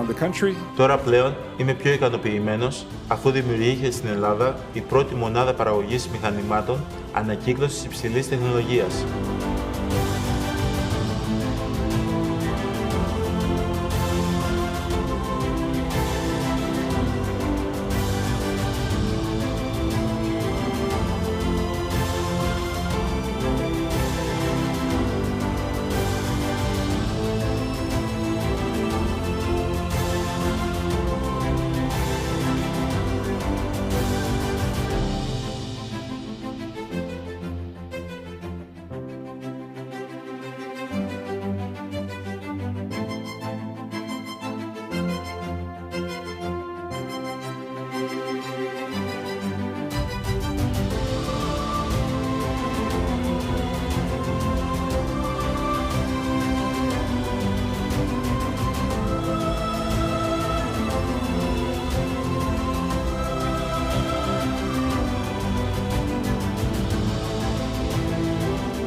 around the country. Τώρα πλέον είμαι πιο ικανοποιημένος αφού δημιουργήθηκε στην Ελλάδα η πρώτη μονάδα παραγωγής μηχανημάτων ανακύκλωσης υψηλής τεχνολογίας.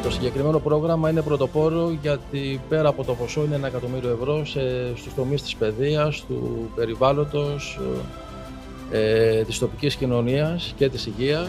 Το συγκεκριμένο πρόγραμμα είναι πρωτοπόρο γιατί πέρα από το ποσό είναι 1 εκατομμύριο ευρώ στους τομείς της παιδείας, του περιβάλλοντος, της τοπικής κοινωνίας και της υγείας.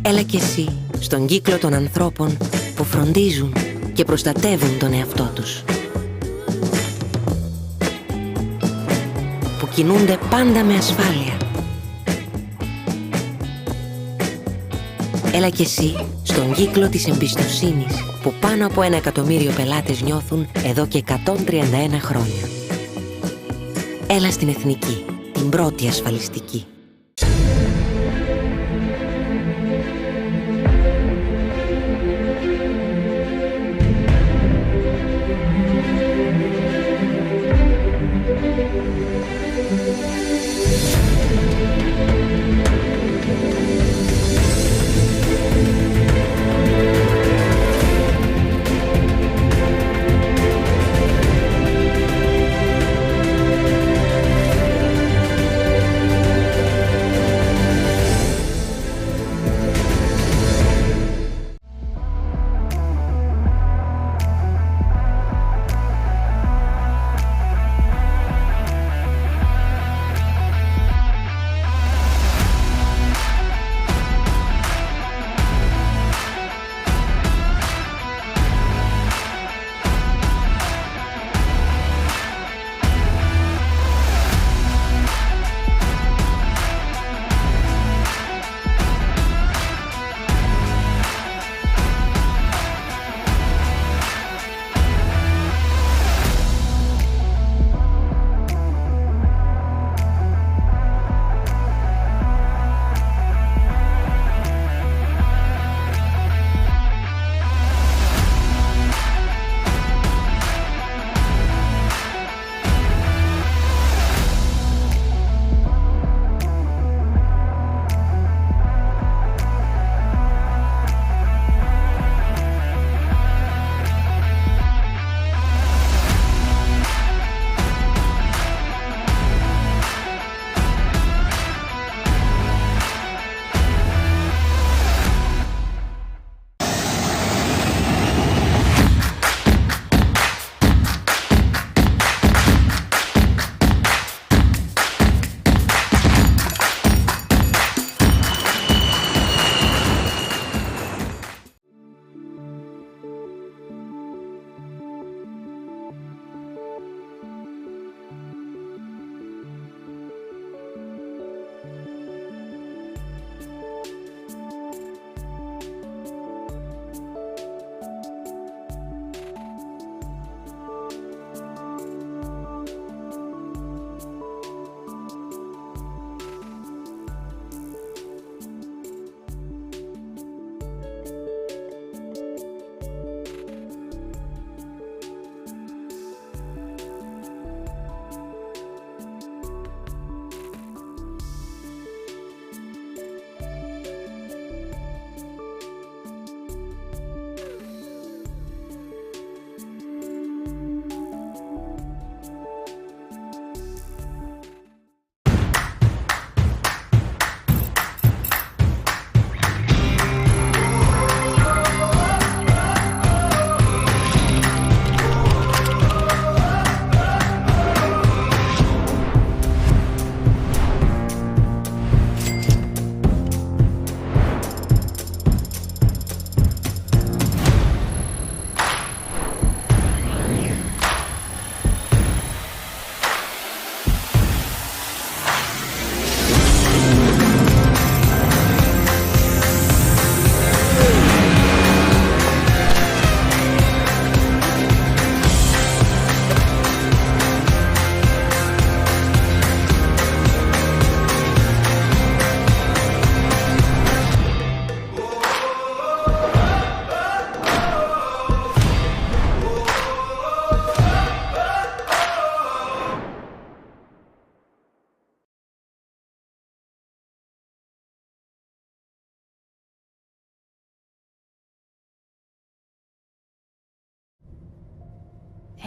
Έλα κι εσύ στον κύκλο των ανθρώπων που φροντίζουν και προστατεύουν τον εαυτό τους. Που κινούνται πάντα με ασφάλεια. Έλα κι εσύ στον κύκλο της εμπιστοσύνης που πάνω από 1 εκατομμύριο πελάτες νιώθουν εδώ και 131 χρόνια. Έλα στην Εθνική, την πρώτη ασφαλιστική.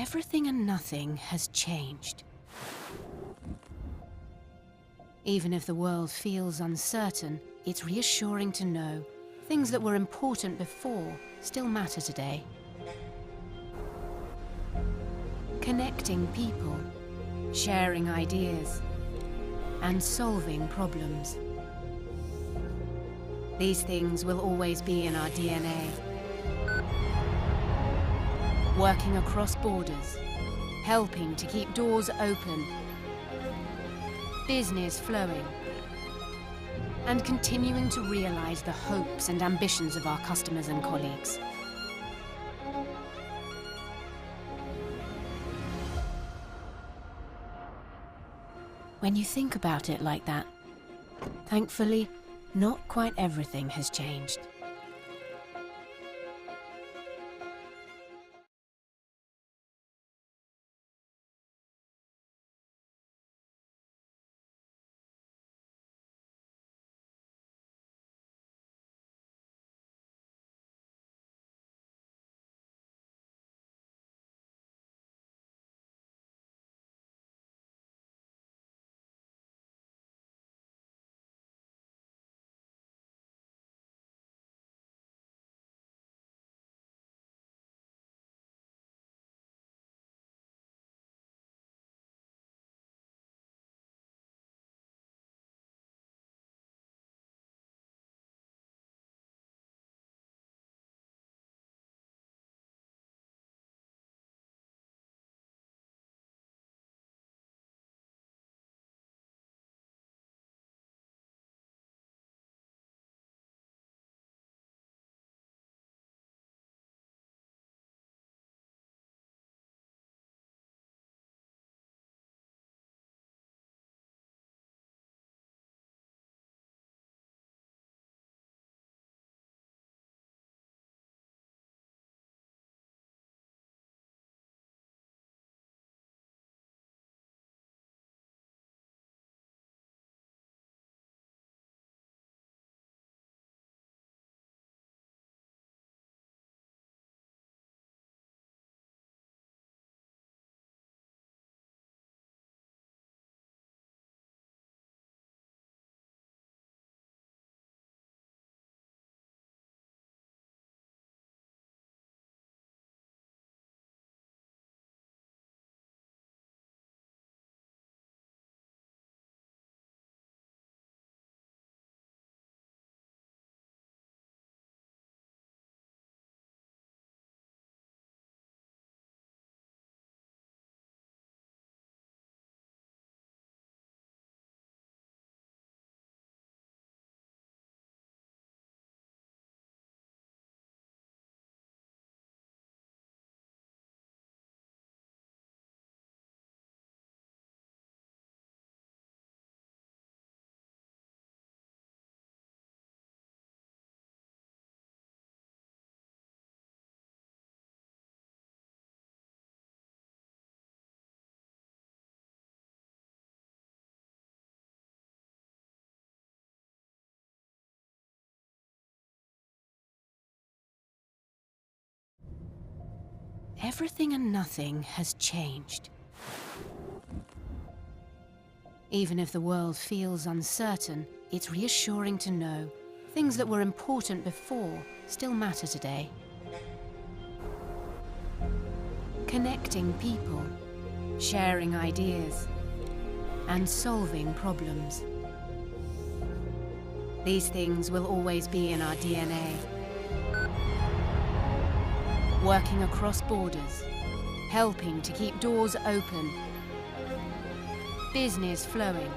Everything and nothing has changed. Even if the world feels uncertain, it's reassuring to know things that were important before still matter today. Connecting people, sharing ideas, and solving problems. These things will always be in our DNA. Working across borders, helping to keep doors open, business flowing, and continuing to realize the hopes and ambitions of our customers and colleagues. When you think about it like that, thankfully, not quite everything has changed. Everything and nothing has changed. Even if the world feels uncertain, it's reassuring to know things that were important before still matter today. Connecting people, sharing ideas, and solving problems. These things will always be in our DNA. Working across borders, helping to keep doors open, business flowing,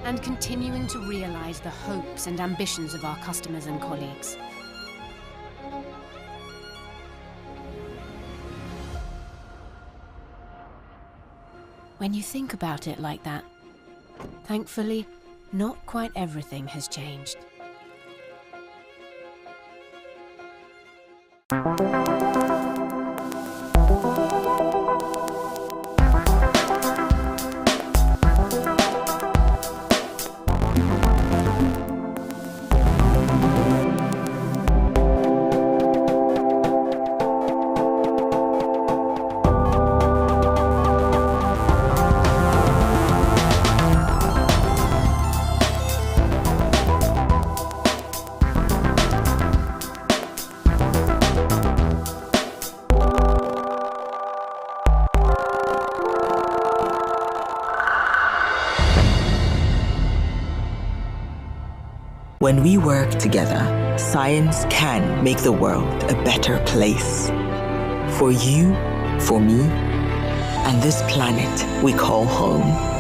and continuing to realize the hopes and ambitions of our customers and colleagues. When you think about it like that, thankfully, not quite everything has changed. When we work together, science can make the world a better place. For you, for me, and this planet we call home.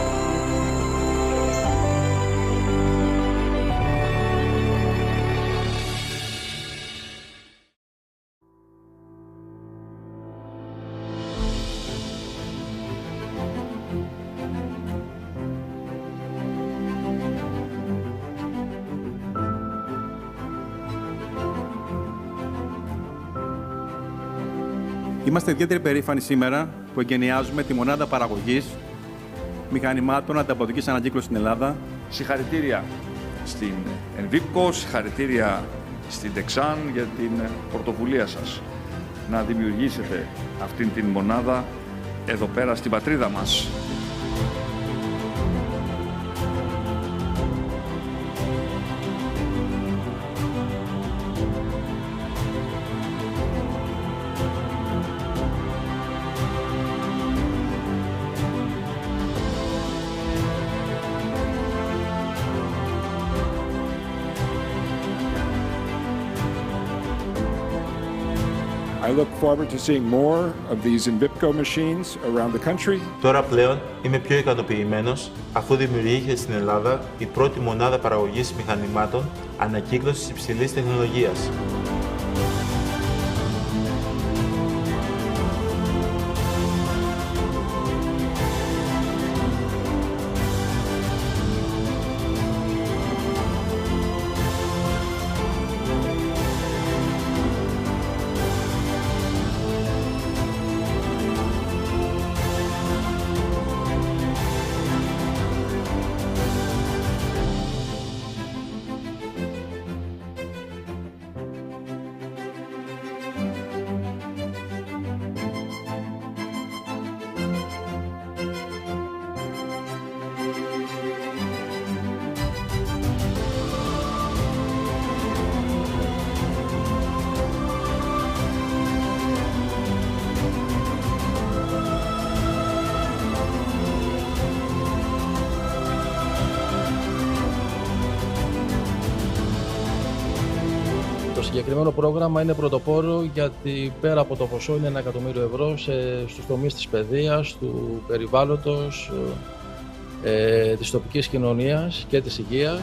Είμαστε ιδιαίτερα περήφανοι σήμερα που εγκαινιάζουμε τη μονάδα παραγωγής μηχανημάτων ανταποδοτικής ανακύκλωσης στην Ελλάδα. Συγχαρητήρια στην Envipco, συγχαρητήρια στην Texan για την πρωτοβουλία σας να δημιουργήσετε αυτήν την μονάδα εδώ πέρα στην πατρίδα μας. I look forward to seeing more of these Envipco machines around the country. Τώρα πλέον είμαι πιο ικανοποιημένος αφού δημιουργήθηκε στην Ελλάδα η πρώτη μονάδα παραγωγής μηχανημάτων ανακύκλωσης υψηλής τεχνολογίας. Το συγκεκριμένο πρόγραμμα είναι πρωτοπόρο γιατί πέρα από το ποσό είναι 1 εκατομμύριο ευρώ στους τομείς της παιδείας, του περιβάλλοντος, της τοπικής κοινωνίας και της υγείας.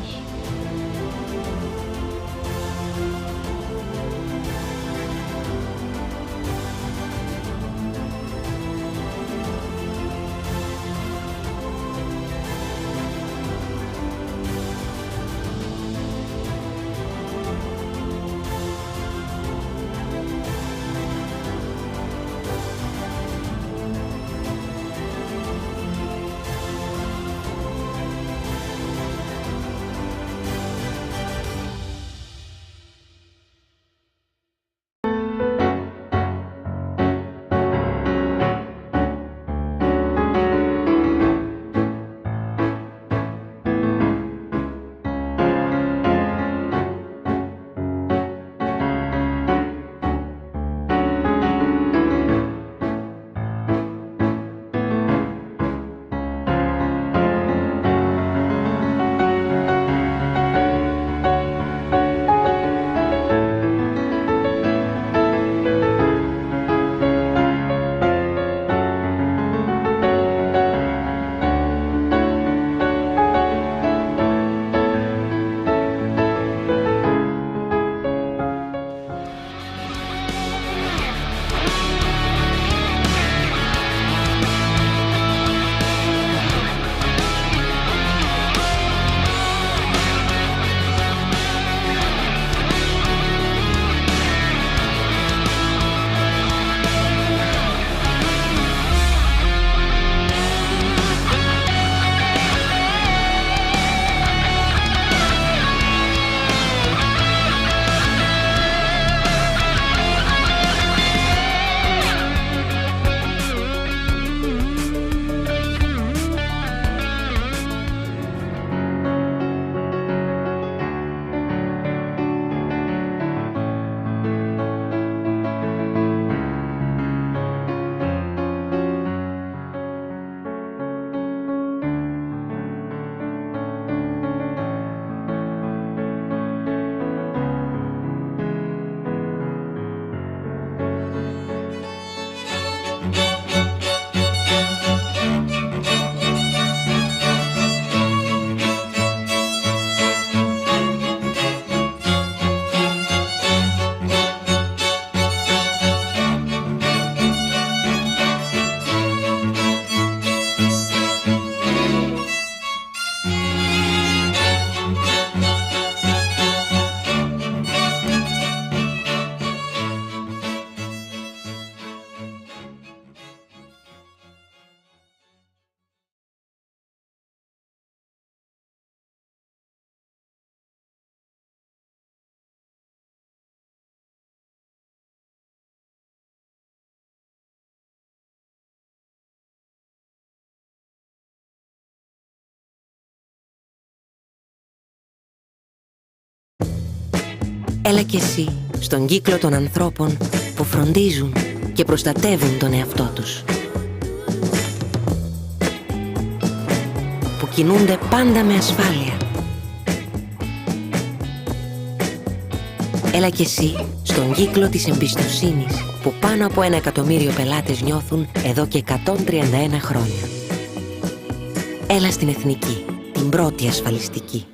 Έλα κι εσύ στον κύκλο των ανθρώπων που φροντίζουν και προστατεύουν τον εαυτό τους. Που κινούνται πάντα με ασφάλεια. Έλα κι εσύ στον κύκλο της εμπιστοσύνης που πάνω από 1 εκατομμύριο πελάτες νιώθουν εδώ και 131 χρόνια. Έλα στην Εθνική, την πρώτη ασφαλιστική.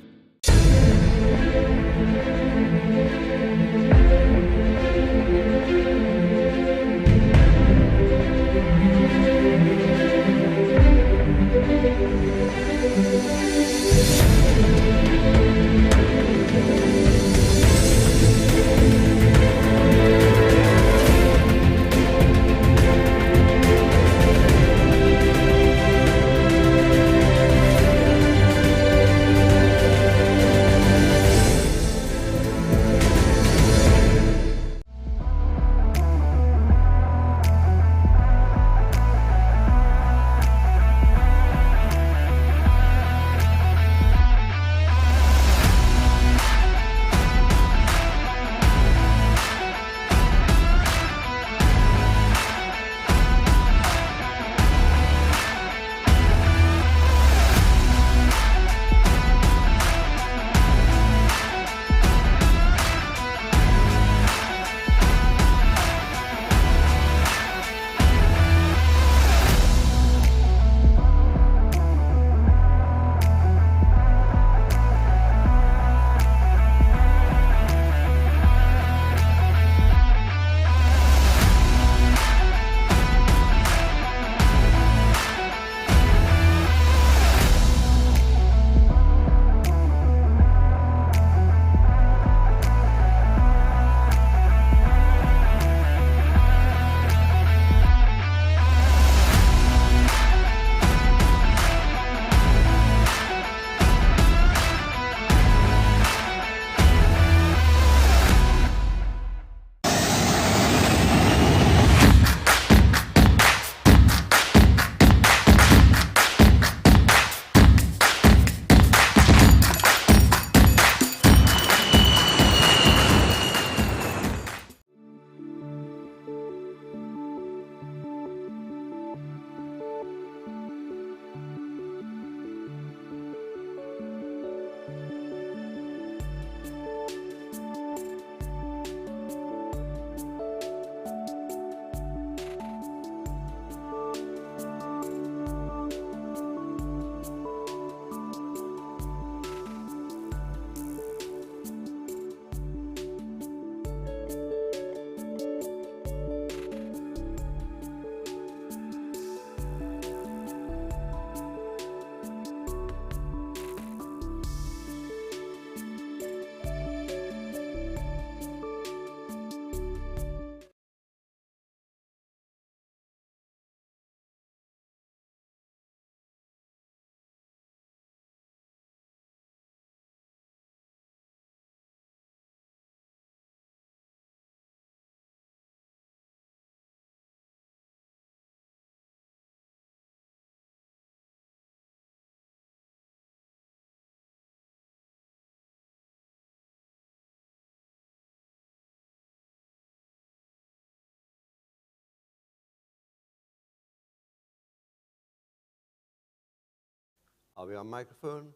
Are we on microphone?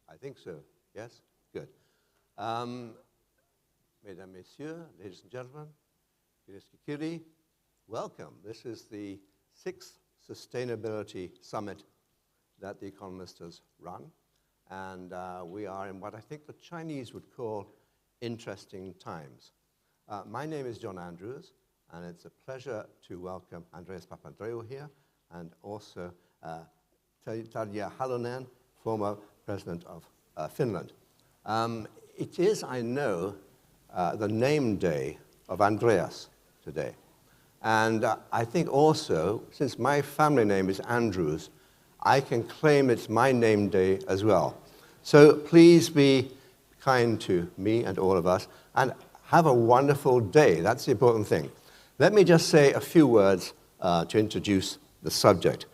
I think so. Yes? Good. Mesdames, Messieurs, ladies and gentlemen, Kiri, welcome. This is the 6th Sustainability Summit that The Economist has run. And we are in what I think the Chinese would call interesting times. My name is John Andrews, and it's a pleasure to welcome Andreas Papandreou here, and also Tarja Halonen, former president of Finland. It is, I know, the name day of Andreas today. And I think also, since my family name is Andrews, I can claim it's my name day as well. So please be kind to me and all of us, and have a wonderful day. That's the important thing. Let me just say a few words to introduce the subject.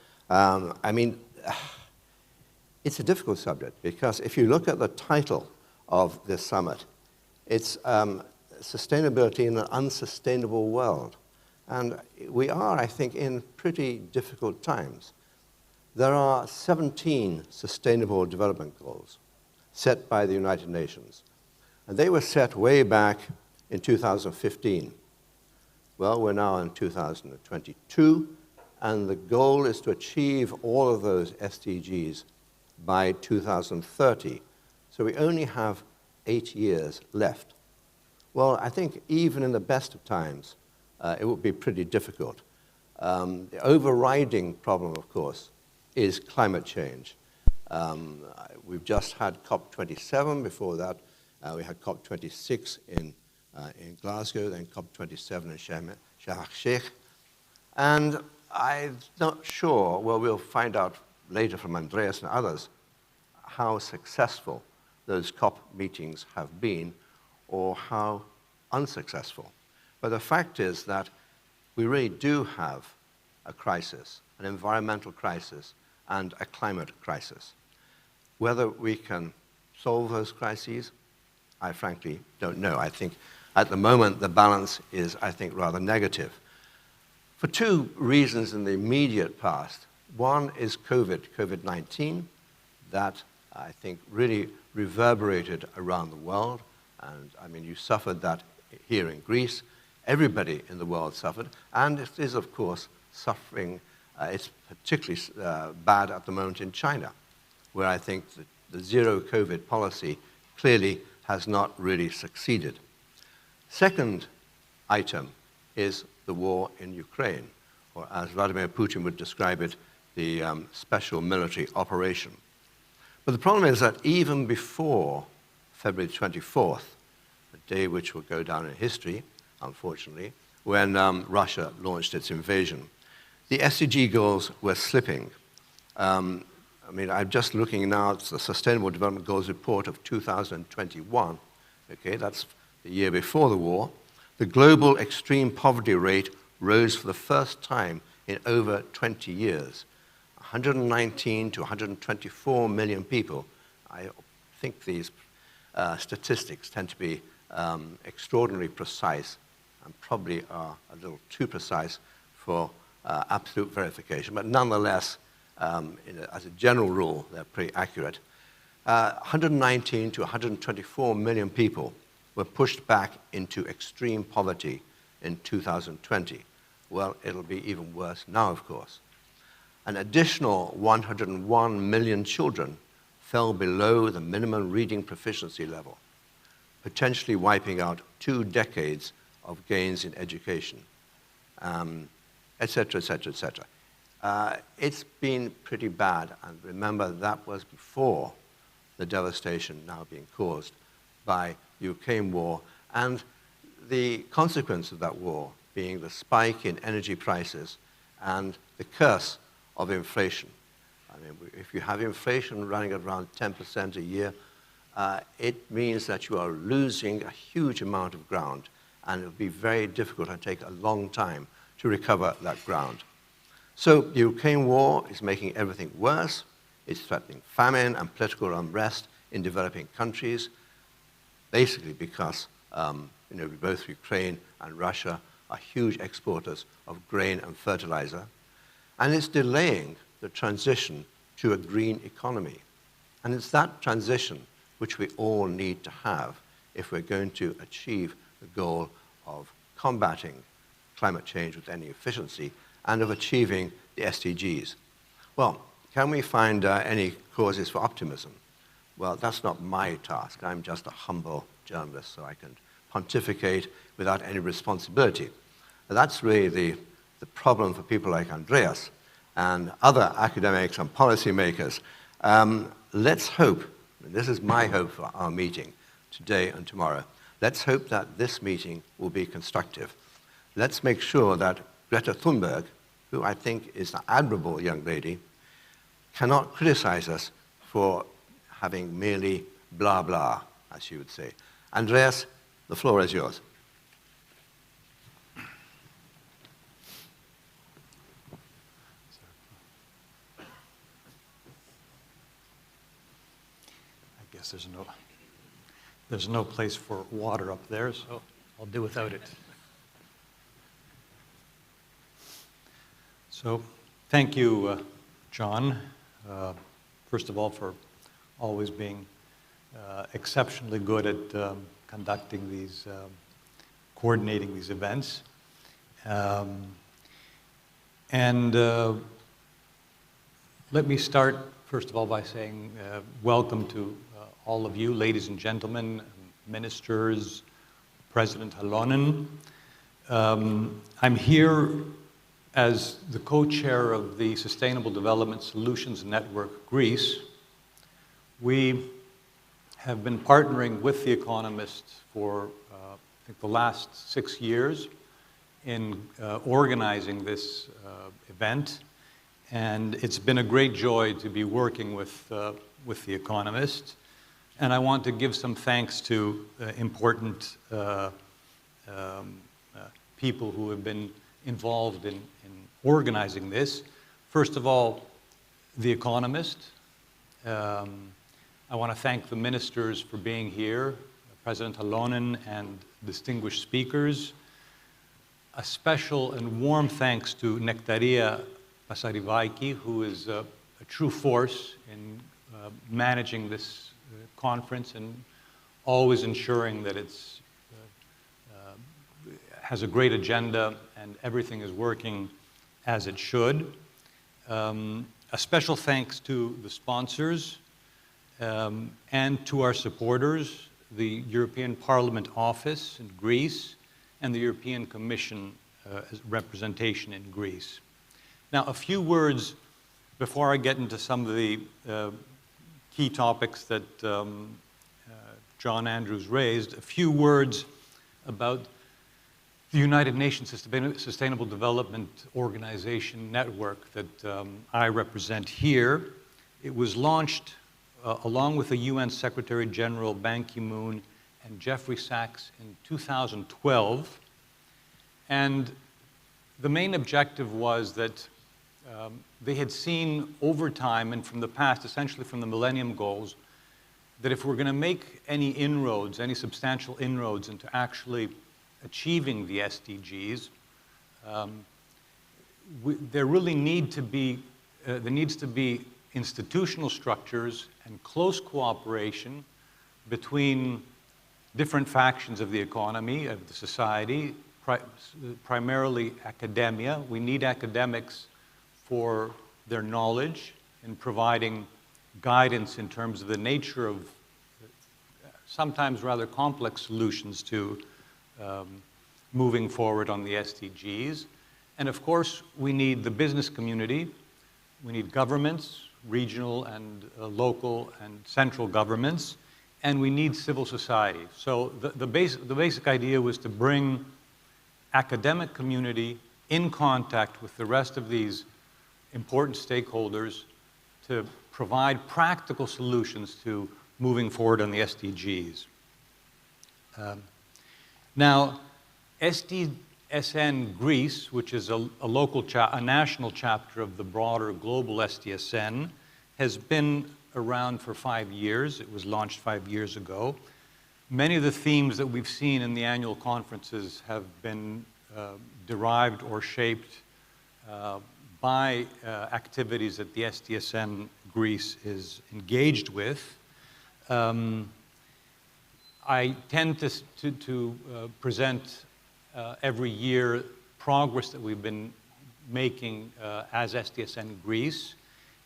It's a difficult subject, because if you look at the title of this summit, it's sustainability in an unsustainable world. And we are, I think, in pretty difficult times. There are 17 Sustainable Development Goals set by the United Nations. And they were set way back in 2015. Well, we're now in 2022, and the goal is to achieve all of those SDGs by 2030. So we only have 8 years left. Well, I think even in the best of times, it would be pretty difficult. The overriding problem, of course, is climate change. We've just had COP27. Before that, we had COP26 in Glasgow, then COP27 in Sharm el-Sheikh. And I'm not sure, well, we'll find out later from Andreas and others, how successful those COP meetings have been or how unsuccessful. But the fact is that we really do have a crisis, an environmental crisis and a climate crisis. Whether we can solve those crises, I frankly don't know. I think at the moment the balance is, I think, rather negative. For two reasons in the immediate past. One is COVID-19, that I think really reverberated around the world. And I mean, you suffered that here in Greece. Everybody in the world suffered. And it is, of course, suffering. It's particularly bad at the moment in China, where I think the zero COVID policy clearly has not really succeeded. Second item is the war in Ukraine, or as Vladimir Putin would describe it, the special military operation. But the problem is that even before February 24th, a day which will go down in history, unfortunately, when Russia launched its invasion, the SDG goals were slipping. I mean, I'm just looking now at the Sustainable Development Goals report of 2021. Okay, that's the year before the war. The global extreme poverty rate rose for the first time in over 20 years. 119 to 124 million people. I think these statistics tend to be extraordinarily precise and probably are a little too precise for absolute verification. But nonetheless, as a general rule, they're pretty accurate. 119 to 124 million people were pushed back into extreme poverty in 2020. Well, it'll be even worse now, of course. An additional 101 million children fell below the minimum reading proficiency level, potentially wiping out 2 decades of gains in education, et cetera, et cetera, et cetera. It's been pretty bad, and remember, that was before the devastation now being caused by the Ukraine war, and the consequence of that war being the spike in energy prices and the curse of inflation. I mean, if you have inflation running at around 10% a year, it means that you are losing a huge amount of ground, and it'll be very difficult and take a long time to recover that ground. So the Ukraine war is making everything worse. It's threatening famine and political unrest in developing countries, basically because both Ukraine and Russia are huge exporters of grain and fertilizer. And it's delaying the transition to a green economy. And it's that transition which we all need to have if we're going to achieve the goal of combating climate change with any efficiency and of achieving the SDGs. Well, can we find any causes for optimism? Well, that's not my task. I'm just a humble journalist, so I can pontificate without any responsibility. That's really the problem for people like Andreas and other academics and policymakers. Let's hope, and this is my hope for our meeting today and tomorrow, let's hope that this meeting will be constructive. Let's make sure that Greta Thunberg, who I think is an admirable young lady, cannot criticize us for having merely blah, blah, as she would say. Andreas, the floor is yours. I guess there's no place for water up there, so I'll do without it. So, thank you, John, first of all, for always being exceptionally good at conducting these, coordinating these events. Let me start, first of all, by saying welcome to all of you, ladies and gentlemen, ministers, President Halonen. I'm here as the co-chair of the Sustainable Development Solutions Network Greece. We have been partnering with The Economist for, I think, the last 6 years in organizing this event. And it's been a great joy to be working with The Economist. And I want to give some thanks to important people who have been involved in organizing this. First of all, The Economist. I want to thank the ministers for being here, President Halonen and distinguished speakers. A special and warm thanks to Nektaria Pasarivaiki, who is a true force in managing this conference and always ensuring that it's has a great agenda and everything is working as it should. A special thanks to the sponsors and to our supporters, the European Parliament Office in Greece and the European Commission representation in Greece. Now, a few words before I get into some of the key topics that John Andrews raised, a few words about the United Nations Sustainable Development Organization network that I represent here. It was launched along with the UN Secretary General Ban Ki-moon and Jeffrey Sachs in 2012. And the main objective was that they had seen over time and from the past, essentially from the Millennium Goals, that if we're going to make any inroads, any substantial inroads into actually achieving the SDGs, there really needs to be institutional structures and close cooperation between different factions of the economy, of the society, primarily academia. We need academics for their knowledge in providing guidance in terms of the nature of sometimes rather complex solutions to moving forward on the SDGs. And of course, we need the business community, we need governments, regional and local and central governments, and we need civil society. So the basic idea was to bring academic community in contact with the rest of these important stakeholders to provide practical solutions to moving forward on the SDGs. Now, SDSN Greece, which is a national chapter of the broader global SDSN, has been around for 5 years. It was launched 5 years ago. Many of the themes that we've seen in the annual conferences have been derived or shaped by activities that the SDSN Greece is engaged with. I tend to present every year progress that we've been making as SDSN Greece.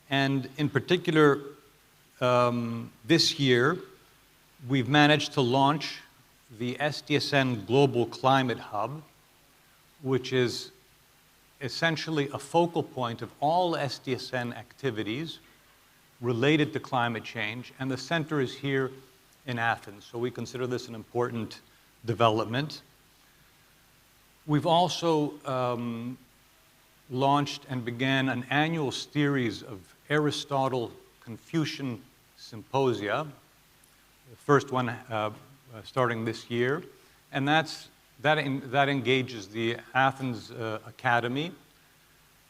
And in particular, this year, we've managed to launch the SDSN Global Climate Hub, which is essentially a focal point of all SDSN activities related to climate change, and the center is here in Athens. So we consider this an important development. We've also launched and began an annual series of Aristotle-Confucian symposia, the first one starting this year, and that engages the Athens Academy,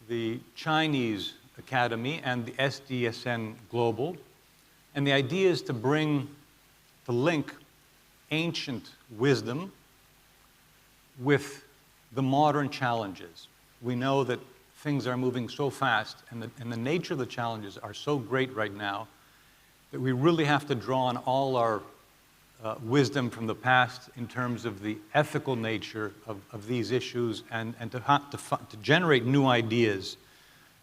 the Chinese Academy, and the SDSN Global. And the idea is to link ancient wisdom with the modern challenges. We know that things are moving so fast, and the nature of the challenges are so great right now that we really have to draw on all our wisdom from the past in terms of the ethical nature of these issues, and to generate new ideas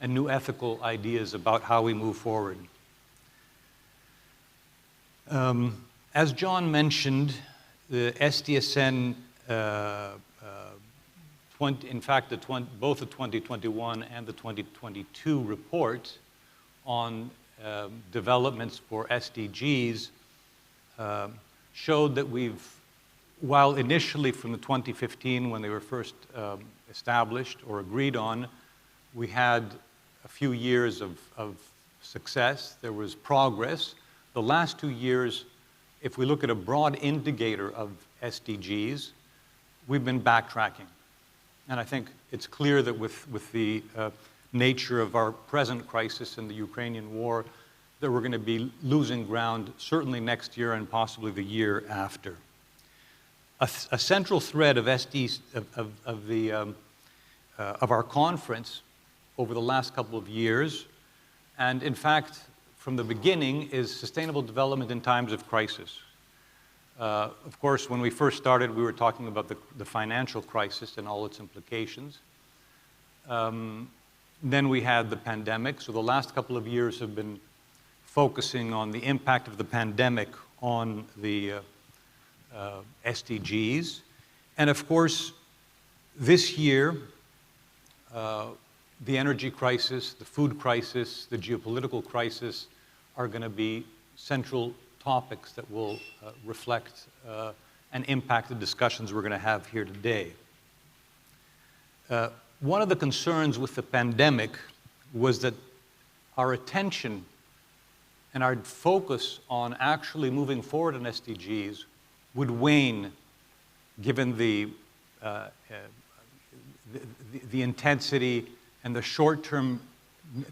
and new ethical ideas about how we move forward. As John mentioned, the SDSN, in fact, both the 2021 and the 2022 report on developments for SDGs showed that while initially from the 2015 when they were first established or agreed on, we had a few years of success, there was progress. The last 2 years, if we look at a broad indicator of SDGs, we've been backtracking. And I think it's clear that with the nature of our present crisis in the Ukrainian war, that we're going to be losing ground certainly next year and possibly the year after. A central thread of of our conference over the last couple of years, and in fact from the beginning, is sustainable development in times of crisis. Of course, when we first started, we were talking about the financial crisis and all its implications. Then we had the pandemic, so the last couple of years have been focusing on the impact of the pandemic on the SDGs. And of course, this year, the energy crisis, the food crisis, the geopolitical crisis are going to be central topics that will reflect and impact the discussions we're going to have here today. One of the concerns with the pandemic was that our attention and our focus on actually moving forward on SDGs would wane given the intensity and the short-term,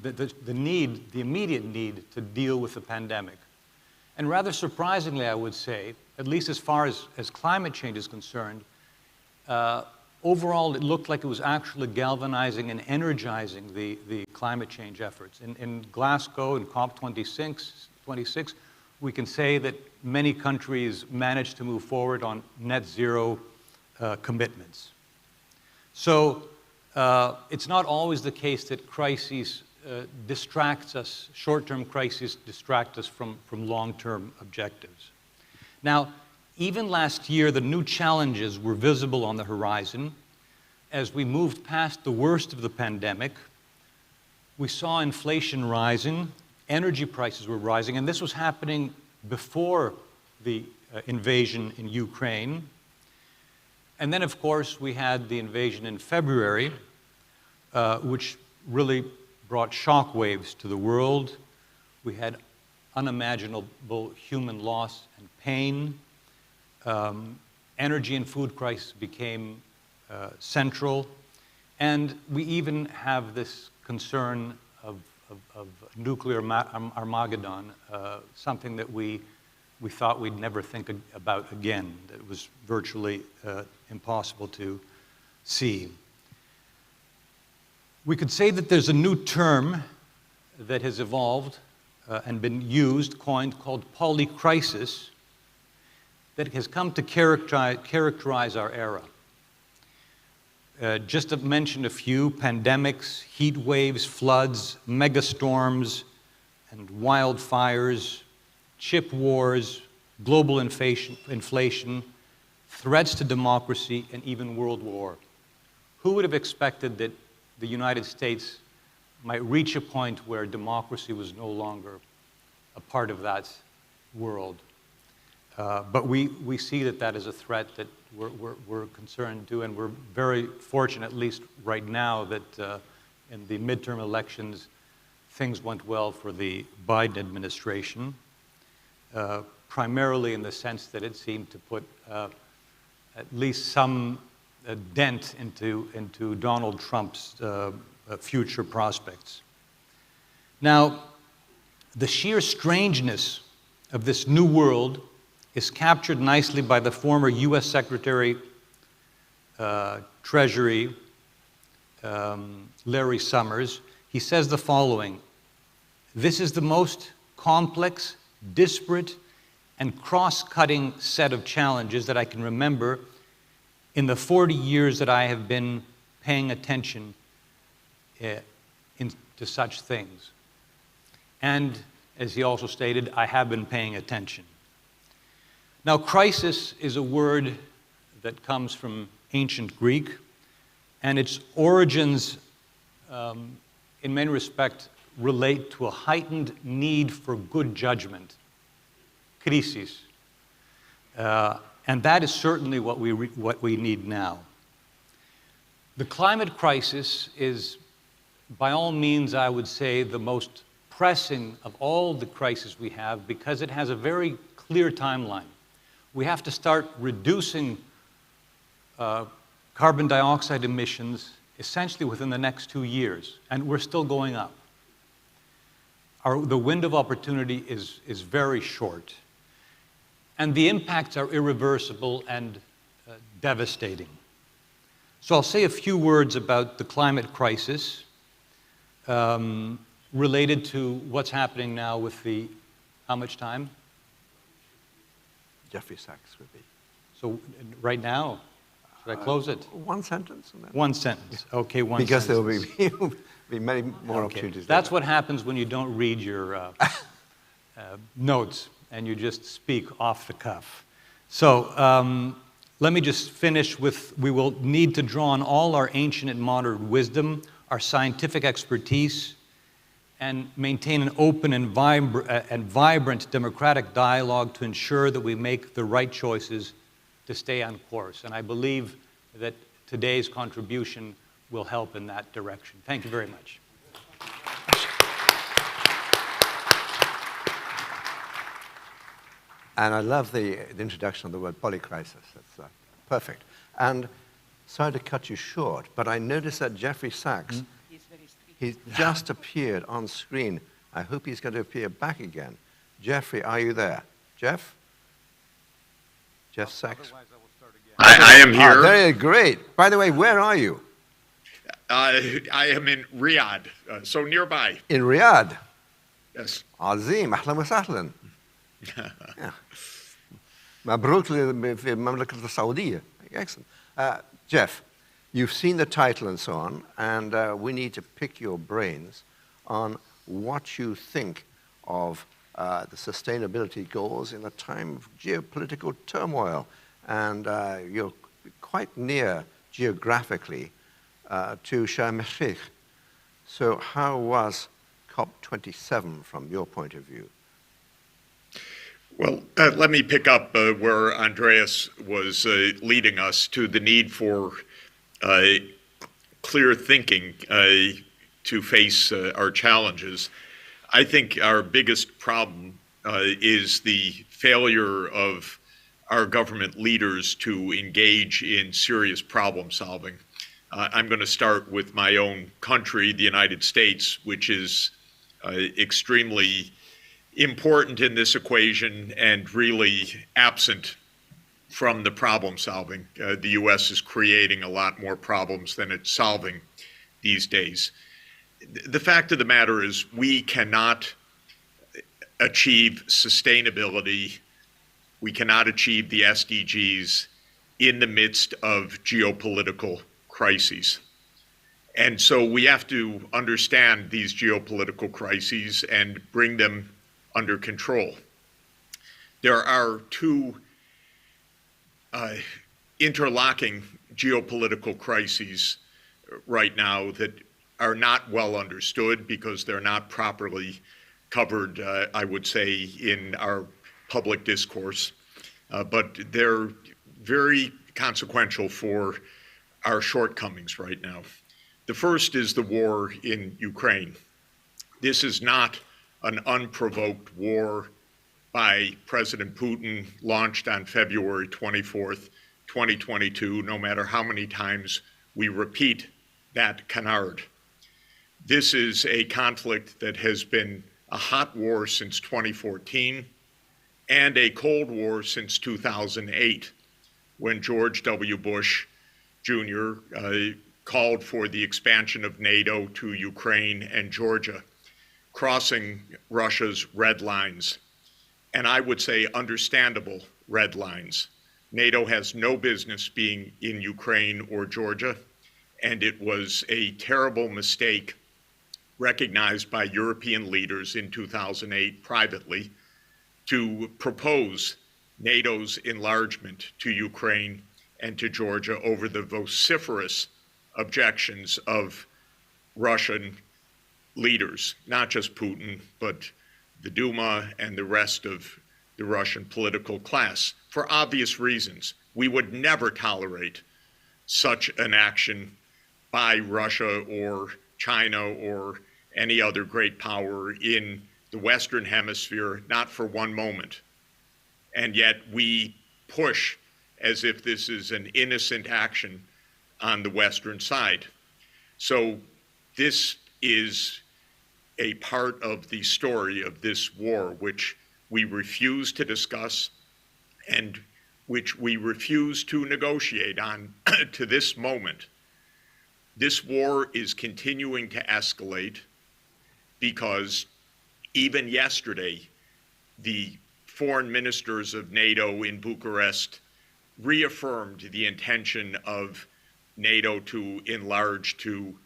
the immediate need to deal with the pandemic. And rather surprisingly, I would say, at least as far as climate change is concerned, overall it looked like it was actually galvanizing and energizing the climate change efforts. In Glasgow, in COP26, we can say that many countries managed to move forward on net zero commitments. So it's not always the case that crises distracts us, short-term crises distract us from long-term objectives. Now, even last year, the new challenges were visible on the horizon. As we moved past the worst of the pandemic, we saw inflation rising, energy prices were rising, and this was happening before the invasion in Ukraine. And then, of course, we had the invasion in February, which really brought shockwaves to the world. We had unimaginable human loss and pain. Energy and food crisis became central. And we even have this concern of nuclear Armageddon, something that we thought we'd never think about again, that was virtually impossible to see. We could say that there's a new term that has evolved and been used, coined, called polycrisis, that has come to characterize our era. Just to mention a few: pandemics, heat waves, floods, megastorms, and wildfires, chip wars, global inflation, threats to democracy, and even world war. Who would have expected that the United States might reach a point where democracy was no longer a part of that world? But we see that is a threat that we're concerned to, and we're very fortunate, at least right now, that in the midterm elections, things went well for the Biden administration, primarily in the sense that it seemed to put at least some dent into Donald Trump's future prospects. Now, the sheer strangeness of this new world is captured nicely by the former U.S. Secretary Treasury, Larry Summers. He says the following: "This is the most complex, disparate, and cross-cutting set of challenges that I can remember in the 40 years that I have been paying attention to such things." And, as he also stated, I have been paying attention. Now, crisis is a word that comes from ancient Greek, and its origins, in many respects, relate to a heightened need for good judgment, krisis. And that is certainly what we need now. The climate crisis is, by all means, I would say, the most pressing of all the crises we have, because it has a very clear timeline. We have to start reducing carbon dioxide emissions essentially within the next 2 years, and we're still going up. The window of opportunity is very short, and the impacts are irreversible and devastating. So I'll say a few words about the climate crisis related to what's happening now with the, how much time? Jeffrey Sachs would be. So right now, should I close it? One sentence. And then one sentence. Okay, one because sentence. Because there will be many more opportunities. That's what happens when you don't read your notes and you just speak off the cuff. So let me just finish with, we will need to draw on all our ancient and modern wisdom, our scientific expertise, and maintain an open and vibrant democratic dialogue to ensure that we make the right choices to stay on course. And I believe that today's contribution will help in that direction. Thank you very much. And I love the introduction of the word polycrisis. That's perfect. And sorry to cut you short, but I noticed that Jeffrey Sachs, he's just appeared on screen. I hope he's going to appear back again. Jeffrey, are you there? Jeff? Jeff Sachs? I am here. Very great. By the way, where are you? I am in Riyadh, so nearby. In Riyadh? Yes. عظيم. أهلا وسهلا. مبروك للمملكة السعودية. Excellent. Jeff, you've seen the title and so on, and we need to pick your brains on what you think of the sustainability goals in a time of geopolitical turmoil. And you're quite near geographically to Sharm el-Sheikh. So how was COP27 from your point of view? Well, let me pick up where Andreas was leading us to the need for clear thinking to face our challenges. I think our biggest problem is the failure of our government leaders to engage in serious problem solving. I'm going to start with my own country, the United States, which is extremely important in this equation and really absent from the problem solving. The U.S. is creating a lot more problems than it's solving these days. The fact of the matter is we cannot achieve sustainability, we cannot achieve the SDGs in the midst of geopolitical crises. And so we have to understand these geopolitical crises and bring them under control. There are two interlocking geopolitical crises right now that are not well understood because they're not properly covered, I would say, in our public discourse. But they're very consequential for our shortcomings right now. The first is the war in Ukraine. This is not an unprovoked war by President Putin launched on February 24th, 2022, no matter how many times we repeat that canard. This is a conflict that has been a hot war since 2014 and a Cold War since 2008, when George W. Bush Jr. Called for the expansion of NATO to Ukraine and Georgia, crossing Russia's red lines, and I would say understandable red lines. NATO has no business being in Ukraine or Georgia, and it was a terrible mistake recognized by European leaders in 2008 privately to propose NATO's enlargement to Ukraine and to Georgia over the vociferous objections of Russian leaders, not just Putin, but the Duma and the rest of the Russian political class, for obvious reasons. We would never tolerate such an action by Russia or China or any other great power in the Western Hemisphere, not for one moment. And yet we push as if this is an innocent action on the Western side. So this is a part of the story of this war, which we refuse to discuss and which we refuse to negotiate on to this moment. This war is continuing to escalate because even yesterday, the foreign ministers of NATO in Bucharest reaffirmed the intention of NATO to enlarge to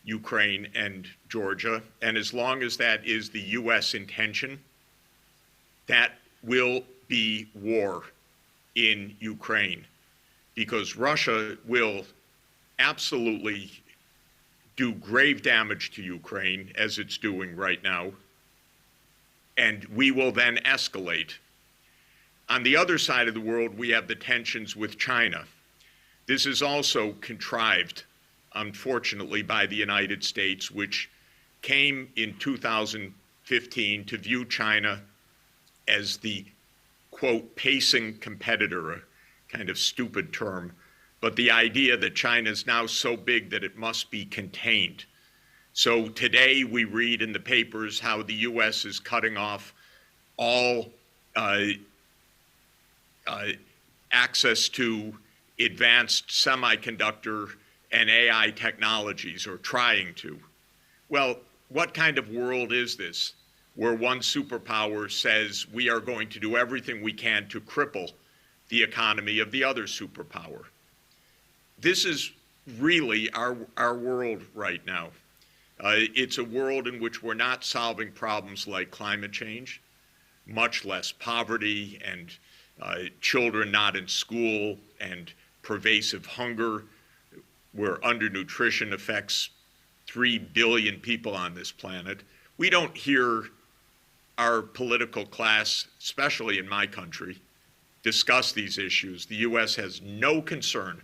Ukraine and Georgia. And as long as that is the US intention, that will be war in Ukraine, because Russia will absolutely do grave damage to Ukraine, as it's doing right now, and we will then escalate. On the other side of the world, we have the tensions with China. This is also contrived, unfortunately, by the United States, which came in 2015 to view China as the, quote, pacing competitor, a kind of stupid term, but the idea that China is now so big that it must be contained. So today we read in the papers how the US is cutting off all access to advanced semiconductor and AI technologies, or trying to. Well, what kind of world is this, where one superpower says we are going to do everything we can to cripple the economy of the other superpower? This is really our world right now. It's a world in which we're not solving problems like climate change, much less poverty and children not in school and pervasive hunger, where undernutrition affects 3 billion people on this planet. We don't hear our political class, especially in my country, discuss these issues. The US has no concern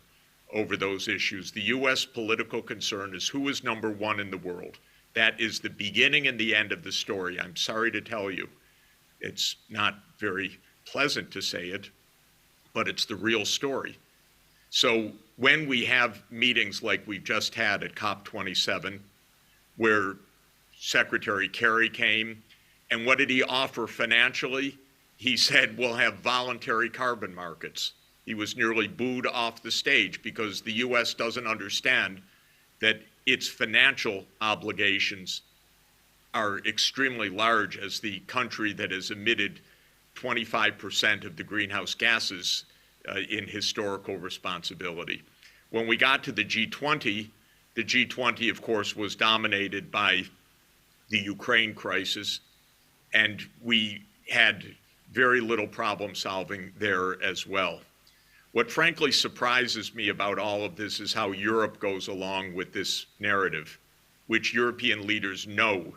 over those issues. The US political concern is who is number one in the world. That is the beginning and the end of the story. I'm sorry to tell you. It's not very pleasant to say it, but it's the real story. So when we have meetings like we've just had at COP27, where Secretary Kerry came, and what did he offer financially? He said, we'll have voluntary carbon markets. He was nearly booed off the stage because the US doesn't understand that its financial obligations are extremely large as the country that has emitted 25% of the greenhouse gases in historical responsibility. When we got to the G20, of course, was dominated by the Ukraine crisis, and we had very little problem solving there as well. What frankly surprises me about all of this is how Europe goes along with this narrative, which European leaders know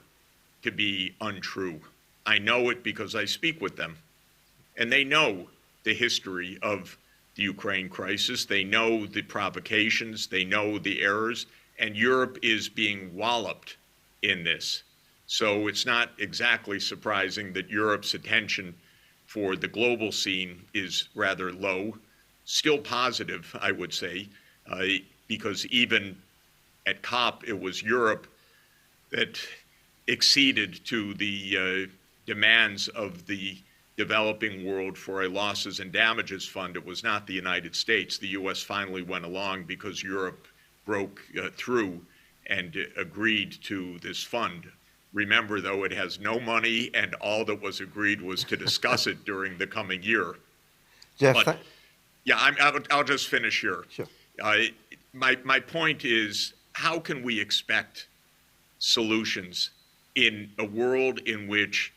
to be untrue. I know it because I speak with them, and they know the history of the Ukraine crisis. They know the provocations, they know the errors, and Europe is being walloped in this. So it's not exactly surprising that Europe's attention for the global scene is rather low. Still positive, I would say, because even at COP, it was Europe that acceded to the demands of the developing world for a losses and damages fund. It was not the United States. The US finally went along because Europe broke through and agreed to this fund. Remember, though, it has no money, and all that was agreed was to discuss it during the coming year. Jeff, but, yeah, I'll just finish here. Sure. My point is, how can we expect solutions in a world in which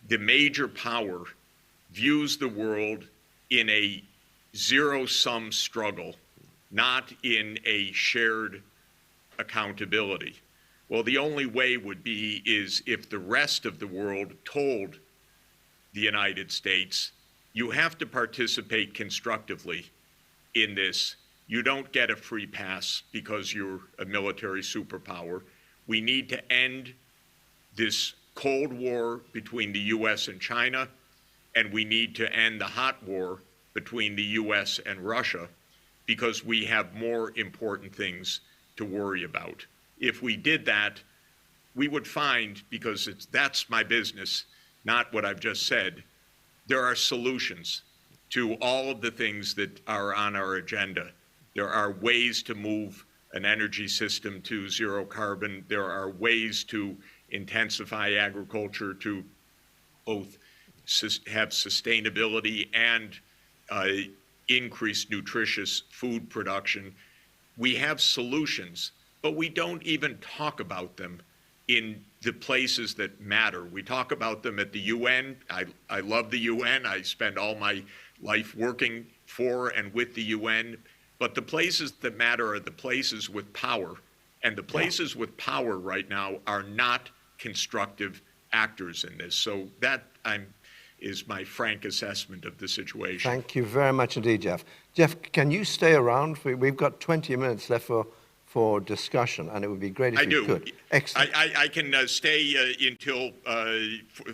the major power views the world in a zero-sum struggle, not in a shared accountability? Well, the only way would be is if the rest of the world told the United States, you have to participate constructively in this. You don't get a free pass because you're a military superpower. We need to end this Cold War between the US and China, and we need to end the hot war between the US and Russia, because we have more important things to worry about. If we did that, we would find, because that's my business, not what I've just said, there are solutions to all of the things that are on our agenda. There are ways to move an energy system to zero carbon. There are ways to intensify agriculture to both have sustainability and increase nutritious food production. We have solutions, but we don't even talk about them in the places that matter. We talk about them at the UN. I love the UN. I spend all my life working for and with the UN. But the places that matter are the places with power. And the places with power right now are not constructive actors in this. So that is my frank assessment of the situation. Thank you very much indeed, Jeff. Jeff, can you stay around? We've got 20 minutes left for discussion, and it would be great if you could. Excellent. I can stay until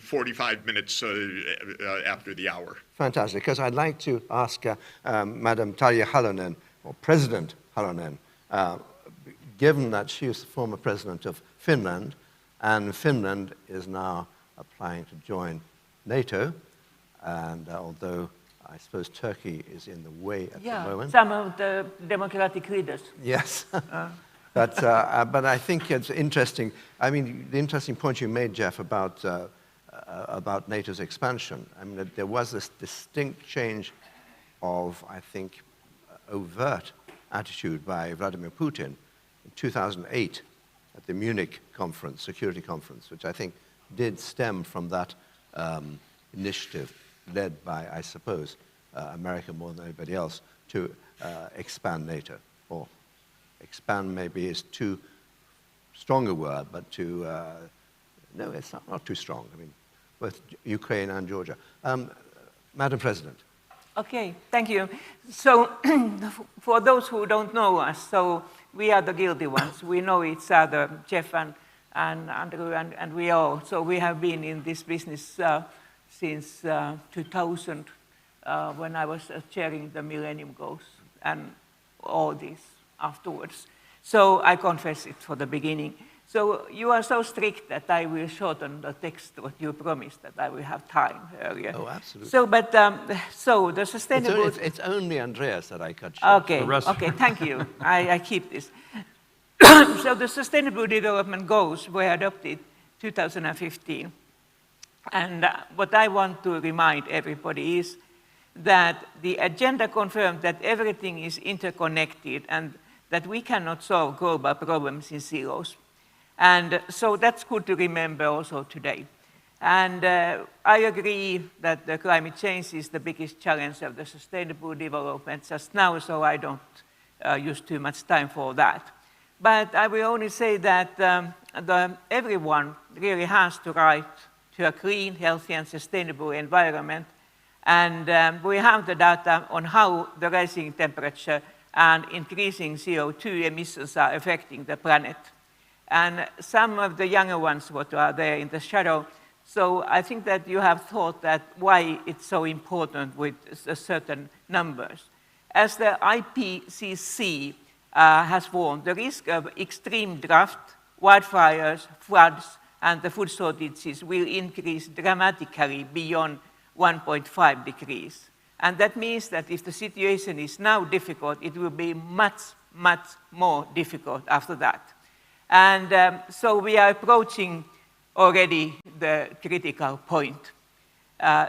45 minutes after the hour. Fantastic, because I'd like to ask Madam Tarja Halonen, or President Halonen, given that she is the former president of Finland, and Finland is now applying to join NATO, and although I suppose Turkey is in the way at the moment. Some of the democratic leaders. Yes, but I think it's interesting. I mean, the interesting point you made, Jeff, about NATO's expansion. I mean, there was this distinct change of, I think, overt attitude by Vladimir Putin in 2008 at the Munich conference, security conference, which I think did stem from that initiative led by, I suppose, America more than anybody else, to expand NATO. Or expand maybe is too strong a word, but to, no, it's not too strong. I mean, both Ukraine and Georgia. Madam President. Okay, thank you. So, for those who don't know us, so we are the guilty ones. We know each other, Jeff and Andrew and we all. So we have been in this business since 2000, when I was chairing the Millennium Goals and all this afterwards. So I confess it for the beginning. So you are so strict that I will shorten the text what you promised, that I will have time earlier. Oh, absolutely. So, but, so the sustainable... It's only Andreas that I cut short. Okay, okay, thank you. I keep this. So the Sustainable Development Goals were adopted 2015. And what I want to remind everybody is that the agenda confirmed that everything is interconnected and that we cannot solve global problems in silos. And so that's good to remember also today. And I agree that the climate change is the biggest challenge of the sustainable development just now, so I don't use too much time for that. But I will only say that everyone really has the right to a clean, healthy, and sustainable environment. And we have the data on how the rising temperature and increasing CO2 emissions are affecting the planet. And some of the younger ones what are there in the shadow, so I think that you have thought that why it's so important with certain numbers. As the IPCC has warned, the risk of extreme drought, wildfires, floods, and the food shortages will increase dramatically beyond 1.5 degrees. And that means that if the situation is now difficult, it will be much, much more difficult after that. And so we are approaching already the critical point.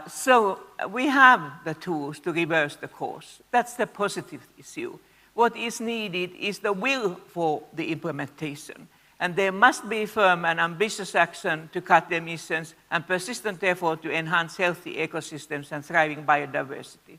So we have the tools to reverse the course. That's the positive issue. What is needed is the will for the implementation. And there must be firm and ambitious action to cut emissions and persistent effort to enhance healthy ecosystems and thriving biodiversity.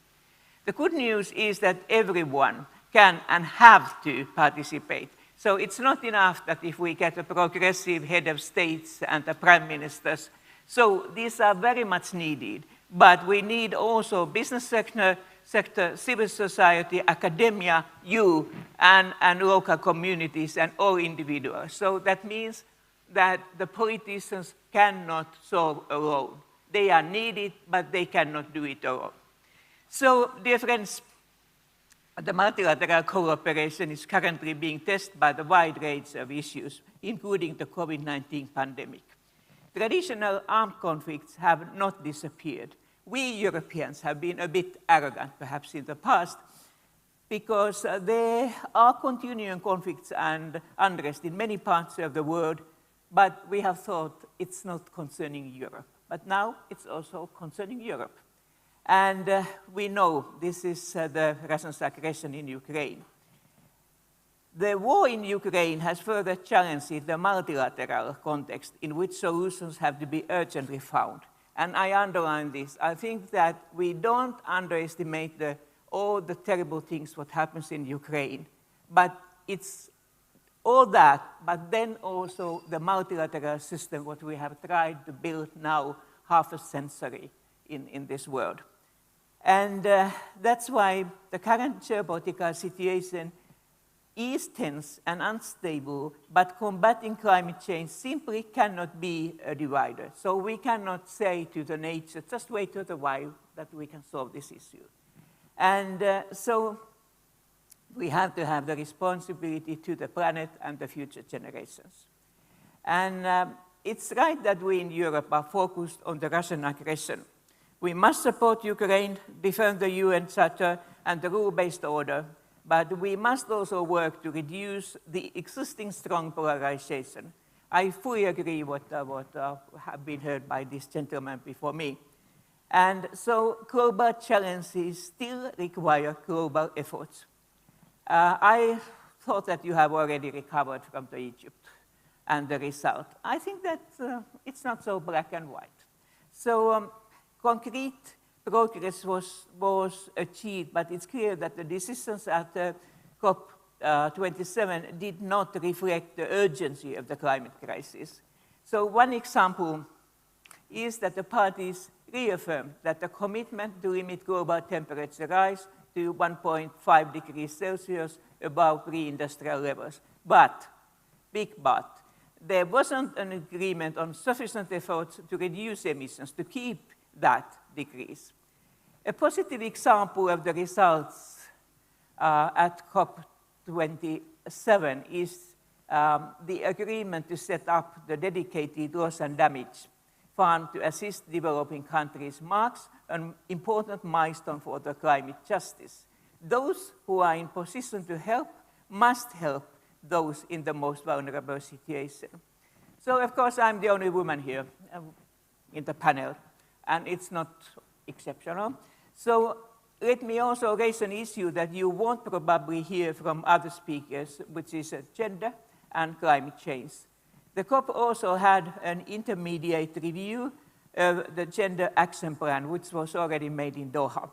The good news is that everyone can and have to participate. So it's not enough that if we get a progressive head of states and the prime ministers. So these are very much needed, but we need also business sector, civil society, academia, you, and local communities and all individuals. So that means that the politicians cannot solve alone. They are needed, but they cannot do it alone. So, dear friends, the multilateral cooperation is currently being tested by the wide range of issues, including the COVID-19 pandemic. Traditional armed conflicts have not disappeared. We Europeans have been a bit arrogant, perhaps in the past, because there are continuing conflicts and unrest in many parts of the world, but we have thought it's not concerning Europe. But now it's also concerning Europe. And we know this is the Russia's aggression in Ukraine. The war in Ukraine has further challenged the multilateral context in which solutions have to be urgently found. And I underline this. I think that we don't underestimate all the terrible things what happens in Ukraine, but it's all that, but then also the multilateral system what we have tried to build now half a century in this world. And that's why the current geopolitical situation is tense and unstable, but combating climate change simply cannot be a divider. So we cannot say to the nature, just wait a while that we can solve this issue. And so we have to have the responsibility to the planet and the future generations. And it's right that we in Europe are focused on the Russian aggression. We must support Ukraine, defend the UN Charter and the rule-based order, but we must also work to reduce the existing strong polarization. I fully agree what have been heard by this gentleman before me. And so global challenges still require global efforts. I thought that you have already recovered from the Egypt and the result. I think that it's not so black and white. So concrete progress was achieved, but it's clear that the decisions at COP27 did not reflect the urgency of the climate crisis. So one example is that the parties reaffirmed that the commitment to limit global temperature rise to 1.5 degrees Celsius above pre-industrial levels. But, big but, there wasn't an agreement on sufficient efforts to reduce emissions, to keep that decrease. A positive example of the results at COP27 is the agreement to set up the dedicated loss and damage fund to assist developing countries marks an important milestone for the climate justice. Those who are in position to help must help those in the most vulnerable situation. So, of course, I'm the only woman here in the panel, and it's not exceptional. So let me also raise an issue that you won't probably hear from other speakers, which is gender and climate change. The COP also had an intermediate review of the Gender Action Plan, which was already made in Doha.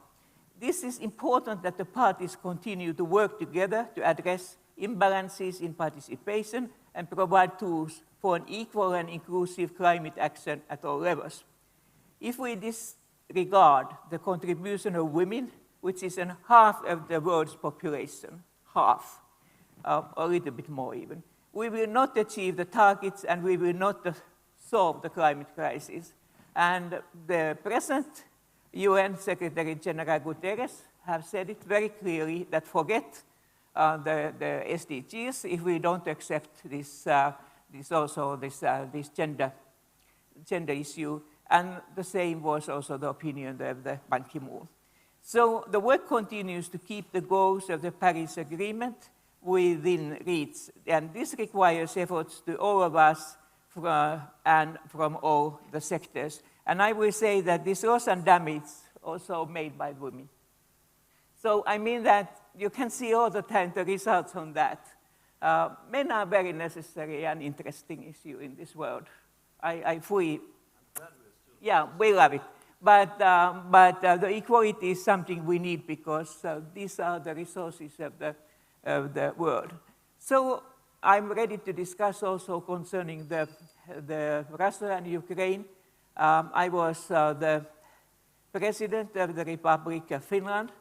This is important that the parties continue to work together to address imbalances in participation and provide tools for an equal and inclusive climate action at all levels. If we disregard the contribution of women, which is in half of the world's population, half, a little bit more even, we will not achieve the targets and we will not solve the climate crisis. And the present UN Secretary General Guterres have said it very clearly that forget the SDGs if we don't accept this gender issue, And the same was also the opinion of the Ban Ki-moon. So the work continues to keep the goals of the Paris Agreement within reach. And this requires efforts to all of us and from all the sectors. And I will say that this loss and damage also made by women. So I mean that you can see all the time the results on that. Men are very necessary and interesting issue in this world. I fully, yeah, we love it. But the equality is something we need because these are the resources of the world. So I'm ready to discuss also concerning the Russia and Ukraine. I was the president of the Republic of Finland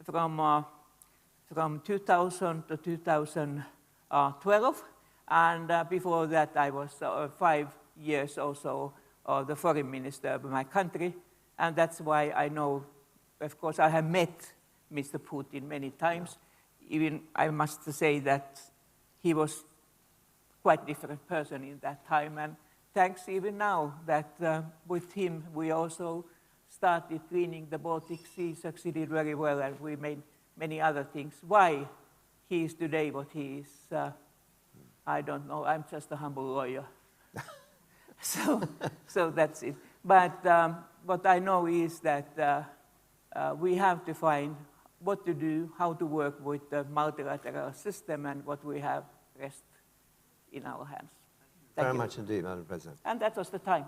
from 2000 to 2012. And before that, I was 5 years also the foreign minister of my country. And that's why I know, of course, I have met Mr. Putin many times. Even I must say that he was quite a different person in that time. And thanks even now that with him, we also started cleaning the Baltic Sea, succeeded very well, and we made many other things. Why he is today what he is, I don't know. I'm just a humble lawyer. So that's it. But what I know is that we have to find what to do, how to work with the multilateral system, and what we have rests in our hands. Thank you very much indeed, Madam President. And that was the time.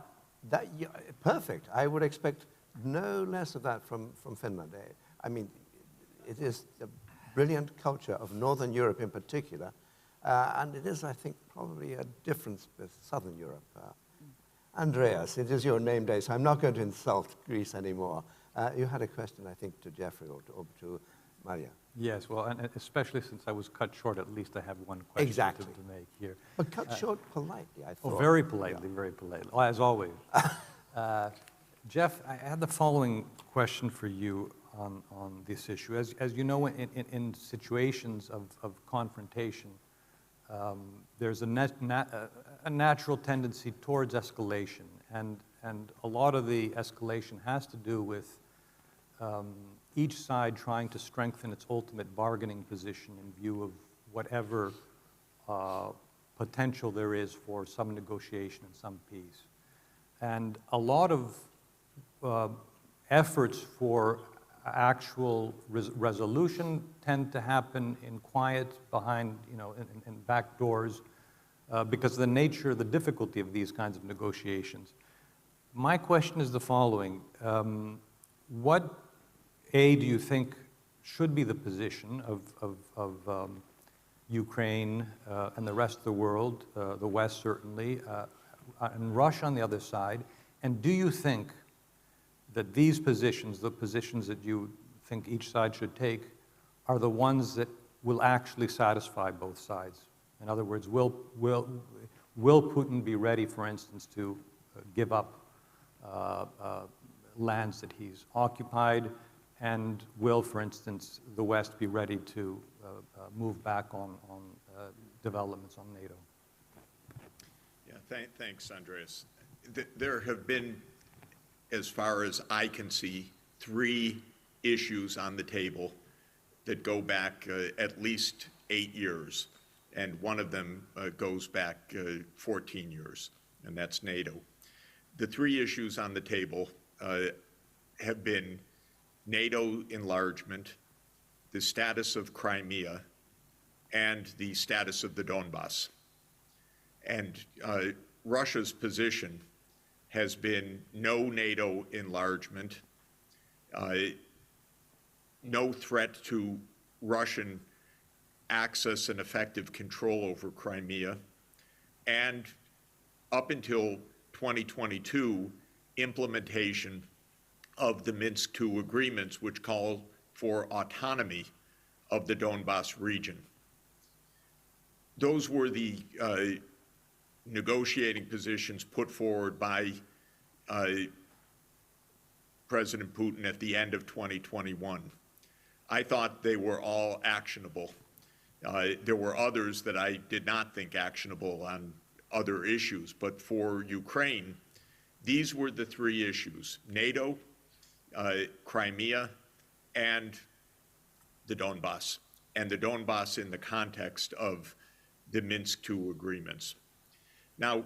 Yeah, perfect. I would expect no less of that from Finland. I mean, it is the brilliant culture of Northern Europe in particular, and it is, I think, probably a difference with Southern Europe. Andreas, it is your name day, so I'm not going to insult Greece anymore. You had a question, I think, to Jeffrey or to Maria. Yes, well, and especially since I was cut short, at least I have one question to make here. But cut short politely, I thought. Oh, very politely, very politely, as always. Jeff, I had the following question for you on this issue. As you know, in situations of confrontation, there's a natural tendency towards escalation, and a lot of the escalation has to do with each side trying to strengthen its ultimate bargaining position in view of whatever potential there is for some negotiation and some peace. And a lot of efforts for actual resolution tend to happen in quiet, behind, in back doors, because of the nature, the difficulty of these kinds of negotiations. My question is the following. What do you think should be the position of Ukraine and the rest of the world, the West certainly, and Russia on the other side? And do you think that these positions, the positions that you think each side should take, are the ones that will actually satisfy both sides? In other words, will Putin be ready, for instance, to give up lands that he's occupied? And will, for instance, the West be ready to move back on developments on NATO? Yeah, thanks, Andreas. There have been, as far as I can see, 3 issues on the table that go back at least 8 years, and one of them goes back 14 years, and that's NATO. The 3 issues on the table have been NATO enlargement, the status of Crimea, and the status of the Donbass. And Russia's position has been no NATO enlargement, no threat to Russian access and effective control over Crimea, and up until 2022, implementation of the Minsk II agreements, which call for autonomy of the Donbass region. Those were the negotiating positions put forward by President Putin at the end of 2021. I thought they were all actionable. There were others that I did not think actionable on other issues, but for Ukraine, These were the three issues: NATO, Crimea, and the Donbass. And the Donbass in the context of the Minsk II agreements. Now,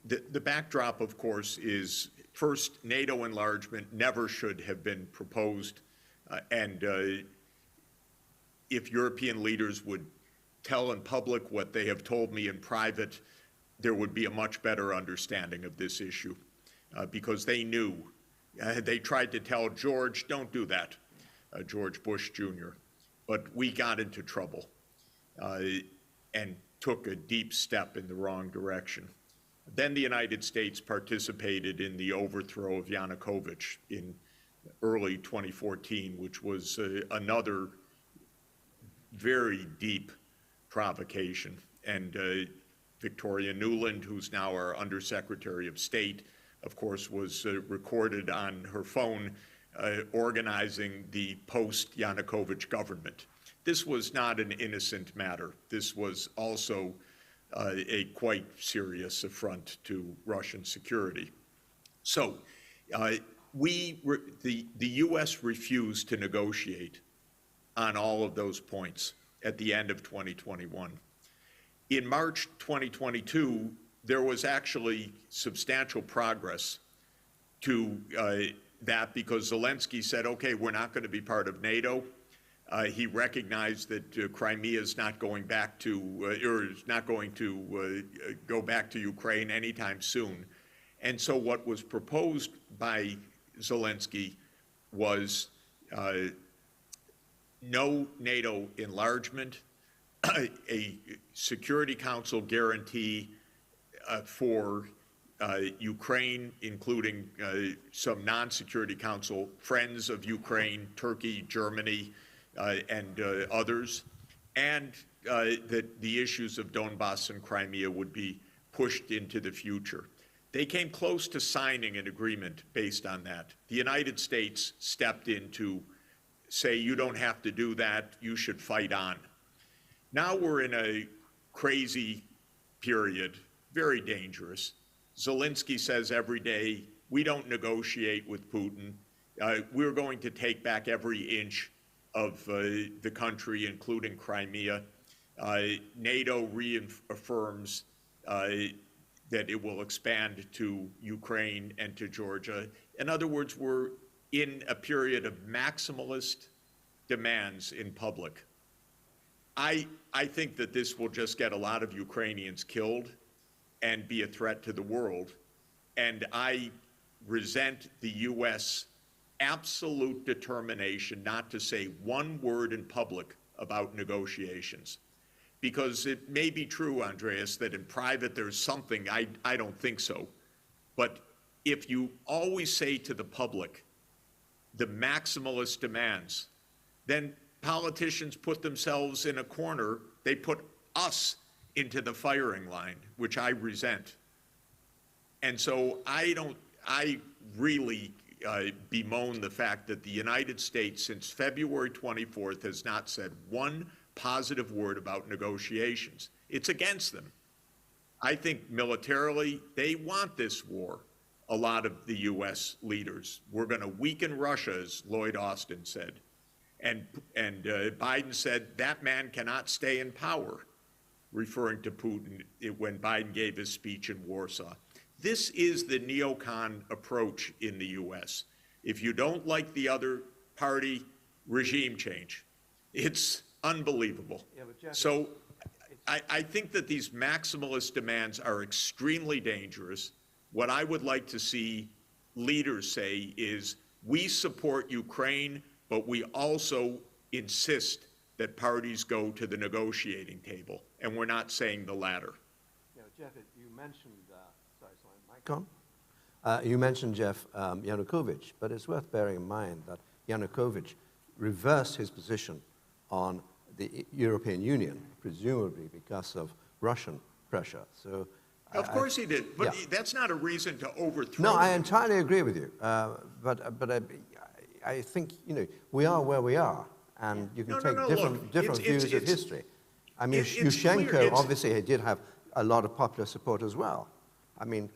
the backdrop, of course, is first, NATO enlargement never should have been proposed, and if European leaders would tell in public what they have told me in private, there would be a much better understanding of this issue, because they knew. They tried to tell George, don't do that, George Bush Jr., but we got into trouble and took a deep step in the wrong direction. Then the United States participated in the overthrow of Yanukovych in early 2014, which was another very deep provocation. And Victoria Nuland, who's now our Undersecretary of State, of course, was recorded on her phone organizing the post-Yanukovych government. This was not an innocent matter. This was also a quite serious affront to Russian security. So the U.S. refused to negotiate on all of those points at the end of 2021. In March 2022, there was actually substantial progress to that, because Zelensky said, okay, we're not going to be part of NATO. He recognized that Crimea is not going back to, or is not going to go back to Ukraine anytime soon. And so what was proposed by Zelensky was no NATO enlargement, a Security Council guarantee for Ukraine, including some non-Security Council friends of Ukraine, Turkey, Germany, and others, and that the issues of Donbass and Crimea would be pushed into the future. They came close to signing an agreement based on that. The United States stepped in to say, you don't have to do that, you should fight on. Now we're in a crazy period, very dangerous. Zelensky says every day, we don't negotiate with Putin. We're going to take back every inch of the country, including Crimea. NATO reaffirms that it will expand to Ukraine and to Georgia. In other words, we're in a period of maximalist demands in public. I think that this will just get a lot of Ukrainians killed and be a threat to the world. And I resent the U.S. absolute determination not to say one word in public about negotiations. Because it may be true, Andreas, that in private there's something, I don't think so. But if you always say to the public the maximalist demands, then politicians put themselves in a corner. They put us into the firing line, which I resent. And so I really bemoan the fact that the United States since February 24th has not said one positive word about negotiations. It's against them. I think militarily, they want this war, a lot of the US leaders. We're gonna weaken Russia, as Lloyd Austin said. And Biden said that man cannot stay in power, referring to Putin when Biden gave his speech in Warsaw. This is the neocon approach in the US. If you don't like the other party, regime change. It's unbelievable. Yeah, so I think that these maximalist demands are extremely dangerous. What I would like to see leaders say is, we support Ukraine, but we also insist that parties go to the negotiating table, and we're not saying the latter. Yeah, Jeff, you mentioned, you mentioned, Jeff, Yanukovych, but it's worth bearing in mind that Yanukovych reversed his position on the European Union, presumably because of Russian pressure. So, of course he did, but yeah. That's not a reason to overthrow. No, I entirely agree with you. But I think, you know, we are where we are, and you can take different views of history. I mean, Yushchenko obviously did have a lot of popular support as well. I mean,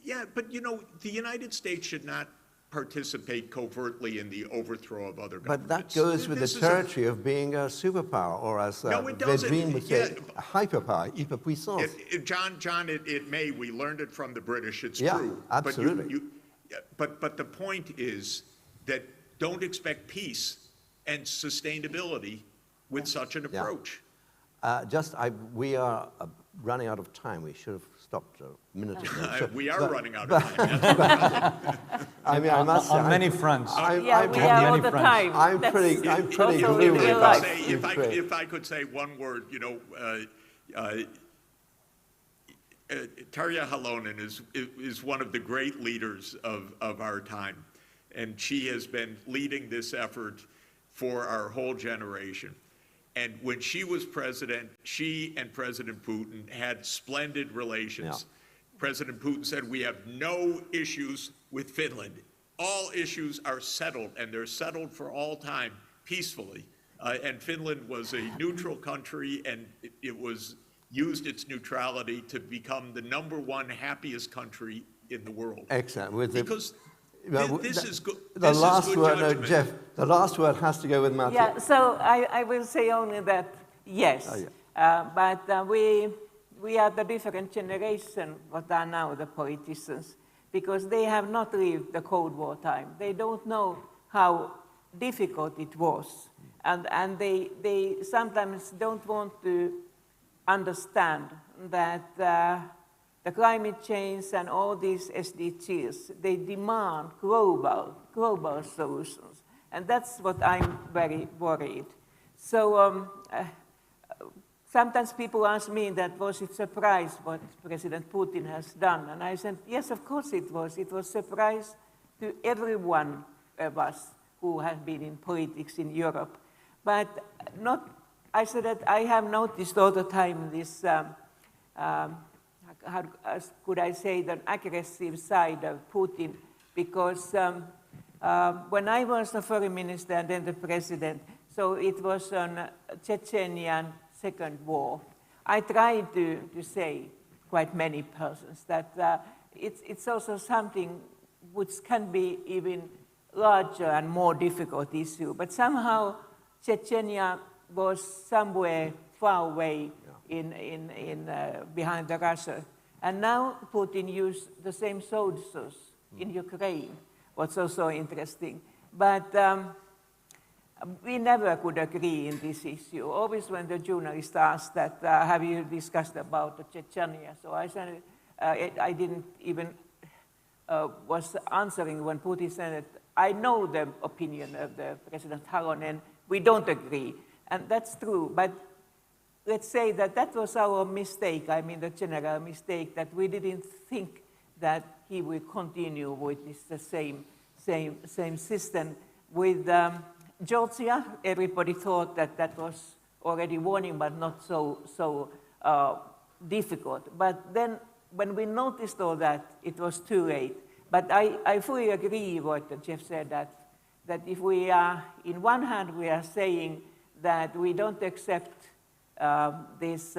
Yeah, but you know, the United States should not participate covertly in the overthrow of other But governments. that goes with the This is territory of being a superpower, or as No, it doesn't. Vedrine would say, Yeah. a hyperpower, hyperpuissance. John, it may. We learned it from the British. It's Yeah, true. absolutely. But the point is that don't expect peace and sustainability with such an approach. We are running out of time. We should have stopped a minute ago. We are running out of time. I mean, I must say, on many fronts. We are all the time. I'm pretty also gloomy in real about life. Ukraine. If I could say one word, you know, Tarja Halonen is one of the great leaders of our time, and she has been leading this effort for our whole generation. And when she was president, she and President Putin had splendid relations. Yeah. President Putin said, we have no issues with Finland. All issues are settled, and they're settled for all time, peacefully. And Finland was a neutral country, and it was used its neutrality to become the #1 happiest country in the world. Excellent. Because this is good. The last word, no, Jeff, the last word has to go with Matthew. Yeah, so I will say only that, yes. Oh, yeah. But we are the different generation what are now the politicians, because they have not lived the Cold War time. They don't know how difficult it was. And they sometimes don't want to understand that the climate change and all these SDGs, they demand global solutions. And that's what I'm very worried. So sometimes people ask me that was it surprise what President Putin has done? And I said, yes, of course it was. It was surprise to every one of us who has been in politics in Europe. But I said that I have noticed all the time this, how could I say, the aggressive side of Putin, because when I was the foreign minister and then the president, so it was on Chechenian Second War, I tried to say quite many persons that it's also something which can be even larger and more difficult issue, but somehow Chechnya was somewhere far away behind Russia. And now Putin used the same soldiers in Ukraine, what's also interesting. But we never could agree in this issue. Always when the journalist asked that, have you discussed about the Chechnya? So I said, I didn't even was answering when Putin said that I know the opinion of the President Halonen, we don't agree. And that's true, but let's say that that was our mistake, I mean the general mistake, that we didn't think that he will continue with this, the same system. With Georgia, everybody thought that that was already warning, but not so difficult. But then when we noticed all that, it was too late. But I fully agree with what Jeff said, that if we are, in one hand, we are saying that we don't accept these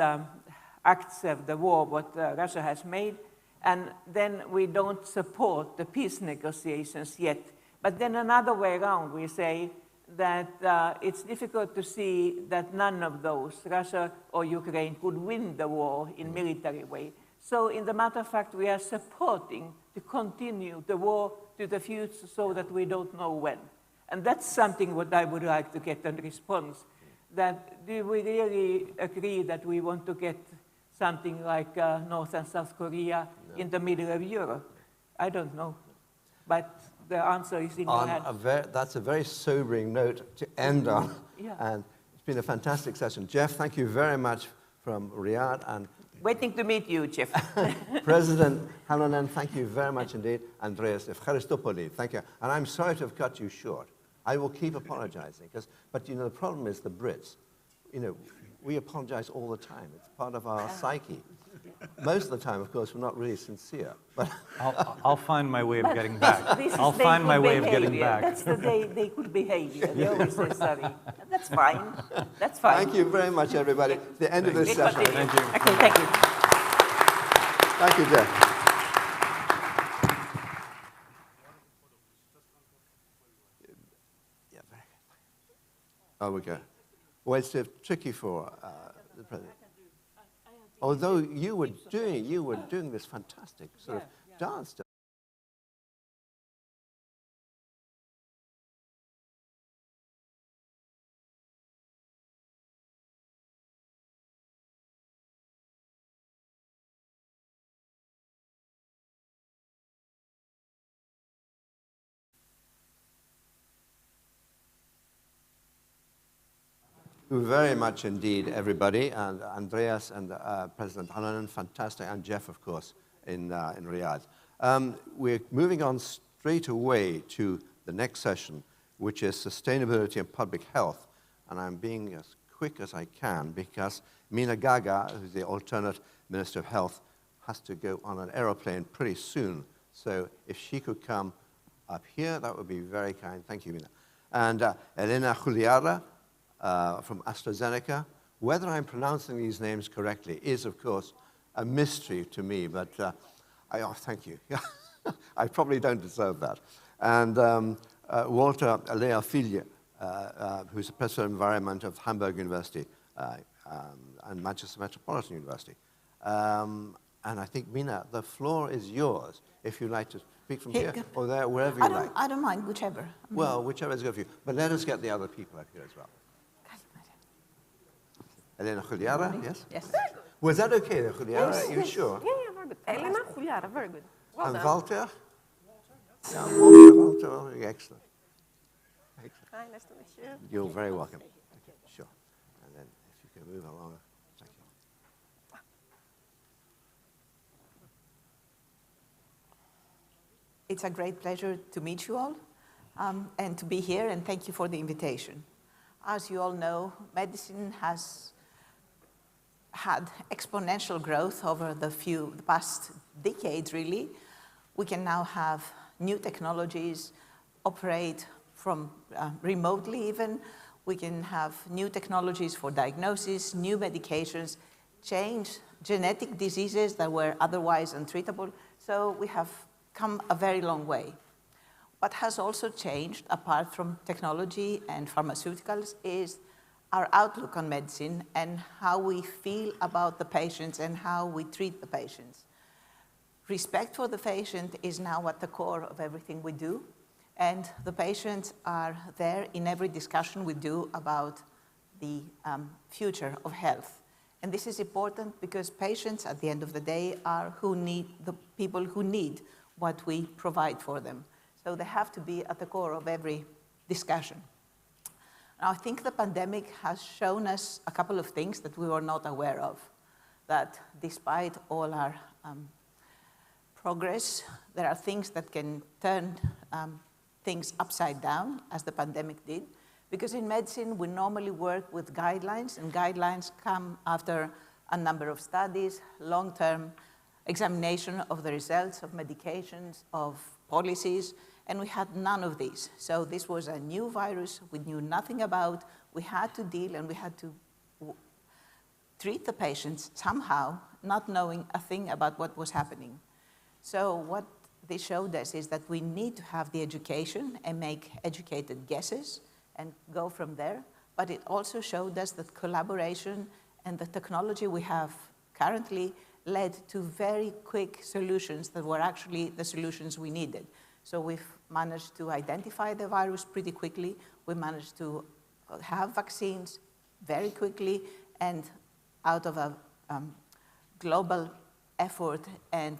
acts of the war what Russia has made, and then we don't support the peace negotiations yet. But then another way around, we say that it's difficult to see that none of those, Russia or Ukraine, could win the war in military way. So in the matter of fact, we are supporting to continue the war to the future so that we don't know when. And that's something what I would like to get a response, that do we really agree that we want to get something like North and South Korea in the middle of Europe? I don't know, but the answer is in your hands. That's a very sobering note to end on. Yeah. And it's been a fantastic session. Jeff, thank you very much from Riyadh. And waiting to meet you, Jeff. President Halonen, thank you very much indeed. Andreas Efcharistopoli, thank you. And I'm sorry to have cut you short. I will keep apologizing, but you know, the problem is the Brits. You know, we apologize all the time. It's part of our psyche. Most of the time, of course, we're not really sincere. But I'll find my way of getting back. I'll find my way of getting back. That's the they could behavior. They always say sorry. That's fine. That's fine. Thank you very much, everybody. The end of this session. Thank you. Okay, thank you. Thank you, Jeff. Oh, we go. Well, it's tricky for the president. Although you were doing this fantastic sort of dance. Very much indeed, everybody, and Andreas and President Halonen, fantastic, and Jeff, of course, in Riyadh. We're moving on straight away to the next session, which is sustainability and public health, and I'm being as quick as I can because Meena Gaga, who's the alternate Minister of Health, has to go on an aeroplane pretty soon. So if she could come up here, that would be very kind. Thank you, Meena. And Elena Juliara, from AstraZeneca. Whether I'm pronouncing these names correctly is, of course, a mystery to me, but thank you. I probably don't deserve that. And Walter Leafille, who's the Professor of Environment of Hamburg University and Manchester Metropolitan University. And I think, Meena, the floor is yours, if you'd like to speak from here or there, wherever you like. I don't mind, whichever. Well, whichever is good for you. But let us get the other people up here as well. Elena Juliara, yes? Yes. Was that okay, Juliara? Yes, Are you sure? Yeah, very good. Elena Juliara, very good. Well and done. Walter? Yeah, Walter, excellent. Hi, nice to meet you. You're very welcome. Okay, sure. And then if you can move along. Thank you. It's a great pleasure to meet you all and to be here, and thank you for the invitation. As you all know, medicine has had exponential growth over the past decades, really. We can now have new technologies operate from remotely even. We can have new technologies for diagnosis, new medications, change genetic diseases that were otherwise untreatable. So we have come a very long way. What has also changed, apart from technology and pharmaceuticals, is our outlook on medicine and how we feel about the patients and how we treat the patients. Respect for the patient is now at the core of everything we do, and the patients are there in every discussion we do about the future of health. And this is important because patients, at the end of the day, are the people who need what we provide for them. So they have to be at the core of every discussion. Now, I think the pandemic has shown us a couple of things that we were not aware of, that despite all our progress, there are things that can turn things upside down, as the pandemic did, because in medicine, we normally work with guidelines, and guidelines come after a number of studies, long-term examination of the results of medications, of policies, and we had none of these. So this was a new virus we knew nothing about. We had to deal and we had to treat the patients somehow, not knowing a thing about what was happening. So what this showed us is that we need to have the education and make educated guesses and go from there. But it also showed us that collaboration and the technology we have currently led to very quick solutions that were actually the solutions we needed. So we've managed to identify the virus pretty quickly. We managed to have vaccines very quickly, and out of a global effort and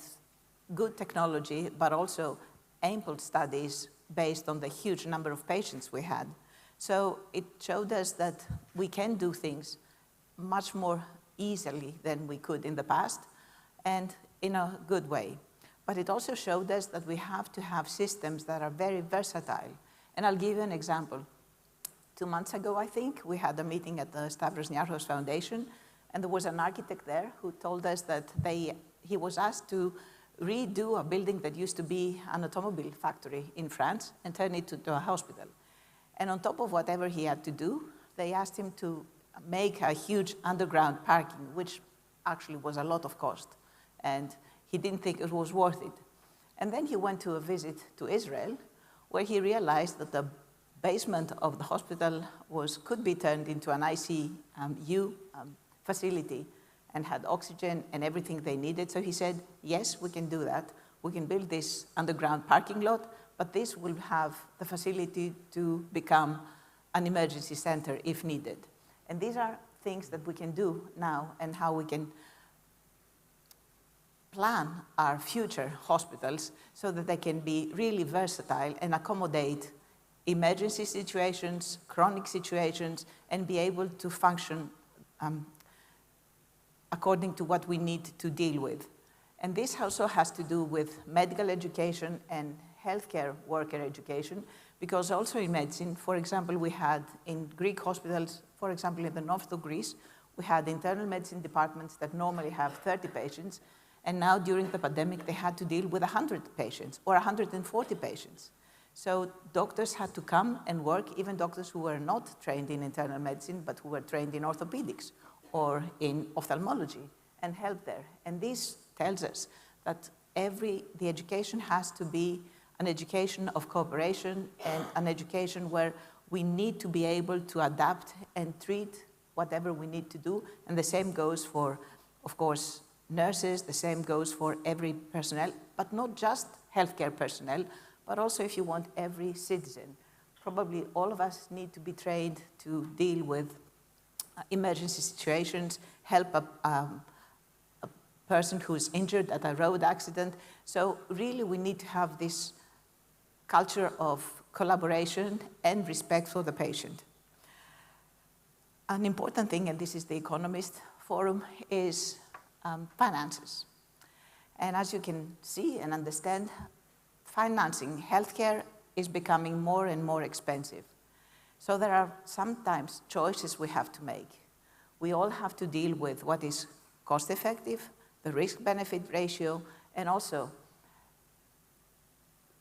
good technology, but also ample studies based on the huge number of patients we had. So it showed us that we can do things much more easily than we could in the past, and in a good way. But it also showed us that we have to have systems that are very versatile. And I'll give you an example. 2 months ago, I think, we had a meeting at the Stavros Niarchos Foundation, and there was an architect there who told us that he was asked to redo a building that used to be an automobile factory in France and turn it into a hospital. And on top of whatever he had to do, they asked him to make a huge underground parking, which actually was a lot of cost. And he didn't think it was worth it. And then he went to a visit to Israel, where he realized that the basement of the hospital could be turned into an ICU facility and had oxygen and everything they needed. So he said, yes, we can do that. We can build this underground parking lot, but this will have the facility to become an emergency center if needed. And these are things that we can do now and how we can plan our future hospitals so that they can be really versatile and accommodate emergency situations, chronic situations, and be able to function according to what we need to deal with. And this also has to do with medical education and healthcare worker education, because also in medicine, for example, we had in Greek hospitals, for example, in the north of Greece, we had internal medicine departments that normally have 30 patients, and now during the pandemic, they had to deal with 100 patients or 140 patients. So doctors had to come and work, even doctors who were not trained in internal medicine, but who were trained in orthopedics or in ophthalmology, and help there. And this tells us that the education has to be an education of cooperation and an education where we need to be able to adapt and treat whatever we need to do. And the same goes for, of course, nurses, the same goes for every personnel, but not just healthcare personnel, but also, if you want, every citizen. Probably all of us need to be trained to deal with emergency situations, help a person who's injured at a road accident. So really, we need to have this culture of collaboration and respect for the patient. An important thing, and this is the Economist Forum, is finances. And as you can see and understand, financing healthcare is becoming more and more expensive. So there are sometimes choices we have to make. We all have to deal with what is cost-effective, the risk-benefit ratio, and also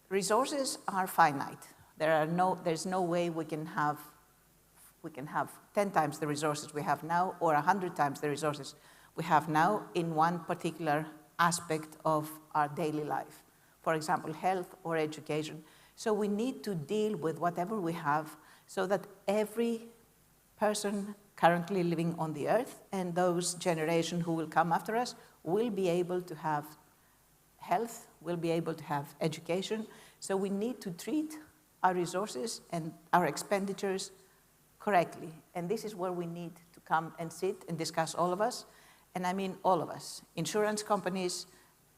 resources are finite. There's no way we can have 10 times the resources we have now or 100 times the resources we have now in one particular aspect of our daily life. For example, health or education. So we need to deal with whatever we have so that every person currently living on the earth and those generations who will come after us will be able to have health, will be able to have education. So we need to treat our resources and our expenditures correctly. And this is where we need to come and sit and discuss, all of us. And I mean all of us, insurance companies,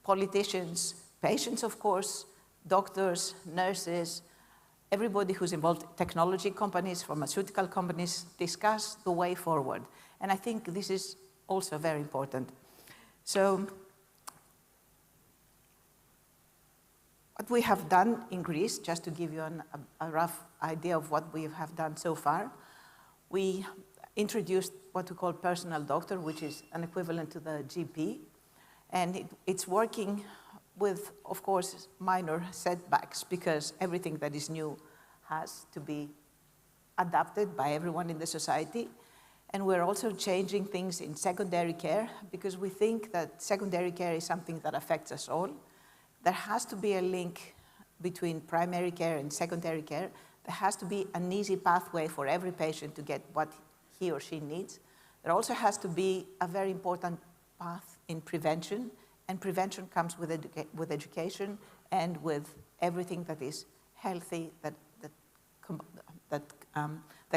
politicians, patients, of course, doctors, nurses, everybody who's involved, technology companies, pharmaceutical companies, discuss the way forward. And I think this is also very important. So what we have done in Greece, just to give you a rough idea of what we have done so far, we introduced what we call personal doctor, which is an equivalent to the GP. And it's working with, of course, minor setbacks, because everything that is new has to be adapted by everyone in the society. And we're also changing things in secondary care, because we think that secondary care is something that affects us all. There has to be a link between primary care and secondary care. There has to be an easy pathway for every patient to get what he or she needs. There also has to be a very important path in prevention, and prevention comes with education and with everything that is healthy, that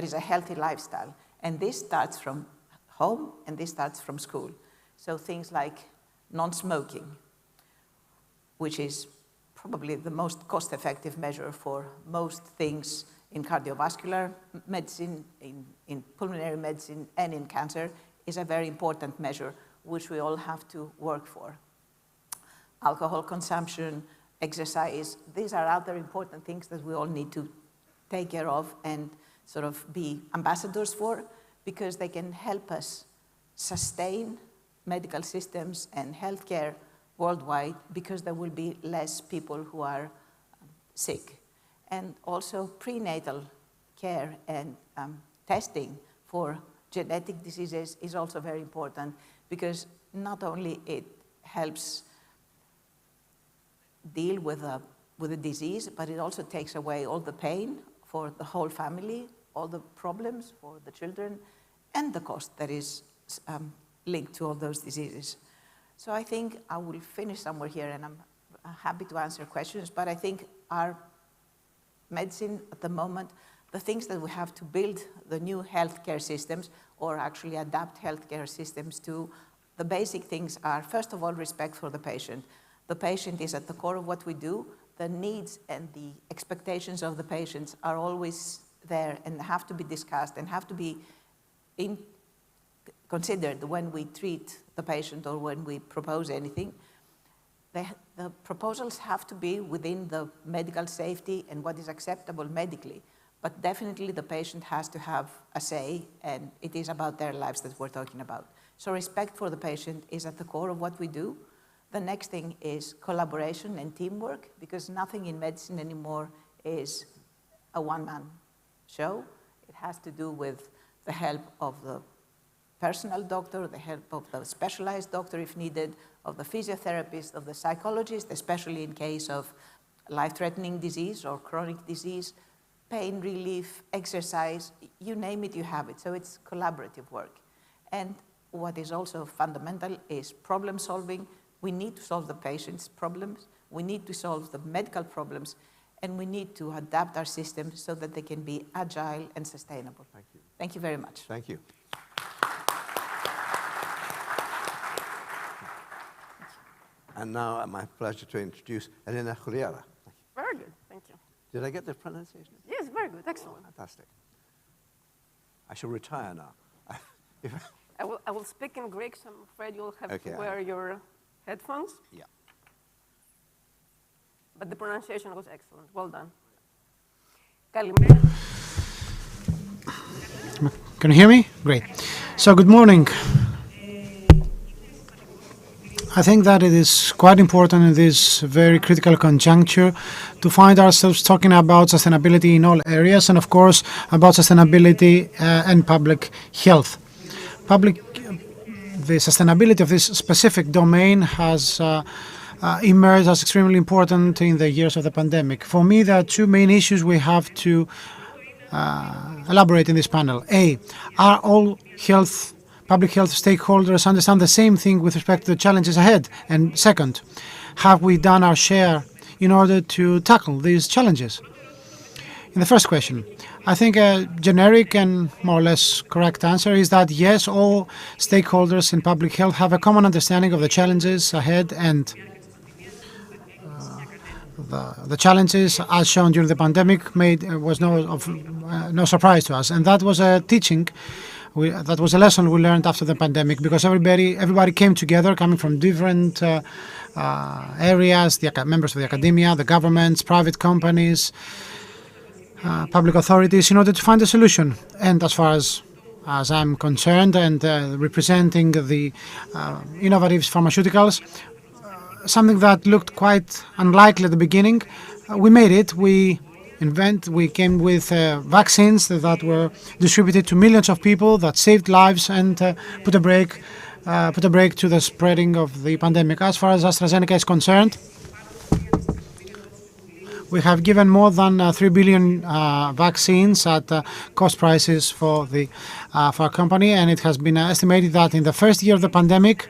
is a healthy lifestyle. And this starts from home, and this starts from school. So things like non-smoking, which is probably the most cost-effective measure for most things in cardiovascular medicine, in pulmonary medicine, and in cancer, is a very important measure, which we all have to work for. Alcohol consumption, exercise, these are other important things that we all need to take care of and sort of be ambassadors for, because they can help us sustain medical systems and healthcare worldwide, because there will be less people who are sick. And also prenatal care and testing for genetic diseases is also very important, because not only it helps deal with a disease, but it also takes away all the pain for the whole family, all the problems for the children, and the cost that is linked to all those diseases. So I think I will finish somewhere here, and I'm happy to answer questions, but I think our medicine at the moment, the things that we have to build the new healthcare systems, or actually adapt healthcare systems to, the basic things are, first of all, respect for the patient. The patient is at the core of what we do. The needs and the expectations of the patients are always there and have to be discussed and have to be considered when we treat the patient or when we propose anything. The proposals have to be within the medical safety and what is acceptable medically, but definitely the patient has to have a say, and it is about their lives that we're talking about. So respect for the patient is at the core of what we do. The next thing is collaboration and teamwork, because nothing in medicine anymore is a one-man show. It has to do with the help of the personal doctor, the help of the specialized doctor if needed, of the physiotherapist, of the psychologist, especially in case of life-threatening disease or chronic disease, pain relief, exercise, you name it, you have it. So it's collaborative work. And what is also fundamental is problem solving. We need to solve the patient's problems, we need to solve the medical problems, and we need to adapt our systems so that they can be agile and sustainable. Thank you. Thank you very much. Thank you. And now, my pleasure to introduce Elena Chouliara. Very good, thank you. Did I get the pronunciation? Yes, very good, excellent. Oh, fantastic. I shall retire now. I will speak in Greek, so I'm afraid you'll have Okay, to wear your headphones. Yeah. But the pronunciation was excellent. Well done. Kalimera. Can you hear me? Great. So, good morning. I think that it is quite important in this very critical conjuncture to find ourselves talking about sustainability in all areas, and of course about sustainability and public health. The sustainability of this specific domain has emerged as extremely important in the years of the pandemic. For me, there are two main issues we have to elaborate in this panel. A, are all public health stakeholders understand the same thing with respect to the challenges ahead? And second, have we done our share in order to tackle these challenges? In the first question, I think a generic and more or less correct answer is that yes, all stakeholders in public health have a common understanding of the challenges ahead, and the challenges as shown during the pandemic was no surprise to us, and that was a teaching. That was a lesson we learned after the pandemic, because everybody came together, coming from different areas, the members of the academia, the governments, private companies, public authorities, in order to find a solution. And as far as I'm concerned, and representing the innovative pharmaceuticals, something that looked quite unlikely at the beginning, we made it. We came with vaccines that were distributed to millions of people, that saved lives and put a break to the spreading of the pandemic. As far as AstraZeneca is concerned, we have given more than 3 billion vaccines at cost prices for our company, and it has been estimated that in the first year of the pandemic,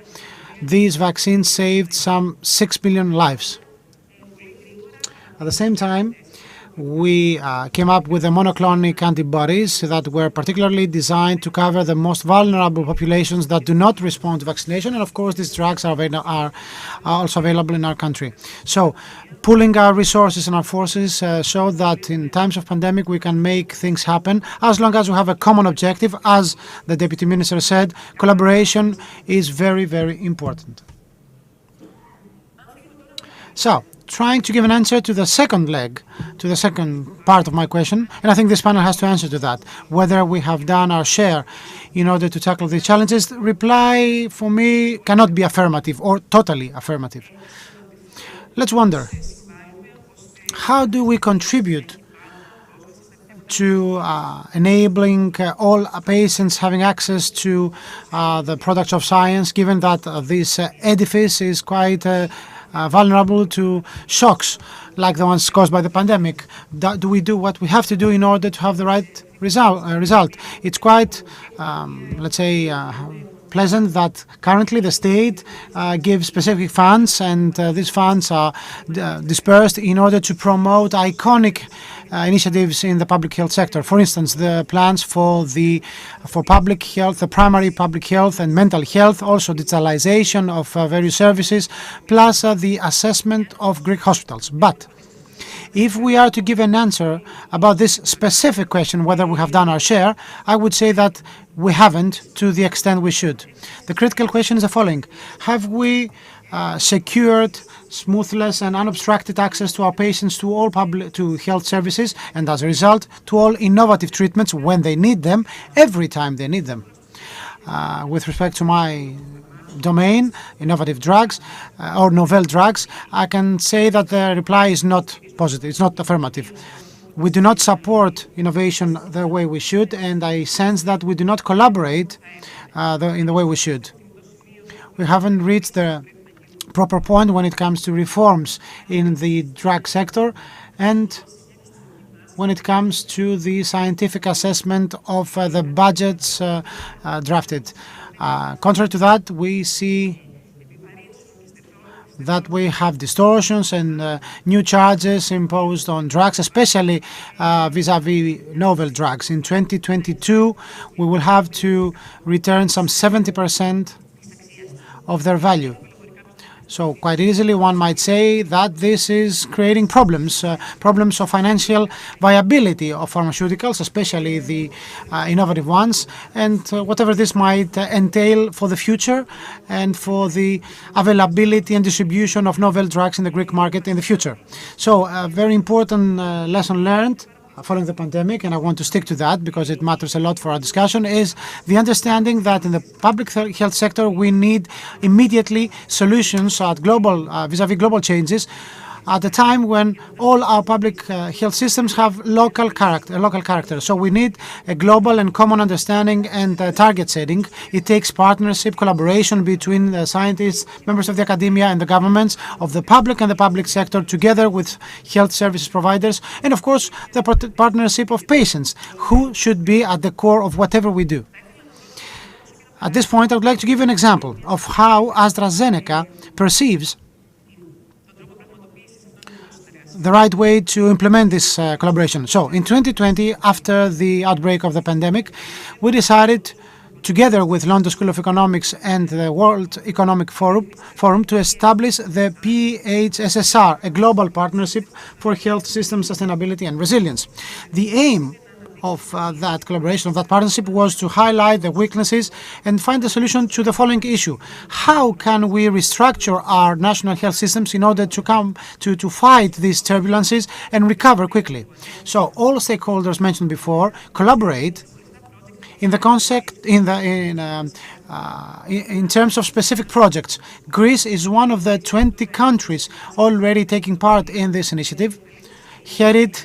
these vaccines saved some 6 billion lives. At the same time, we came up with the monoclonic antibodies that were particularly designed to cover the most vulnerable populations that do not respond to vaccination, and of course these drugs are also available in our country. So pooling our resources and our forces showed that in times of pandemic we can make things happen as long as we have a common objective. As the Deputy Minister said, collaboration is very, very important. So, trying to give an answer to the second leg, to the second part of my question, and I think this panel has to answer to that, whether we have done our share in order to tackle these challenges. The reply for me cannot be affirmative or totally affirmative. Let's wonder, how do we contribute to enabling all patients having access to the products of science, given that this edifice is quite vulnerable to shocks like the ones caused by the pandemic? Do we do what we have to do in order to have the right result? It's quite, let's say, pleasant that currently the state gives specific funds, and these funds are dispersed in order to promote iconic initiatives in the public health sector. For instance, the plans for public health, the primary public health and mental health, also digitalization of various services, plus the assessment of Greek hospitals. But if we are to give an answer about this specific question, whether we have done our share, I would say that we haven't to the extent we should. The critical question is the following: have we secured smoothness and unobstructed access to our patients to all to health services, and as a result to all innovative treatments when they need them, every time they need them? With respect to my domain, innovative drugs or novel drugs, I can say that the reply is not positive, it's not affirmative. We do not support innovation the way we should, and I sense that we do not collaborate in the way we should. We haven't reached the proper point when it comes to reforms in the drug sector and when it comes to the scientific assessment of the budgets drafted. Contrary to that, we see that we have distortions and new charges imposed on drugs, especially vis-à-vis novel drugs. In 2022, we will have to return some 70% of their value. So quite easily one might say that this is creating problems of financial viability of pharmaceuticals, especially the innovative ones, and whatever this might entail for the future and for the availability and distribution of novel drugs in the Greek market in the future. So a very important lesson learned following the pandemic, and I want to stick to that because it matters a lot for our discussion, is the understanding that in the public health sector we need immediately solutions at global vis-à-vis global changes at a time when all our public health systems have local character. So we need a global and common understanding and target setting. It takes partnership, collaboration between the scientists, members of the academia and the governments, of the public and the public sector, together with health services providers, and of course the partnership of patients, who should be at the core of whatever we do. At this point, I would like to give you an example of how AstraZeneca perceives the right way to implement this collaboration. So in 2020, after the outbreak of the pandemic, we decided, together with London School of Economics and the World Economic Forum, to establish the PHSSR, a global partnership for health system sustainability and resilience. The aim of that collaboration, of that partnership, was to highlight the weaknesses and find a solution to the following issue: how can we restructure our national health systems in order to fight these turbulences and recover quickly? So all stakeholders mentioned before collaborate in the concept in terms of specific projects. Greece is one of the 20 countries already taking part in this initiative, headed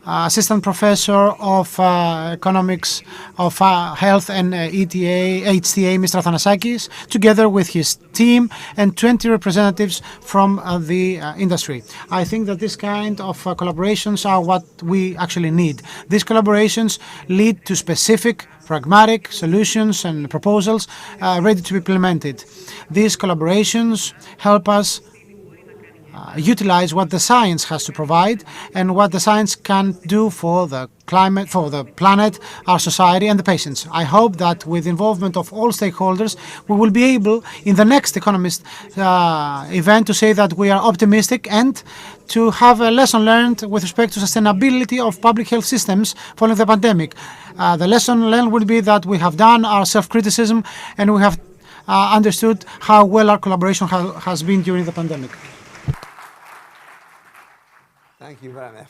Assistant Professor of Economics of Health and HTA, Mr. Athanasakis, together with his team and 20 representatives from the industry. I think that this kind of collaborations are what we actually need. These collaborations lead to specific pragmatic solutions and proposals ready to be implemented. These collaborations help us utilize what the science has to provide and what the science can do for the climate, for the planet, our society and the patients. I hope that with involvement of all stakeholders, we will be able in the next Economist event to say that we are optimistic and to have a lesson learned with respect to sustainability of public health systems following the pandemic. The lesson learned will be that we have done our self-criticism and we have understood how well our collaboration has been during the pandemic. Thank you very much.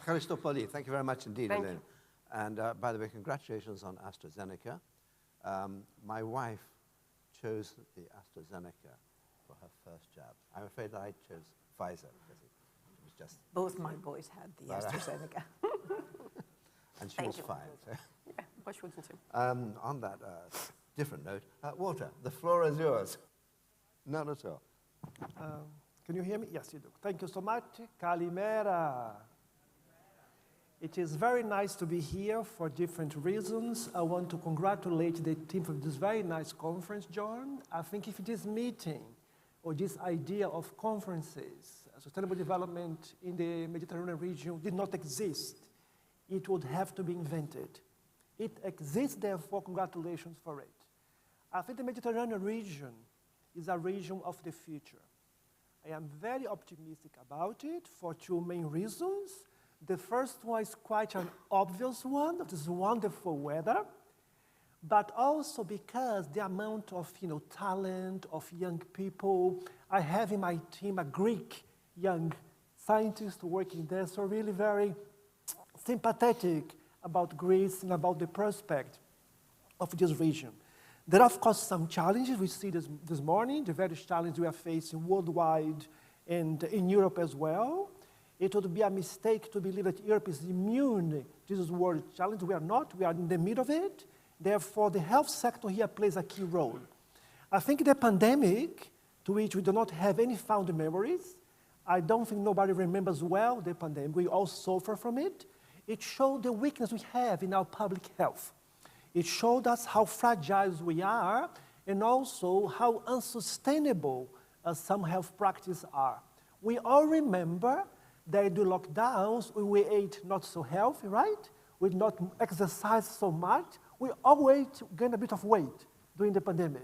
Thank you very much indeed, Thank Elaine. And by the way, congratulations on AstraZeneca. My wife chose the AstraZeneca for her first jab. I'm afraid I chose Pfizer because it was just... Both my boys had the AstraZeneca. And she was fine. So. Yeah, Bush wouldn't too. On that different note, Walter, the floor is yours. Not at all. Can you hear me? Yes, you do. Thank you so much. Kalimera. It is very nice to be here for different reasons. I want to congratulate the team for this very nice conference, John. I think if this meeting or this idea of conferences, sustainable development in the Mediterranean region did not exist, it would have to be invented. It exists, therefore, congratulations for it. I think the Mediterranean region is a region of the future. I am very optimistic about it for two main reasons. The first one is quite an obvious one, that is wonderful weather, but also because the amount of talent of young people. I have in my team a Greek young scientist working there, so really very sympathetic about Greece and about the prospect of this region. There are, of course, some challenges we see this morning, the various challenges we are facing worldwide and in Europe as well. It would be a mistake to believe that Europe is immune to this world challenge. We are not. We are in the middle of it. Therefore, the health sector here plays a key role. I think the pandemic, to which we do not have any fond memories, I don't think nobody remembers well the pandemic. We all suffer from it. It showed the weakness we have in our public health. It showed us how fragile we are and also how unsustainable some health practices are. We all remember that in the lockdowns, we ate not so healthy, right? We did not exercise so much. We always gained a bit of weight during the pandemic.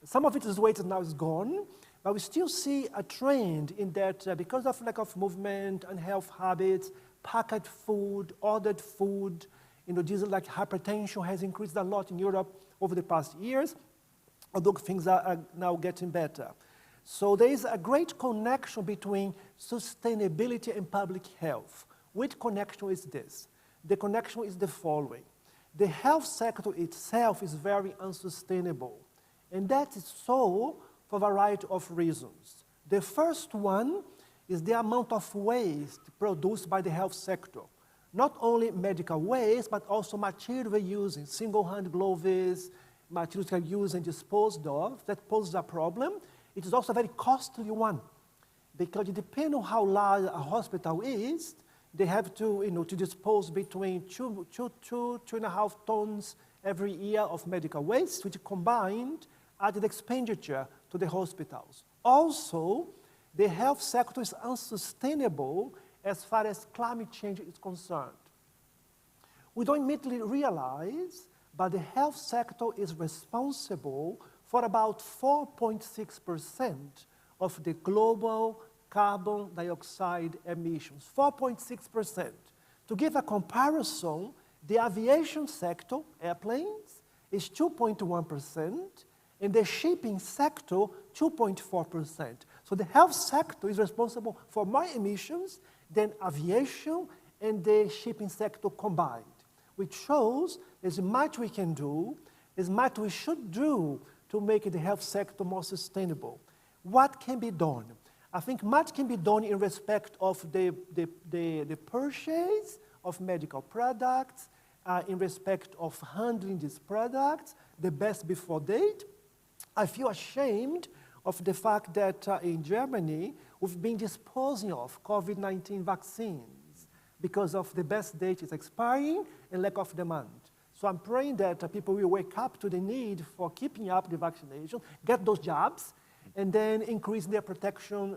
Some of this weight now is gone, but we still see a trend in that because of lack of movement and health habits, packaged food, ordered food, diseases like hypertension has increased a lot in Europe over the past years, although things are now getting better. So there is a great connection between sustainability and public health. Which connection is this? The connection is the following. The health sector itself is very unsustainable, and that is so for a variety of reasons. The first one is the amount of waste produced by the health sector. Not only medical waste, but also material we're using, single-hand gloves, materials we're using disposed of, that poses a problem. It is also a very costly one, because it depends on how large a hospital is, they have to, to dispose between 2.5 tons every year of medical waste, which combined added expenditure to the hospitals. Also, the health sector is unsustainable as far as climate change is concerned. We don't immediately realize, but the health sector is responsible for about 4.6% of the global carbon dioxide emissions, 4.6%. To give a comparison, the aviation sector, airplanes, is 2.1%, and the shipping sector, 2.4%. So the health sector is responsible for more emissions than aviation and the shipping sector combined, which shows there's much we can do, there's much we should do to make the health sector more sustainable. What can be done? I think much can be done in respect of the purchase of medical products, in respect of handling these products, the best before date. I feel ashamed of the fact that in Germany, we've been disposing of COVID-19 vaccines because of the best date is expiring and lack of demand. So I'm praying that people will wake up to the need for keeping up the vaccination, get those jobs, and then increase their protection.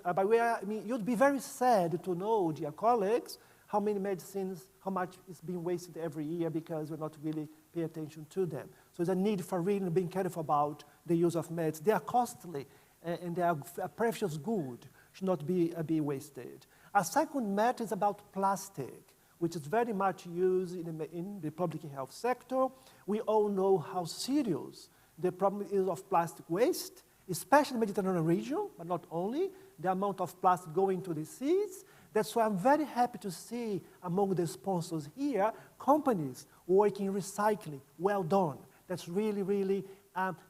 You'd be very sad to know, dear colleagues, how many medicines, how much is being wasted every year because we're not really paying attention to them. So there's a need for really being careful about the use of meds. They are costly, and they are a precious good, should not be wasted. A second matter is about plastic, which is very much used in the public health sector. We all know how serious the problem is of plastic waste, especially in the Mediterranean region, but not only, the amount of plastic going to the seas. That's why I'm very happy to see among the sponsors here, companies working in recycling. Well done. That's really, really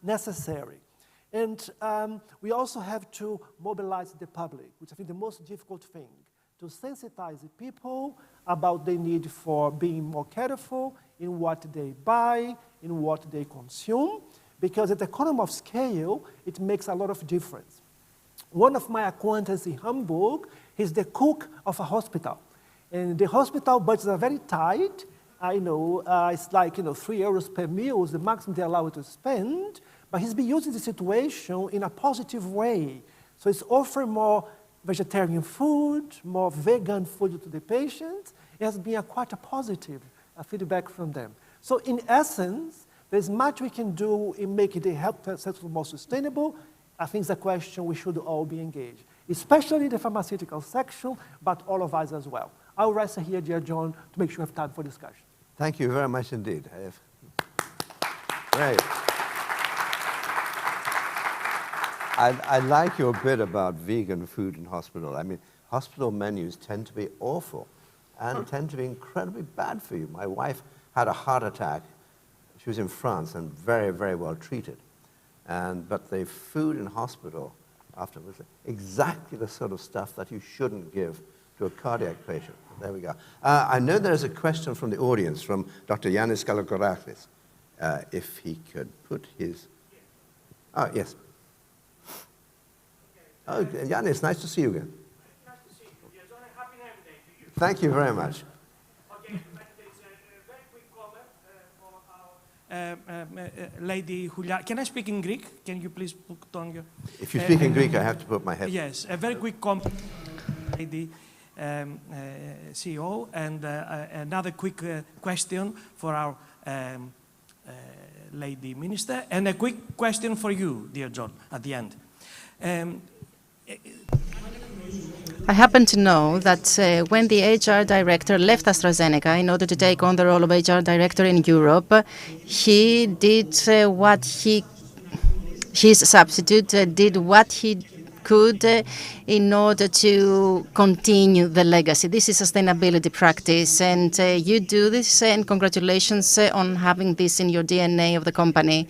necessary. And we also have to mobilize the public, which I think the most difficult thing, to sensitize the people about the need for being more careful in what they buy, in what they consume, because at the economy of scale, it makes a lot of difference. One of my acquaintances in Hamburg, he's the cook of a hospital. And the hospital budgets are very tight. It's like, 3 euros per meal is the maximum they allow you to spend. But he's been using the situation in a positive way. So it's offering more vegetarian food, more vegan food to the patients. It has been quite a positive feedback from them. So in essence, there's much we can do in making the health sector more sustainable. I think it's a question we should all be engaged, especially the pharmaceutical section, but all of us as well. I'll rest here, dear John, to make sure we have time for discussion. Thank you very much indeed. Great. I like your bit about vegan food in hospital. I mean, hospital menus tend to be awful and tend to be incredibly bad for you. My wife had a heart attack. She was in France and very, very well treated. But the food in hospital afterwards, exactly the sort of stuff that you shouldn't give to a cardiac patient. There we go. I know there's a question from the audience, from Dr. Yannis Kalokorakis, if he could put his... Oh, yes. Oh, Yannis, nice to see you again. Nice to see you. Yes, happy Name Day to you. Thank you very much. Okay, there's a very quick comment for our Lady Julia. Can I speak in Greek? Can you please put on your... If you speak in Greek, I have to put my head... Yes, a very quick comment, Lady CEO, and another quick question for our Lady Minister, and a quick question for you, dear John, at the end. I happen to know that when the HR director left AstraZeneca in order to take on the role of HR director in Europe, he did his substitute did what he could in order to continue the legacy. This is sustainability practice, and you do this, and congratulations on having this in your DNA of the company.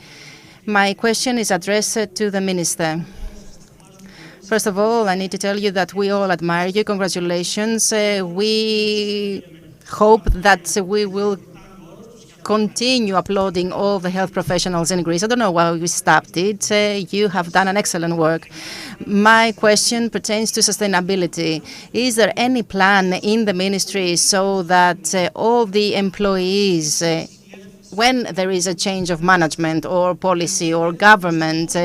My question is addressed to the Minister. First of all, I need to tell you that we all admire you. Congratulations. We hope that we will continue applauding all the health professionals in Greece. I don't know why we stopped it. You have done an excellent work. My question pertains to sustainability. Is there any plan in the ministry so that all the employees, when there is a change of management or policy or government,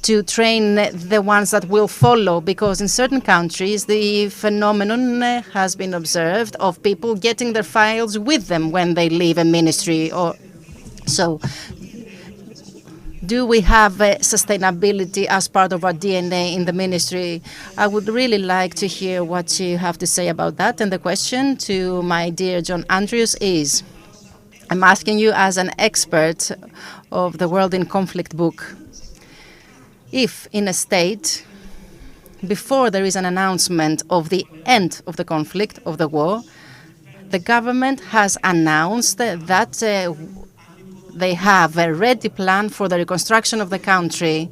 to train the ones that will follow? Because in certain countries, the phenomenon has been observed of people getting their files with them when they leave a ministry. So, do we have sustainability as part of our DNA in the ministry? I would really like to hear what you have to say about that. And the question to my dear John Andrews is, I'm asking you as an expert of the World in Conflict book, if in a state, before there is an announcement of the end of the conflict, of the war, the government has announced that they have a ready plan for the reconstruction of the country,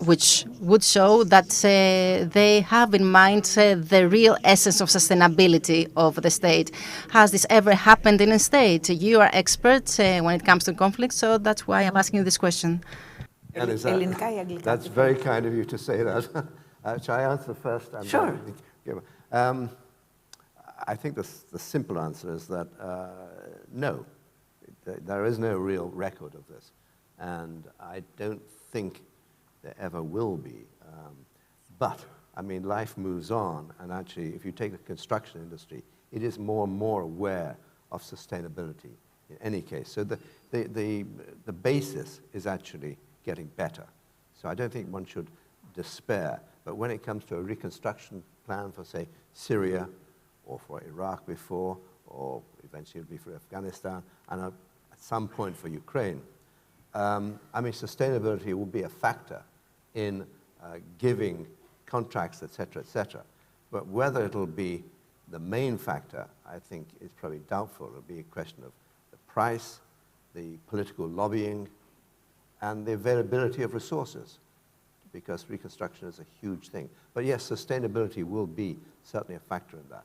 which would show that they have in mind the real essence of sustainability of the state. Has this ever happened in a state? You are experts when it comes to conflict, so that's why I'm asking you this question. That's very kind of you to say that. Shall I answer first? Sure. I think the simple answer is that no, there is no real record of this. And I don't think there ever will be. But, I mean, life moves on, and actually, if you take the construction industry, it is more and more aware of sustainability in any case. So the basis is actually getting better. So I don't think one should despair. But when it comes to a reconstruction plan for, say, Syria, or for Iraq before, or eventually it'll be for Afghanistan, and at some point for Ukraine, I mean, sustainability will be a factor in giving contracts, et cetera, but whether it'll be the main factor, I think, is probably doubtful. It'll be a question of the price, the political lobbying, and the availability of resources, because reconstruction is a huge thing. But yes, sustainability will be certainly a factor in that.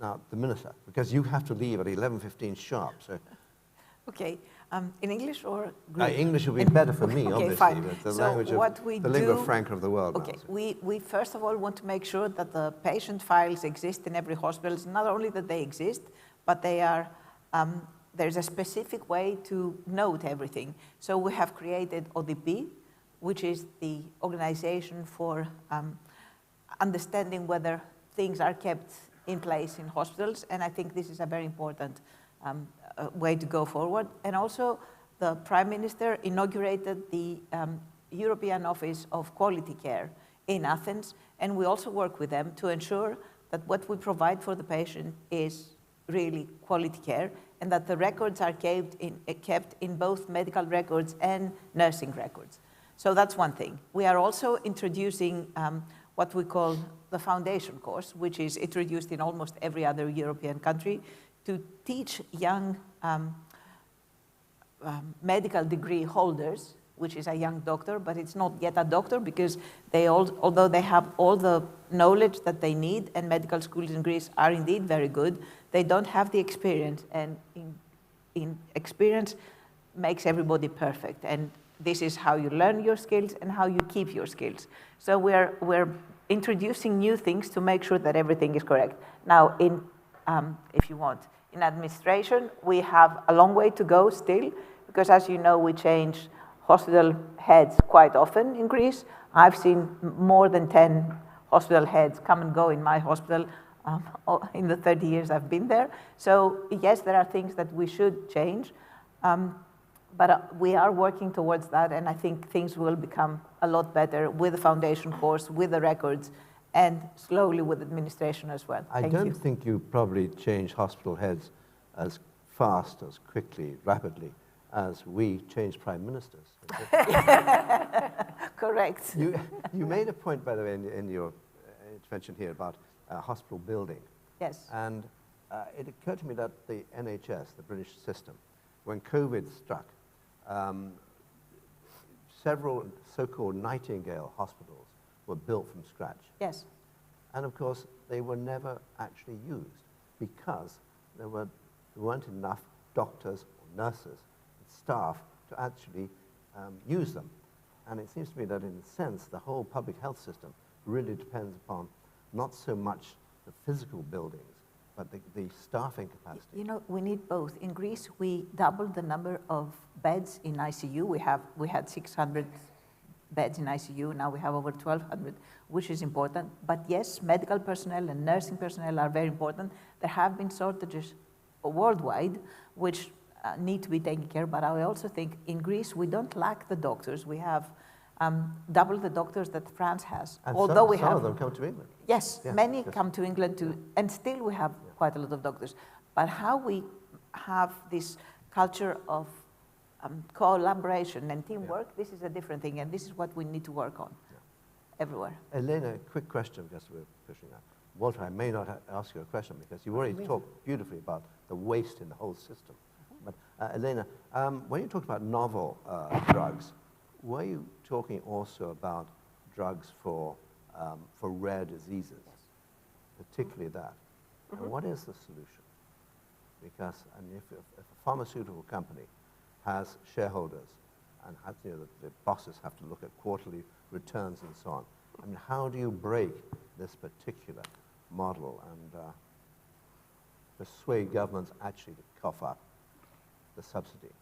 Now, the Minister, because you have to leave at 11:15 sharp, so... Okay, in English or Greek? English would be better for me, obviously, fine. but the So language what of we the lingua do- franca of the world. Okay, now. we first of all want to make sure that the patient files exist in every hospital. It's not only that they exist, but they are, there's a specific way to note everything. So we have created ODP, which is the organization for understanding whether things are kept in place in hospitals, and I think this is a very important way to go forward. And also, the Prime Minister inaugurated the European Office of Quality Care in Athens, and we also work with them to ensure that what we provide for the patient is really quality care, and that the records are kept in both medical records and nursing records. So that's one thing. We are also introducing what we call the foundation course, which is introduced in almost every other European country, to teach young medical degree holders, which is a young doctor, but it's not yet a doctor because although they have all the knowledge that they need, and medical schools in Greece are indeed very good, they don't have the experience, and in experience makes everybody perfect. And this is how you learn your skills and how you keep your skills. So we're introducing new things to make sure that everything is correct. Now, if you want, in administration, we have a long way to go still, because as you know, we change hospital heads quite often in Greece. I've seen more than 10 hospital heads come and go in my hospital in the 30 years I've been there. So yes, there are things that we should change, but we are working towards that, and I think things will become a lot better with the foundation course, with the records, and slowly with administration as well. I don't think you probably change hospital heads as fast, as quickly, rapidly, as we change prime ministers. Correct. You made a point, by the way, in your intervention here about hospital building. Yes. And it occurred to me that the NHS, the British system, when COVID struck, several so-called Nightingale hospitals were built from scratch. Yes. And of course, they were never actually used because there weren't enough doctors or nurses, staff to actually use them. And it seems to me that in a sense, the whole public health system really depends upon not so much the physical buildings, but the staffing capacity. You know, we need both. In Greece, we doubled the number of beds in ICU. We had 600 beds in ICU. Now we have over 1,200, which is important. But yes, medical personnel and nursing personnel are very important. There have been shortages worldwide, which need to be taken care of. But I also think in Greece, we don't lack the doctors. We have double the doctors that France has. And although some of them come to England. Yes, many come to England too, and still we have quite a lot of doctors. But how we have this culture of collaboration and teamwork, this is a different thing, and this is what we need to work on everywhere. Elena, a quick question, because we're pushing out. Walter, I may not ask you a question because you already talked beautifully about the waste in the whole system. But Elena, when you talked about novel drugs, were you talking also about drugs for rare diseases, particularly that? And what is the solution? Because if a pharmaceutical company has shareholders and the bosses have to look at quarterly returns and so on, I mean, how do you break this particular model and persuade governments actually to cough up the subsidy?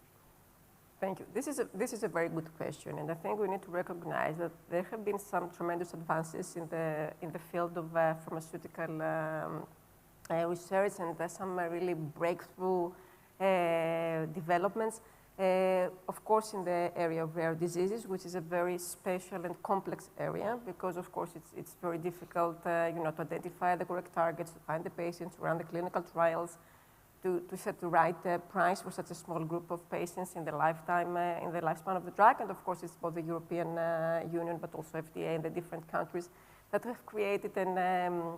Thank you. This is a very good question, and I think we need to recognize that there have been some tremendous advances in the field of pharmaceutical research, and some really breakthrough developments. Of course, in the area of rare diseases, which is a very special and complex area, because of course it's very difficult, to identify the correct targets, to find the patients, to run the clinical trials, to set the right price for such a small group of patients in the lifespan of the drug. And of course, it's both the European Union, but also FDA in the different countries that have created an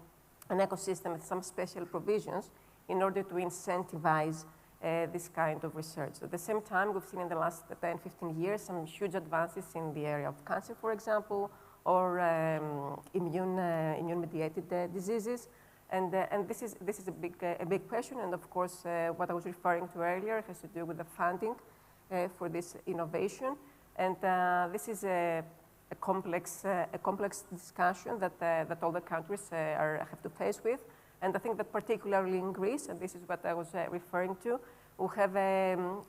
ecosystem with some special provisions in order to incentivize this kind of research. At the same time, we've seen in the last 10, 15 years some huge advances in the area of cancer, for example, or immune-mediated diseases. And this is a big question. And of course, what I was referring to earlier has to do with the funding for this innovation. And this is a complex discussion that all the countries have to face with. And I think that particularly in Greece, and this is what I was referring to, we have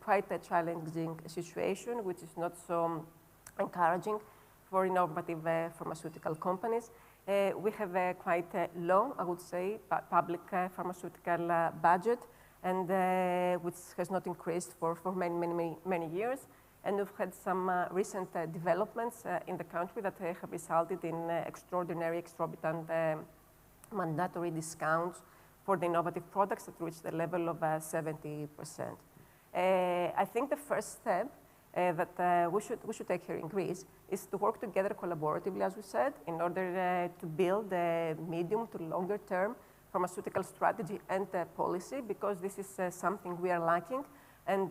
quite a challenging situation, which is not so encouraging for innovative pharmaceutical companies. We have a quite low, I would say, public pharmaceutical budget, and which has not increased for many years. And we've had some recent developments in the country that have resulted in exorbitant mandatory discounts for the innovative products that reach the level of 70%. I think the first step that we should take here in Greece is to work together collaboratively, as we said, in order to build a medium to longer term pharmaceutical strategy and policy, because this is something we are lacking. And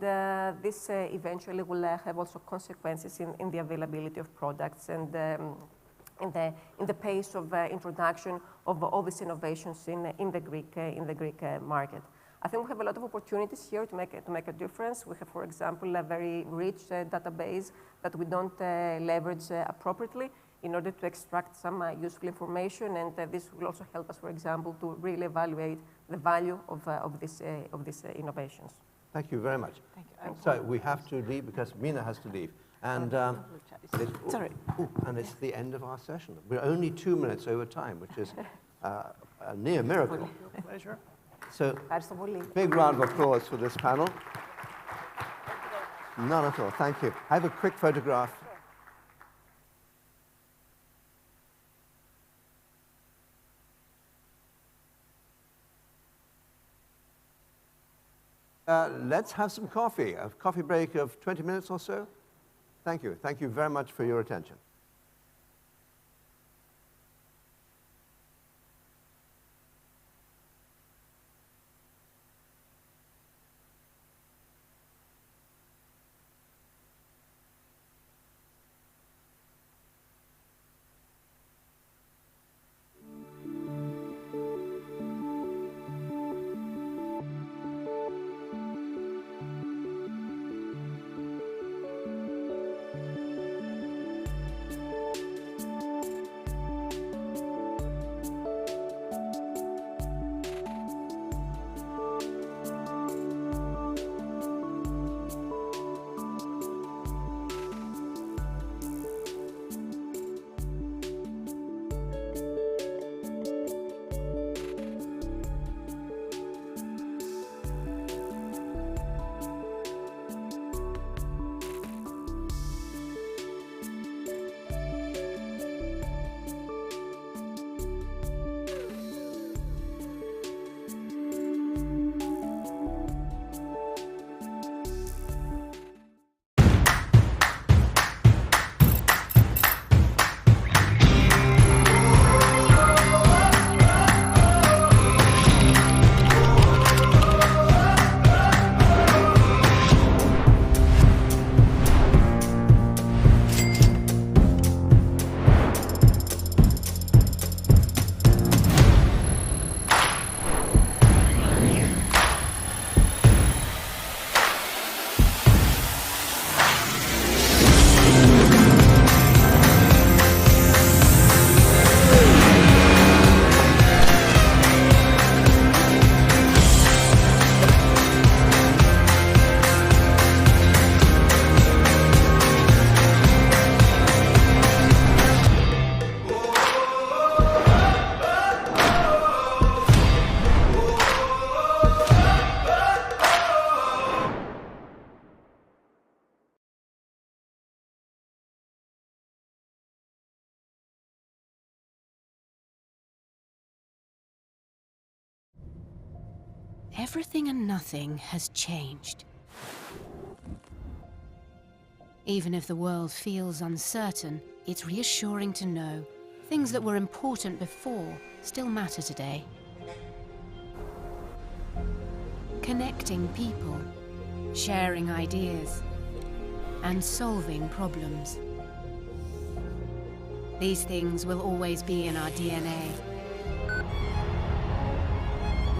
this eventually will have also consequences in the availability of products and in the pace of introduction of all these innovations in the Greek market. I think we have a lot of opportunities here to make a difference. We have, for example, a very rich database that we don't leverage appropriately in order to extract some useful information, and this will also help us, for example, to really evaluate the value of these innovations. Thank you very much. Thank you. So we have to leave because Mina has to leave. And, and it's the end of our session. We're only 2 minutes over time, which is a near miracle. Pleasure. So, big round of applause for this panel. None at all. Thank you. I have a quick photograph. Let's have some coffee. A coffee break of 20 minutes or so. Thank you. Thank you very much for your attention. Everything and nothing has changed. Even if the world feels uncertain, it's reassuring to know things that were important before still matter today. Connecting people, sharing ideas, and solving problems. These things will always be in our DNA.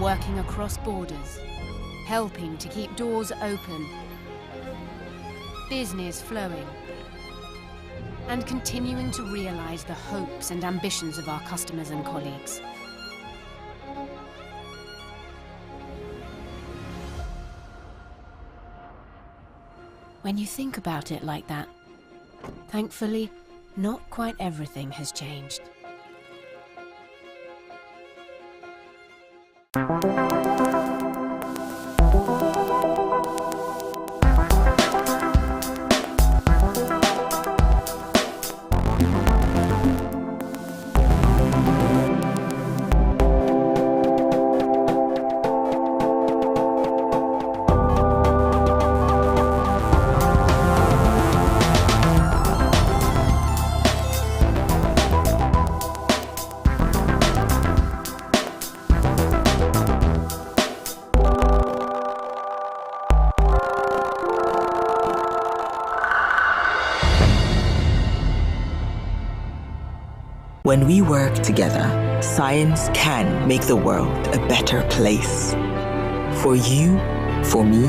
working across borders, helping to keep doors open, business flowing, and continuing to realize the hopes and ambitions of our customers and colleagues. When you think about it like that, thankfully, not quite everything has changed. When we work together, science can make the world a better place. For you, for me,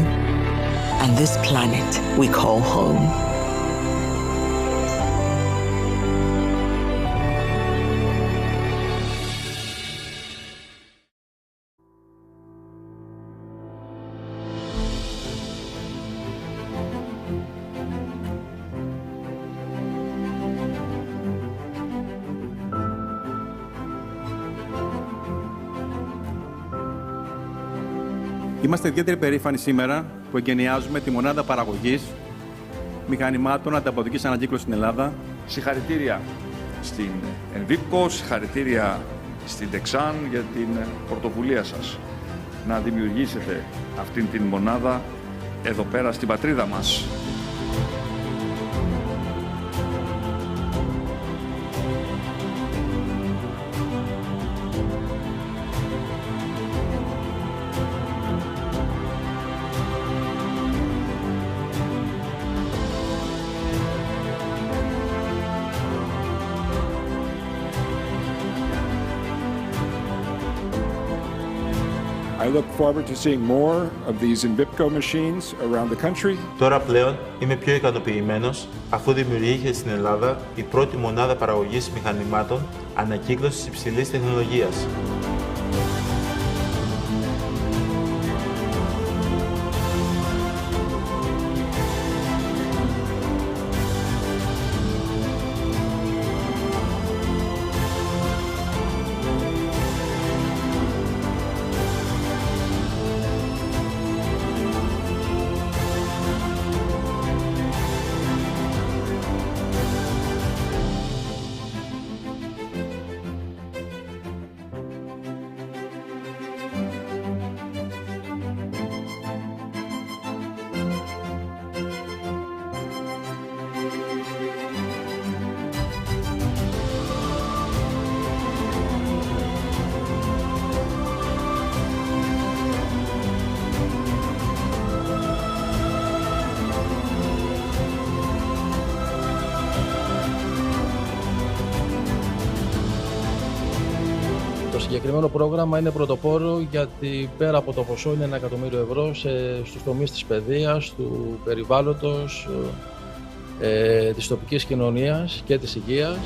and this planet we call home. Είμαστε ιδιαίτερα περήφανοι σήμερα που εγκαινιάζουμε τη μονάδα παραγωγής μηχανημάτων ανταποδοτικής ανακύκλωσης στην Ελλάδα. Συγχαρητήρια στην Envipco, συγχαρητήρια στην Dexan για την πρωτοβουλία σας να δημιουργήσετε αυτήν την μονάδα εδώ πέρα στην πατρίδα μας. I look forward to seeing more of these Envipco machines around the country. Τώρα πλέον είμαι πιο ικανοποιημένος αφού δημιουργήθηκε στην Ελλάδα η πρώτη μονάδα παραγωγής μηχανημάτων ανακύκλωσης υψηλής τεχνολογίας. Το συγκεκριμένο πρόγραμμα είναι πρωτοπόρο γιατί πέρα από το ποσό είναι 1 εκατομμύριο ευρώ στους τομείς της παιδείας, του περιβάλλοντος, της τοπικής κοινωνίας και της υγείας.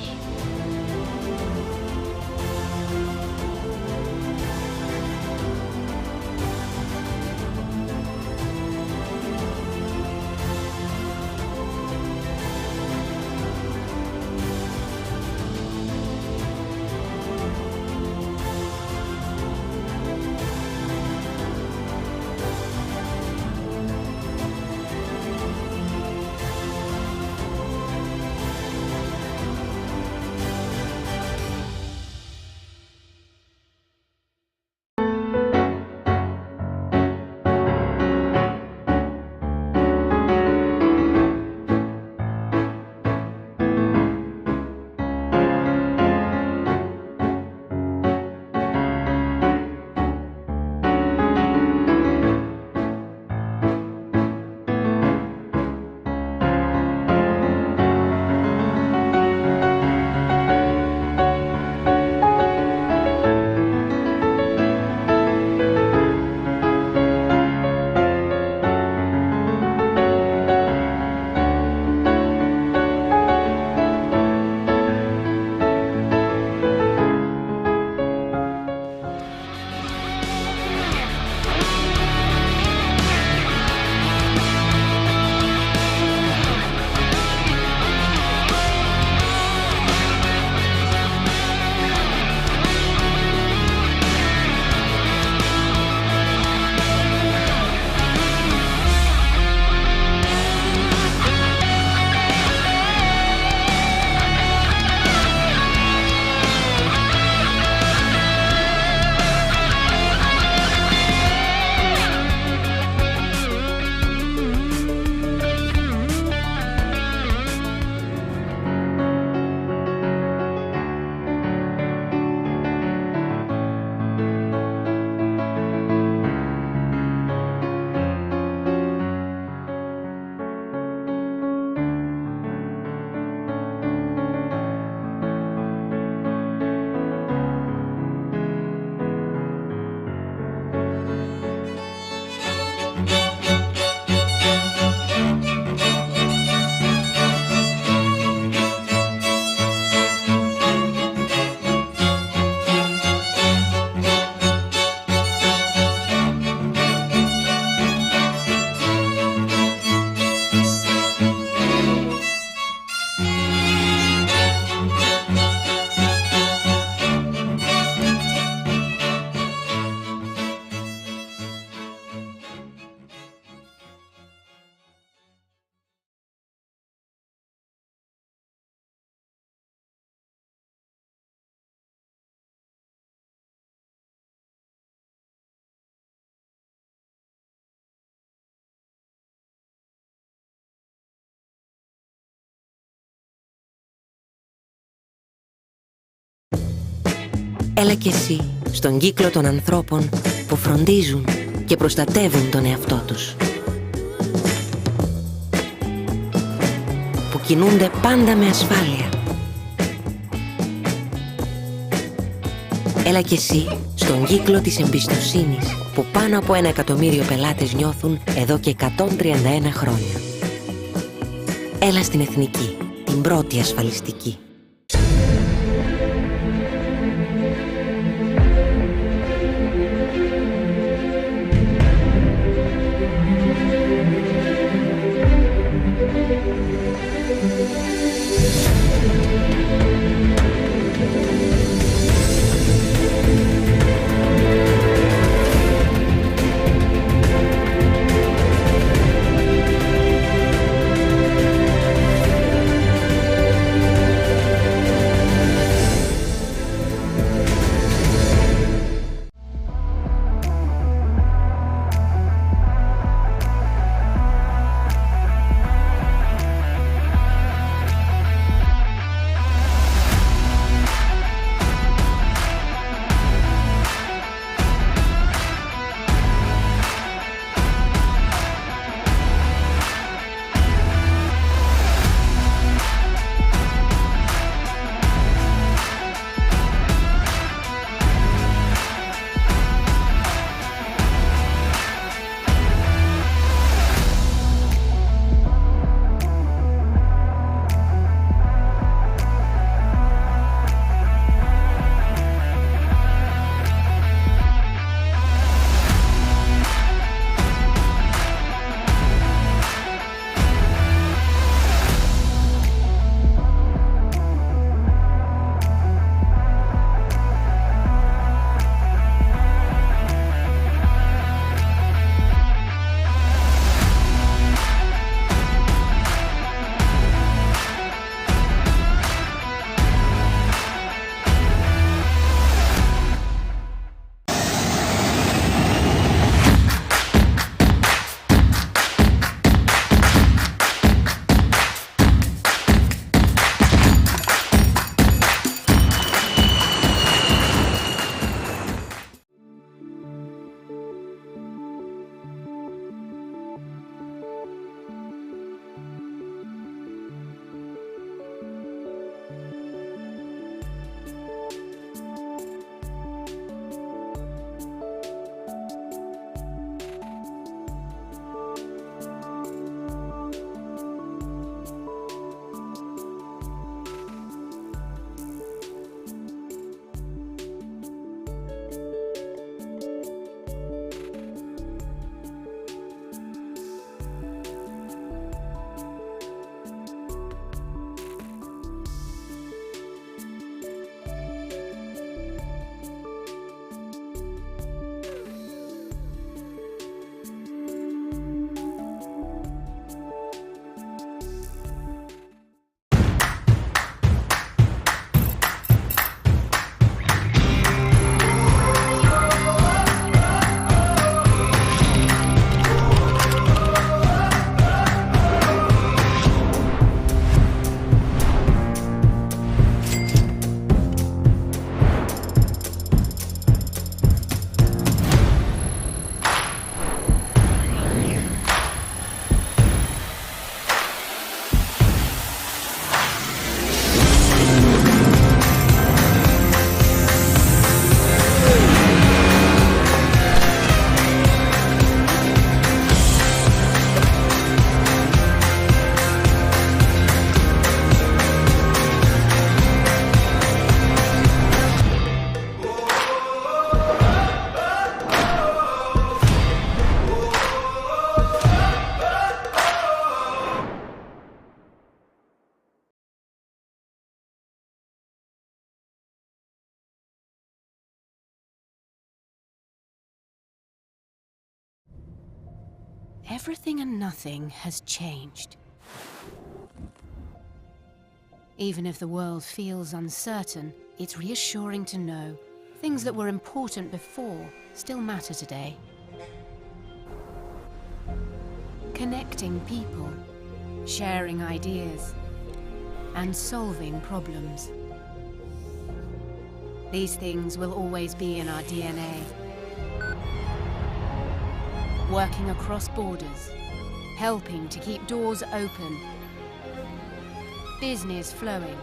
Έλα κι εσύ στον κύκλο των ανθρώπων που φροντίζουν και προστατεύουν τον εαυτό τους. Που κινούνται πάντα με ασφάλεια. Έλα κι εσύ στον κύκλο της εμπιστοσύνης που πάνω από 1 εκατομμύριο πελάτες νιώθουν εδώ και 131 χρόνια. Έλα στην Εθνική, την πρώτη ασφαλιστική. Everything and nothing has changed. Even if the world feels uncertain, it's reassuring to know things that were important before still matter today. Connecting people, sharing ideas, and solving problems. These things will always be in our DNA. Working across borders, helping to keep doors open, business flowing,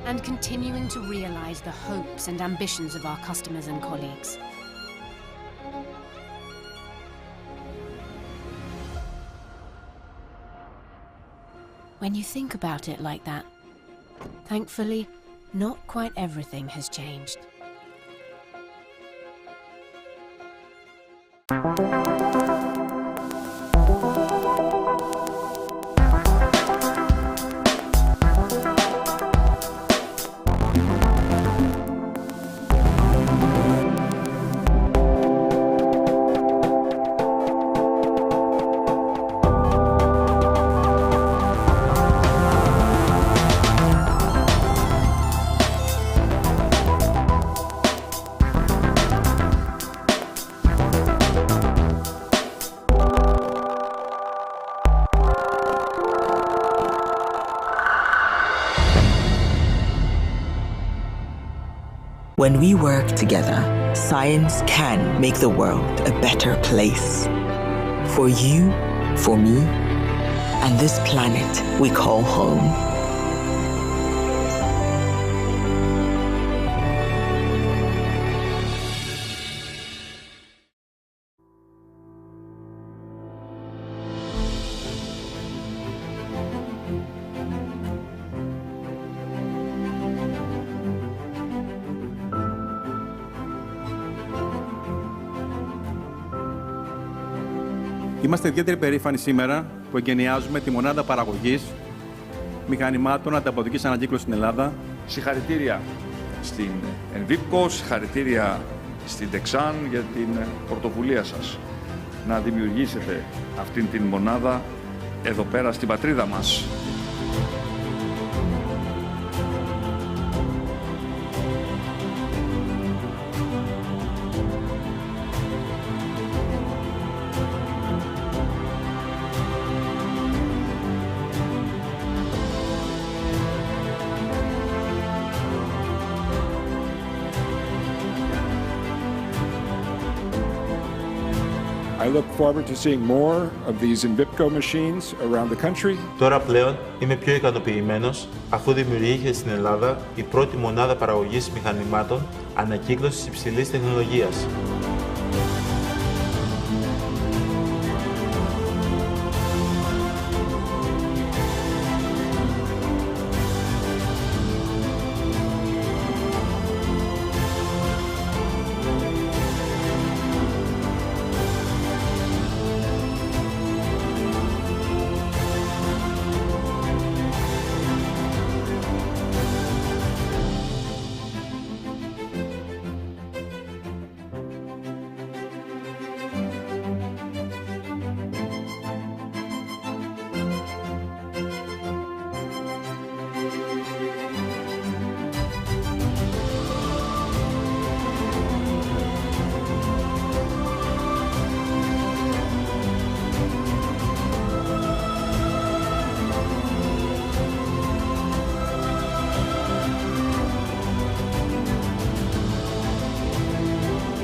and continuing to realize the hopes and ambitions of our customers and colleagues. When you think about it like that, thankfully, not quite everything has changed. When we work together, science can make the world a better place. For you, for me, and this planet we call home. Είμαστε ιδιαίτερα περήφανοι σήμερα που εγκαινιάζουμε τη μονάδα παραγωγής μηχανημάτων ανταποδοτικής ανακύκλωσης στην Ελλάδα. Συγχαρητήρια στην Envipco, συγχαρητήρια στην Texan για την πρωτοβουλία σας να δημιουργήσετε αυτήν την μονάδα εδώ πέρα στην πατρίδα μας. I look forward to seeing more of these Envipco machines around the country. Τώρα πλέον είμαι πιο ικανοποιημένος αφού δημιουργήθηκε στην Ελλάδα η πρώτη μονάδα παραγωγής μηχανημάτων ανακύκλωσης υψηλής τεχνολογίας.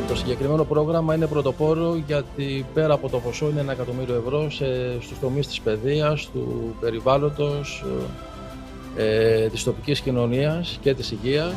Το συγκεκριμένο πρόγραμμα είναι πρωτοπόρο γιατί πέρα από το ποσό είναι 1 εκατομμύριο ευρώ στους τομείς της παιδείας, του περιβάλλοντος, της τοπικής κοινωνίας και της υγείας.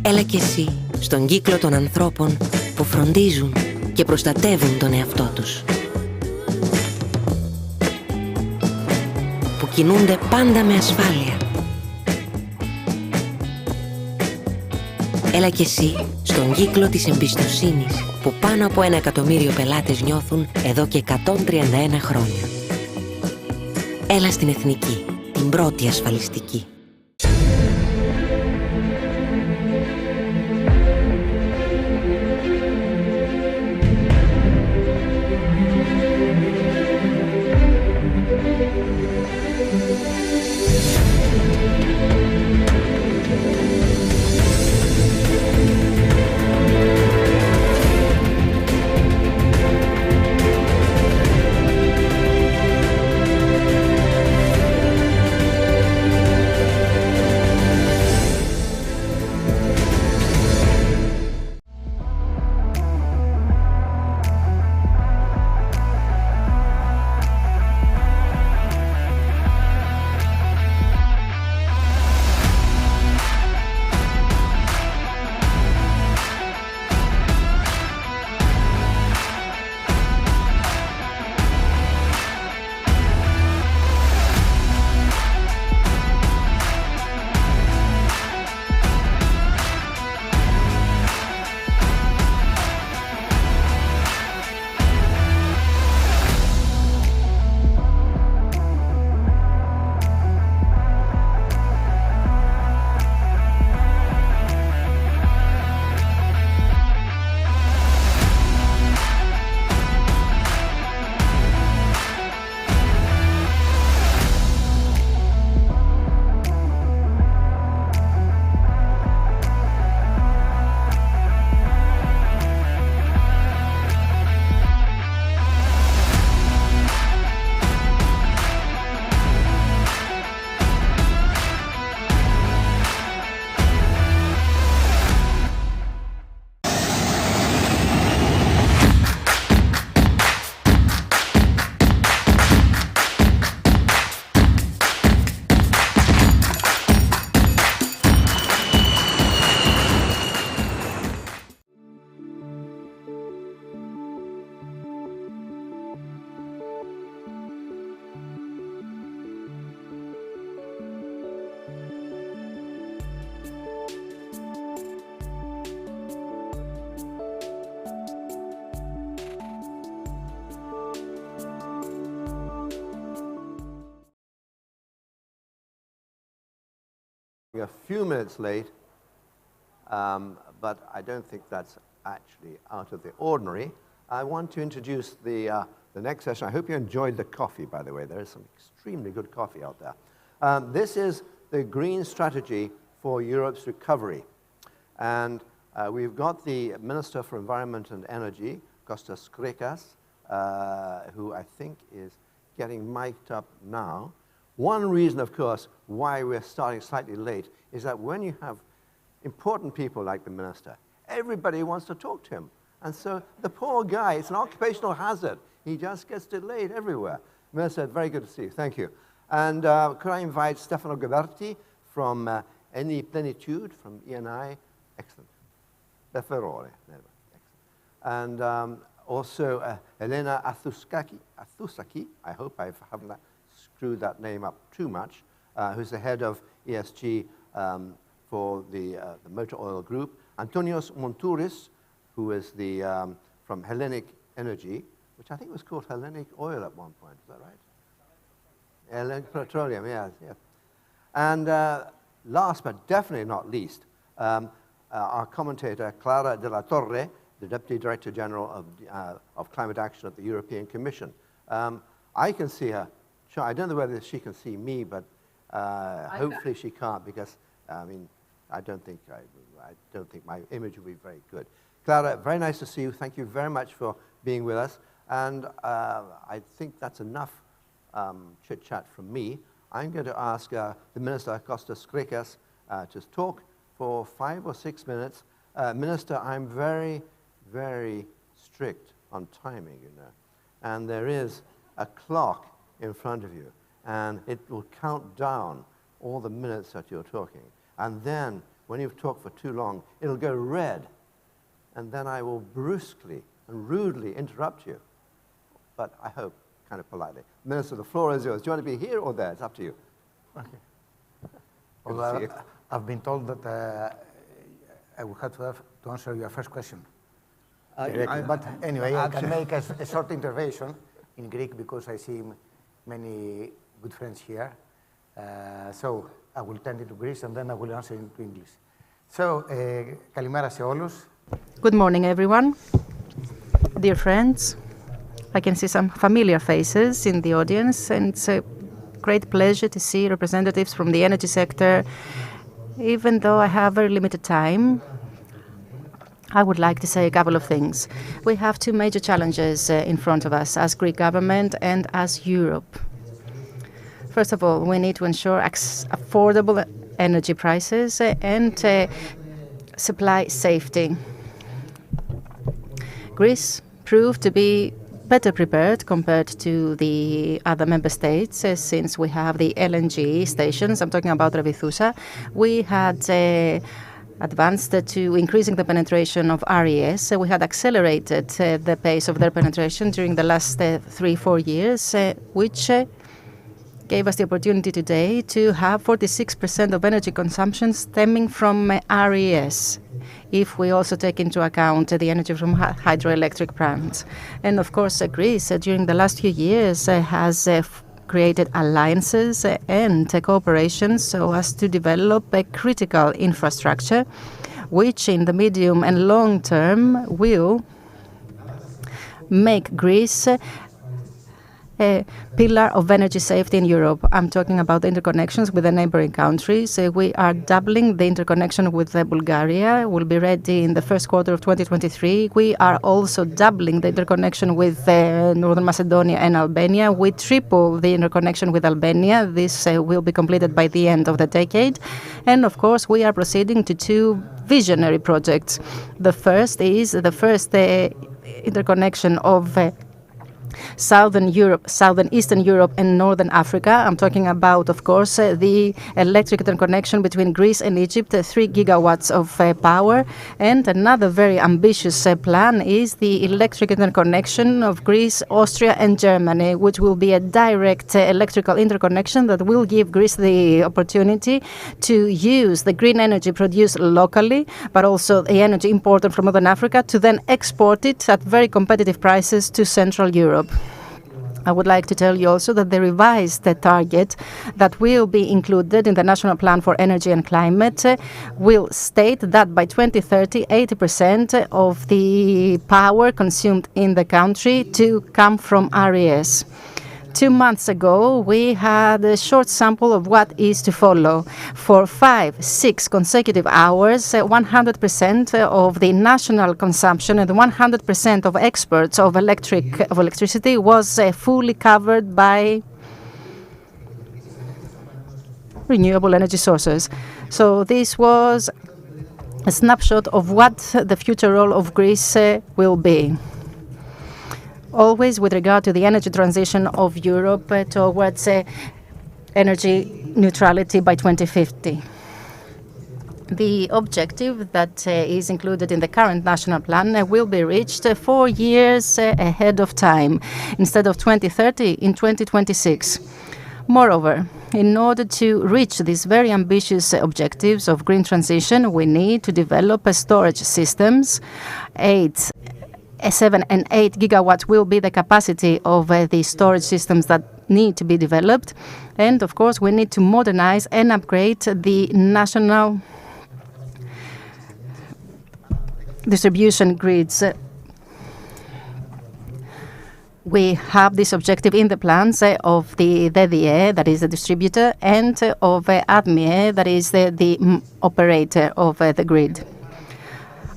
Έλα κι εσύ στον κύκλο των ανθρώπων που φροντίζουν και προστατεύουν τον εαυτό τους. Που κινούνται πάντα με ασφάλεια. Έλα κι εσύ στον κύκλο της εμπιστοσύνης που πάνω από 1 εκατομμύριο πελάτες νιώθουν εδώ και 131 χρόνια. Έλα στην Εθνική, την πρώτη ασφαλιστική. A few minutes late, but I don't think that's actually out of the ordinary. I want to introduce the next session. I hope you enjoyed the coffee, by the way. There is some extremely good coffee out there. This is the green strategy for Europe's recovery. And we've got the Minister for Environment and Energy, Kostas Skrekas, who I think is getting mic'd up now. One reason, of course, why we're starting slightly late is that when you have important people like the minister, everybody wants to talk to him. And so the poor guy, it's an occupational hazard. He just gets delayed everywhere. Minister, very good to see you. Thank you. And could I invite Stefano Ghiberti from Eni Plenitude, from ENI? Excellent. Beferole. And also Elena Athusaki, I hope I haven't screwed that name up too much, who's the head of ESG for the Motor Oil Group. Antonios Montouris, who is from Hellenic Energy, which I think was called Hellenic Oil at one point. Is that right? Hellenic Petroleum, yes, yes. And last but definitely not least, our commentator, Clara de la Torre, the Deputy Director General of Climate Action at the European Commission. I can see her. Sure, I don't know whether she can see me, but hopefully she can't, because I mean, I don't think my image will be very good. Clara, very nice to see you. Thank you very much for being with us. And I think that's enough chit-chat from me. I'm going to ask the Minister, Kostas Skrekas, to talk for 5 or 6 minutes. Minister, I'm very, very strict on timing, you know. And there is a clock in front of you, and it will count down all the minutes that you're talking. And then when you've talked for too long, it'll go red, and then I will brusquely and rudely interrupt you. But I hope kind of politely. Minister, the floor is yours. Do you want to be here or there? It's up to you. Okay. Although I've been told that I will have to answer your first question. But anyway, I can make a short intervention in Greek because I see many good friends here. So I will turn it to Greece and then I will answer into English. So, καλημέρα σε όλους. Good morning, everyone. Dear friends, I can see some familiar faces in the audience, and it's a great pleasure to see representatives from the energy sector. Even though I have very limited time, I would like to say a couple of things. We have two major challenges in front of us as Greek government and as Europe. First of all, we need to ensure affordable energy prices and supply safety. Greece proved to be better prepared compared to the other member states since we have the LNG stations. I'm talking about Revithousa. We had advanced to increasing the penetration of RES. We had accelerated the pace of their penetration during the last 3-4 years, which gave us the opportunity today to have 46% of energy consumption stemming from RES, if we also take into account the energy from hydroelectric plants. And of course, Greece, during the last few years, has created alliances and cooperation so as to develop a critical infrastructure, which in the medium and long term will make Greece a pillar of energy safety in Europe. I'm talking about the interconnections with the neighboring countries. We are doubling the interconnection with Bulgaria. We'll be ready in the first quarter of 2023. We are also doubling the interconnection with Northern Macedonia and Albania. We triple the interconnection with Albania. This will be completed by the end of the decade. And of course, we are proceeding to two visionary projects. The first is the first interconnection of Southern Europe, Southern Eastern Europe and Northern Africa. I'm talking about, of course, the electric interconnection between Greece and Egypt, 3 gigawatts of power. And another very ambitious plan is the electric interconnection of Greece, Austria and Germany, which will be a direct electrical interconnection that will give Greece the opportunity to use the green energy produced locally, but also the energy imported from Northern Africa, to then export it at very competitive prices to Central Europe. I would like to tell you also that the revised target that will be included in the National Plan for Energy and Climate will state that by 2030, 80% of the power consumed in the country to come from RES. 2 months ago, we had a short sample of what is to follow. For 5-6 consecutive hours, 100% of the national consumption and 100% of exports of electricity was fully covered by renewable energy sources. So this was a snapshot of what the future role of Greece will be. Always with regard to the energy transition of Europe towards energy neutrality by 2050. The objective that is included in the current national plan will be reached 4 years ahead of time, instead of 2030 in 2026. Moreover, in order to reach these very ambitious objectives of green transition, we need to develop storage systems. 7 and 8 gigawatts will be the capacity of the storage systems that need to be developed. And of course, we need to modernize and upgrade the national distribution grids. We have this objective in the plans of the DDE, that is the distributor, and of ADMIE, that is the operator of the grid.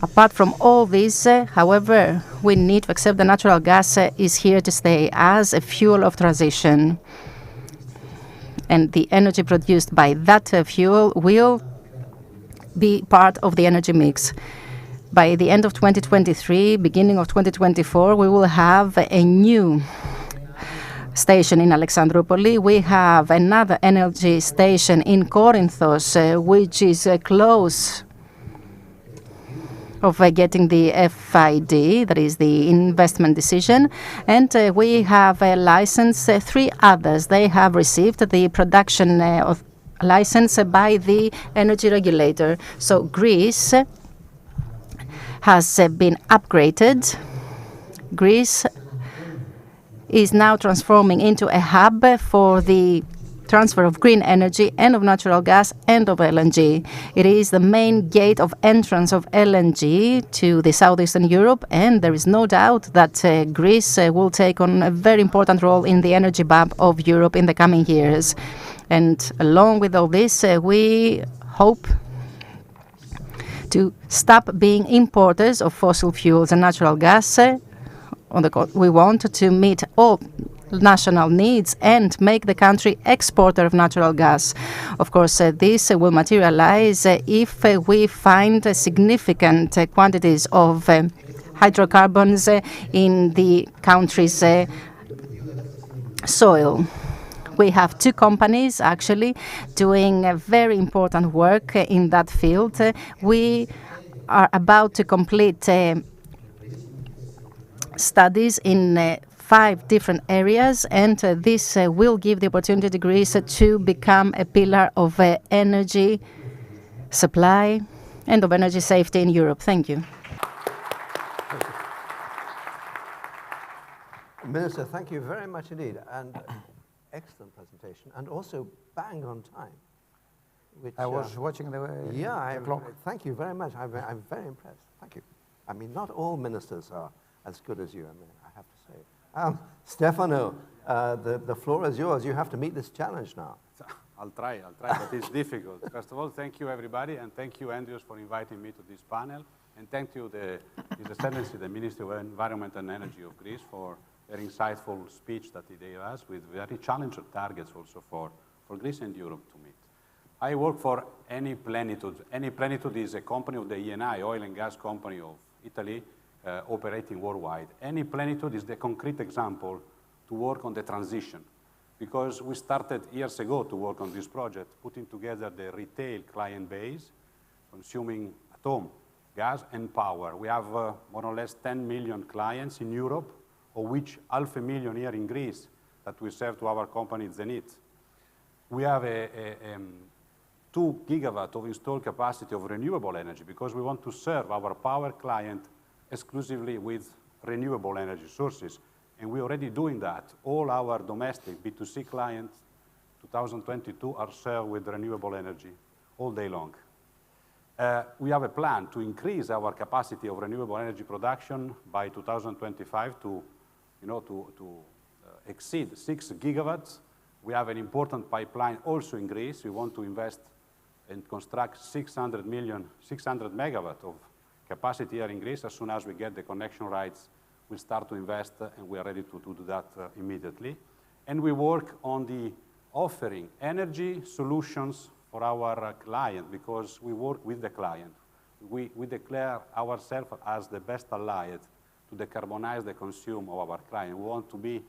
Apart from all this, however, we need to accept that natural gas is here to stay as a fuel of transition. And the energy produced by that fuel will be part of the energy mix. By the end of 2023, beginning of 2024, we will have a new station in Alexandroupoli. We have another energy station in Corinthos, which is close of getting the FID, that is the investment decision. And we have licensed 3 others. They have received the production of license by the energy regulator. So Greece has been upgraded. Greece is now transforming into a hub for the transfer of green energy and of natural gas and of LNG. It is the main gate of entrance of LNG to the southeastern Europe, and there is no doubt that Greece will take on a very important role in the energy map of Europe in the coming years. And along with all this, we hope to stop being importers of fossil fuels and natural gas. We want to meet all national needs and make the country exporter of natural gas. Of course, this will materialize if we find significant quantities of hydrocarbons in the country's soil. We have 2 companies actually doing very important work in that field. We are about to complete studies in 5 different areas, and this will give the opportunity to Greece to become a pillar of energy supply and of energy safety in Europe. Thank you. Minister, thank you very much indeed, and excellent presentation, and also bang on time. Which, I was watching the clock. Thank you very much. I'm very impressed. Thank you. I mean, not all ministers are as good as you, I have to say. Stefano, the floor is yours. You have to meet this challenge now. I'll try, but it's difficult. First of all, thank you, everybody, and thank you, Andrius, for inviting me to this panel. And thank you, His Excellency, the Minister of Environment and Energy of Greece, for very insightful speech that he gave us, with very challenging targets also for Greece and Europe to meet. I work for Eni Plenitude. Eni Plenitude is a company of the Eni, oil and gas company of Italy, operating worldwide. Eni Plenitude is the concrete example to work on the transition, because we started years ago to work on this project, putting together the retail client base, consuming at home gas and power. We have more or less 10 million clients in Europe, of which 500,000 here in Greece that we serve to our company Zenith. We have a 2 gigawatt of installed capacity of renewable energy, because we want to serve our power client exclusively with renewable energy sources. And we're already doing that. All our domestic B2C clients, 2022, are served with renewable energy all day long. We have a plan to increase our capacity of renewable energy production by 2025 to exceed 6 gigawatts. We have an important pipeline also in Greece. We want to invest and construct 600 megawatts of capacity here in Greece. As soon as we get the connection rights, we'll start to invest, and we are ready to do that immediately. And we work on the offering energy solutions for our client, because we work with the client. We declare ourselves as the best ally to decarbonize the consume of our client. We want to be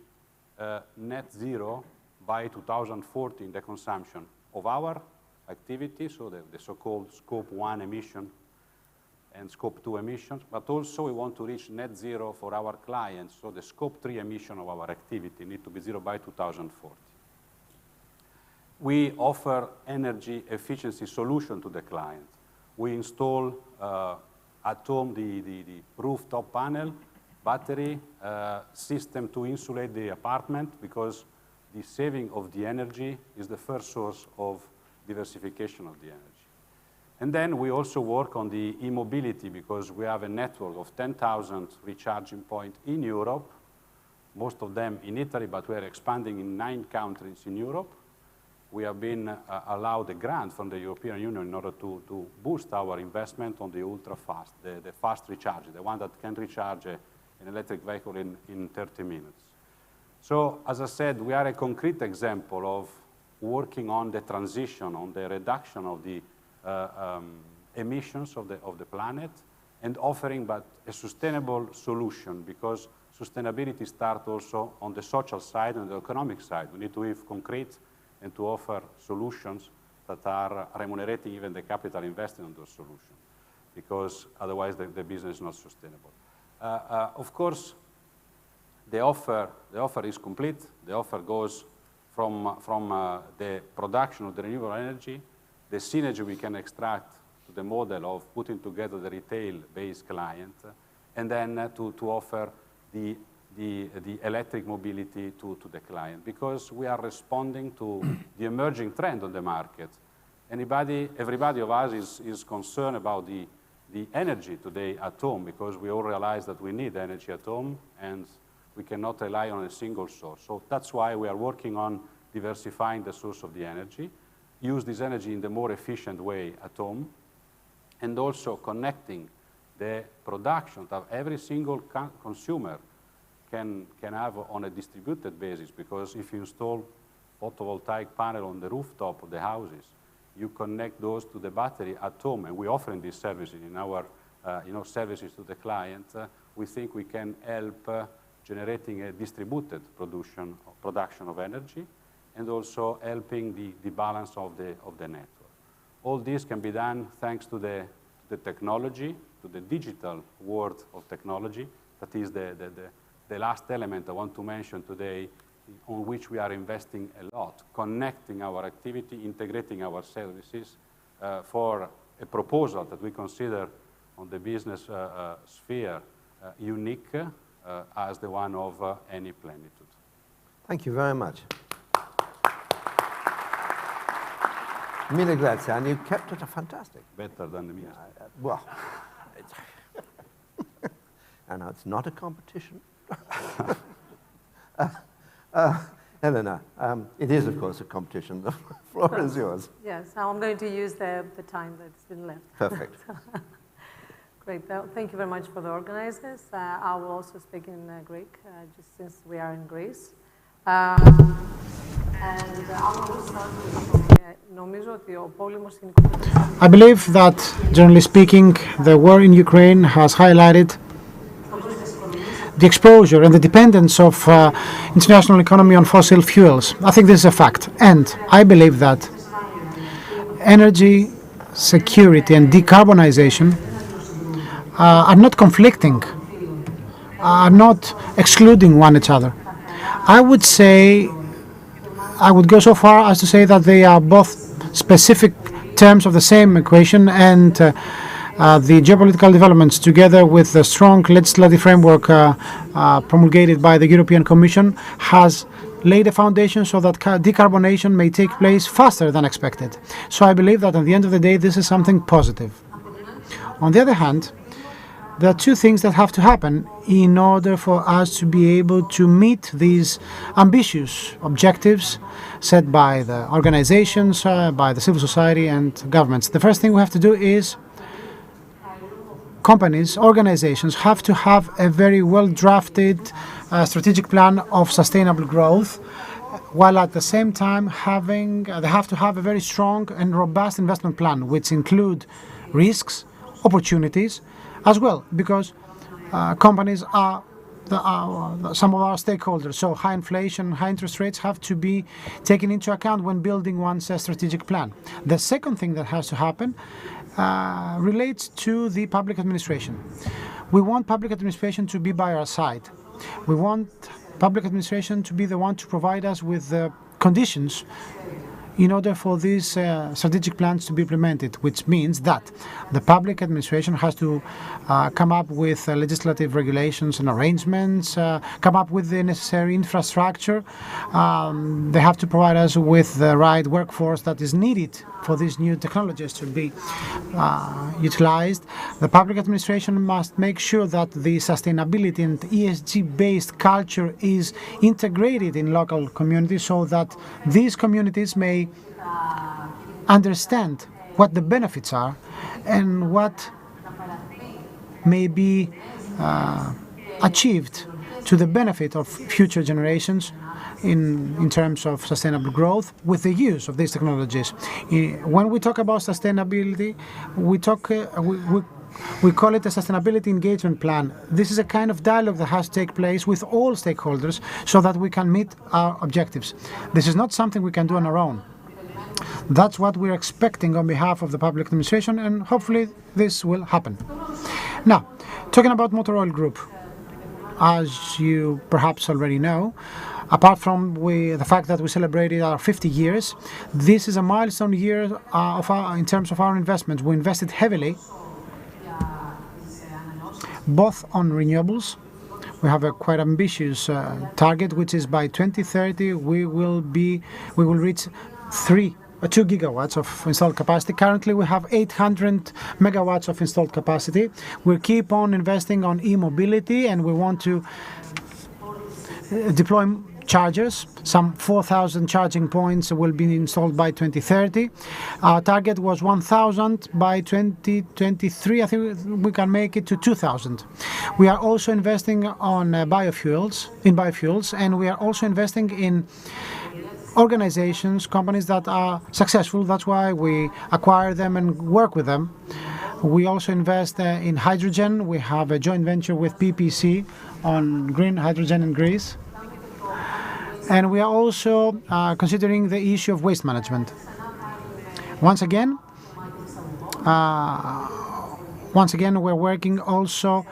net zero by 2040 in the consumption of our activity, so the so-called Scope 1 emission and Scope 2 emissions, but also we want to reach net zero for our clients, so the Scope 3 emission of our activity need to be zero by 2040. We offer energy efficiency solution to the client. We install at home the rooftop panel, battery system to insulate the apartment, because the saving of the energy is the first source of diversification of the energy. And then we also work on the e-mobility, because we have a network of 10,000 recharging points in Europe, most of them in Italy, but we are expanding in 9 countries in Europe. We have been allowed a grant from the European Union in order to boost our investment on the ultra-fast, the fast recharge, the one that can recharge an electric vehicle in 30 minutes. So, as I said, we are a concrete example of working on the transition, on the reduction of the emissions of the planet, and offering but a sustainable solution, because sustainability starts also on the social side and the economic side. We need to be concrete and to offer solutions that are remunerating even the capital invested in those solutions, because otherwise the business is not sustainable. Of course, the offer is complete. The offer goes from the production of the renewable energy, the synergy we can extract to the model of putting together the retail-based client, and then to offer the electric mobility to the client, because we are responding to the emerging trend on the market. Everybody of us is concerned about the energy today at home, because we all realize that we need energy at home and we cannot rely on a single source. So that's why we are working on diversifying the source of the energy, use this energy in the more efficient way at home, and also connecting the production that every single consumer can have on a distributed basis, because if you install photovoltaic panel on the rooftop of the houses, you connect those to the battery at home, and we're offering these services in our services to the client. We think we can help generating a distributed production of energy, and also helping the balance of the network. All this can be done thanks to the technology, to the digital world of technology. That is the last element I want to mention today, on which we are investing a lot, connecting our activity, integrating our services for a proposal that we consider on the business sphere unique as the one of any plenitude. Thank you very much. Mille grazie, and you kept it fantastic. Better than the music. Well, and it's not a competition. Helena, it is, of course, a competition. The floor is yours. Yes, now I'm going to use the time that's been left. Perfect. Great. Well, thank you very much for the organizers. I will also speak in Greek, just since we are in Greece. I believe that, generally speaking, the war in Ukraine has highlighted the exposure and the dependence of international economy on fossil fuels. I think this is a fact. And I believe that energy security and decarbonization are not conflicting, are not excluding one another. I would say, I would go so far as to say that they are both specific terms of the same equation, and the geopolitical developments, together with the strong legislative framework promulgated by the European Commission, has laid a foundation so that decarbonation may take place faster than expected. So I believe that at the end of the day, this is something positive. On the other hand, there are two things that have to happen in order for us to be able to meet these ambitious objectives set by the organizations, by the civil society and governments. The first thing we have to do is companies, organizations have to have a very well-drafted strategic plan of sustainable growth, while at the same time they have to have a very strong and robust investment plan, which include risks, opportunities, as well, because companies are some of our stakeholders. So high inflation, high interest rates have to be taken into account when building one's strategic plan. The second thing that has to happen relates to the public administration. We want public administration to be by our side. We want public administration to be the one to provide us with the conditions in order for these strategic plans to be implemented, which means that the public administration has to come up with legislative regulations and arrangements, come up with the necessary infrastructure. They have to provide us with the right workforce that is needed for these new technologies to be utilized. The public administration must make sure that the sustainability and ESG-based culture is integrated in local communities, so that these communities may understand what the benefits are and what may be achieved to the benefit of future generations in terms of sustainable growth with the use of these technologies. When we talk about sustainability, we We call it a sustainability engagement plan. This is a kind of dialogue that has to take place with all stakeholders so that we can meet our objectives. This is not something we can do on our own. That's what we're expecting on behalf of the public administration, and hopefully this will happen. Now, talking about Motor Oil Group, as you perhaps already know, apart from the fact that we celebrated our 50 years, this is a milestone year in terms of our investments. We invested heavily, both on renewables. We have a quite ambitious target, which is by 2030 we will reach 2 gigawatts of installed capacity. Currently, we have 800 megawatts of installed capacity. We keep on investing on e-mobility, and we want to deploy chargers. Some 4,000 charging points will be installed by 2030. Our target was 1,000 by 2023. I think we can make it to 2,000. We are also investing on biofuels, and we are also investing in organizations, companies that are successful. That's why we acquire them and work with them. We also invest in hydrogen. We have a joint venture with PPC on green hydrogen in Greece. And we are also considering the issue of waste management. Once again, we're working also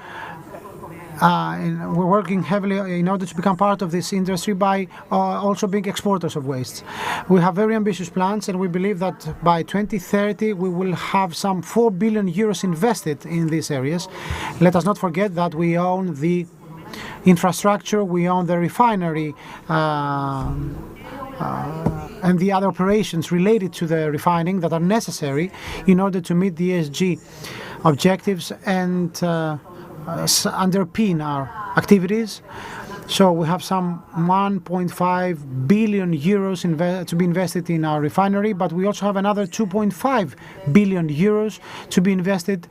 we're working heavily in order to become part of this industry by also being exporters of waste. We have very ambitious plans, and we believe that by 2030 we will have some 4 billion euros invested in these areas. Let us not forget that we own the infrastructure, we own the refinery, and the other operations related to the refining that are necessary in order to meet the ESG objectives and underpin our activities. So we have some 1.5 billion euros to be invested in our refinery, but we also have another 2.5 billion euros to be invested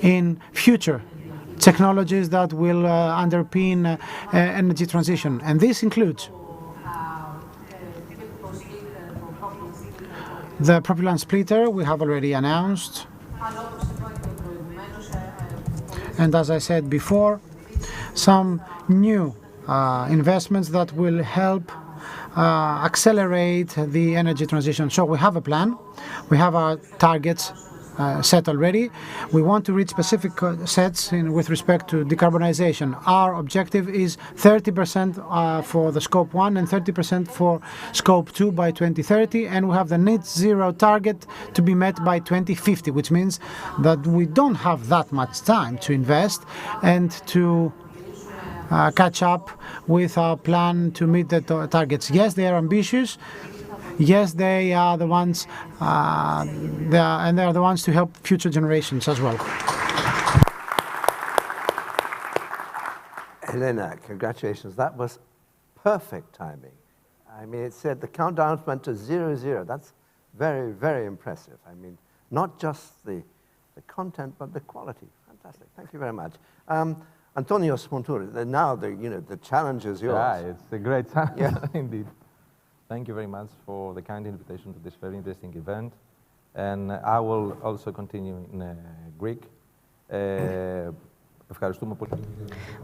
in future technologies that will underpin energy transition. And this includes the propellant splitter we have already announced. And as I said before, some new investments that will help accelerate the energy transition. So we have a plan, we have our targets set already. We want to reach specific sets with respect to decarbonization. Our objective is 30% for the scope 1 and 30% for scope 2 by 2030, and we have the net zero target to be met by 2050, which means that we don't have that much time to invest and to catch up with our plan to meet the targets. Yes, they are ambitious. Yes, they are the ones, they are the ones to help future generations as well. Elena, congratulations. That was perfect timing. I mean, it said the countdown went to 00. That's very, very impressive. I mean, not just the content, but the quality. Fantastic. Thank you very much. Antonio Smonturi, now the challenge is yours. Yeah, it's a great challenge, yeah. Indeed. Thank you very much for the kind invitation to this very interesting event. And I will also continue in Greek.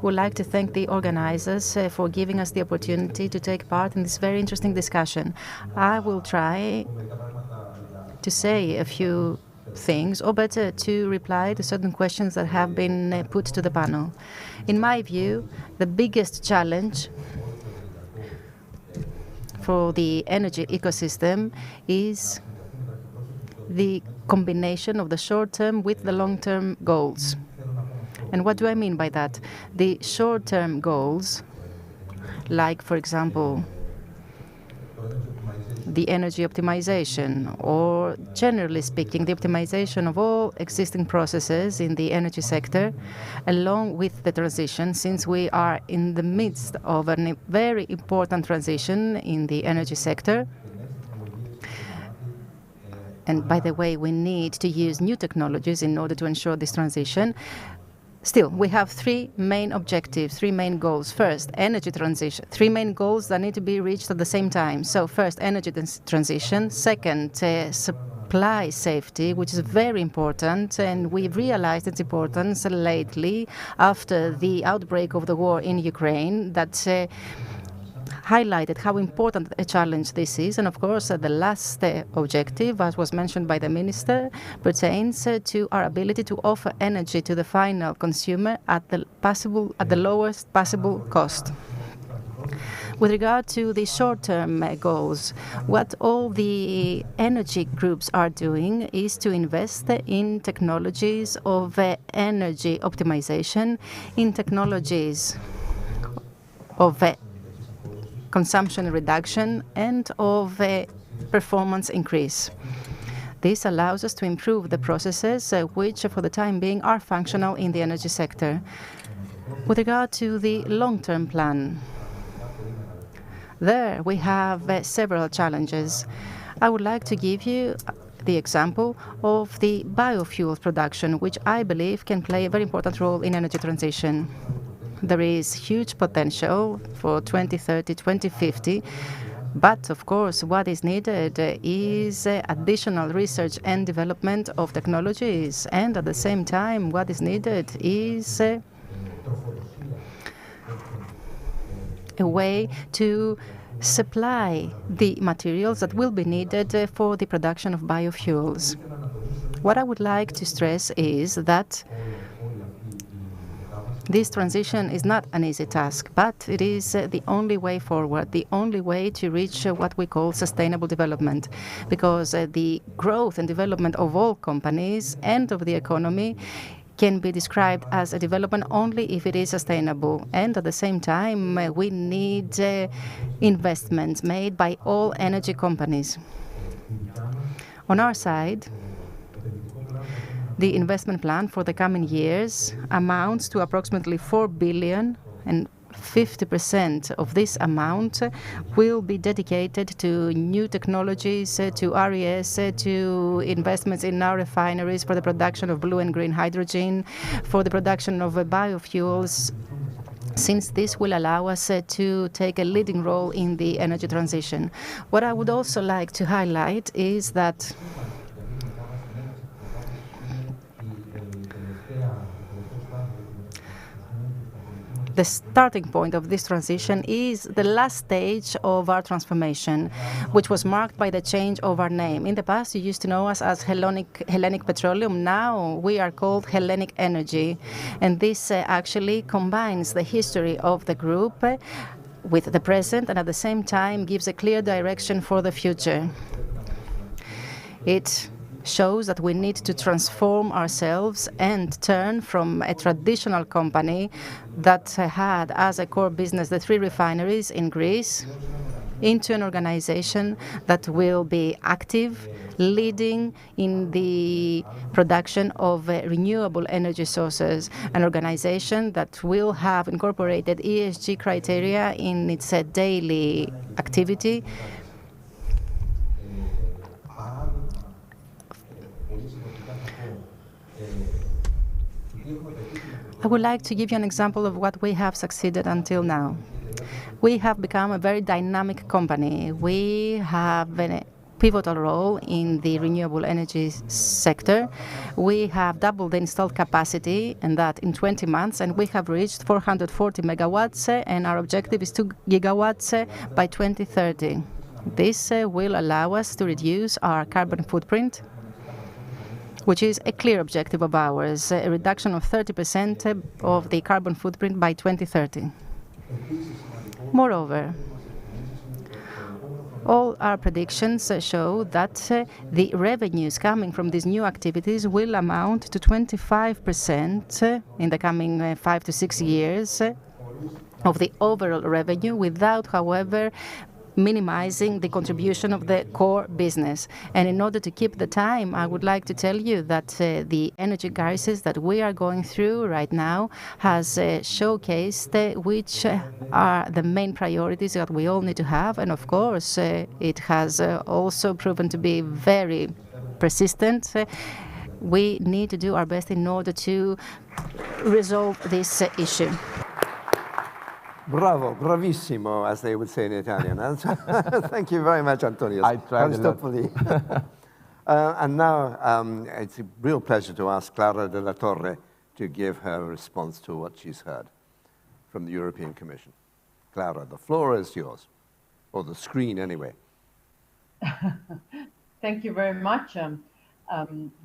We'd like to thank the organizers for giving us the opportunity to take part in this very interesting discussion. I will try to say a few things, or better, to reply to certain questions that have been put to the panel. In my view, the biggest challenge for the energy ecosystem is the combination of the short-term with the long-term goals. And what do I mean by that? The short-term goals, like, for example, the energy optimization, or generally speaking, the optimization of all existing processes in the energy sector, along with the transition, since we are in the midst of a very important transition in the energy sector. And by the way, we need to use new technologies in order to ensure this transition. Still, we have three main objectives, three main goals. First, energy transition. Three main goals that need to be reached at the same time. So first, energy transition. Second, supply safety, which is very important, and we've realized its importance lately after the outbreak of the war in Ukraine, that highlighted how important a challenge this is. And of course, the last objective, as was mentioned by the Minister, pertains to our ability to offer energy to the final consumer at the lowest possible cost. With regard to the short-term goals, what all the energy groups are doing is to invest in technologies of energy optimization, in technologies of consumption reduction, and of performance increase. This allows us to improve the processes which, for the time being, are functional in the energy sector. With regard to the long-term plan, there we have several challenges. I would like to give you the example of the biofuel production, which I believe can play a very important role in energy transition. There is huge potential for 2030, 2050, but of course what is needed is additional research and development of technologies, and at the same time what is needed is a way to supply the materials that will be needed for the production of biofuels. What I would like to stress is that this transition is not an easy task, but it is the only way forward, the only way to reach what we call sustainable development, because the growth and development of all companies and of the economy can be described as a development only if it is sustainable. And at the same time, we need investments made by all energy companies. On our side, the investment plan for the coming years amounts to approximately 4 billion, and 50% of this amount will be dedicated to new technologies, to RES, to investments in our refineries for the production of blue and green hydrogen, for the production of biofuels, since this will allow us to take a leading role in the energy transition. What I would also like to highlight is that the starting point of this transition is the last stage of our transformation, which was marked by the change of our name. In the past, you used to know us as Hellenic Petroleum. Now we are called Hellenic Energy. And this actually combines the history of the group with the present, and at the same time gives a clear direction for the future. It shows that we need to transform ourselves and turn from a traditional company that had as a core business the 3 refineries in Greece into an organization that will be active, leading in the production of renewable energy sources, an organization that will have incorporated ESG criteria in its daily activity, I would like to give you an example of what we have succeeded until now. We have become a very dynamic company. We have a pivotal role in the renewable energy sector. We have doubled the installed capacity, and that in 20 months, and we have reached 440 megawatts, and our objective is 2 gigawatts by 2030. This will allow us to reduce our carbon footprint, which is a clear objective of ours, a reduction of 30% of the carbon footprint by 2030. Moreover, all our predictions show that the revenues coming from these new activities will amount to 25% in the coming 5 to 6 years of the overall revenue, without, however, minimizing the contribution of the core business. And in order to keep the time, I would like to tell you that the energy crisis that we are going through right now has showcased which are the main priorities that we all need to have. And of course, it has also proven to be very persistent. We need to do our best in order to resolve this issue. Bravo, bravissimo, as they would say in Italian. Thank you very much, Antonio. I tried a lot. And now it's a real pleasure to ask Clara de la Torre to give her response to what she's heard from the European Commission. Clara, the floor is yours, or the screen anyway. Thank you very much.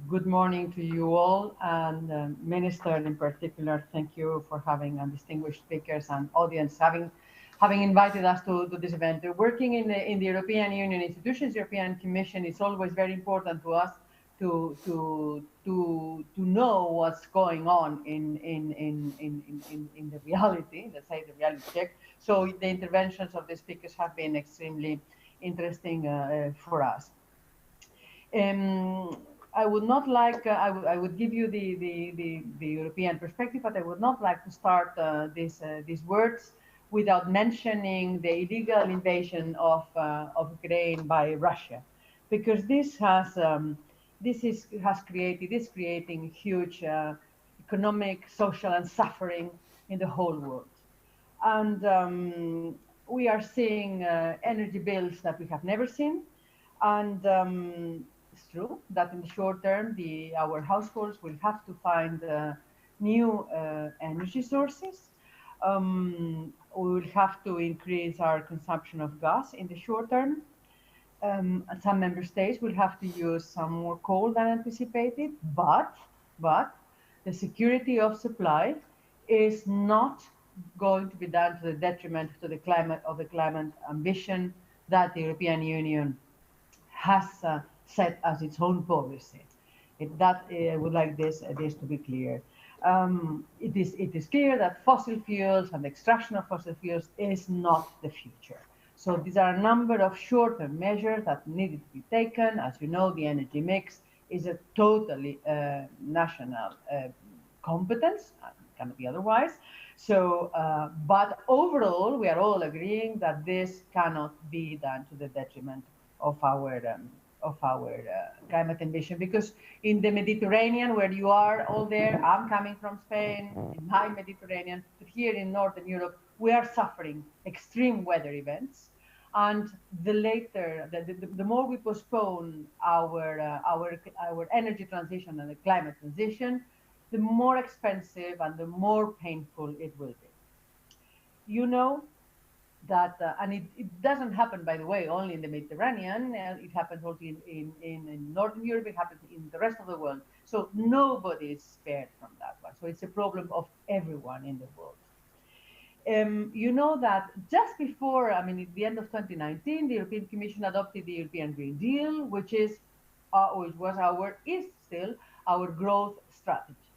Good morning to you all, and Minister in particular, thank you for having distinguished speakers and audience having invited us to this event. Working in the European Union institutions, European Commission, is always very important to us to know what's going on in the reality, let's say the reality check. So the interventions of the speakers have been extremely interesting for us. I would not like, I would give you the European perspective, but I would not like to start these words without mentioning the illegal invasion of Ukraine by Russia, because this is creating huge economic, social, and suffering in the whole world. And we are seeing energy bills that we have never seen. And it's true that in the short term, our households will have to find new energy sources. We will have to increase our consumption of gas in the short term. Some member states will have to use some more coal than anticipated, but the security of supply is not going to be done to the detriment to the climate ambition that the European Union has set as its own policy. I would like this to be clear. It is clear that fossil fuels and the extraction of fossil fuels is not the future. So these are a number of short-term measures that needed to be taken. As you know, the energy mix is a totally national competence, cannot be otherwise. So, but overall, we are all agreeing that this cannot be done to the detriment of our climate ambition, because in the Mediterranean, where you are all there, I'm coming from Spain, in my Mediterranean, but here in Northern Europe, we are suffering extreme weather events. And the more we postpone our energy transition and the climate transition, the more expensive and the more painful it will be. You know that, and it doesn't happen, by the way, only in the Mediterranean. It happens also in Northern Europe. It happens in the rest of the world. So nobody is spared from that one. So it's a problem of everyone in the world. You know that just before, at the end of 2019, the European Commission adopted the European Green Deal, which is still our growth strategy.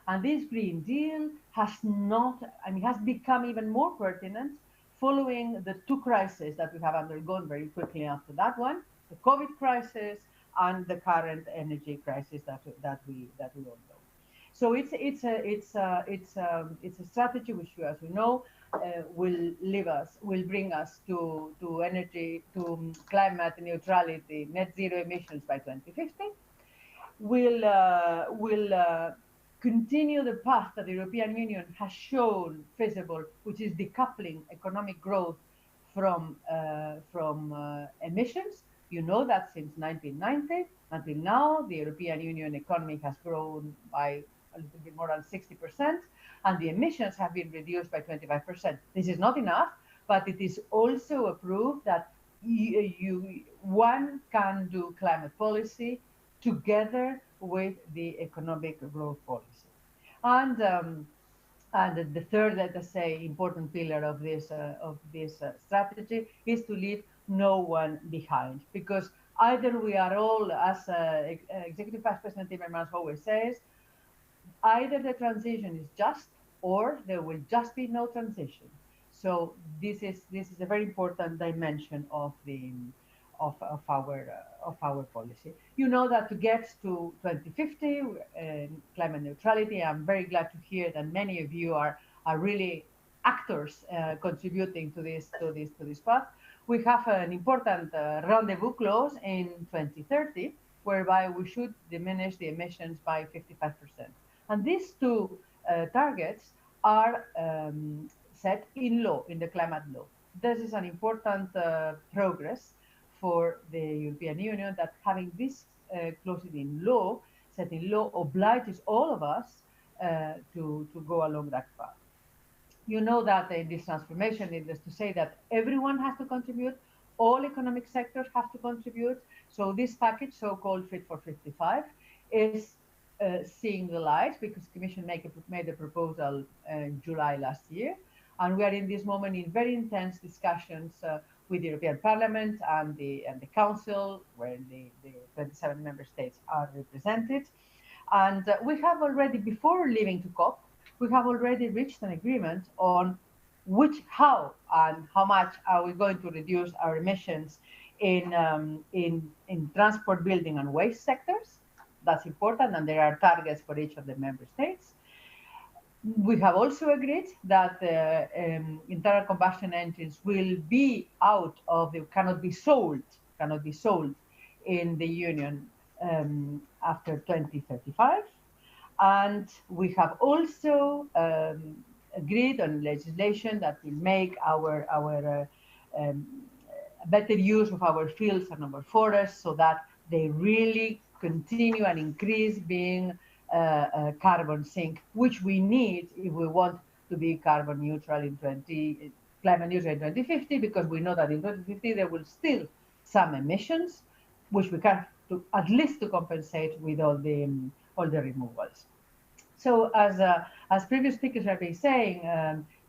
And this Green Deal has become even more pertinent following the two crises that we have undergone very quickly after that one, the COVID crisis and the current energy crisis that we all know. So it's a strategy which, as you know, will bring us to climate neutrality, net zero emissions by 2050. Will continue the path that the European Union has shown feasible, which is decoupling economic growth from emissions. You know that since 1990 until now, the European Union economy has grown by a little bit more than 60%, and the emissions have been reduced by 25%. This is not enough, but it is also a proof that one can do climate policy together with the economic growth policy. And the third, let us say, important pillar of this strategy is to leave no one behind, because either we are all, as Executive Vice President Timmermans always says, either the transition is just or there will just be no transition. So this is a very important dimension of our policy. You know that to get to 2050 climate neutrality, I'm very glad to hear that many of you are really actors contributing to this path. We have an important rendezvous clause in 2030, whereby we should diminish the emissions by 55%. And these two targets are set in law, in the climate law. This is an important progress for the European Union, that having these closed in law, set in law, obliges all of us to go along that path. You know that in this transformation, needless to say, that everyone has to contribute, all economic sectors have to contribute. So this package, so-called Fit for 55, is seeing the light because the Commission made a proposal in July last year. And we are in this moment in very intense discussions with the European Parliament and the Council, where the 27 member states are represented. And we have already, before leaving to COP, we have already reached an agreement on how and how much are we going to reduce our emissions in transport, building, and waste sectors. That's important, and there are targets for each of the member states. We have also agreed that internal combustion engines will be out of cannot be sold in the Union after 2035. And we have also agreed on legislation that will make our better use of our fields and our forests so that they really continue and increase being carbon sink, which we need if we want to be carbon neutral climate neutral in 2050, because we know that in 2050 there will still some emissions, which we can at least to compensate with all the removals. So as previous speakers have been saying,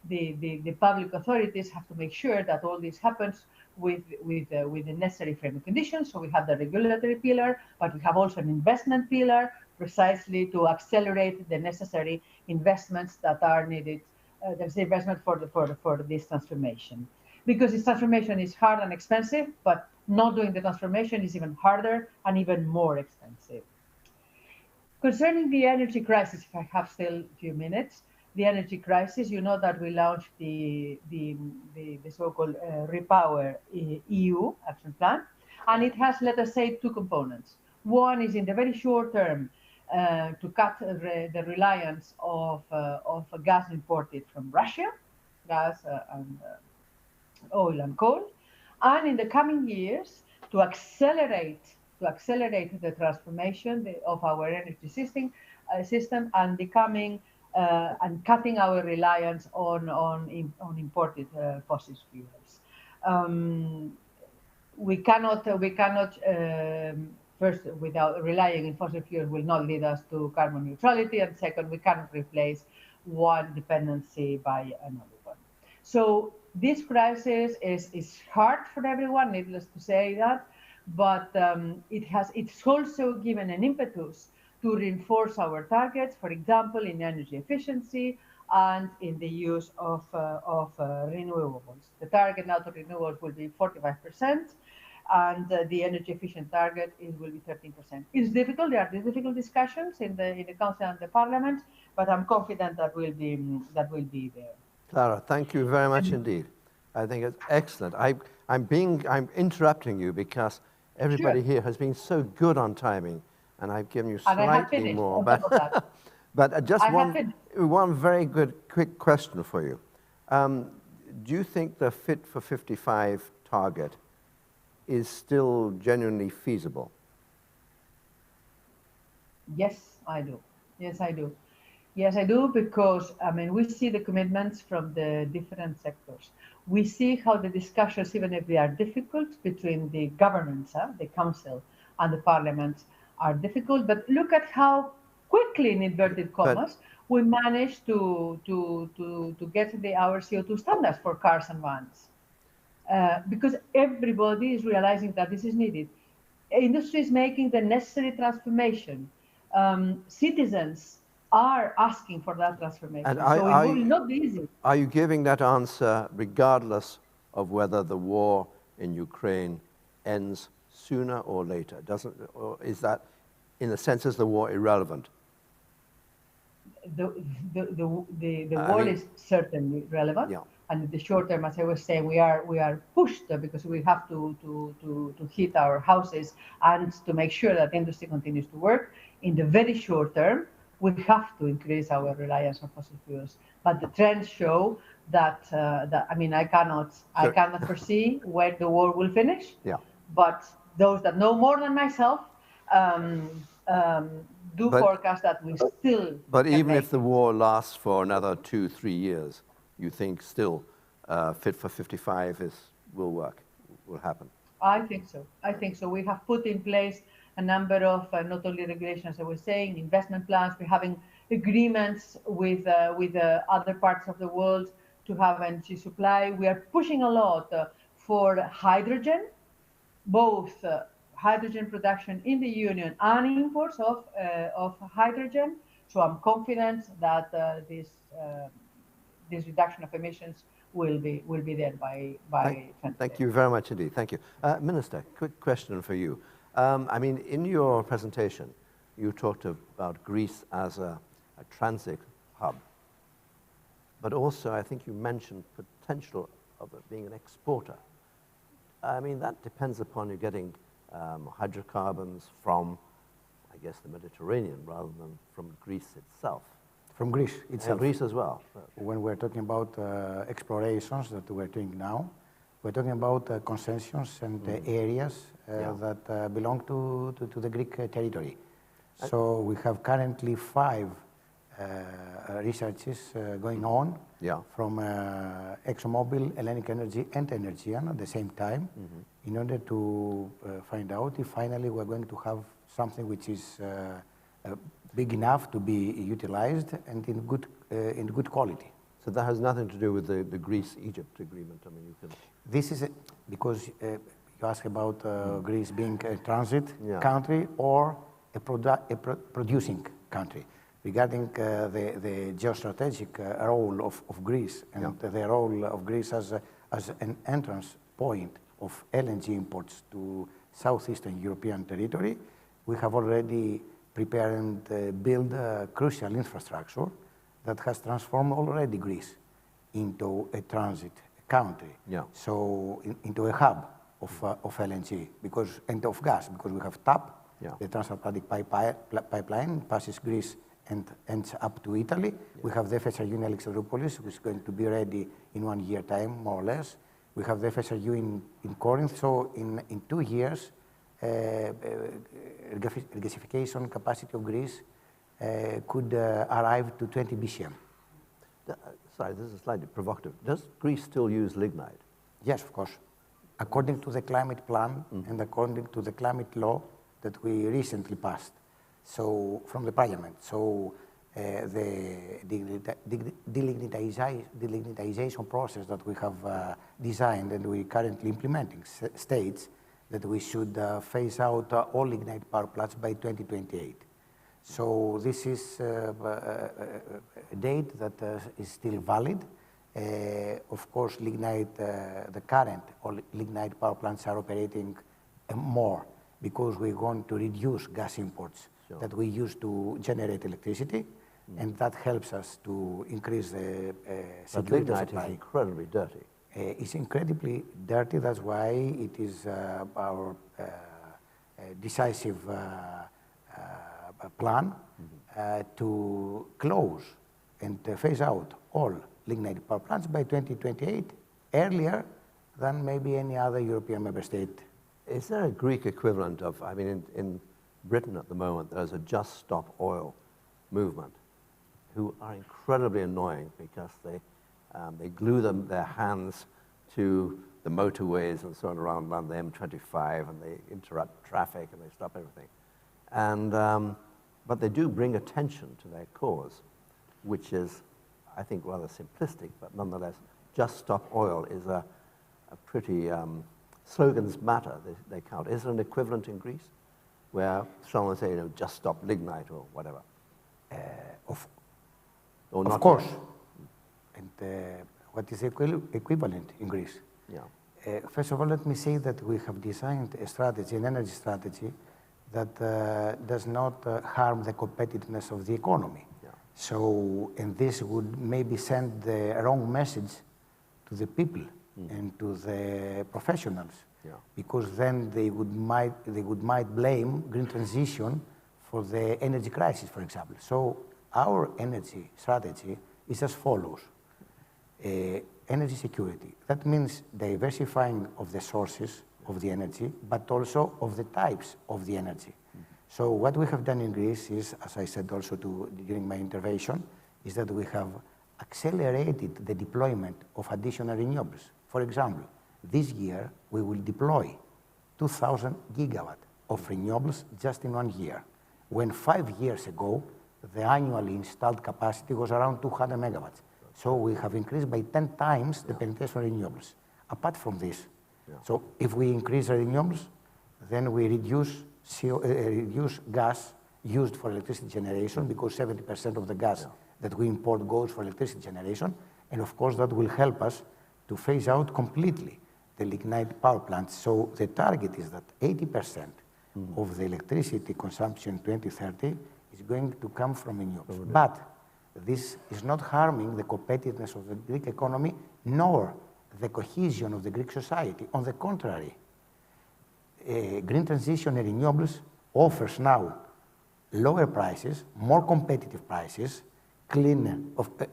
the public authorities have to make sure that all this happens with the necessary framework conditions. So we have the regulatory pillar, but we have also an investment pillar precisely to accelerate the necessary investments that are needed. There's the investment for this transformation, because this transformation is hard and expensive, but not doing the transformation is even harder and even more expensive. Concerning the energy crisis, if I have still a few minutes, the energy crisis, you know that we launched the so-called Repower EU action plan, and it has, let us say, two components. One is in the very short term to cut the reliance of gas imported from Russia, gas and oil and coal, and in the coming years to accelerate the transformation of our energy system and becoming and cutting our reliance on imported fossil fuels. We cannot first, without relying on fossil fuels will not lead us to carbon neutrality, and second, we cannot replace one dependency by another one. So this crisis is hard for everyone, needless to say that, but it's also given an impetus to reinforce our targets, for example, in energy efficiency and in the use of renewables. The target now to renewables will be 45%, and the energy efficient target will be 13%. It's difficult. There are difficult discussions in the Council and the Parliament, but I'm confident that will be there. Clara, thank you very much indeed. I think it's excellent. I'm interrupting you because everybody here has been so good on timing, and I've given you slightly more. But just one very good quick question for you. Do you think the Fit for 55 target is still genuinely feasible? Yes, I do. Yes, I do. Yes, I do, because we see the commitments from the different sectors. We see how the discussions, even if they are difficult, between the governments, the Council and the Parliament, are difficult. But look at how quickly, in inverted commas, we managed to get our CO2 standards for cars and vans. Because everybody is realizing that this is needed. Industry is making the necessary transformation. Citizens are asking for that transformation. And so it will not be easy. Are you giving that answer regardless of whether the war in Ukraine ends sooner or later? Or is that, in a sense, is the war irrelevant? The war is certainly relevant. Yeah. And in the short term, as I was saying, we are pushed because we have to heat our houses and to make sure that industry continues to work. In the very short term, we have to increase our reliance on fossil fuels. But the trends show that I cannot foresee when the war will finish. Yeah. But those that know more than myself forecast that we still. But even if the war lasts for another 2-3 years, you think still Fit for 55 will happen? I think so. I think so. We have put in place a number of not only regulations, I was saying, investment plans. We're having agreements with other parts of the world to have energy supply. We are pushing a lot for hydrogen, both hydrogen production in the Union and imports of hydrogen. So I'm confident that this reduction of emissions will be there by. Thank you very much indeed. Thank you, Minister. Quick question for you. I mean, in your presentation, you talked about Greece as a transit hub, but also I think you mentioned potential of it being an exporter. I mean, that depends upon you getting hydrocarbons from, I guess, the Mediterranean rather than from Greece itself. From Greece itself. And Greece as well. When we're talking about explorations that we're doing now, we're talking about concessions and areas that belong to the Greek territory. So we have currently 5 researches going on from ExxonMobil, Hellenic Energy, and Energean at the same time in order to find out if finally we're going to have something which is big enough to be utilized and in good quality. So that has nothing to do with the Greece-Egypt agreement. I mean, you can. This is because you ask about Greece being a transit country or a producing country. Regarding the geostrategic role of Greece and the role of Greece as an entrance point of LNG imports to southeastern European territory, we have already prepared and built a crucial infrastructure that has transformed already Greece into a transit country. So into a hub of LNG and of gas, because we have TAP, the Transatlantic pipeline passes Greece and ends up to Italy. We have the FSRU in Alexandroupolis, which is going to be ready in 1 year time, more or less. We have the FSRU in Corinth. So in 2 years, regasification capacity of Greece could arrive to 20 BCM. Sorry, this is slightly provocative. Does Greece still use lignite? Yes, of course. According to the climate plan and according to the climate law that we recently passed, so from the parliament. So the delignitization process that we have designed and we currently implementing states that we should phase out all lignite power plants by 2028. So this is a date that is still valid. Of course, lignite, the current lignite power plants are operating more because we want to reduce gas imports that we use to generate electricity, and that helps us to increase the security of supply. But lignite is incredibly dirty. It's incredibly dirty. That's why it is our decisive plan to close and phase out all lignite power plants by 2028, earlier than maybe any other European member state. Is there a Greek equivalent of, I mean, in Britain at the moment, there's a Just Stop Oil movement who are incredibly annoying because they glue their hands to the motorways and so on around the M25, and they interrupt traffic and they stop everything. And, but they do bring attention to their cause, which is, I think, rather simplistic, but nonetheless, Just Stop Oil is a pretty, slogans matter, they count. Is there an equivalent in Greece where someone say, you know, just stop lignite or whatever? Of course. And what is equivalent in Greece? First of all, let me say that we have designed a strategy, an energy strategy, that does not harm the competitiveness of the economy. So, and this would maybe send the wrong message to the people and to the professionals, because then they might blame green transition for the energy crisis, for example. So our energy strategy is as follows. Energy security. That means diversifying of the sources of the energy, but also of the types of the energy. So what we have done in Greece is, as I said also during my intervention, is that we have accelerated the deployment of additional renewables. For example, this year we will deploy 2,000 gigawatts of renewables just in 1 year, when 5 years ago the annually installed capacity was around 200 megawatts. So we have increased by 10 times the penetration of renewables. Apart from this, so if we increase renewables, then we reduce gas used for electricity generation, because 70% of the gas that we import goes for electricity generation. And of course, that will help us to phase out completely the lignite power plants. So the target is that 80% of the electricity consumption in 2030 is going to come from renewables. But this is not harming the competitiveness of the Greek economy, nor the cohesion of the Greek society. On the contrary, green transition and renewables offers now lower prices, more competitive prices, cleaner,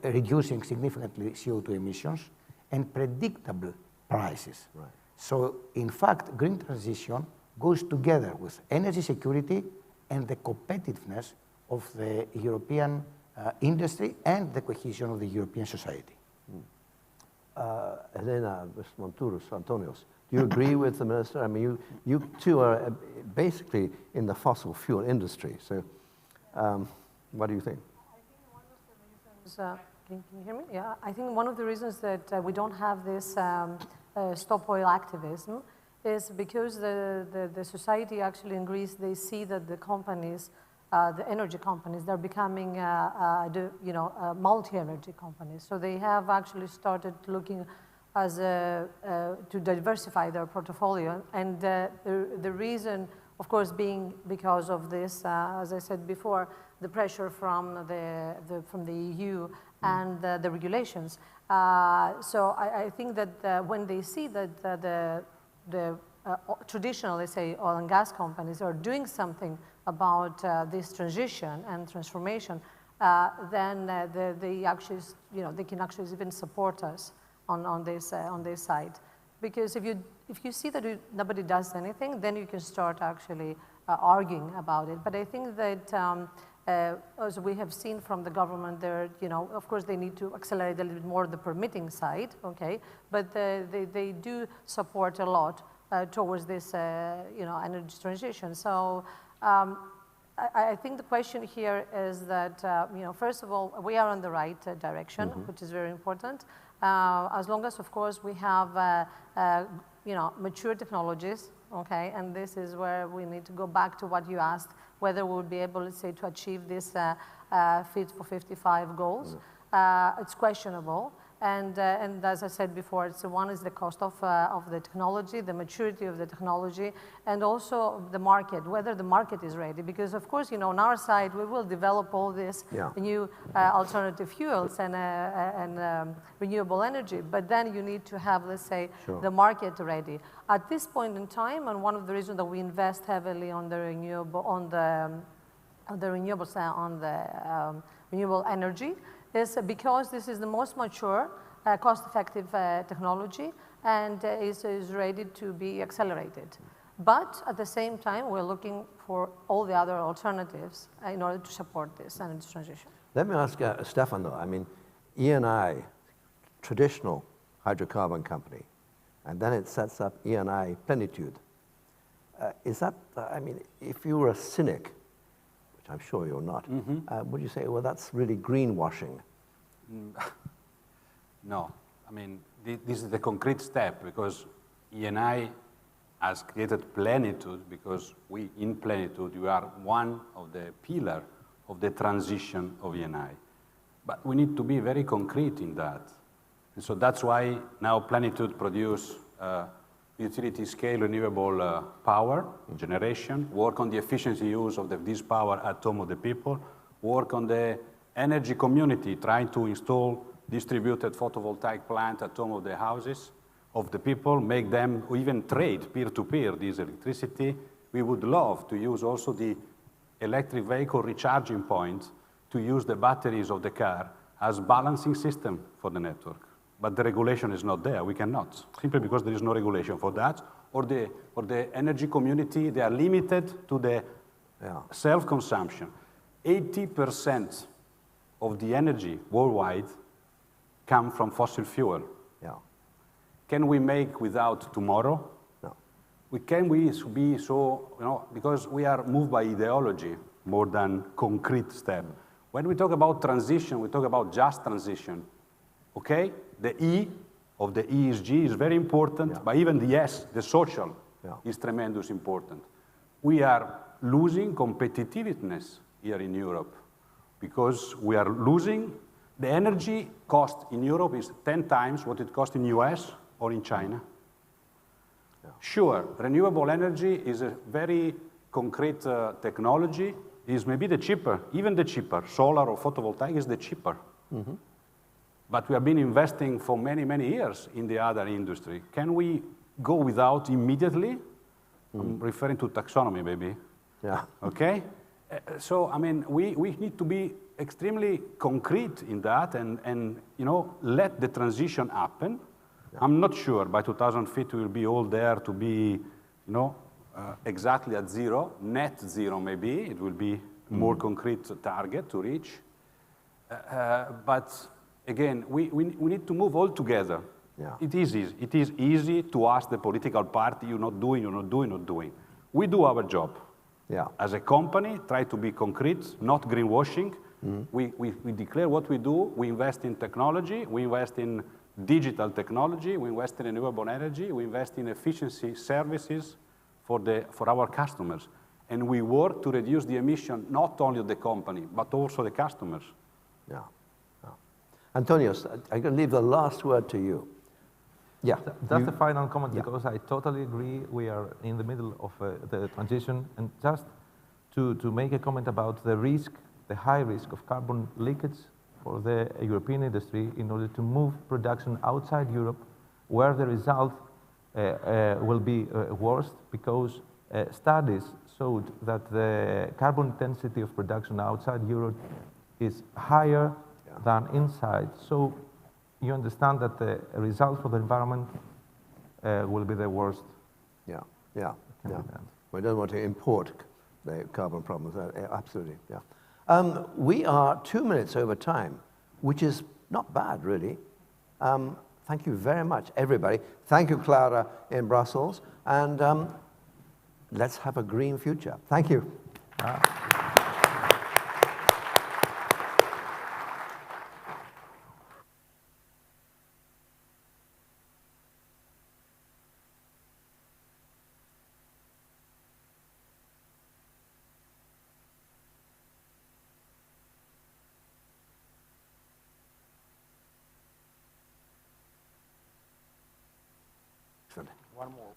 reducing significantly CO2 emissions, and predictable prices. Right. So, in fact, green transition goes together with energy security and the competitiveness of the European industry and the cohesion of the European society. Elena Monturos, Antonios, do you agree with the minister? I mean, you two are basically in the fossil fuel industry. So, what do you think? Can you hear me? Yeah, I think one of the reasons that we don't have this stop oil activism is because the society actually in Greece, they see that the companies, the energy companies, they're becoming multi-energy companies. So they have actually started looking as to diversify their portfolio, and the reason, of course, being because of this, as I said before, the pressure from the EU and the regulations. So I think that when they see that the traditional, let's say, oil and gas companies are doing something about this transition and transformation, then they actually, they can actually even support us on this side. Because if you see that nobody does anything, then you can start actually arguing about it. But I think that as we have seen from the government, of course they need to accelerate a little bit more the permitting side, okay? But they do support a lot towards this, energy transition. So I think the question here is that, first of all, we are on the right direction, which is very important. As long as, of course, we have, mature technologies, okay? And this is where we need to go back to what you asked, whether we would be able, let's say, to achieve this Fit for 55 goals. It's questionable. And as I said before, one is the cost of the technology, the maturity of the technology, and also the market, whether the market is ready. Because of course, on our side, we will develop all these new alternative fuels and renewable energy. But then you need to have, let's say, the market ready. At this point in time, and one of the reasons that we invest heavily on the renewable energy, is because this is the most mature, cost-effective technology, and is ready to be accelerated. But at the same time, we're looking for all the other alternatives in order to support this energy transition. Let me ask Stefano. I mean, Eni, traditional hydrocarbon company, and then it sets up Eni Plenitude. Is that, if you were a cynic, which I'm sure you're not, would you say, well, that's really greenwashing? No. This is the concrete step, because Eni has created Plenitude, because in Plenitude, we are one of the pillars of the transition of Eni. But we need to be very concrete in that. And so that's why now Plenitude produce utility scale renewable power generation, work on the efficiency use of this power at home of the people, work on the energy community, trying to install distributed photovoltaic plant at home of the houses of the people, make them even trade peer-to-peer this electricity. We would love to use also the electric vehicle recharging point to use the batteries of the car as balancing system for the network. But the regulation is not there. We cannot, simply because there is no regulation for that. Or the energy community, they are limited to the Self-consumption. 80% of the energy worldwide come from fossil fuel. Can we make without tomorrow? No. Can we be so, because we are moved by ideology more than concrete step. When we talk about transition, we talk about just transition, okay? The E of the ESG is very important, but even the S, the social, is tremendous important. We are losing competitiveness here in Europe because we are losing, the energy cost in Europe is 10 times what it costs in US or in China. Sure, renewable energy is a very concrete technology, is maybe the cheaper, even the cheaper. Solar or photovoltaic is the cheaper. But we have been investing for many, many years in the other industry. Can we go without immediately? I'm referring to taxonomy, maybe. Okay? So, I mean, we need to be extremely concrete in that and let the transition happen. I'm not sure by 2050 we'll be all there to be, exactly at zero, net zero maybe. It will be more concrete target to reach. But again, we need to move all together. It is easy. It is easy to ask the political party, you're not doing, you're not doing, not doing. We do our job. As a company, try to be concrete, not greenwashing. We declare what we do. We invest in technology. We invest in digital technology. We invest in renewable energy. We invest in efficiency services for our customers. And we work to reduce the emission, not only of the company, but also the customers. Antonio, I'm going to leave the last word to you. Just a final comment, because I totally agree. We are in the middle of the transition. And just to make a comment about the risk, the high risk of carbon leakage for the European industry in order to move production outside Europe, where the result will be worse, because studies showed that the carbon intensity of production outside Europe is higher than inside. So you understand that the result for the environment will be the worst. We don't want to import the carbon problems, absolutely, we are 2 minutes over time, which is not bad, really. Thank you very much, everybody. Thank you, Clara, in Brussels, and let's have a green future. Thank you. One more.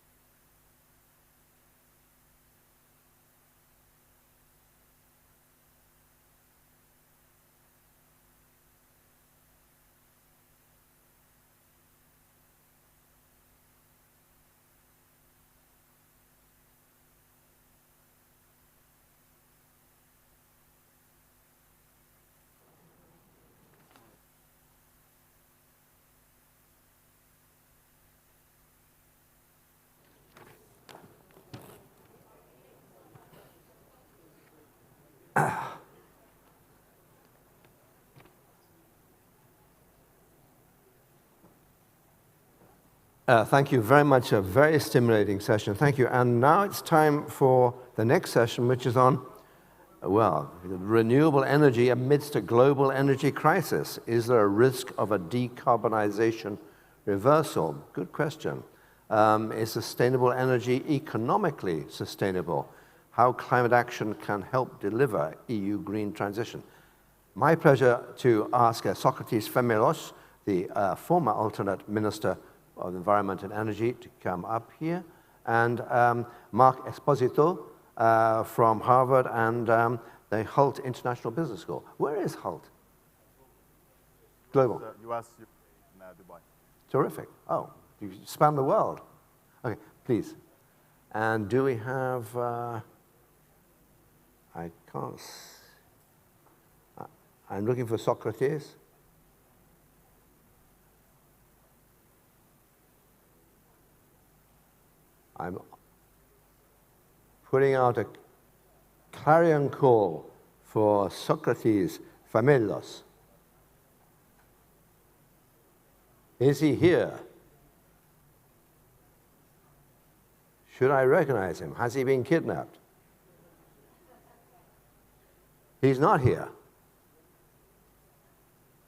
Thank you very much. A very stimulating session. Thank you. And now it's time for the next session, which is on, well, renewable energy amidst a global energy crisis. Is there a risk of a decarbonization reversal? Good question. Is sustainable energy economically sustainable? How climate action can help deliver EU green transition? My pleasure to ask Socrates Themilos, the former alternate Minister of Environment and Energy, to come up here, and Mark Esposito from Harvard and the Hult International Business School. Where is Hult? Global. US in Dubai. Terrific. Oh, you span the world. Okay, please. And do we have, I can't, I'm looking for Socrates. I'm putting out a clarion call for Socrates Famelos. Is he here? Should I recognize him? Has he been kidnapped? He's not here.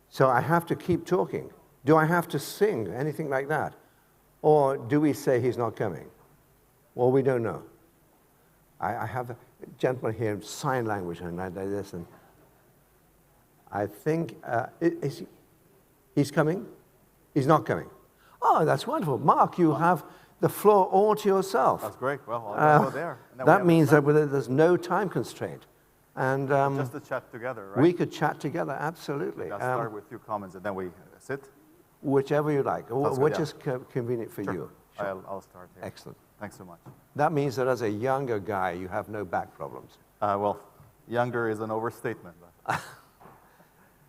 So I have to keep talking. Do I have to sing, anything like that? Or do we say he's not coming? Well, we don't know. I have a gentleman here in sign language and like this, and I think, he's coming? He's not coming. Oh, that's wonderful. Mark, you have the floor all to yourself. That's great. Well, I'll go there. That means that there's no time constraint. And just to chat together, right? We could chat together, absolutely. Let's start with a few comments and then we sit. Whichever you like. Which is convenient for Sure. you. Sure. I'll start here. Excellent. Thanks so much. That means that as a younger guy, you have no back problems. Well, younger is an overstatement.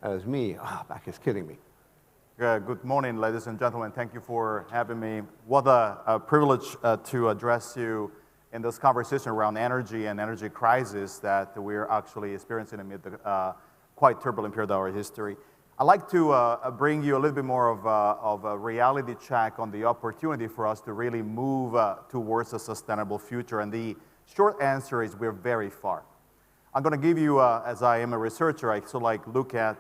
As me, back is killing me. Good morning, ladies and gentlemen. Thank you for having me. What a privilege to address you in this conversation around energy and energy crisis that we're actually experiencing amid the quite turbulent period of our history. I'd like to bring you a little bit more of a reality check on the opportunity for us to really move towards a sustainable future. And the short answer is we're very far. I'm going to give you, as I am a researcher, I sort of look at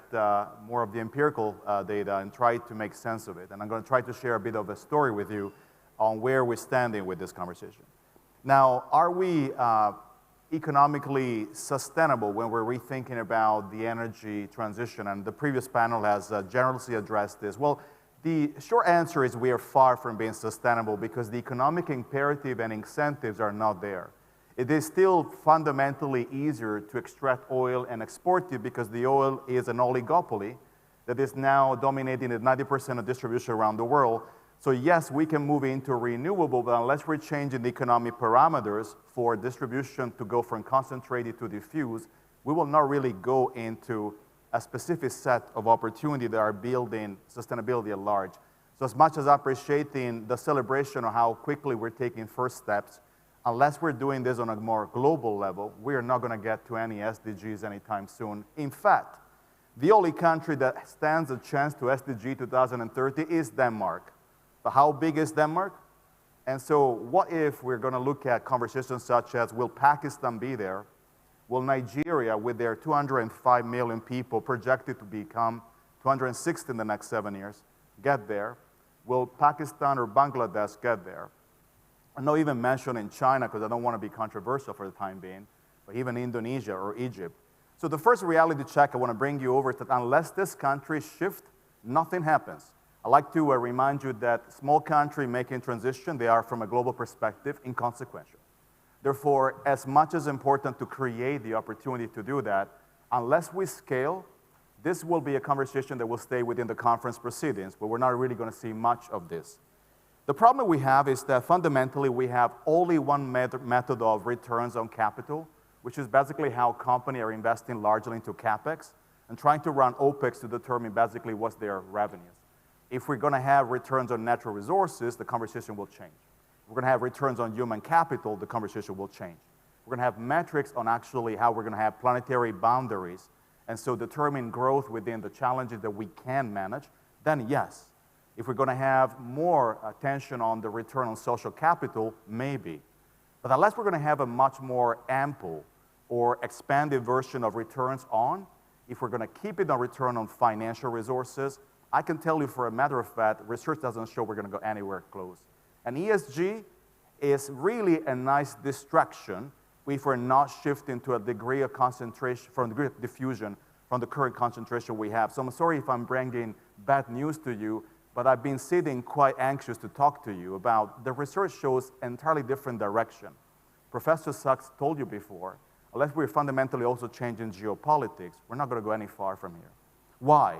more of the empirical data and try to make sense of it. And I'm going to try to share a bit of a story with you on where we're standing with this conversation. Now, are we economically sustainable when we're rethinking about the energy transition? And the previous panel has generously addressed this. Well, the short answer is we are far from being sustainable because the economic imperative and incentives are not there. It is still fundamentally easier to extract oil and export it because the oil is an oligopoly that is now dominating at 90% of distribution around the world. So yes, we can move into renewable, but unless we're changing the economic parameters for distribution to go from concentrated to diffuse, we will not really go into a specific set of opportunities that are building sustainability at large. So as much as appreciating the celebration of how quickly we're taking first steps, unless we're doing this on a more global level, we are not going to get to any SDGs anytime soon. In fact, the only country that stands a chance to SDG 2030 is Denmark. But how big is Denmark? And so what if we're going to look at conversations such as, will Pakistan be there? Will Nigeria, with their 205 million people projected to become 260 in the next 7 years, get there? Will Pakistan or Bangladesh get there? I'm not even mentioning China because I don't want to be controversial for the time being, but even Indonesia or Egypt. So the first reality check I want to bring you over is that unless this country shift, nothing happens. I'd like to remind you that small country making transition, they are from a global perspective inconsequential. Therefore, as much as important to create the opportunity to do that, unless we scale, this will be a conversation that will stay within the conference proceedings, but we're not really going to see much of this. The problem we have is that fundamentally we have only one method of returns on capital, which is basically how companies are investing largely into CapEx and trying to run OpEx to determine basically what's their revenues. If we're going to have returns on natural resources, the conversation will change. If we're going to have returns on human capital, the conversation will change. We're going to have metrics on actually how we're going to have planetary boundaries, and so determine growth within the challenges that we can manage, then yes. If we're going to have more attention on the return on social capital, maybe. But unless we're going to have a much more ample or expanded version of returns on, if we're going to keep it on return on financial resources, I can tell you for a matter of fact, research doesn't show we're going to go anywhere close. And ESG is really a nice distraction if we're not shifting to a degree of concentration, from degree of diffusion from the current concentration we have. So I'm sorry if I'm bringing bad news to you, but I've been sitting quite anxious to talk to you about the research shows an entirely different direction. Professor Sachs told you before, unless we're fundamentally also changing geopolitics, we're not going to go any far from here. Why?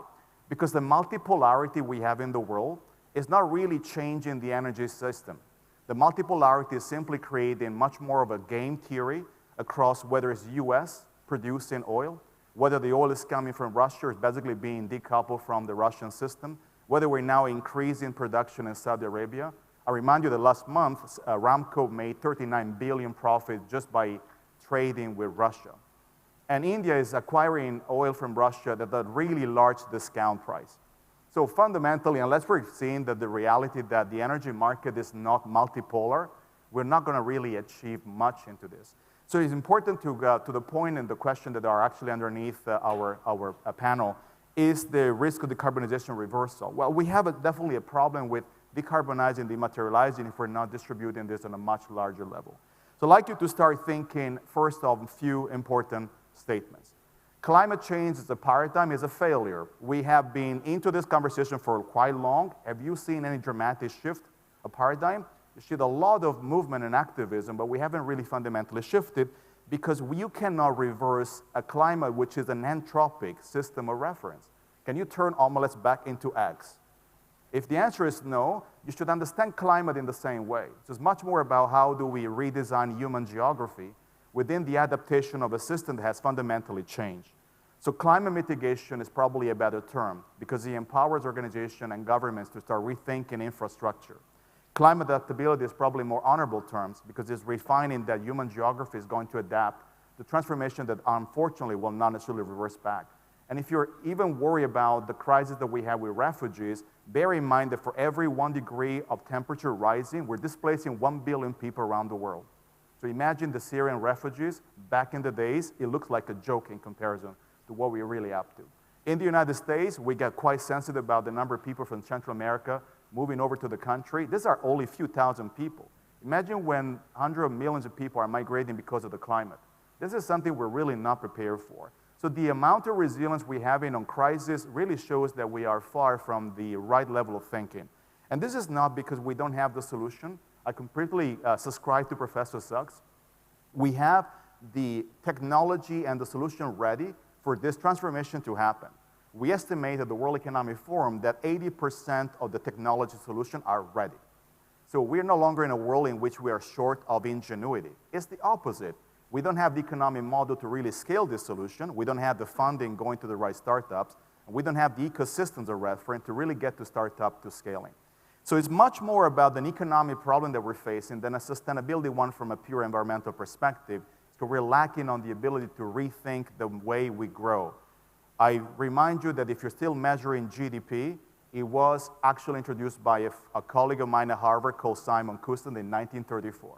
Because the multipolarity we have in the world is not really changing the energy system. The multipolarity is simply creating much more of a game theory across whether it's US producing oil, whether the oil is coming from Russia, is basically being decoupled from the Russian system, whether we're now increasing production in Saudi Arabia. I remind you that last month, Aramco made 39 billion profit just by trading with Russia. And India is acquiring oil from Russia at a really large discount price. So fundamentally, unless we're seeing that the reality that the energy market is not multipolar, we're not going to really achieve much into this. So it's important to the point and the question that are actually underneath our panel is the risk of decarbonization reversal. Well, we have definitely a problem with decarbonizing, dematerializing if we're not distributing this on a much larger level. So I'd like you to start thinking first of a few important statements. Climate change as a paradigm is a failure. We have been into this conversation for quite long. Have you seen any dramatic shift of paradigm? You see a lot of movement and activism, but we haven't really fundamentally shifted because you cannot reverse a climate which is an entropic system of reference. Can you turn omelets back into eggs? If the answer is no, you should understand climate in the same way. So it's much more about how do we redesign human geography within the adaptation of a system that has fundamentally changed. So climate mitigation is probably a better term because it empowers organizations and governments to start rethinking infrastructure. Climate adaptability is probably more honorable terms because it's refining that human geography is going to adapt to transformation that unfortunately will not necessarily reverse back. And if you're even worried about the crisis that we have with refugees, bear in mind that for every 1 degree of temperature rising, we're displacing 1 billion people around the world. So imagine the Syrian refugees back in the days, it looks like a joke in comparison to what we're really up to. In the United States, we get quite sensitive about the number of people from Central America moving over to the country. These are only a few thousand people. Imagine when hundreds of millions of people are migrating because of the climate. This is something we're really not prepared for. So the amount of resilience we have in on crisis really shows that we are far from the right level of thinking. And this is not because we don't have the solution. I completely subscribe to Professor Sachs. We have the technology and the solution ready for this transformation to happen. We estimate at the World Economic Forum that 80% of the technology solutions are ready. So we're no longer in a world in which we are short of ingenuity. It's the opposite. We don't have the economic model to really scale this solution. We don't have the funding going to the right startups. And we don't have the ecosystems of reference to really get to startup to scaling. So it's much more about an economic problem that we're facing than a sustainability one from a pure environmental perspective. So we're lacking on the ability to rethink the way we grow. I remind you that if you're still measuring GDP, it was actually introduced by a colleague of mine at Harvard called Simon Kusten in 1934.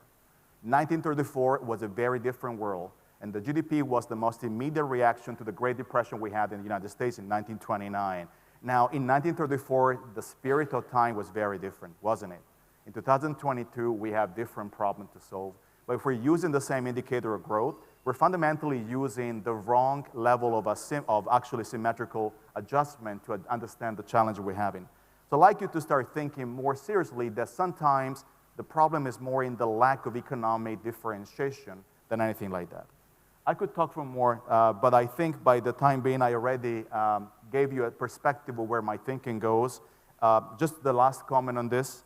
1934 was a very different world, and the GDP was the most immediate reaction to the Great Depression we had in the United States in 1929. Now, in 1934, the spirit of time was very different, wasn't it? In 2022, we have different problems to solve. But if we're using the same indicator of growth, we're fundamentally using the wrong level of actually symmetrical adjustment to understand the challenge we're having. So I'd like you to start thinking more seriously that sometimes the problem is more in the lack of economic differentiation than anything like that. I could talk for more, but I think by the time being, I already gave you a perspective of where my thinking goes. Just the last comment on this.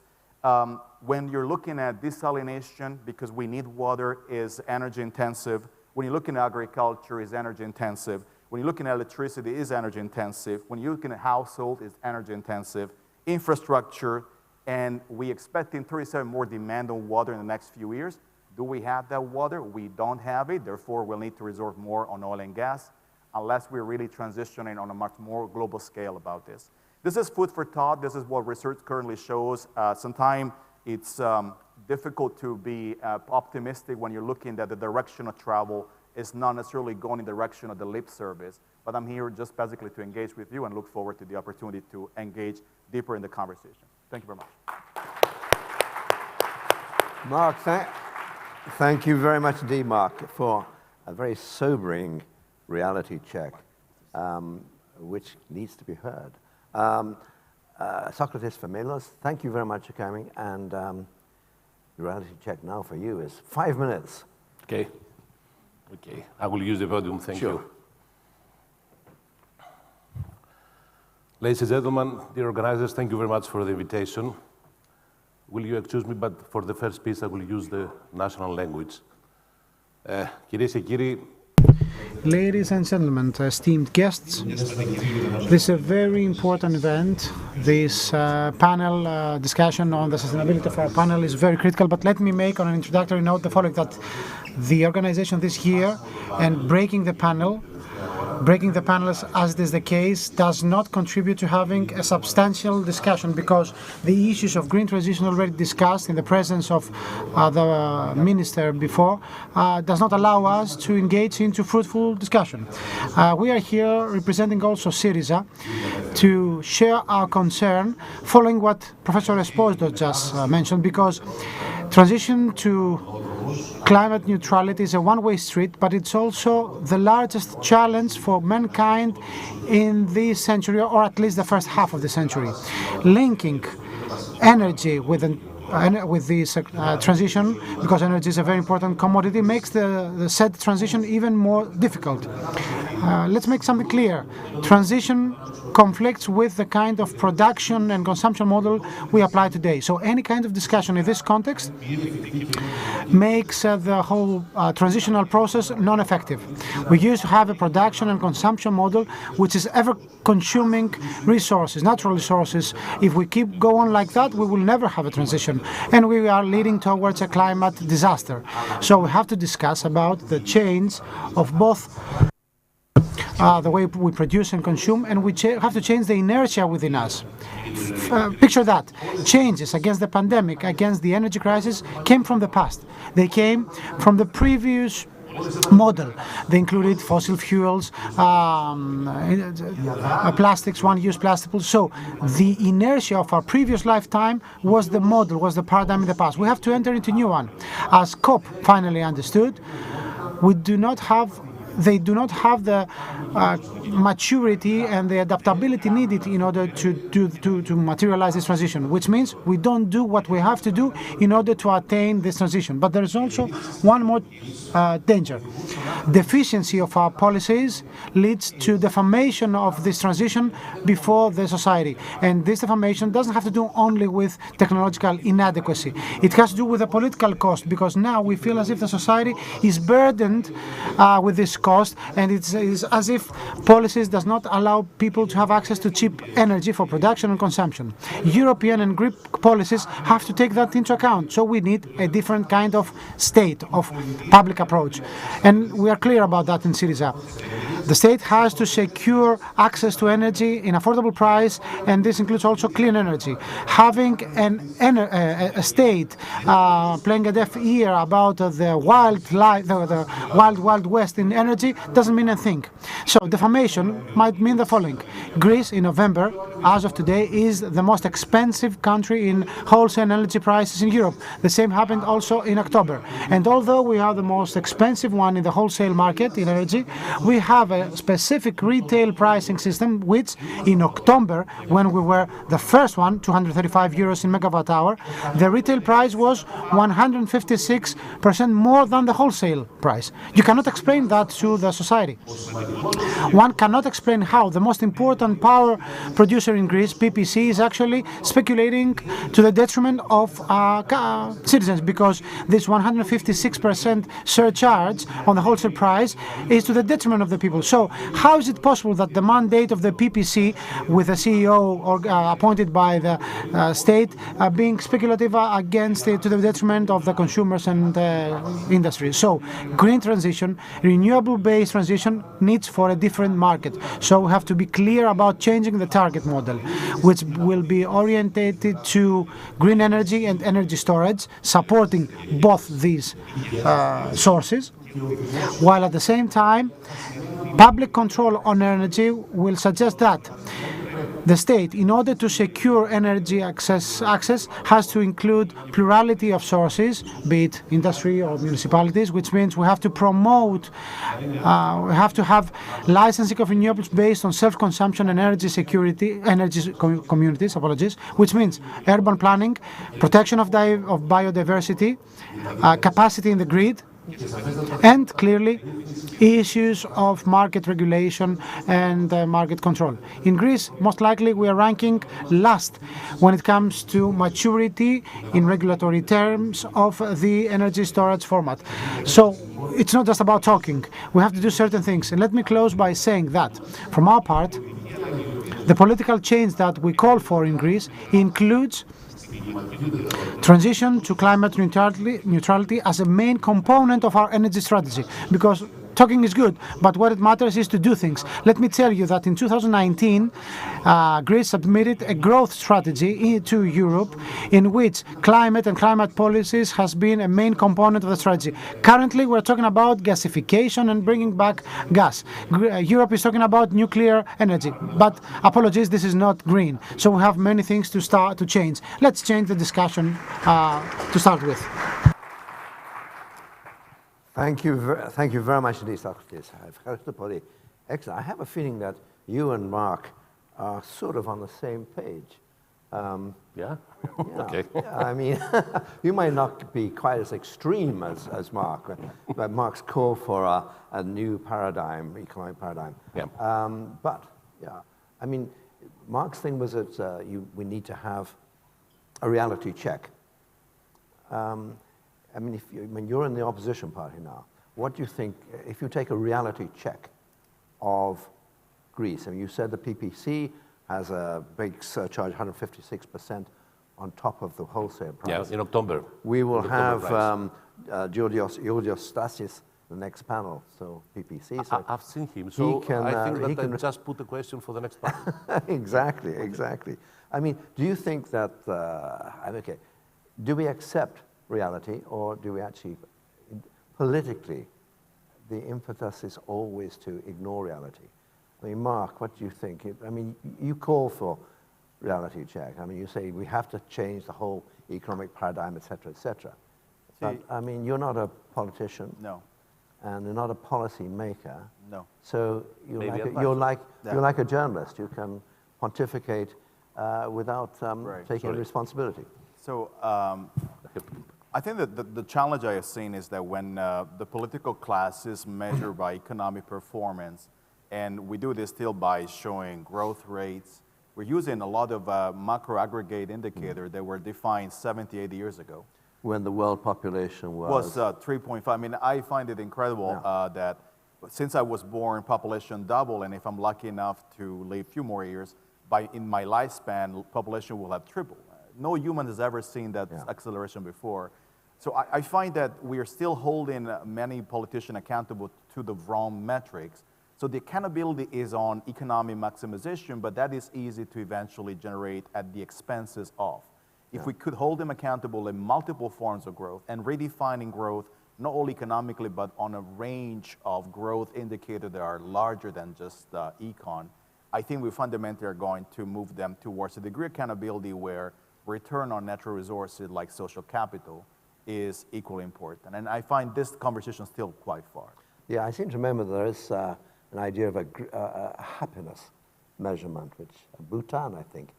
When you're looking at desalination, because we need water, is energy intensive. When you're looking at agriculture, is energy intensive. When you're looking at electricity, is energy intensive. When you're looking at household, is energy intensive. Infrastructure, and we expecting 37 more demand on water in the next few years. Do we have that water? We don't have it, therefore we'll need to resort more on oil and gas unless we're really transitioning on a much more global scale about this. This is food for thought. This is what research currently shows. Sometimes it's difficult to be optimistic when you're looking at the direction of travel is not necessarily going in the direction of the lip service, but I'm here just basically to engage with you and look forward to the opportunity to engage deeper in the conversation. Thank you very much. Mark, thank you very much indeed, Mark, for a very sobering reality check, which needs to be heard. Socrates Phamaelos, thank you very much for coming, and the reality check now for you is 5 minutes. Okay. I will use the podium, thank you. Ladies and gentlemen, dear organizers, thank you very much for the invitation. Will you excuse me, but for the first piece I will use the national language. Κυρίες και κύριοι, Ladies and gentlemen, esteemed guests, this is a very important event. This panel discussion on the sustainability of our panel is very critical, but let me make on an introductory note the following, that the organization this year and breaking the panels, as it is the case, does not contribute to having a substantial discussion, because the issues of green transition already discussed in the presence of the minister before does not allow us to engage into fruitful discussion. We are here representing also Syriza to share our concern following what Professor Esposito just mentioned, because transition to climate neutrality is a one-way street, but it's also the largest challenge for mankind in this century, or at least the first half of the century. Linking energy with this transition, because energy is a very important commodity, makes the said transition even more difficult. Let's make something clear. Transition conflicts with the kind of production and consumption model we apply today. So any kind of discussion in this context makes the whole transitional process non-effective. We used to have a production and consumption model which is ever-consuming resources, natural resources. If we keep going like that, we will never have a transition, and we are leading towards a climate disaster. So we have to discuss about the change of both the way we produce and consume, and we have to change the inertia within us. Picture that. Changes against the pandemic, against the energy crisis, came from the past. They came from the previous model. They included fossil fuels, plastics, one-use plastics. So the inertia of our previous lifetime was the model, was the paradigm in the past. We have to enter into a new one. As COP finally understood, they do not have the maturity and the adaptability needed in order to materialize this transition, which means we don't do what we have to do in order to attain this transition. But there is also one more danger. Deficiency of our policies leads to defamation of this transition before the society. And this defamation doesn't have to do only with technological inadequacy. It has to do with the political cost, because now we feel as if the society is burdened with this cost, and it's as if policies does not allow people to have access to cheap energy for production and consumption. European and Greek policies have to take that into account. So we need a different kind of state, of public approach. And we are clear about that in Syriza. The state has to secure access to energy in affordable price, and this includes also clean energy. Having a state playing a deaf ear about the wild west in energy doesn't mean a thing. So defamation might mean the following. Greece in November, as of today, is the most expensive country in wholesale energy prices in Europe. The same happened also in October. And although we are the most expensive one in the wholesale market in energy, we have a specific retail pricing system, which in October, when we were the first one, 235 euros in megawatt hour, the retail price was 156% more than the wholesale price. You cannot explain that to the society. One cannot explain how the most important power producer in Greece, PPC, is actually speculating to the detriment of citizens, because this 156% surcharge on the wholesale price is to the detriment of the people. So how is it possible that the mandate of the PPC, with a CEO appointed by the state, being speculative against it to the detriment of the consumers and industry? So green transition, renewable-based transition needs for a different market. So we have to be clear about changing the target model, which will be orientated to green energy and energy storage, supporting both these sources, while at the same time public control on energy will suggest that the state, in order to secure energy access, has to include plurality of sources, be it industry or municipalities, which means we have to promote, we have to have licensing of renewables based on self-consumption and energy security, energy communities, which means urban planning, protection of biodiversity, capacity in the grid, and clearly issues of market regulation and market control. In Greece, most likely we are ranking last when it comes to maturity in regulatory terms of the energy storage format. So it's not just about talking. We have to do certain things. And let me close by saying that, from our part, the political change that we call for in Greece includes transition to climate neutrality as a main component of our energy strategy. Because talking is good, but what it matters is to do things. Let me tell you that in 2019, Greece submitted a growth strategy to Europe in which climate and climate policies has been a main component of the strategy. Currently, we're talking about gasification and bringing back gas. Europe is talking about nuclear energy. But apologies, this is not green. So we have many things to change. Let's change the discussion to start with. Thank you very much indeed, Socrates. Excellent. I have a feeling that you and Mark are sort of on the same page. Yeah? Okay. I mean, you might not be quite as extreme as Mark, but Mark's call for a new paradigm, economic paradigm. Yeah. But, yeah, I mean, Mark's thing was that we need to have a reality check. I mean, when you're in the opposition party now, what do you think, if you take a reality check of Greece, I mean, you said the PPC has a big surcharge, 156% on top of the wholesale price. Yeah, in October. We will have Georgios Stasis, the next panel, so PPC. So I've seen him, so I think that I just put the question for the next panel. Exactly. I mean, do you think that, okay, do we accept reality, or do we actually, politically, the impetus is always to ignore reality? I mean, Mark, what do you think? I mean, you call for reality check. I mean, you say we have to change the whole economic paradigm, et cetera, et cetera. But, I mean, you're not a politician. No. And you're not a policy maker. No. So you're like a journalist. You can pontificate without taking responsibility. So I think that the challenge I have seen is that when the political class is measured by economic performance, and we do this still by showing growth rates, we're using a lot of macro aggregate indicators that were defined 70, 80 years ago. When the world population was 3.5. I mean, I find it incredible that since I was born, population doubled, and if I'm lucky enough to live a few more years, in my lifespan, population will have tripled. No human has ever seen that acceleration before. So I find that we are still holding many politicians accountable to the wrong metrics. So the accountability is on economic maximization, but that is easy to eventually generate at the expenses of. If we could hold them accountable in multiple forms of growth and redefining growth, not only economically, but on a range of growth indicators that are larger than just econ, I think we fundamentally are going to move them towards a degree of accountability where return on natural resources like social capital is equally important. And I find this conversation still quite far. Yeah, I seem to remember there is an idea of a happiness measurement, which Bhutan, I think,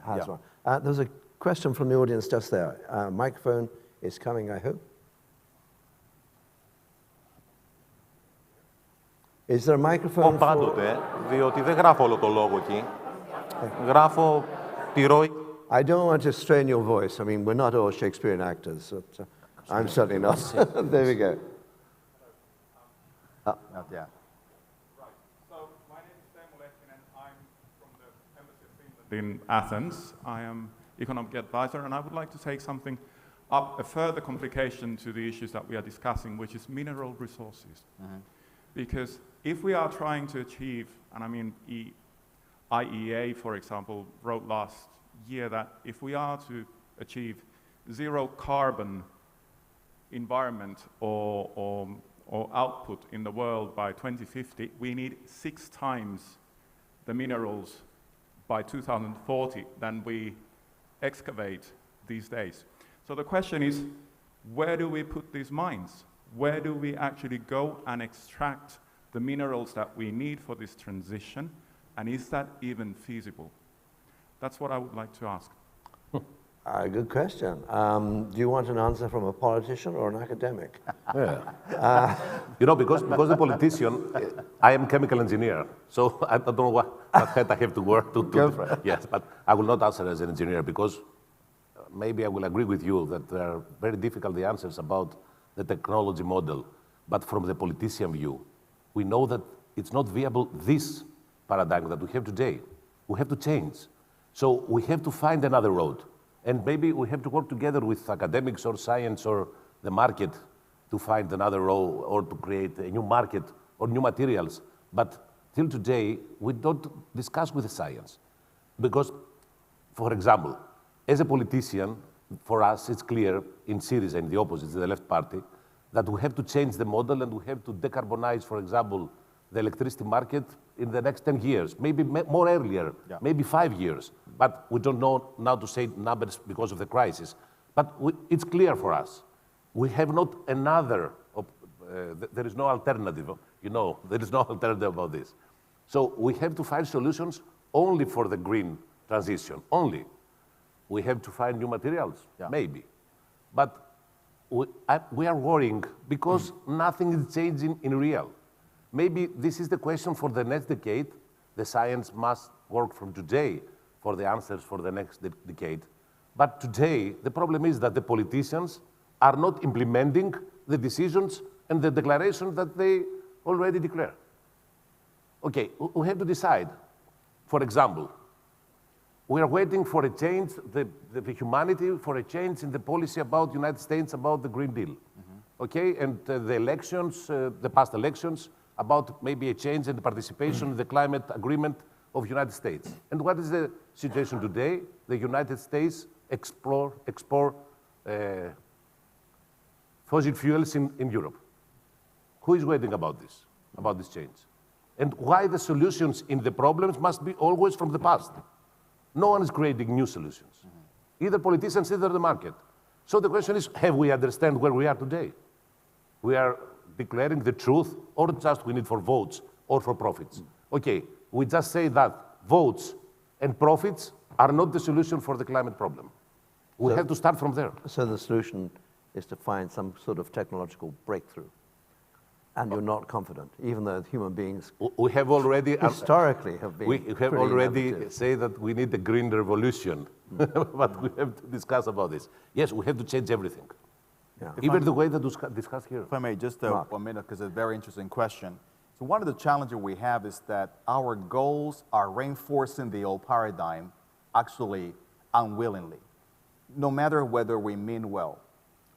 has one. There's a question from the audience just there. Microphone is coming, I hope. Is there a microphone? Πάντοτε, διότι δεν γράφω όλο το λόγο εκεί. Γράφω τη ροή. I don't want to strain your voice. I mean, we're not all Shakespearean actors. But, I'm certainly not. There we go. Not yet. Right. So my name is Dan Molekin, and I'm from the Embassy of Finland in Athens. I am economic advisor, and I would like to take something up, a further complication to the issues that we are discussing, which is mineral resources. Because if we are trying to achieve, and I mean, IEA, for example, wrote last year that if we are to achieve zero carbon environment or output in the world by 2050, we need 6 times the minerals by 2040 than we excavate these days. So the question is, where do we put these mines? Where do we actually go and extract the minerals that we need for this transition? And is that even feasible? That's what I would like to ask. Good question. Do you want an answer from a politician or an academic? Yeah. You know, because the politician, I am chemical engineer, so I don't know what head I have to work to. Go for it. Yes, but I will not answer as an engineer because maybe I will agree with you that there are very difficult answers about the technology model But from the politician view, we know that it's not viable, this paradigm that we have today. We have to change. So we have to find another road. And maybe we have to work together with academics or science or the market to find another road or to create a new market or new materials. But till today, we don't discuss with the science. Because, for example, as a politician, for us, it's clear in Syriza, in the opposite, the left party, that we have to change the model and we have to decarbonize, for example, the electricity market in the next 10 years, maybe more earlier, maybe 5 years. But we don't know now to say numbers because of the crisis. But it's clear for us. We have not another, there is no alternative, you know, there is no alternative about this. So we have to find solutions only for the green transition, only. We have to find new materials, maybe. But we are worrying because nothing is changing in real. Maybe this is the question for the next decade. The science must work from today for the answers for the next decade. But today, the problem is that the politicians are not implementing the decisions and the declarations that they already declare. Okay, we have to decide. For example, we are waiting for a change, the humanity, for a change in the policy about the United States, about the Green Deal. Okay, and the elections, the past elections, about maybe a change in the participation in the climate agreement of the United States. And what is the situation today? The United States export fossil fuels in Europe. Who is waiting about this change? And why the solutions in the problems must be always from the past? No one is creating new solutions. Either politicians, either the market. So the question is, have we understand where we are today? We are declaring the truth, or just we need for votes or for profits? Okay, we just say that votes and profits are not the solution for the climate problem. We have to start from there. So the solution is to find some sort of technological breakthrough. And you're not confident, even though human beings we have already historically have been. We have already said that we need a green revolution, but we have to discuss about this. Yes, we have to change everything. Yeah. Even the way that discussed here. If I may, just 1 minute, because it's a very interesting question. So one of the challenges we have is that our goals are reinforcing the old paradigm, actually unwillingly. No matter whether we mean well,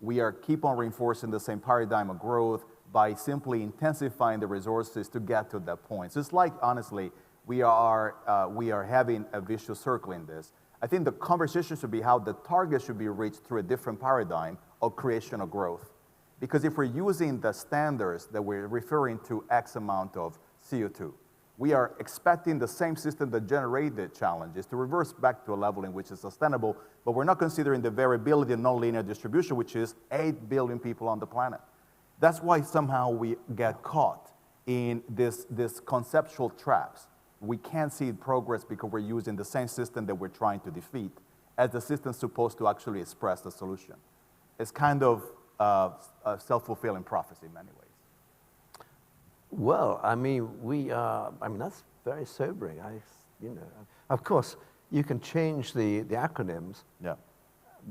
we are keep on reinforcing the same paradigm of growth by simply intensifying the resources to get to that point. So it's like, honestly, we are having a vicious circle in this. I think the conversation should be how the target should be reached through a different paradigm of creation of growth. Because if we're using the standards that we're referring to X amount of CO2, we are expecting the same system that generated challenges to reverse back to a level in which is sustainable, but we're not considering the variability and nonlinear distribution, which is 8 billion people on the planet. That's why somehow we get caught in this conceptual traps. We can't see progress because we're using the same system that we're trying to defeat as the system supposed to actually express the solution. It's kind of a self-fulfilling prophecy in many ways. Well, I mean, that's very sobering. Of course, you can change the acronyms. Yeah.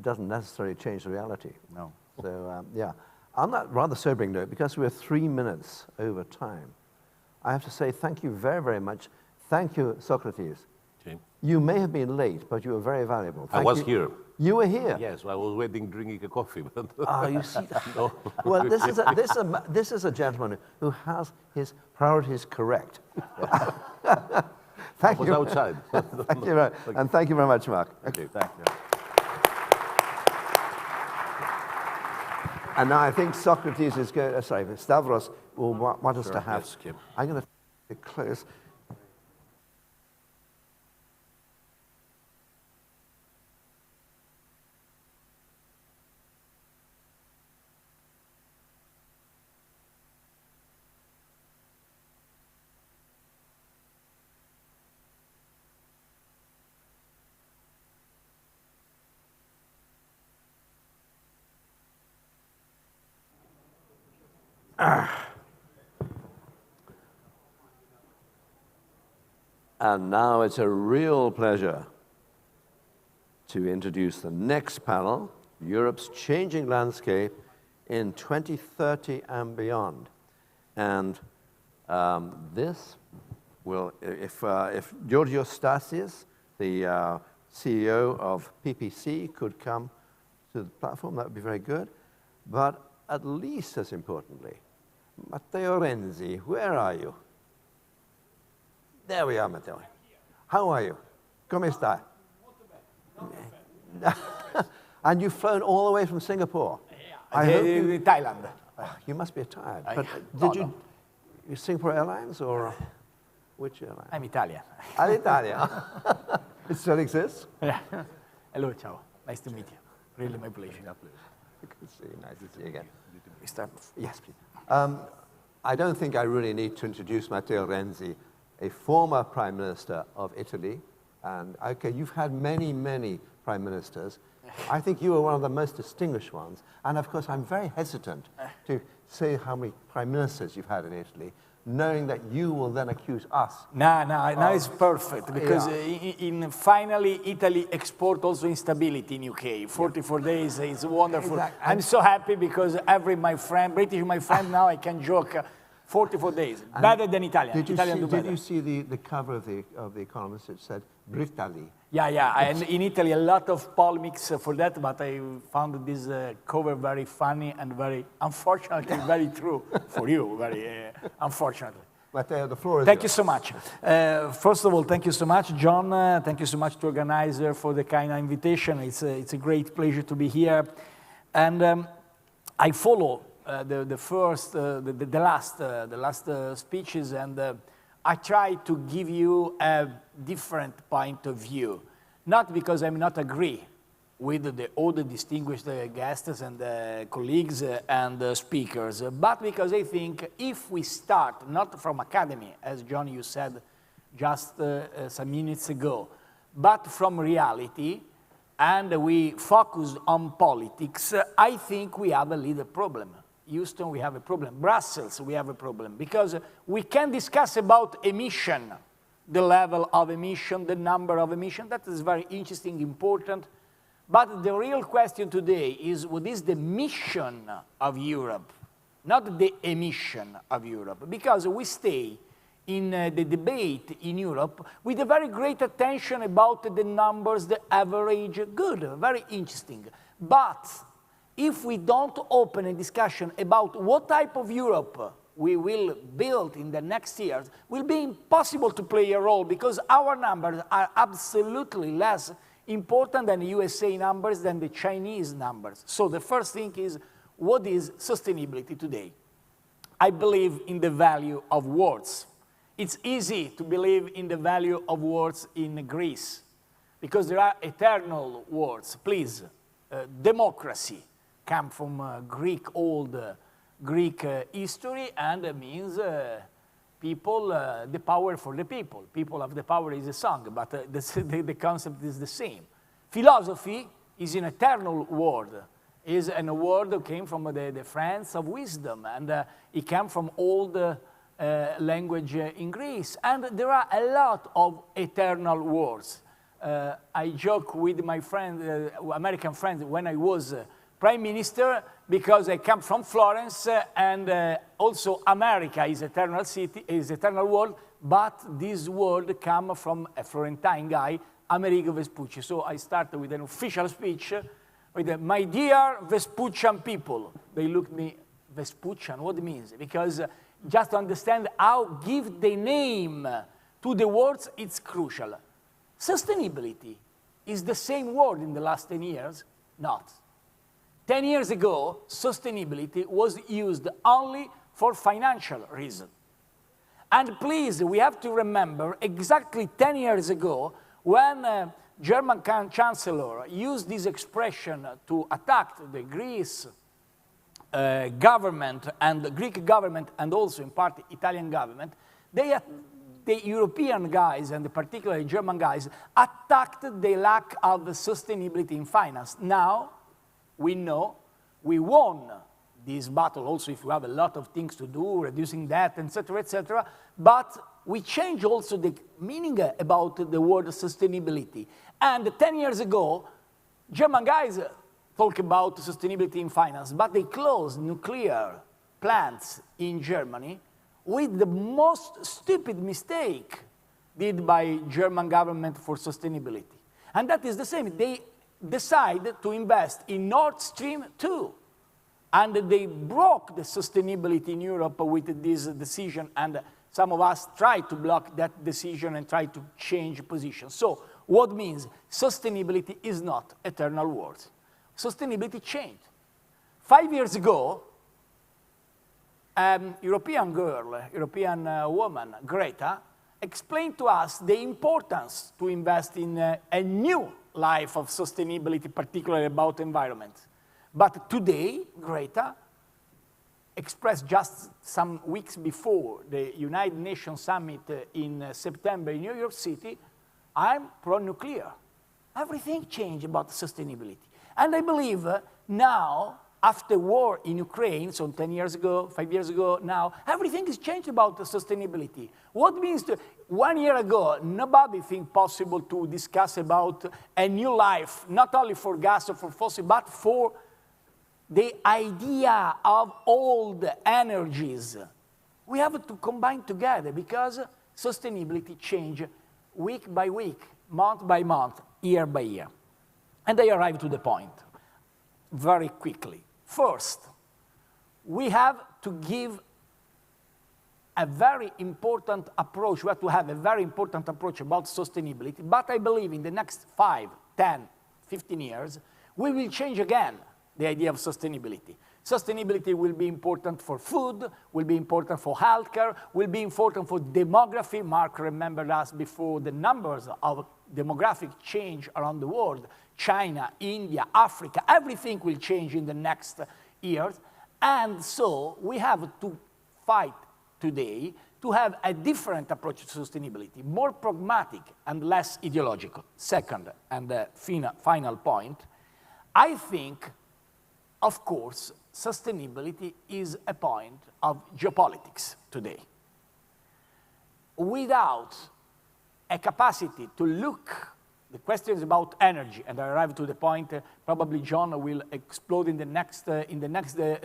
Doesn't necessarily change the reality. No. So, yeah. On that rather sobering note, because we're 3 minutes over time, I have to say thank you very, very much. Thank you, Socrates. Okay. You may have been late, but you were very valuable. I was here. You were here? Yes, I was waiting, drinking a coffee. You see that? No. Well, this is a gentleman who has his priorities correct. Thank you. I was outside. Thank you, and thank you very much, Mark. Okay, thank you. And now I think Socrates is going, Stavros will want us to have. Yes, Kim. I'm going to close. And now it's a real pleasure to introduce the next panel, Europe's Changing Landscape in 2030 and beyond. And this will, if Georgios Stasias, the CEO of PPC, could come to the platform, that would be very good. But at least as importantly, Matteo Renzi, where are you? There we are, Matteo. How are you? Come stai? And you've flown all the way from Singapore? Thailand. You must be tired. But did you Singapore Airlines or which airline? I'm Italian. Alitalia. It still exists? Yeah. Hello, ciao. Nice to meet you. Really my pleasure. Good to see you. Nice to see you again. Yes, please. I don't think I really need to introduce Matteo Renzi, a former Prime Minister of Italy. And okay, you've had many, many Prime Ministers. I think you were one of the most distinguished ones. And of course, I'm very hesitant to say how many Prime Ministers you've had in Italy, knowing that you will then accuse us. No, it's perfect, because finally Italy export also instability in UK. 44 days is wonderful. Exactly. I'm so happy because every British my friend now I can joke 44 days, better than Italian. Did you see the cover of the Economist? It said Britali. Yeah, and in Italy a lot of polemics for that, but I found this cover very funny and very, unfortunately, very true for you, very unfortunately. Matteo, the floor is Thank you so much. First of all, thank you so much, John. Thank you so much to organizer for the kind invitation. It's a great pleasure to be here. And I follow the last speeches, and I try to give you a different point of view, not because I'm not agree with all the distinguished guests and colleagues and speakers, but because I think if we start not from academy, as John you said just some minutes ago, but from reality, and we focus on politics, I think we have a little problem. Houston, we have a problem. Brussels, we have a problem. Because we can discuss about emission, the level of emission, the number of emission. That is very interesting, important. But the real question today is, what is the mission of Europe? Not the emission of Europe. Because we stay in the debate in Europe with a very great attention about the numbers, the average. Good, very interesting. But if we don't open a discussion about what type of Europe we will build in the next years, it will be impossible to play a role, because our numbers are absolutely less important than the USA numbers, than the Chinese numbers. So the first thing is, what is sustainability today? I believe in the value of words. It's easy to believe in the value of words in Greece, because there are eternal words. Please, democracy come from old Greek history, and it means people, the power for the people. People of the power is a song, but the concept is the same. Philosophy is an eternal word. Is a word that came from the France of wisdom, and it came from old language in Greece. And there are a lot of eternal words. I joke with my friend, American friends, when I was Prime Minister, because I come from Florence, and also America is eternal city, is eternal world, but this word comes from a Florentine guy, Amerigo Vespucci. So I started with an official speech with, my dear Vespuccian people. They looked at me, Vespuccian, what it means? Because just to understand how give the name to the words, it's crucial. Sustainability is the same word in the last 10 years? Not. 10 years ago, sustainability was used only for financial reasons. And please, we have to remember exactly 10 years ago, when German Chancellor used this expression to attack the Greece government and the Greek government, and also in part the Italian government, the European guys, and particularly German guys, attacked the lack of sustainability in finance. Now, we know we won this battle, also if we have a lot of things to do, reducing debt, etc., but we changed also the meaning about the word sustainability. And 10 years ago, German guys talk about sustainability in finance, but they closed nuclear plants in Germany with the most stupid mistake did by German government for sustainability. And that is the same. They decided to invest in Nord Stream 2. And they broke the sustainability in Europe with this decision, and some of us tried to block that decision and tried to change positions. So what means sustainability is not eternal words. Sustainability changed. 5 years ago, European girl, European woman, Greta, explained to us the importance to invest in a new life of sustainability, particularly about environment. But today, Greta expressed just some weeks before the United Nations Summit in September in New York City, I'm pro-nuclear. Everything changed about sustainability. And I believe now, after war in Ukraine, so 10 years ago, 5 years ago now, everything has changed about the sustainability. What means 1 year ago, nobody think possible to discuss about a new life, not only for gas or for fossil, but for the idea of old energies. We have to combine together because sustainability changes week by week, month by month, year by year. And I arrive to the point very quickly. First, we have to give a very important approach. We have to have a very important approach about sustainability. But I believe in the next 5, 10, 15 years, we will change again the idea of sustainability. Sustainability will be important for food, will be important for healthcare, will be important for demography. Mark remembered us before the numbers of demographic change around the world. China, India, Africa, everything will change in the next years. And so we have to fight today to have a different approach to sustainability, more pragmatic and less ideological. Second, and the final point, I think, of course, sustainability is a point of geopolitics today. Without a capacity to look, the question is about energy, and I arrive to the point, probably John will explode in the next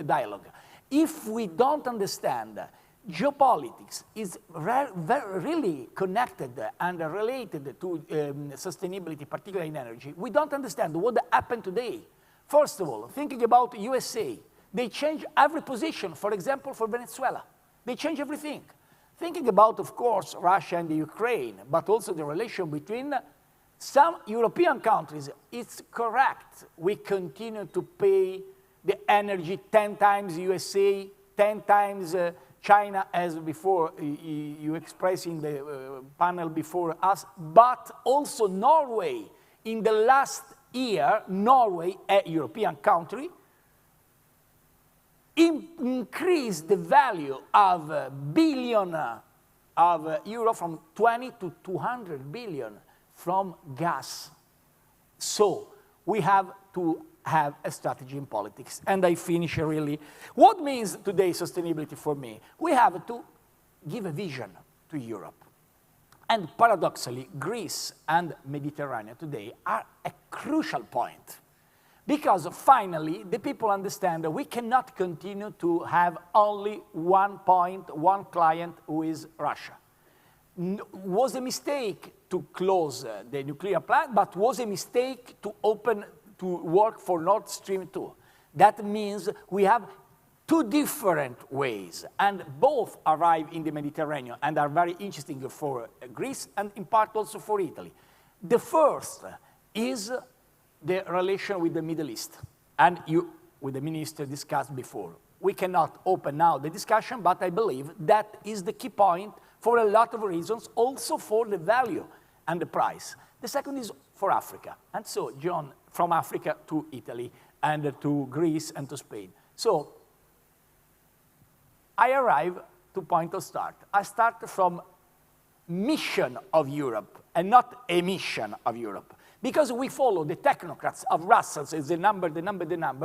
dialogue. If we don't understand geopolitics is really connected and related to sustainability, particularly in energy, we don't understand what happened today. First of all, thinking about USA, they change every position, for example, for Venezuela. They change everything. Thinking about, of course, Russia and the Ukraine, but also the relation between some European countries, it's correct. We continue to pay the energy 10 times USA, 10 times China, as before you expressed in the panel before us, but also Norway. In the last year, Norway, a European country, increased the value of billion of euro from 20 to 200 billion from gas. So we have to have a strategy in politics. And I finish really. What means today sustainability for me? We have to give a vision to Europe. And paradoxically, Greece and Mediterranean today are a crucial point. Because finally, the people understand that we cannot continue to have only one point, one client, who is Russia. Was a mistake to close the nuclear plant, but was a mistake to work for Nord Stream 2. That means we have two different ways, and both arrive in the Mediterranean and are very interesting for Greece and in part also for Italy. The first is the relation with the Middle East, and you, with the minister, discussed before. We cannot open now the discussion, but I believe that is the key point for a lot of reasons, also for the value and the price. The second is for Africa, and so, John, from Africa to Italy, and to Greece and to Spain. So, I arrive to point of start. I start from mission of Europe, and not emission of Europe. Because we follow the technocrats of Brussels, is the number,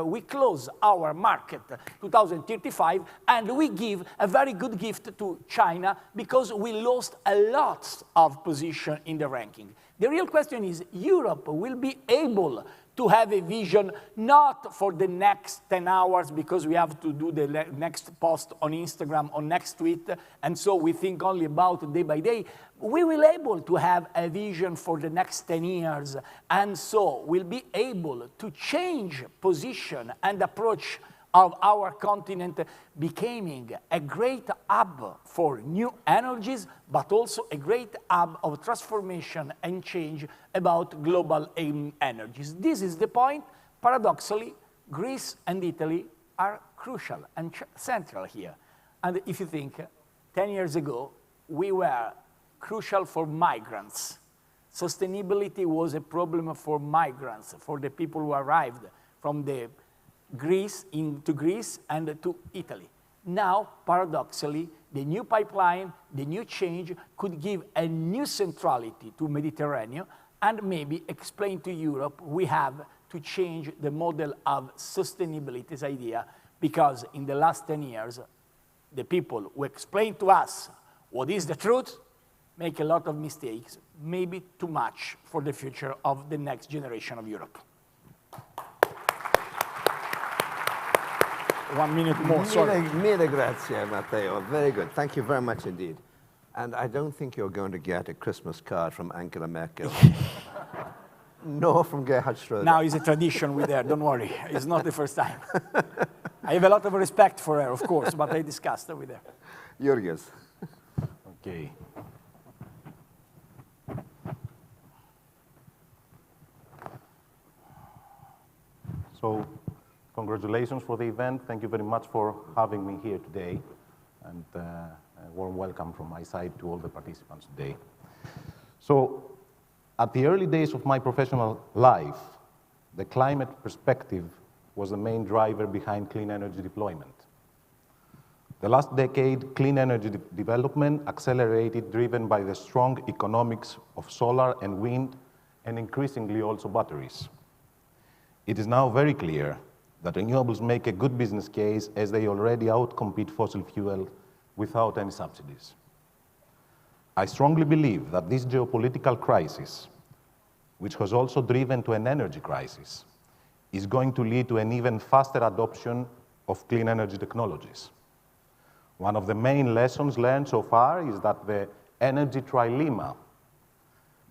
we close our market 2035, and we give a very good gift to China because we lost a lot of position in the ranking. The real question is, Europe will be able to have a vision not for the next 10 hours because we have to do the next post on Instagram or next tweet, and so we think only about day by day. We will be able to have a vision for the next 10 years, and so we'll be able to change position and approach of our continent becoming a great hub for new energies, but also a great hub of transformation and change about global energies. This is the point. Paradoxically, Greece and Italy are crucial and central here. And if you think, 10 years ago, we were crucial for migrants. Sustainability was a problem for migrants, for the people who arrived from Greece into Greece and to Italy. Now, paradoxically, the new pipeline, the new change could give a new centrality to Mediterranean and maybe explain to Europe we have to change the model of sustainability's idea, because in the last 10 years, the people who explain to us what is the truth make a lot of mistakes, maybe too much for the future of the next generation of Europe. 1 minute more, sorry. Mille grazie, Matteo. Very good. Thank you very much indeed. And I don't think you're going to get a Christmas card from Angela Merkel. nor from Gerhard Schröder. Now it's a tradition with her, don't worry. It's not the first time. I have a lot of respect for her, of course, but I discussed it with her. Jurgis. Okay. So, congratulations for the event. Thank you very much for having me here today. And a warm welcome from my side to all the participants today. So, at the early days of my professional life, the climate perspective was the main driver behind clean energy deployment. The last decade, clean energy development accelerated, driven by the strong economics of solar and wind, and increasingly also batteries. It is now very clear that renewables make a good business case, as they already outcompete fossil fuel without any subsidies. I strongly believe that this geopolitical crisis, which has also driven to an energy crisis, is going to lead to an even faster adoption of clean energy technologies. One of the main lessons learned so far is that the energy trilemma,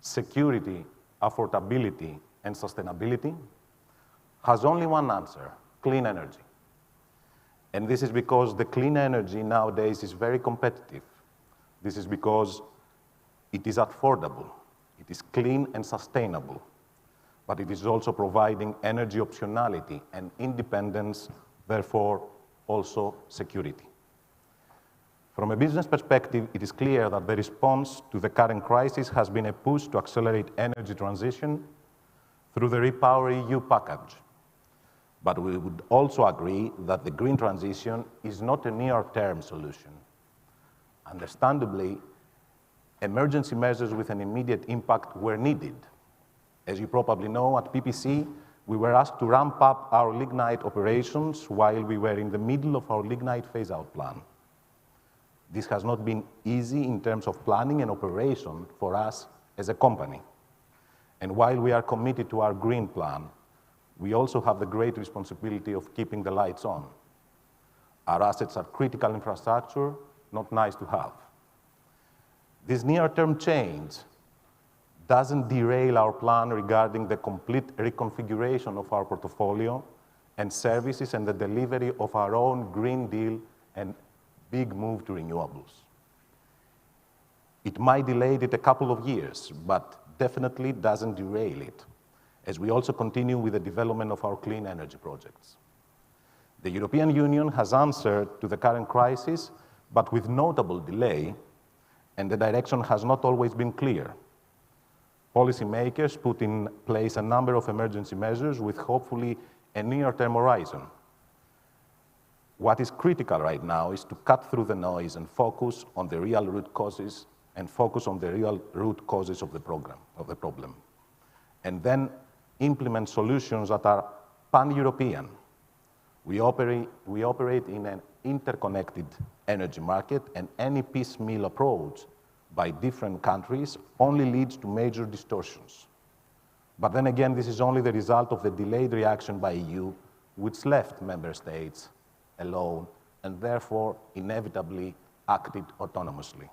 security, affordability, and sustainability, has only one answer: clean energy. And this is because the clean energy nowadays is very competitive. This is because it is affordable, it is clean and sustainable, but it is also providing energy optionality and independence, therefore also security. From a business perspective, it is clear that the response to the current crisis has been a push to accelerate energy transition through the REPowerEU package. But we would also agree that the green transition is not a near-term solution. Understandably, emergency measures with an immediate impact were needed. As you probably know, at PPC, we were asked to ramp up our lignite operations while we were in the middle of our lignite phase-out plan. This has not been easy in terms of planning and operation for us as a company. And while we are committed to our green plan, we also have the great responsibility of keeping the lights on. Our assets are critical infrastructure, not nice to have. This near-term change doesn't derail our plan regarding the complete reconfiguration of our portfolio and services and the delivery of our own Green Deal and big move to renewables. It might delay it a couple of years, but definitely doesn't derail it, as we also continue with the development of our clean energy projects. The European Union has answered to the current crisis, but with notable delay, and the direction has not always been clear. Policymakers put in place a number of emergency measures with hopefully a near-term horizon. What is critical right now is to cut through the noise and focus on the real root causes of the problem, and then implement solutions that are pan-European. We operate in an interconnected energy market, and any piecemeal approach by different countries only leads to major distortions. But then again, this is only the result of the delayed reaction by EU, which left member states alone and therefore inevitably acted autonomously.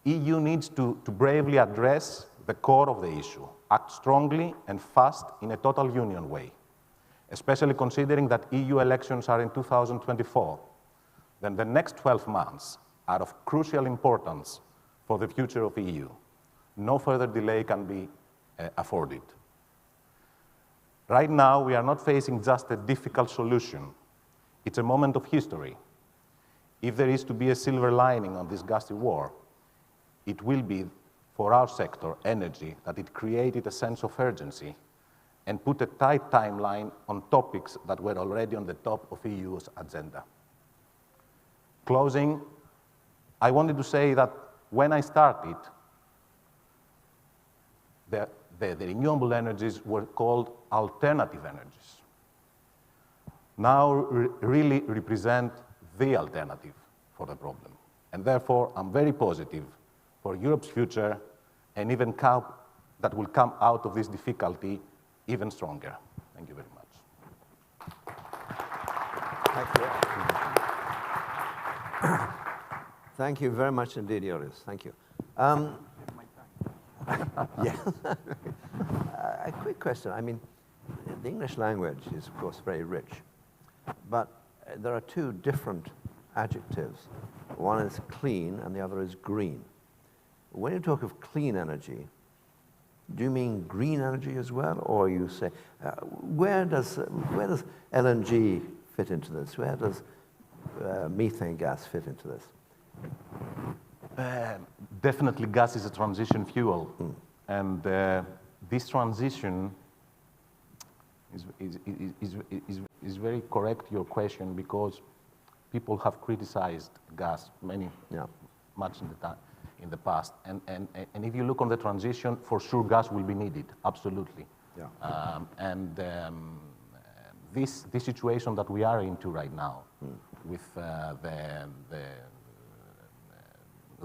EU needs to bravely address the core of the issue, act strongly and fast in a total union way, especially considering that EU elections are in 2024. Then the next 12 months are of crucial importance for the future of EU. No further delay can be afforded. Right now, we are not facing just a difficult solution. It's a moment of history. If there is to be a silver lining on this ghastly war, it will be for our sector, energy, that it created a sense of urgency and put a tight timeline on topics that were already on the top of EU's agenda. Closing, I wanted to say that when I started, the renewable energies were called alternative energies. Now really represent the alternative for the problem. And therefore, I'm very positive for Europe's future and even that will come out of this difficulty even stronger. Thank you very much. Thank you. Thank you very much indeed, Joris. Thank you. Yeah. A quick question. I mean, the English language is, of course, very rich, but there are two different adjectives. One is clean and the other is green. When you talk of clean energy, do you mean green energy as well, or you say, where does LNG fit into this? Where does methane gas fit into this? Definitely gas is a transition fuel. And this transition is very correct, your question, because people have criticized gas much in the past. And if you look on the transition, for sure gas will be needed, absolutely. Yeah. This situation that we are into right now with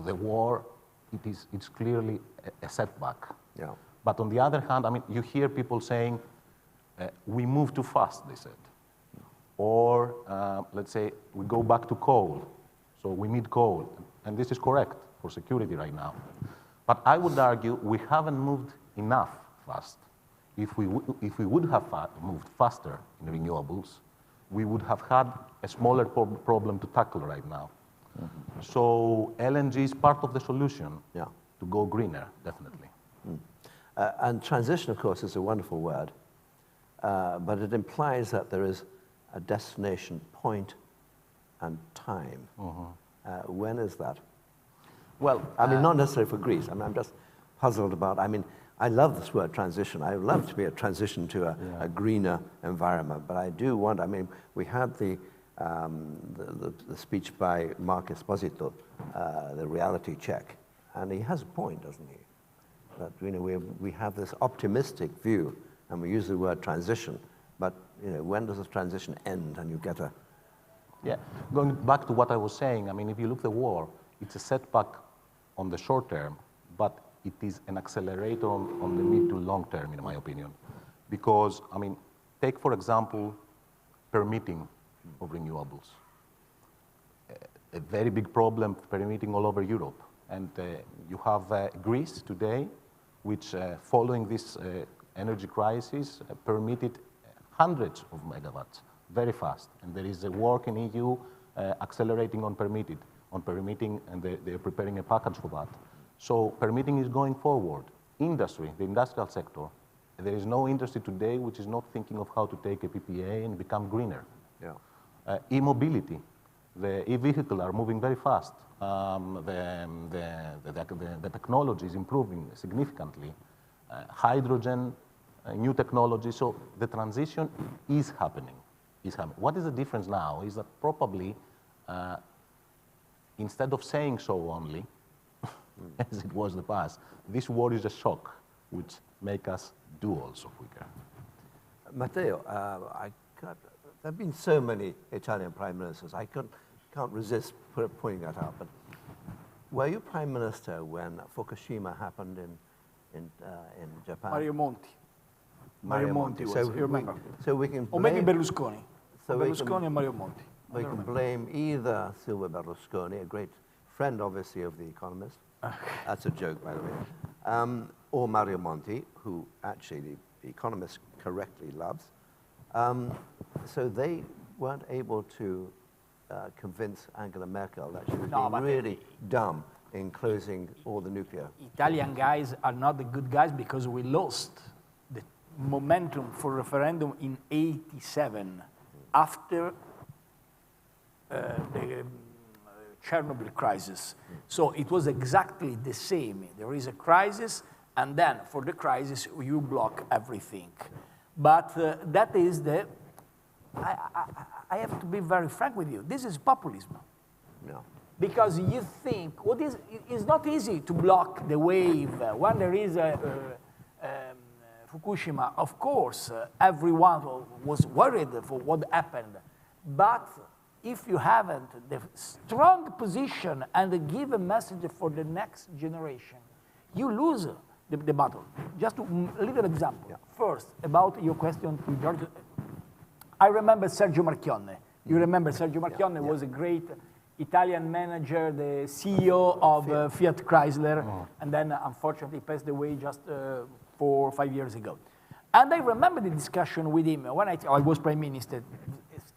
the war, it's clearly a setback. Yeah. But on the other hand, I mean, you hear people saying, we move too fast, they said. Or let's say we go back to coal, so we need coal. And this is correct for security right now. But I would argue we haven't moved enough fast. If we would have moved faster in renewables, we would have had a smaller problem to tackle right now. Mm-hmm. So LNG is part of the solution to go greener, definitely. And transition, of course, is a wonderful word, but it implies that there is a destination point and time. Mm-hmm. When is that? Well, I mean, not necessarily for Greece. I mean, I'm just puzzled about, I mean, I love this word transition. I would love to be a transition to a greener environment, but I do want, I mean, we had the speech by Mark Esposito, the reality check, and he has a point, doesn't he? That, you know, we have this optimistic view, and we use the word transition, but, you know, when does the transition end and you get a... Yeah, going back to what I was saying, I mean, if you look at the war, it's a setback on the short term, but it is an accelerator on the mid to long term, in my opinion. Because, I mean, take, for example, permitting of renewables. A very big problem permitting all over Europe. And you have Greece today, which following this energy crisis permitted hundreds of megawatts very fast. And there is a work in EU accelerating on permitting, and they're preparing a package for that. So permitting is going forward. Industry, the industrial sector, there is no industry today which is not thinking of how to take a PPA and become greener. Yeah. E-mobility, the e-vehicle are moving very fast. The technology is improving significantly. Hydrogen, new technology. So the transition is happening. What is the difference now is that probably instead of saying so only, as it was in the past, this war is a shock which make us do also quicker. Matteo, there have been so many Italian prime ministers. I can't resist pointing that out. But Were you Prime Minister when Fukushima happened in Japan? Mario Monti. Mario Monti was, you remember. So we can Or maybe Berlusconi. So Berlusconi and Mario Monti. We can blame either Silvio Berlusconi, a great friend, obviously, of The Economist. That's a joke, by the way. Or Mario Monti, who actually The Economist correctly loves. So they weren't able to convince Angela Merkel that she was being really dumb in closing all the nuclear. Italian guys are not the good guys because we lost the momentum for referendum in '87 after the Chernobyl crisis. So it was exactly the same. There is a crisis, and then for the crisis, you block everything. But that is the, I have to be very frank with you, this is populism. No. Because you think, it's not easy to block the wave. When there is Fukushima, of course, everyone was worried for what happened. But if you haven't the strong position and give a message for the next generation, you lose the battle. Just a little example. Yeah. First, about your question to George. I remember Sergio Marchionne. You remember Sergio Marchionne was a great Italian manager, the CEO of Fiat Chrysler, and then unfortunately passed away just 4 or 5 years ago. And I remember the discussion with him when I was Prime Minister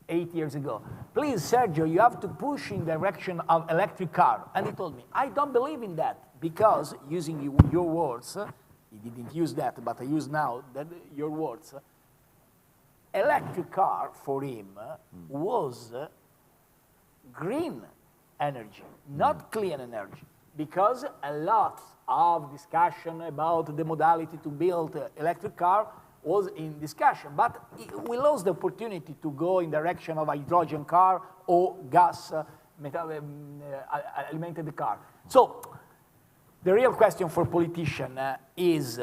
8 years ago. Please, Sergio, you have to push in direction of electric car. And he told me, I don't believe in that because, using your words, he didn't use that, but I use now your words, electric car for him was green energy, not clean energy, because a lot of discussion about the modality to build electric car was in discussion, but we lost the opportunity to go in direction of hydrogen car or gas alimented car. So the real question for politicians is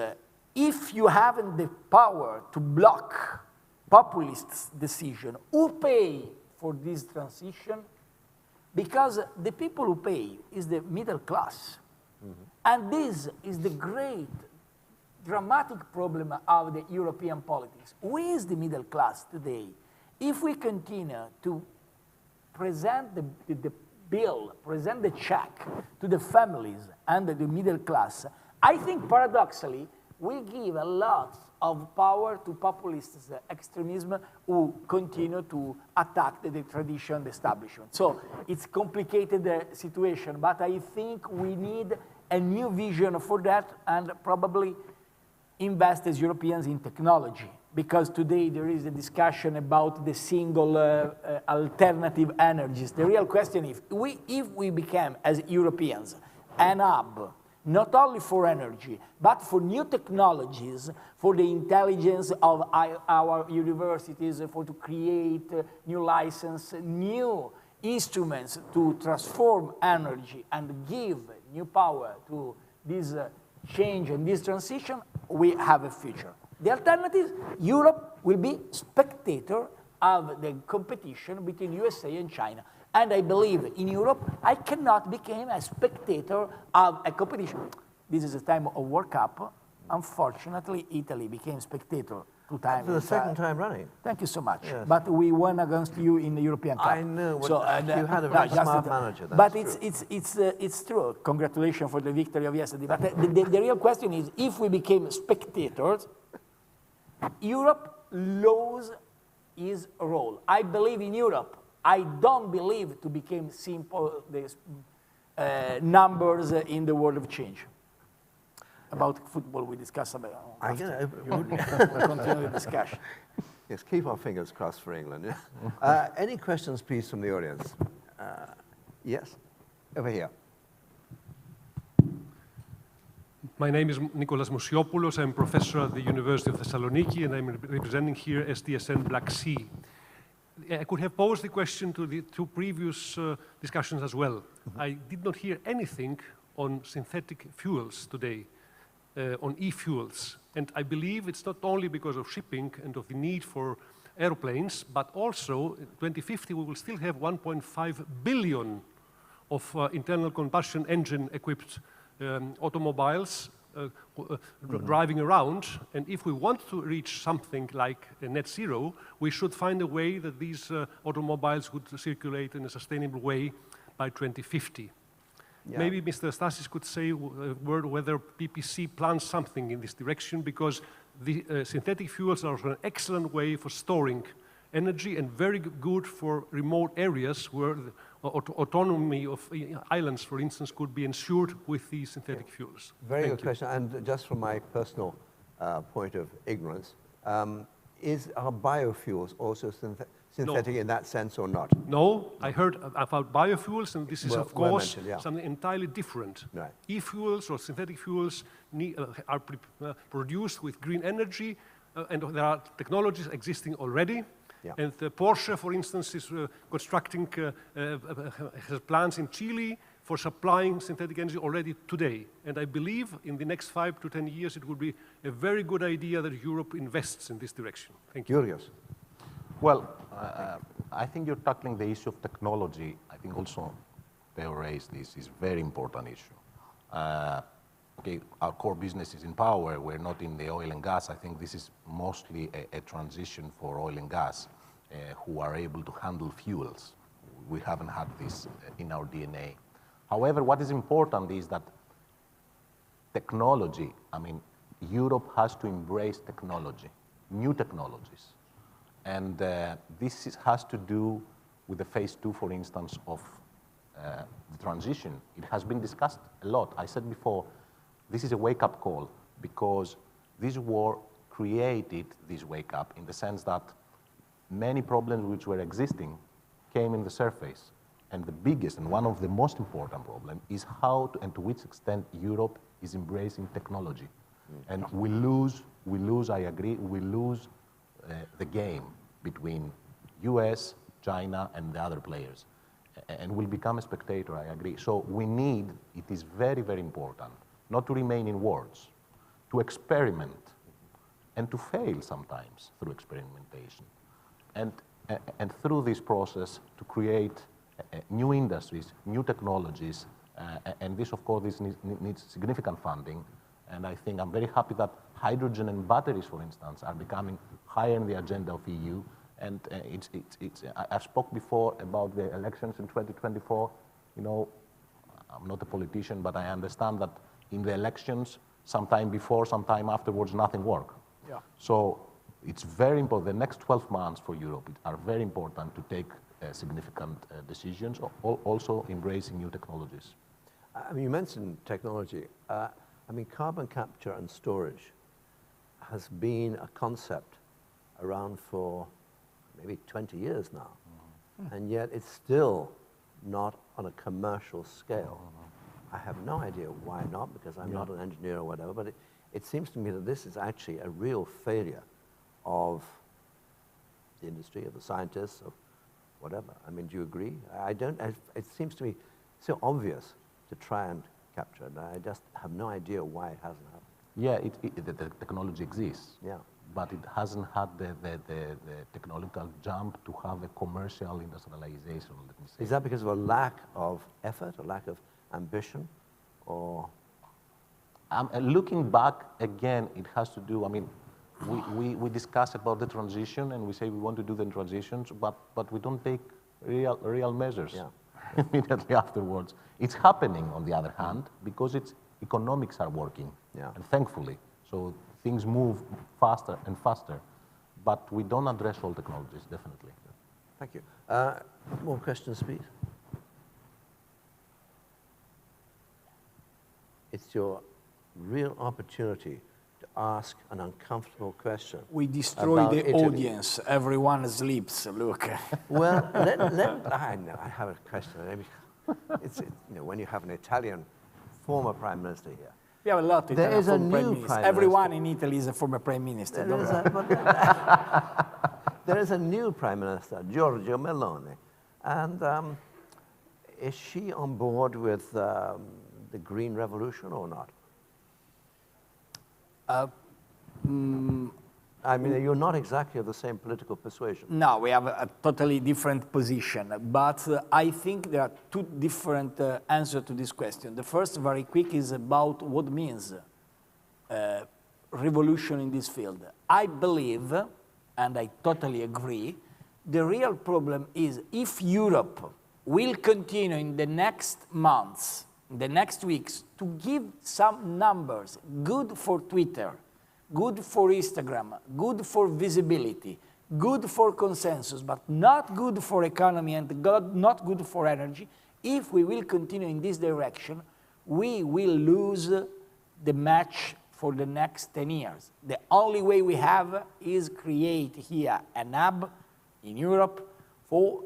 if you haven't the power to block populist decision, who pay for this transition? Because the people who pay is the middle class. And this is the great dramatic problem of the European politics. Where is the middle class today? If we continue to present the bill, present the check to the families and the middle class, I think paradoxically, we give a lot of power to populist extremism who continue to attack the traditional establishment. So it's a complicated situation, but I think we need a new vision for that and probably invest as Europeans in technology. Because today there is a discussion about the single alternative energies. The real question is, if we become, as Europeans, an hub, not only for energy, but for new technologies, for the intelligence of our universities, to create new license, new instruments to transform energy and give new power to this change and this transition, we have a future. The alternative, Europe will be spectator of the competition between USA and China. And I believe in Europe, I cannot become a spectator of a competition. This is a time of World Cup. Unfortunately, Italy became spectator 2 times. For the second time running. Thank you so much. Yes. But we won against you in the European Cup. I know. So, you had a very smart manager. But it's true. Congratulations for the victory of yesterday. But the real question is, if we became spectators, Europe loses its role. I believe in Europe. I don't believe to become simple numbers in the world of change. About football, we discuss about. We'll continue the discussion. Yes, keep our fingers crossed for England. Any questions, please, from the audience? Yes, over here. My name is Nicholas Mosiopoulos. I'm professor at the University of Thessaloniki, and I'm representing here SDSN Black Sea. I could have posed the question to the 2 previous discussions as well. I did not hear anything on synthetic fuels today, on e-fuels. And I believe it's not only because of shipping and of the need for airplanes, but also in 2050 we will still have 1.5 billion of internal combustion engine equipped automobiles driving around, and if we want to reach something like a net zero, we should find a way that these automobiles would circulate in a sustainable way by 2050. Yeah. Maybe Mr. Stasis could say a word whether PPC plans something in this direction, because the synthetic fuels are an excellent way for storing energy and very good for remote areas where the autonomy of islands, for instance, could be ensured with these synthetic fuels. Very good question. And just from my personal point of ignorance, are biofuels also synthetic in that sense or not? No, I heard about biofuels, and this is, of course, mentioned, yeah. something entirely different. Right. E-fuels or synthetic fuels are produced with green energy, and there are technologies existing already. Yeah. And Porsche, for instance, is constructing has plants in Chile for supplying synthetic energy already today. And I believe in the next 5 to 10 years, it would be a very good idea that Europe invests in this direction. Thank you. Curious. Well, I think you're tackling the issue of technology. I think also Theo raised this is a very important issue. Okay, our core business is in power. We're not in the oil and gas. I think this is mostly a transition for oil and gas who are able to handle fuels. We haven't had this in our DNA. However, what is important is that technology, I mean, Europe has to embrace technology, new technologies. And this has to do with the phase 2, for instance, of the transition. It has been discussed a lot. I said before, this is a wake-up call, because this war created this wake-up in the sense that many problems which were existing came in the surface. And the biggest and one of the most important problems is how to, and to which extent Europe is embracing technology. And we lose, I agree, we lose the game between US, China, and the other players. And we'll become a spectator, I agree. So we need, it is very, very important, not to remain in words, to experiment and to fail sometimes through experimentation. And through this process to create new industries, new technologies, and this, of course, this needs significant funding. And I think I'm very happy that hydrogen and batteries, for instance, are becoming higher in the agenda of EU. And I spoke before about the elections in 2024. You know, I'm not a politician, but I understand that in the elections, sometime before, sometime afterwards, nothing worked. Yeah. So it's very important. The next 12 months for Europe are very important to take significant decisions, also embracing new technologies. I mean, you mentioned technology. I mean, carbon capture and storage has been a concept around for maybe 20 years now, and yet it's still not on a commercial scale. I have no idea why not, because I'm not an engineer or whatever, but it seems to me that this is actually a real failure of the industry, of the scientists, of whatever. I mean, do you agree? It seems to me so obvious to try and capture it. I just have no idea why it hasn't happened. Yeah, the technology exists. Yeah. But it hasn't had the technological jump to have a commercial industrialization, let me say. Is that because of a lack of effort, a lack of ambition, or? Looking back, again, it has to do, I mean, we discuss about the transition and we say we want to do the transitions, but we don't take real measures immediately afterwards. It's happening, on the other hand, because economics are working, and thankfully. So things move faster and faster, but we don't address all technologies, definitely. Thank you. More questions, please. It's your real opportunity to ask an uncomfortable question. We destroy the Italy. audience. Everyone sleeps. Look. Well, I know. I have a question. It's when you have an Italian former prime minister here. We have a lot of Italian former prime ministers. Everyone in Italy is a former prime minister. There is a new prime minister, Giorgia Meloni, and is she on board with the Green Revolution or not? I mean, you're not exactly of the same political persuasion. No, we have a totally different position. But I think there are two different answers to this question. The first, very quick, is about what means revolution in this field. I believe, and I totally agree, the real problem is if Europe will continue in the next months, the next weeks, to give some numbers, good for Twitter, good for Instagram, good for visibility, good for consensus, but not good for economy and not good for energy, if we will continue in this direction, we will lose the match for the next 10 years. The only way we have is create here an hub in Europe for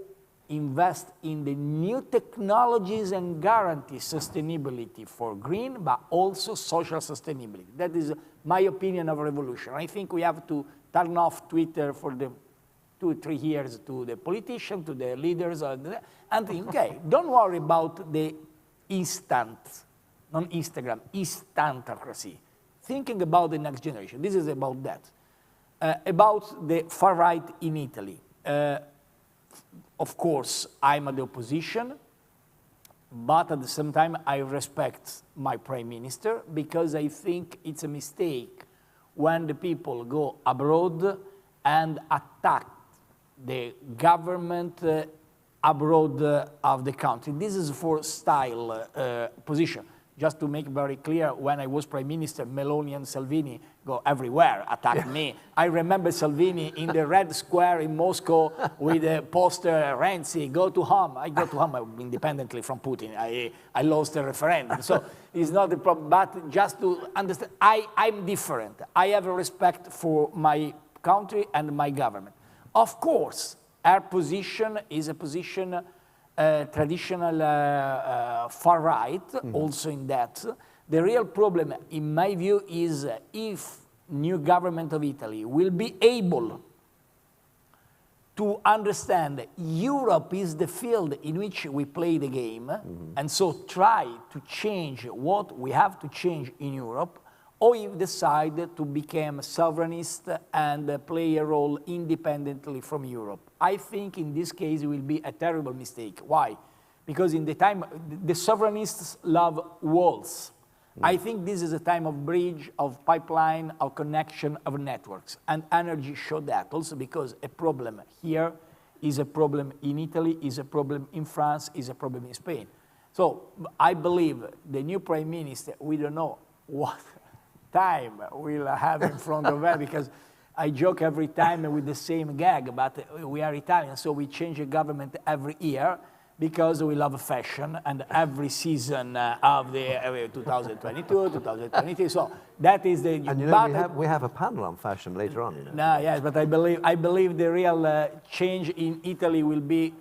invest in the new technologies and guarantee sustainability for green, but also social sustainability. That is my opinion of revolution. I think we have to turn off Twitter for the 2 or 3 years to the politicians, to the leaders, and think, okay, don't worry about the instant, not Instagram, instantocracy. Thinking about the next generation. This is about that. About the far right in Italy. Of course, I'm at the opposition, but at the same time, I respect my prime minister because I think it's a mistake when the people go abroad and attack the government abroad of the country. This is for style position. Just to make very clear, when I was prime minister, Meloni and Salvini go everywhere, attack me. I remember Salvini in the Red Square in Moscow with a poster, Renzi, go to home. I go to home independently from Putin. I lost the referendum. So it's not a problem, but just to understand, I'm different. I have a respect for my country and my government. Of course, our position is a position traditional far right, also in that. The real problem, in my view, is if new government of Italy will be able to understand Europe is the field in which we play the game, and so try to change what we have to change in Europe, or if decide to become sovereignist and play a role independently from Europe. I think in this case it will be a terrible mistake. Why? Because in the time, the sovereignists love walls. I think this is a time of bridge, of pipeline, of connection, of networks. And energy showed that also because a problem here is a problem in Italy, is a problem in France, is a problem in Spain. So I believe the new prime minister, we don't know what time we'll have in front of her because I joke every time with the same gag, but we are Italian, so we change a government every year because we love fashion and every season of the 2022, 2023. So that is the. And you know, we have a panel on fashion later on. You know. No, yes, but I believe the real change in Italy will be.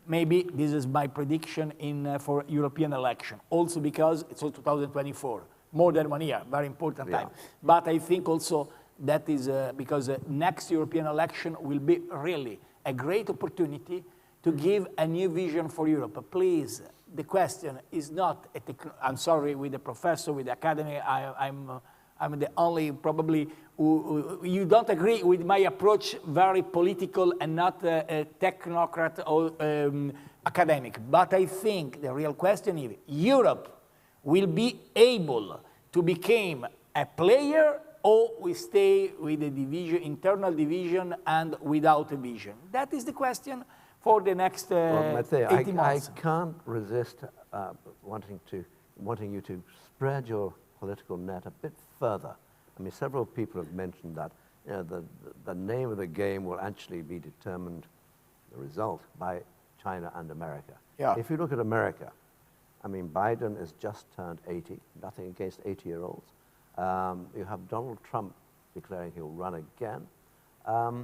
Maybe this is my prediction for European election. Also because it's 2024. More than 1 year, very important time. But I think also that is because next European election will be really a great opportunity to give a new vision for Europe. Please, the question is not, I'm sorry, with the professor, with the academy, I'm the only probably, you don't agree with my approach, very political and not a technocrat or academic. But I think the real question is Europe will be able to become a player or we stay with a division, internal division and without a vision? That is the question for the next 18 months. I can't resist wanting you to spread your political net a bit further. I mean, several people have mentioned that the name of the game will actually be determined, the result, by China and America. Yeah. If you look at America, I mean, Biden has just turned 80, nothing against 80-year-olds. You have Donald Trump declaring he'll run again. How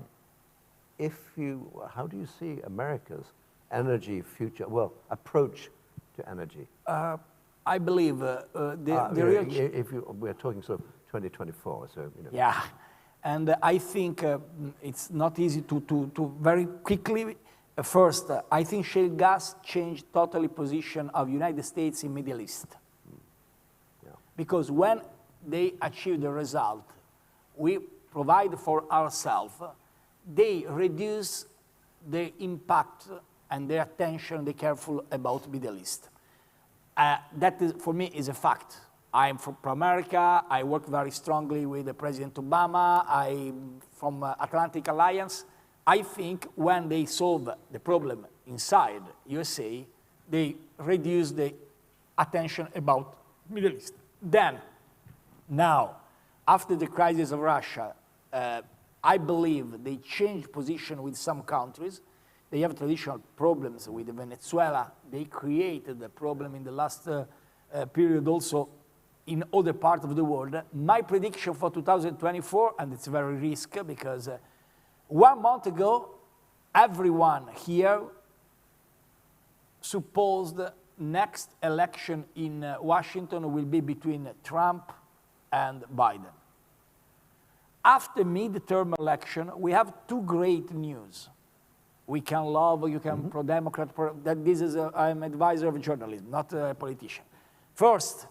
do you see America's energy future, approach to energy? I believe we're talking sort of 2024, so, you know. Yeah, and I think it's not easy to very quickly. First, I think shale gas changed totally position of United States in Middle East. Yeah. Because when they achieved the result, we provide for ourselves, they reduce the impact and their attention, they're careful about Middle East. That is, for me, is a fact. I'm from America. I work very strongly with President Obama. I'm from Atlantic Alliance. I think when they solve the problem inside USA, they reduce the attention about Middle East. Then, now, after the crisis of Russia, I believe they changed position with some countries. They have traditional problems with Venezuela. They created the problem in the last period also in other parts of the world. My prediction for 2024, and it's very risky because 1 month ago, everyone here supposed next election in Washington will be between Trump and Biden. After midterm election, we have two great news. We can love, you can pro-Democrat, that this is, I'm advisor of journalism, not a politician. First,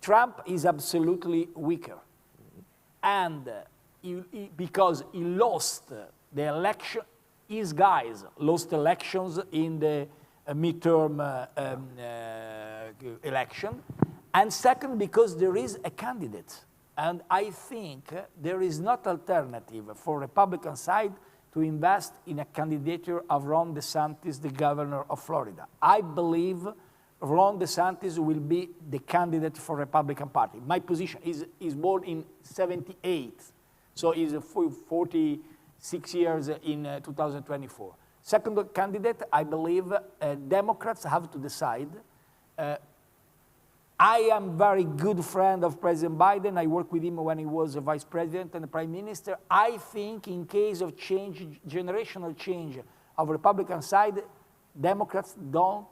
Trump is absolutely weaker. And because he lost the election, his guys lost elections in the midterm election. And second, because there is a candidate. And I think there is not alternative for Republican side to invest in a candidature of Ron DeSantis, the governor of Florida. I believe Ron DeSantis will be the candidate for Republican Party. My position is born in 78, so he's 46 years in 2024. Second candidate, I believe Democrats have to decide. I am very good friend of President Biden. I worked with him when he was a vice president and the prime minister. I think in case of change, generational change of Republican side, Democrats don't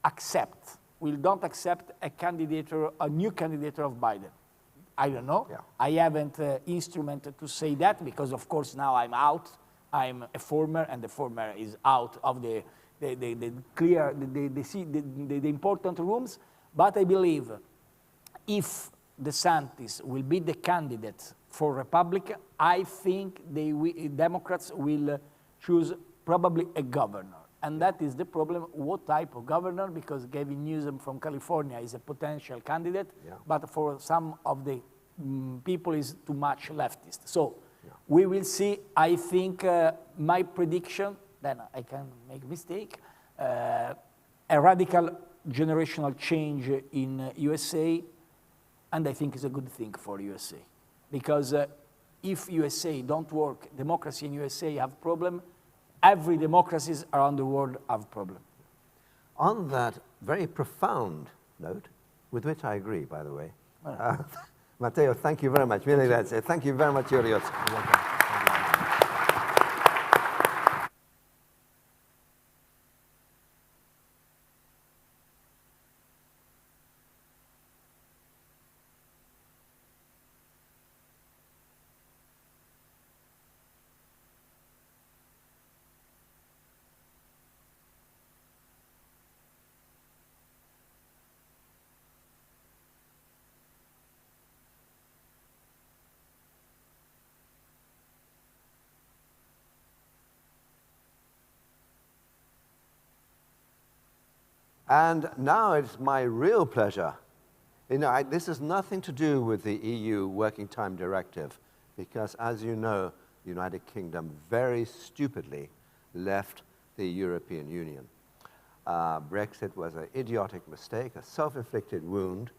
accept a candidature, a new candidature of Biden. I don't know. Yeah. I haven't instrument to say that because, of course, now I'm out. I'm a former, and the former is out of the important rooms. But I believe if DeSantis will be the candidate for Republican, I think Democrats will choose probably a governor. And that is the problem, what type of governor, because Gavin Newsom from California is a potential candidate, but for some of the people is too much leftist. So we will see. I think my prediction, then I can make a mistake, a radical generational change in USA, and I think it's a good thing for USA. Because if USA don't work, democracy in USA have problem, every democracies around the world have problem. On that very profound note, with which I agree, by the way, Matteo, thank you very much. Really, that's it. Thank you very much, Yurios. And now it's my real pleasure. You know, this has nothing to do with the EU Working Time Directive, because as you know, the United Kingdom very stupidly left the European Union. Brexit was an idiotic mistake, a self-inflicted wound.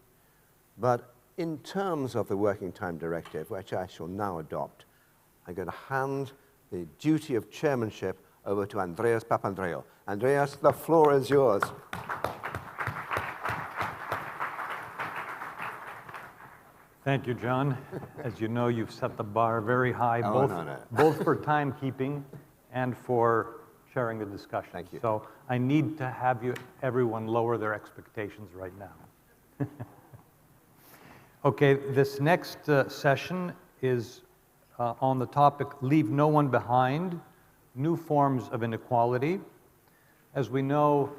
But in terms of the Working Time Directive, which I shall now adopt, I'm going to hand the duty of chairmanship over to Andreas Papandreou. Andreas, the floor is yours. Thank you, John. As you know, you've set the bar very high, both for timekeeping and for sharing the discussion. Thank you. So I need to have everyone lower their expectations right now. Okay, this next session is on the topic, Leave No One Behind, New Forms of Inequality. As we know,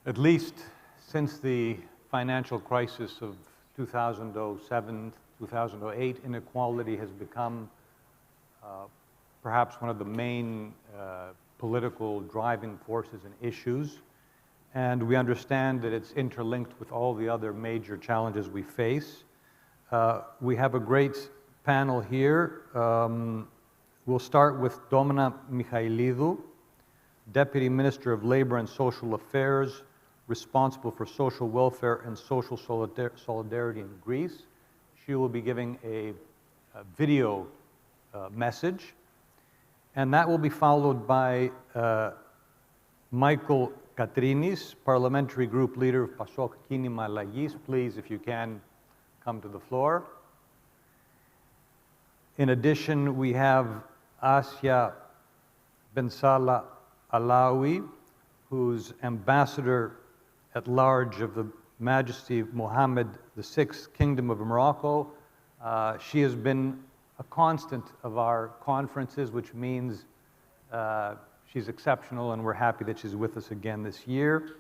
at least since the financial crisis of 2007 2008, inequality has become perhaps one of the main political driving forces and issues. And we understand that it's interlinked with all the other major challenges we face. We have a great panel here. We'll start with Domina Michailidou, Deputy Minister of Labor and Social Affairs, responsible for social welfare and social solidarity in Greece. She will be giving a video message, and that will be followed by Michael Katrinis, Parliamentary Group Leader of PASOK Kínima Αλλαγής. Please, if you can, come to the floor. In addition, we have Asya Bensala Alawi, who's Ambassador at Large of the Majesty of Mohammed VI Kingdom of Morocco. She has been a constant of our conferences, which means she's exceptional, and we're happy that she's with us again this year.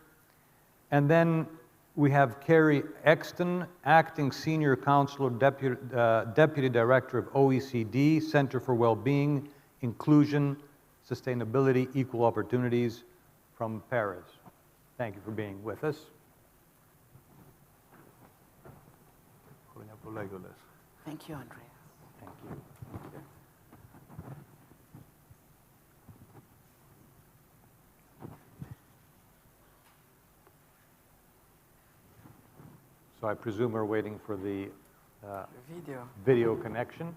And then we have Carrie Exton, Acting Senior Counselor, Deputy Director of OECD, Center for Wellbeing, Inclusion, Sustainability, Equal Opportunities from Paris. Thank you for being with us. Thank you, Andrea. Thank you. So I presume we're waiting for the video connection.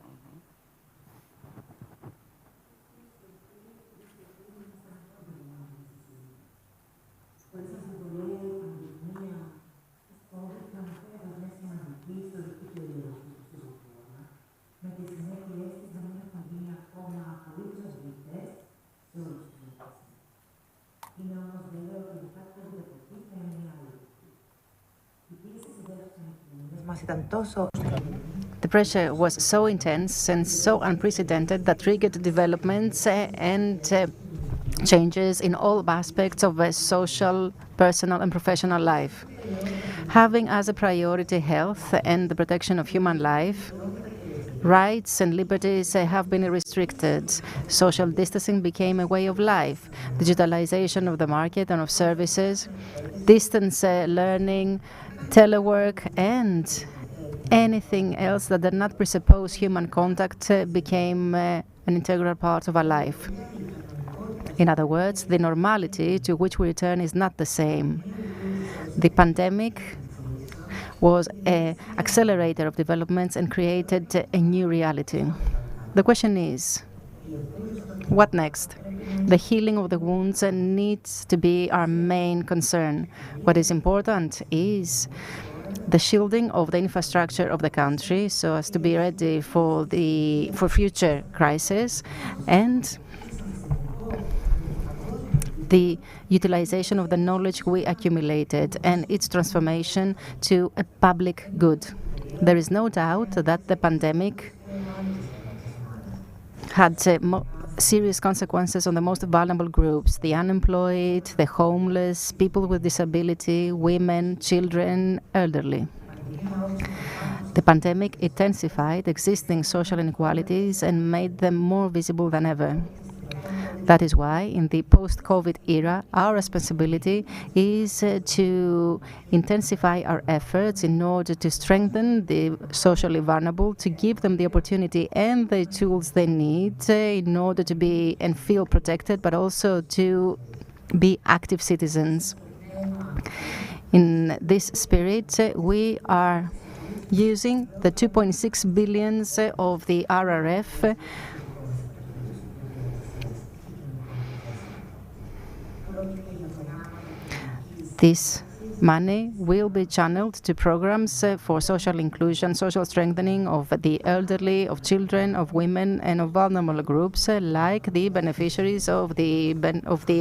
The pressure was so intense and so unprecedented that triggered developments and changes in all aspects of social, personal, and professional life. Having as a priority health and the protection of human life, rights and liberties have been restricted. Social distancing became a way of life. Digitalization of the market and of services, distance learning, telework, and anything else that did not presuppose human contact became an integral part of our life. In other words, the normality to which we return is not the same. The pandemic was an accelerator of developments and created a new reality. The question is, what next? The healing of the wounds needs to be our main concern. What is important is the shielding of the infrastructure of the country so as to be ready for future crises, and the utilization of the knowledge we accumulated and its transformation to a public good. There is no doubt that the pandemic had serious consequences on the most vulnerable groups: the unemployed, the homeless, people with disability, women, children, elderly. The pandemic intensified existing social inequalities and made them more visible than ever. That is why, in the post-COVID era, our responsibility is to intensify our efforts in order to strengthen the socially vulnerable, to give them the opportunity and the tools they need in order to be and feel protected, but also to be active citizens. In this spirit, we are using the 2.6 billion of the RRF This money will be channeled to programs for social inclusion, social strengthening of the elderly, of children, of women, and of vulnerable groups, like the beneficiaries of the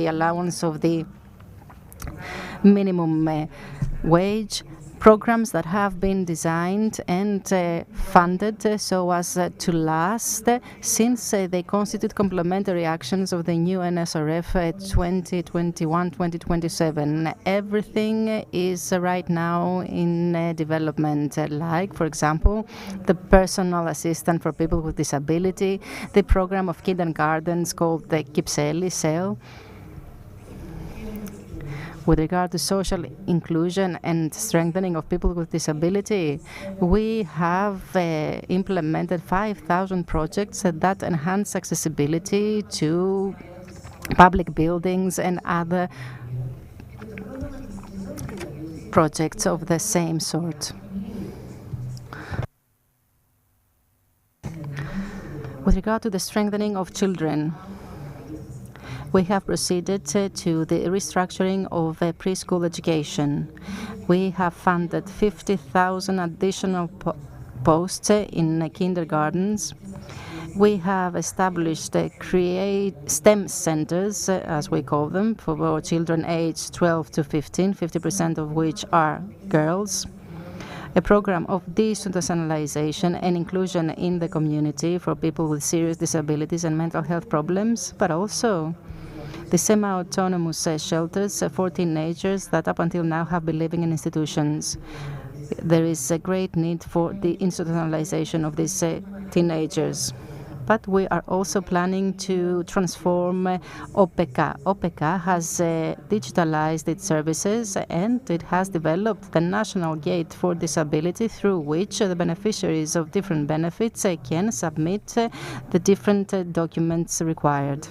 allowance of the minimum wage, programs that have been designed and funded so as to last, since they constitute complementary actions of the new NSRF 2021-2027. Everything is right now in development, like, for example, the personal assistant for people with disability, the program of kindergartens called the Kypseli Cell. With regard to social inclusion and strengthening of people with disability, we have implemented 5,000 projects that enhance accessibility to public buildings and other projects of the same sort. With regard to the strengthening of children, we have proceeded to the restructuring of preschool education. We have funded 50,000 additional posts in kindergartens. We have established STEM centers, as we call them, for children aged 12 to 15, 50% of which are girls. A program of deinstitutionalization and inclusion in the community for people with serious disabilities and mental health problems, but also the semi-autonomous shelters for teenagers that up until now have been living in institutions. There is a great need for the institutionalization of these teenagers. But we are also planning to transform OPECA. OPECA has digitalized its services, and it has developed the National Gate for Disability, through which the beneficiaries of different benefits can submit the different documents required.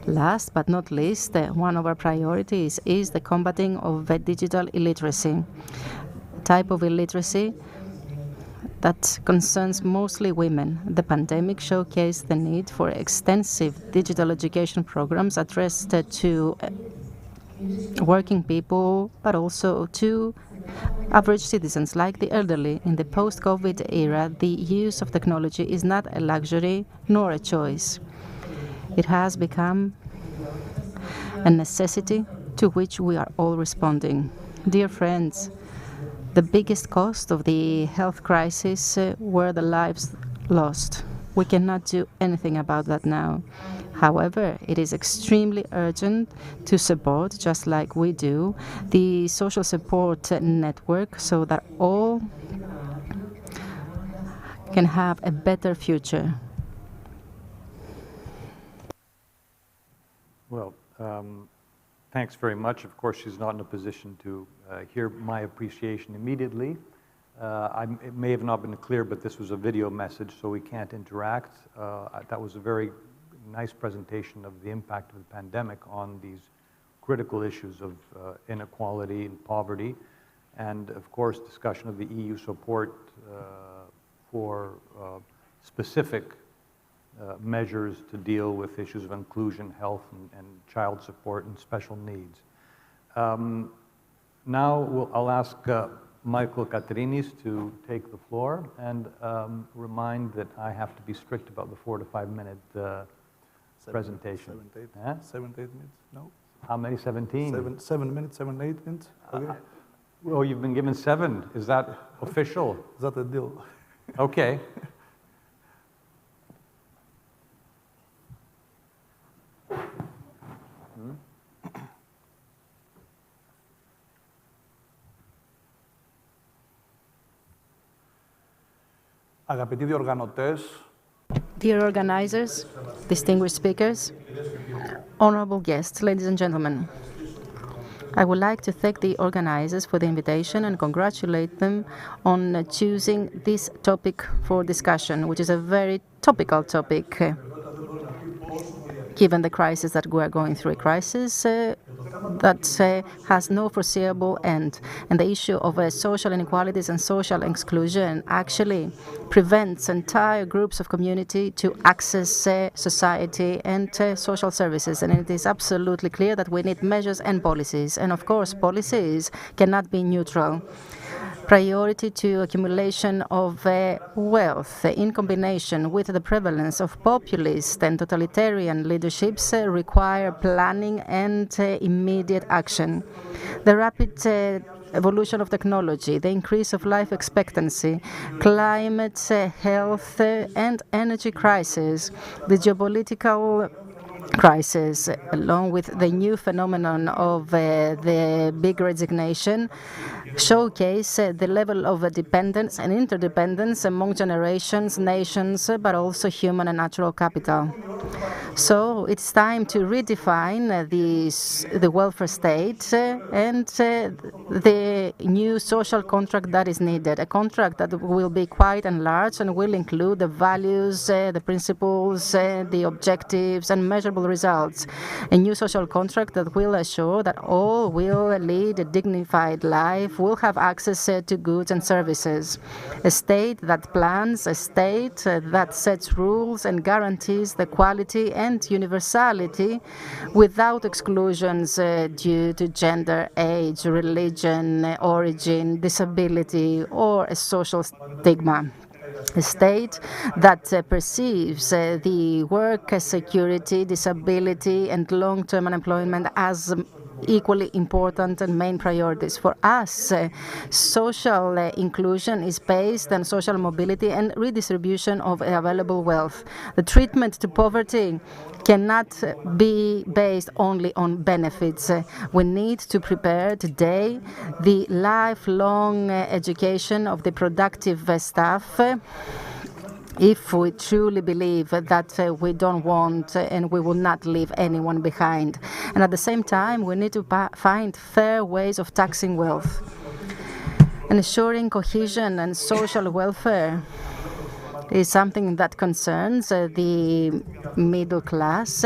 Last but not least, one of our priorities is the combating of digital illiteracy, a type of illiteracy that concerns mostly women. The pandemic showcased the need for extensive digital education programs addressed to working people, but also to average citizens like the elderly. In the post-COVID era, the use of technology is not a luxury nor a choice. It has become a necessity to which we are all responding. Dear friends, the biggest cost of the health crisis were the lives lost. We cannot do anything about that now. However, it is extremely urgent to support, just like we do, the social support network so that all can have a better future. Well, thanks very much. Of course, she's not in a position to hear my appreciation immediately. It may have not been clear, but this was a video message, so we can't interact. That was a very nice presentation of the impact of the pandemic on these critical issues of inequality and poverty, and of course, discussion of the EU support for specific measures to deal with issues of inclusion, health, and child support and special needs. Now I'll ask Michael Katerinis to take the floor and remind that I have to be strict about the 4 to 5 minute presentation. 7 to 8 minutes? No. How many? 17? 7 minutes, 7 to 8 minutes. Okay. Well, you've been given 7. Is that official? Is that a deal? Okay. Αγαπητοί διοργανωτές, Dear organizers, distinguished speakers, honorable guests, ladies and gentlemen, I would like to thank the organizers for the invitation and congratulate them on choosing this topic for discussion, which is a very topical topic, given the crisis that we are going through, a crisis that has no foreseeable end. And the issue of social inequalities and social exclusion actually prevents entire groups of community to access society and social services. And it is absolutely clear that we need measures and policies. And of course, policies cannot be neutral. Priority to accumulation of wealth in combination with the prevalence of populist and totalitarian leaderships require planning and immediate action. The rapid evolution of technology, the increase of life expectancy, climate, health, and energy crisis, the geopolitical crisis, along with the new phenomenon of the big resignation, showcase the level of dependence and interdependence among generations, nations, but also human and natural capital. So it's time to redefine the welfare state and the new social contract that is needed, a contract that will be quite enlarged and will include the values, the principles, the objectives, and measurable results. A new social contract that will assure that all will lead a dignified life, will have access to goods and services. A state that plans, a state that sets rules and guarantees the quality and universality without exclusions due to gender, age, religion, origin, disability, or a social stigma. A state that perceives the work, security, disability, and long-term unemployment as equally important and main priorities. For us, social inclusion is based on social mobility and redistribution of available wealth. The treatment to poverty cannot be based only on benefits. We need to prepare today the lifelong education of the productive staff if we truly believe that we don't want and we will not leave anyone behind. And at the same time, we need to find fair ways of taxing wealth. And ensuring cohesion and social welfare is something that concerns the middle class,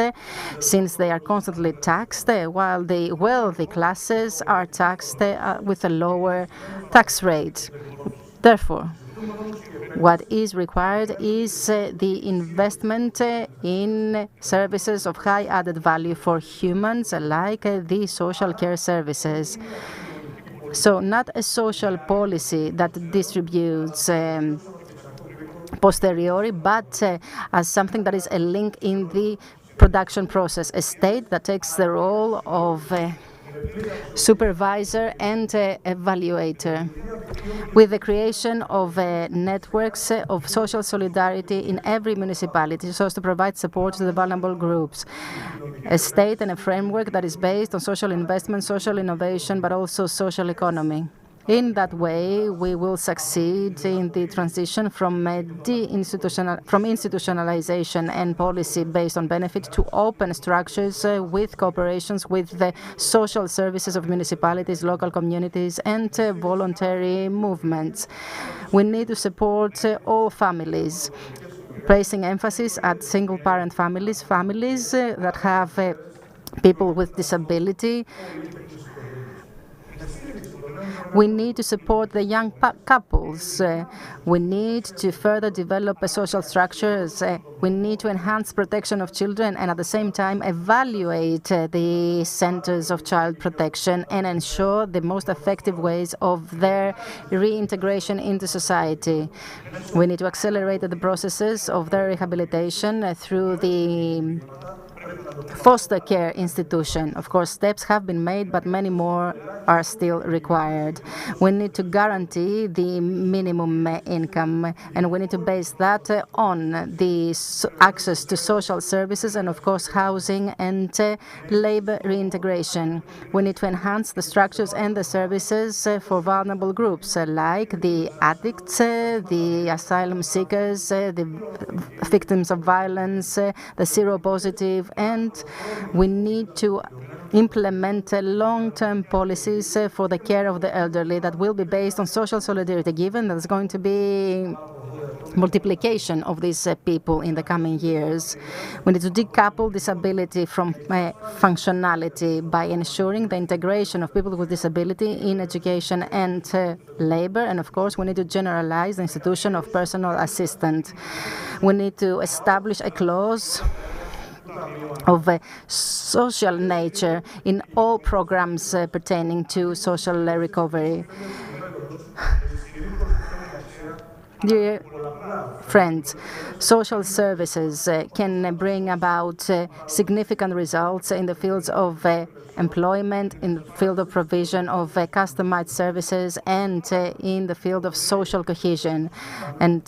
since they are constantly taxed, while the wealthy classes are taxed with a lower tax rate. Therefore, what is required is the investment in services of high added value for humans, like the social care services. So not a social policy that distributes posteriori, but as something that is a link in the production process, a state that takes the role of supervisor and evaluator, with the creation of networks of social solidarity in every municipality so as to provide support to the vulnerable groups. A state and a framework that is based on social investment, social innovation, but also social economy. In that way, we will succeed in the transition from institutionalization and policy based on benefit to open structures with cooperations with the social services of municipalities, local communities, and voluntary movements. We need to support all families, placing emphasis at single-parent families, families that have people with disability. We need to support the young couples. We need to further develop social structures. We need to enhance protection of children and at the same time evaluate the centers of child protection and ensure the most effective ways of their reintegration into society. We need to accelerate the processes of their rehabilitation through the foster care institution. Of course, steps have been made, but many more are still required. We need to guarantee the minimum income, and we need to base that on the access to social services and, of course, housing and labor reintegration. We need to enhance the structures and the services for vulnerable groups, like the addicts, the asylum seekers, the victims of violence, the seropositive, and we need to implement long-term policies for the care of the elderly that will be based on social solidarity, given there's going to be multiplication of these people in the coming years. We need to decouple disability from functionality by ensuring the integration of people with disability in education and labor. And of course, we need to generalize the institution of personal assistant. We need to establish a clause of a social nature in all programs pertaining to social recovery. Dear friends, social services can bring about significant results in the fields of employment, in the field of provision of customized services, and in the field of social cohesion. And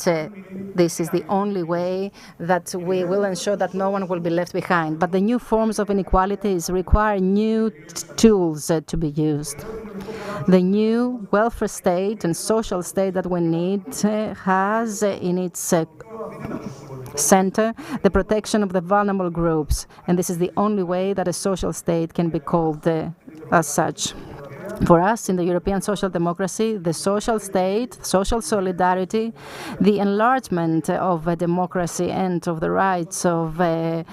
this is the only way that we will ensure that no one will be left behind. But the new forms of inequalities require new tools to be used. The new welfare state and social state that we need has in its center the protection of the vulnerable groups, and this is the only way that a social state can be called as such. For us in the European social democracy, the social state, social solidarity, the enlargement of democracy and of the rights of the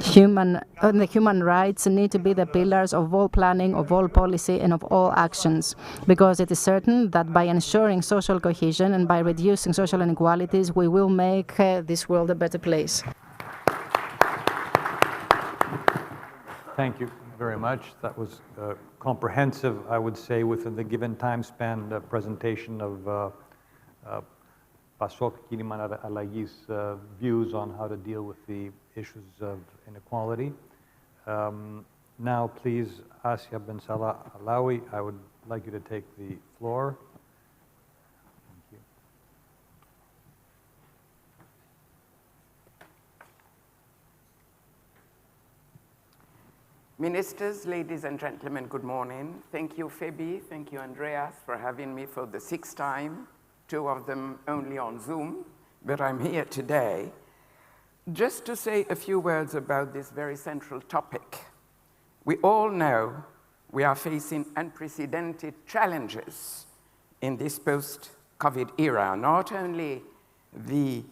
human rights need to be the pillars of all planning, of all policy, and of all actions, because it is certain that by ensuring social cohesion and by reducing social inequalities, we will make this world a better place. Thank you very much. That was comprehensive, I would say, within the given time span, the presentation of PASOK Kiniman Alagi's views on how to deal with the issues of inequality. Now, please, Asia Ben Salah Alawi, I would like you to take the floor. Thank you. Ministers, ladies and gentlemen, good morning. Thank you, Phoebe. Thank you, Andreas, for having me for the 6th time, 2 of them only on Zoom, but I'm here today just to say a few words about this very central topic. We all know we are facing unprecedented challenges in this post-COVID era. Not only the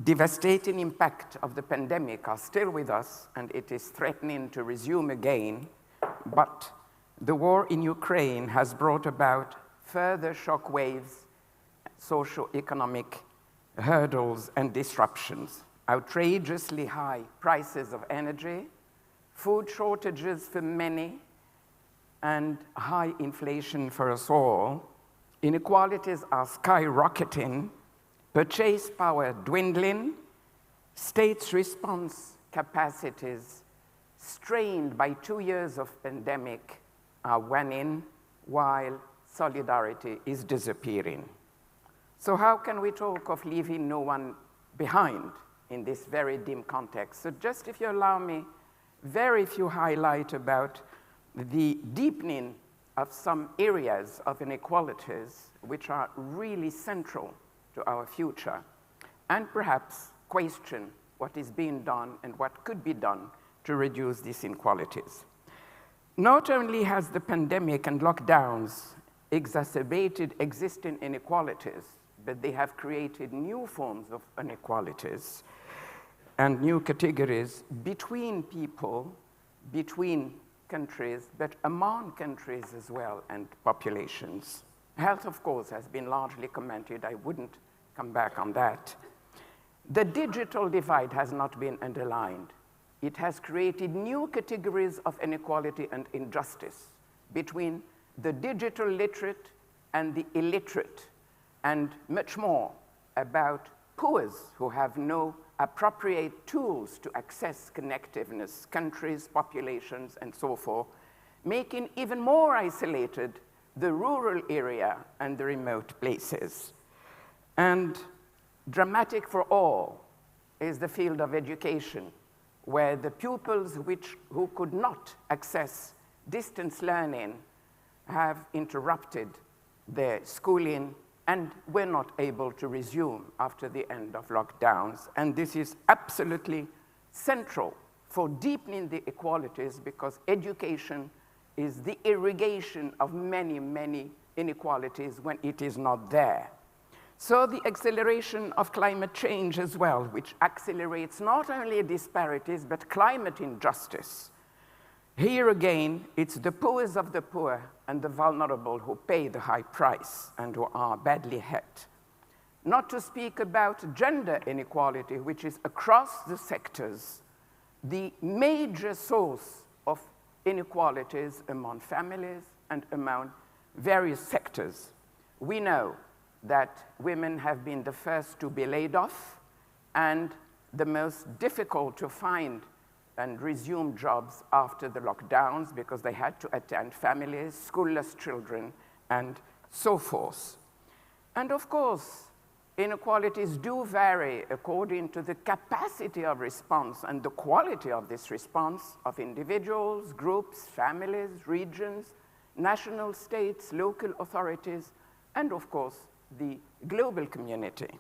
devastating impact of the pandemic are still with us, and it is threatening to resume again, but the war in Ukraine has brought about further shock waves, socio-economic hurdles and disruptions, outrageously high prices of energy, food shortages for many, and high inflation for us all. Inequalities are skyrocketing, purchase power dwindling, states' response capacities strained by 2 years of pandemic are waning, while solidarity is disappearing. So how can we talk of leaving no one behind in this very dim context? So just, if you allow me, very few highlight about the deepening of some areas of inequalities which are really central to our future, and perhaps question what is being done and what could be done to reduce these inequalities. Not only has the pandemic and lockdowns exacerbated existing inequalities, but they have created new forms of inequalities and new categories between people, between countries, but among countries as well, and populations. Health, of course, has been largely commented. I wouldn't come back on that. The digital divide has not been underlined. It has created new categories of inequality and injustice between the digital literate and the illiterate, and much more about poors who have no appropriate tools to access connectiveness, countries, populations, and so forth, making even more isolated the rural area and the remote places. And dramatic for all is the field of education, where the pupils who could not access distance learning have interrupted their schooling and were not able to resume after the end of lockdowns. And this is absolutely central for deepening the inequalities, because education is the irrigation of many, many inequalities when it is not there. So the acceleration of climate change as well, which accelerates not only disparities, but climate injustice. Here again, it's the poorest of the poor and the vulnerable who pay the high price and who are badly hit. Not to speak about gender inequality, which is across the sectors, the major source of inequalities among families and among various sectors. We know that women have been the first to be laid off and the most difficult to find and resume jobs after the lockdowns because they had to attend families, schoolless children, and so forth. And of course, inequalities do vary according to the capacity of response and the quality of this response of individuals, groups, families, regions, national states, local authorities, and of course, the global community.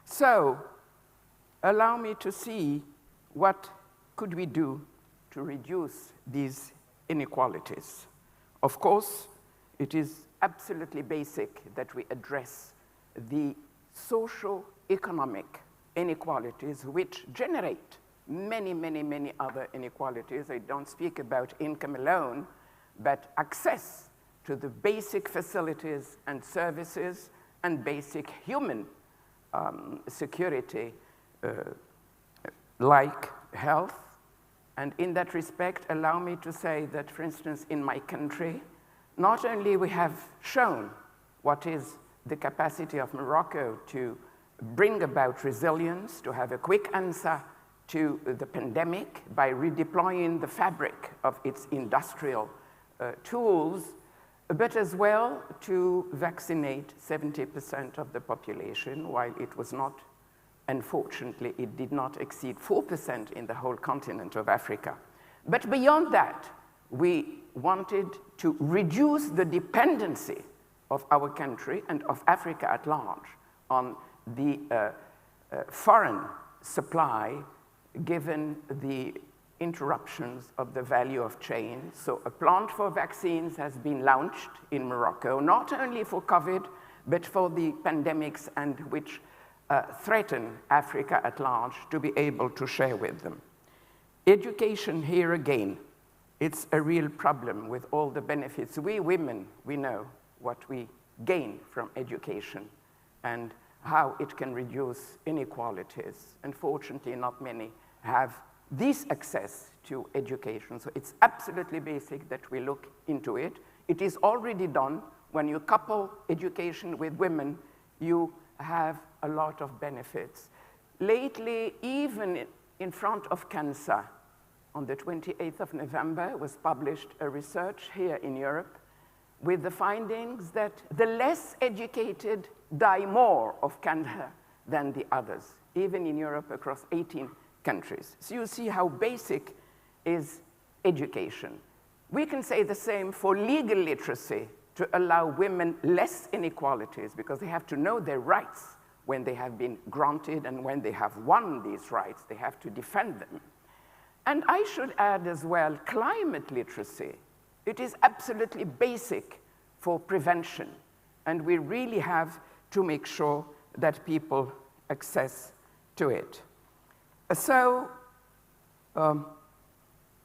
So, allow me to see what could we do to reduce these inequalities. Of course, it is absolutely basic that we address the socio-economic inequalities which generate many other inequalities. I don't speak about income alone, but access to the basic facilities and services and basic human security like health. And in that respect, allow me to say that, for instance, in my country, not only we have shown what is the capacity of Morocco to bring about resilience, to have a quick answer to the pandemic by redeploying the fabric of its industrial tools, but as well to vaccinate 70% of the population, while it was not, unfortunately, it did not exceed 4% in the whole continent of Africa. But beyond that, we wanted to reduce the dependency of our country and of Africa at large on the foreign supply, given the interruptions of the value of chain. So a plant for vaccines has been launched in Morocco, not only for COVID, but for the pandemics and which threaten Africa at large to be able to share with them. Education here again, it's a real problem with all the benefits. We women, we know what we gain from education and how it can reduce inequalities. Unfortunately, not many have this access to education. So it's absolutely basic that we look into it. It is already done. When you couple education with women, you have a lot of benefits. Lately, even in front of cancer, on the 28th of November, was published a research here in Europe with the findings that the less educated die more of cancer than the others, even in Europe across 18 countries. So you see how basic is education. We can say the same for legal literacy to allow women less inequalities because they have to know their rights when they have been granted, and when they have won these rights, they have to defend them. And I should add as well climate literacy. It is absolutely basic for prevention, and we really have to make sure that people access to it. So,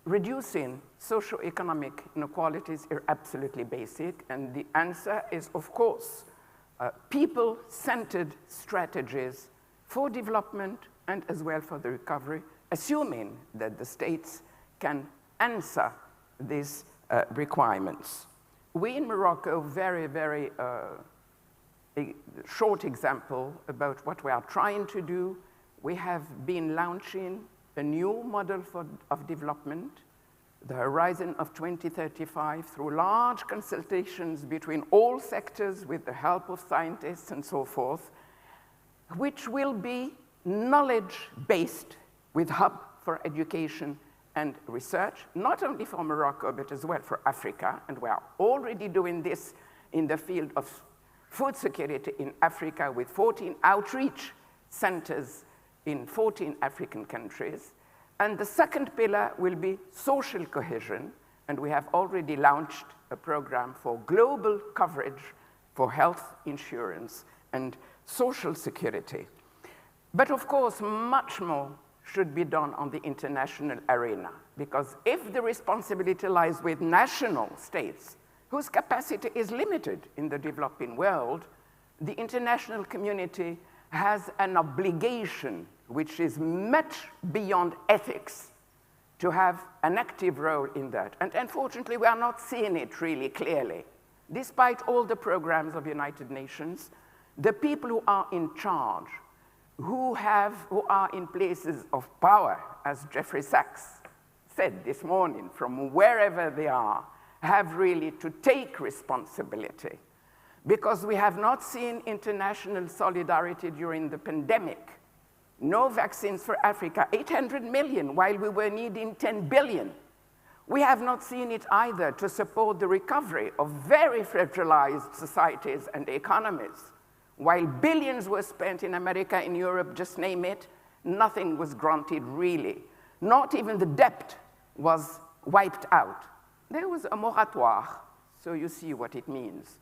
reducing socioeconomic inequalities are absolutely basic, and the answer is, of course, people-centered strategies for development and as well for the recovery, assuming that the states can answer these requirements. We in Morocco, very a short example about what we are trying to do. We have been launching a new model of development, the Horizon of 2035, through large consultations between all sectors with the help of scientists and so forth, which will be knowledge-based with hub for education and research, not only for Morocco, but as well for Africa. And we are already doing this in the field of food security in Africa with 14 outreach centers in 14 African countries. And the second pillar will be social cohesion, and we have already launched a program for global coverage for health insurance and social security. But of course, much more should be done on the international arena, because if the responsibility lies with national states, whose capacity is limited in the developing world, the international community has an obligation which is much beyond ethics to have an active role in that. And unfortunately, we are not seeing it really clearly. Despite all the programs of United Nations, the people who are in charge, who are in places of power, as Jeffrey Sachs said this morning, from wherever they are, have really to take responsibility. Because we have not seen international solidarity during the pandemic. No vaccines for Africa, 800 million, while we were needing 10 billion. We have not seen it either to support the recovery of very fragilized societies and economies. While billions were spent in America, in Europe, just name it, nothing was granted really. Not even the debt was wiped out. There was a moratoire, so you see what it means.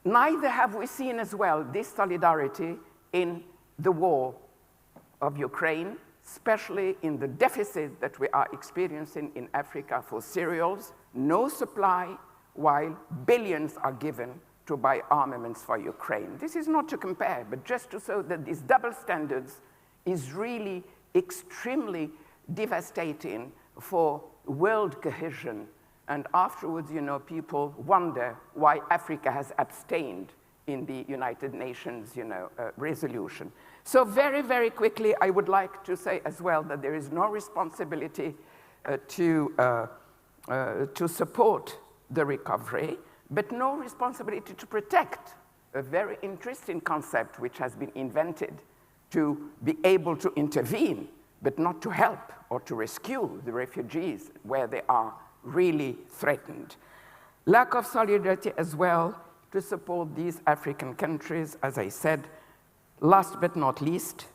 Neither have we seen as well this solidarity in the war of Ukraine, especially in the deficit that we are experiencing in Africa for cereals, no supply, while billions are given to buy armaments for Ukraine. This is not to compare, but just to show that these double standards is really extremely devastating for world cohesion. And afterwards, you know, people wonder why Africa has abstained in the United Nations, you know, resolution. So very, very quickly, I would like to say as well that there is no responsibility to support the recovery, but no responsibility to protect a very interesting concept which has been invented to be able to intervene, but not to help or to rescue the refugees where they are really threatened. Lack of solidarity as well to support these African countries, as I said. Last but not least,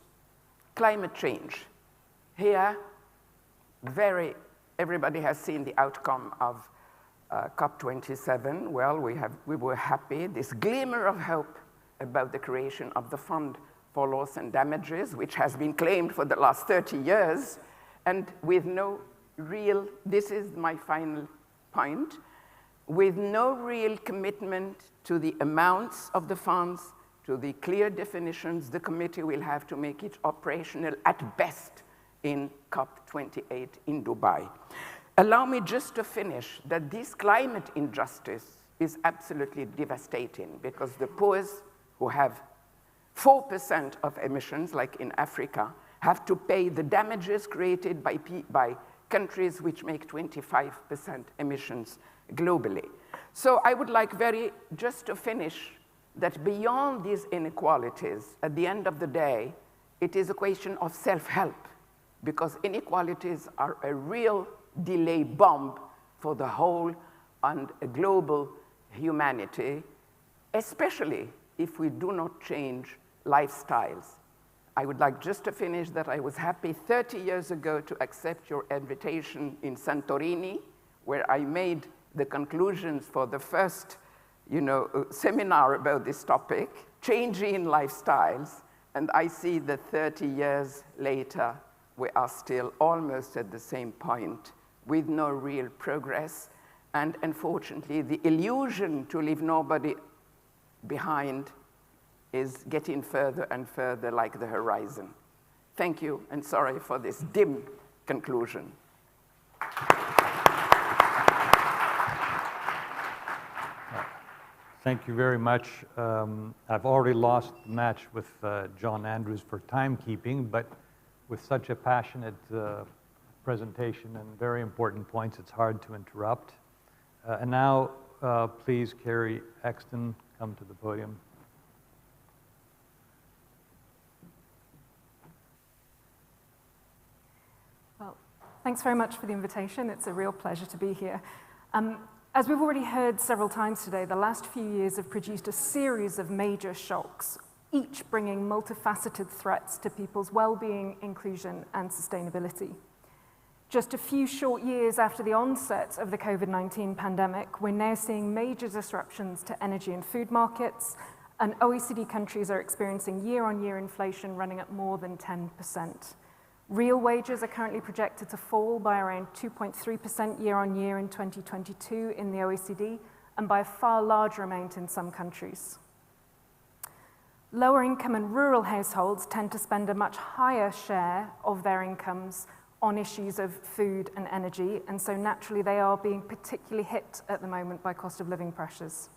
climate change. Here, everybody has seen the outcome of COP27. Well, we were happy. This glimmer of hope about the creation of the Fund for Loss and Damages, which has been claimed for the last 30 years, and with no real, this is my final point, with no real commitment to the amounts of the funds, to the clear definitions, the committee will have to make it operational at best in COP28 in Dubai. Allow me just to finish that this climate injustice is absolutely devastating because the poorest who have 4% of emissions, like in Africa, have to pay the damages created by countries which make 25% emissions globally. So I would like just to finish that beyond these inequalities, at the end of the day, it is a question of self-help because inequalities are a real delay bomb for the whole and global humanity, especially if we do not change lifestyles. I would like just to finish that I was happy 30 years ago to accept your invitation in Santorini, where I made the conclusions for the first, seminar about this topic, changing lifestyles. And I see that 30 years later, we are still almost at the same point with no real progress. And unfortunately, the illusion to leave nobody behind is getting further and further like the horizon. Thank you, and sorry for this dim conclusion. Thank you very much. I've already lost the match with John Andrews for timekeeping, but with such a passionate presentation and very important points, it's hard to interrupt. And now, please, Carrie Exton, come to the podium. Well, thanks very much for the invitation. It's a real pleasure to be here. As we've already heard several times today, the last few years have produced a series of major shocks, each bringing multifaceted threats to people's well-being, inclusion, and sustainability. Just a few short years after the onset of the COVID-19 pandemic, we're now seeing major disruptions to energy and food markets, and OECD countries are experiencing year-on-year inflation running at more than 10%. Real wages are currently projected to fall by around 2.3% year-on-year in 2022 in the OECD, and by a far larger amount in some countries. Lower income and rural households tend to spend a much higher share of their incomes on issues of food and energy, and so naturally they are being particularly hit at the moment by cost of living pressures.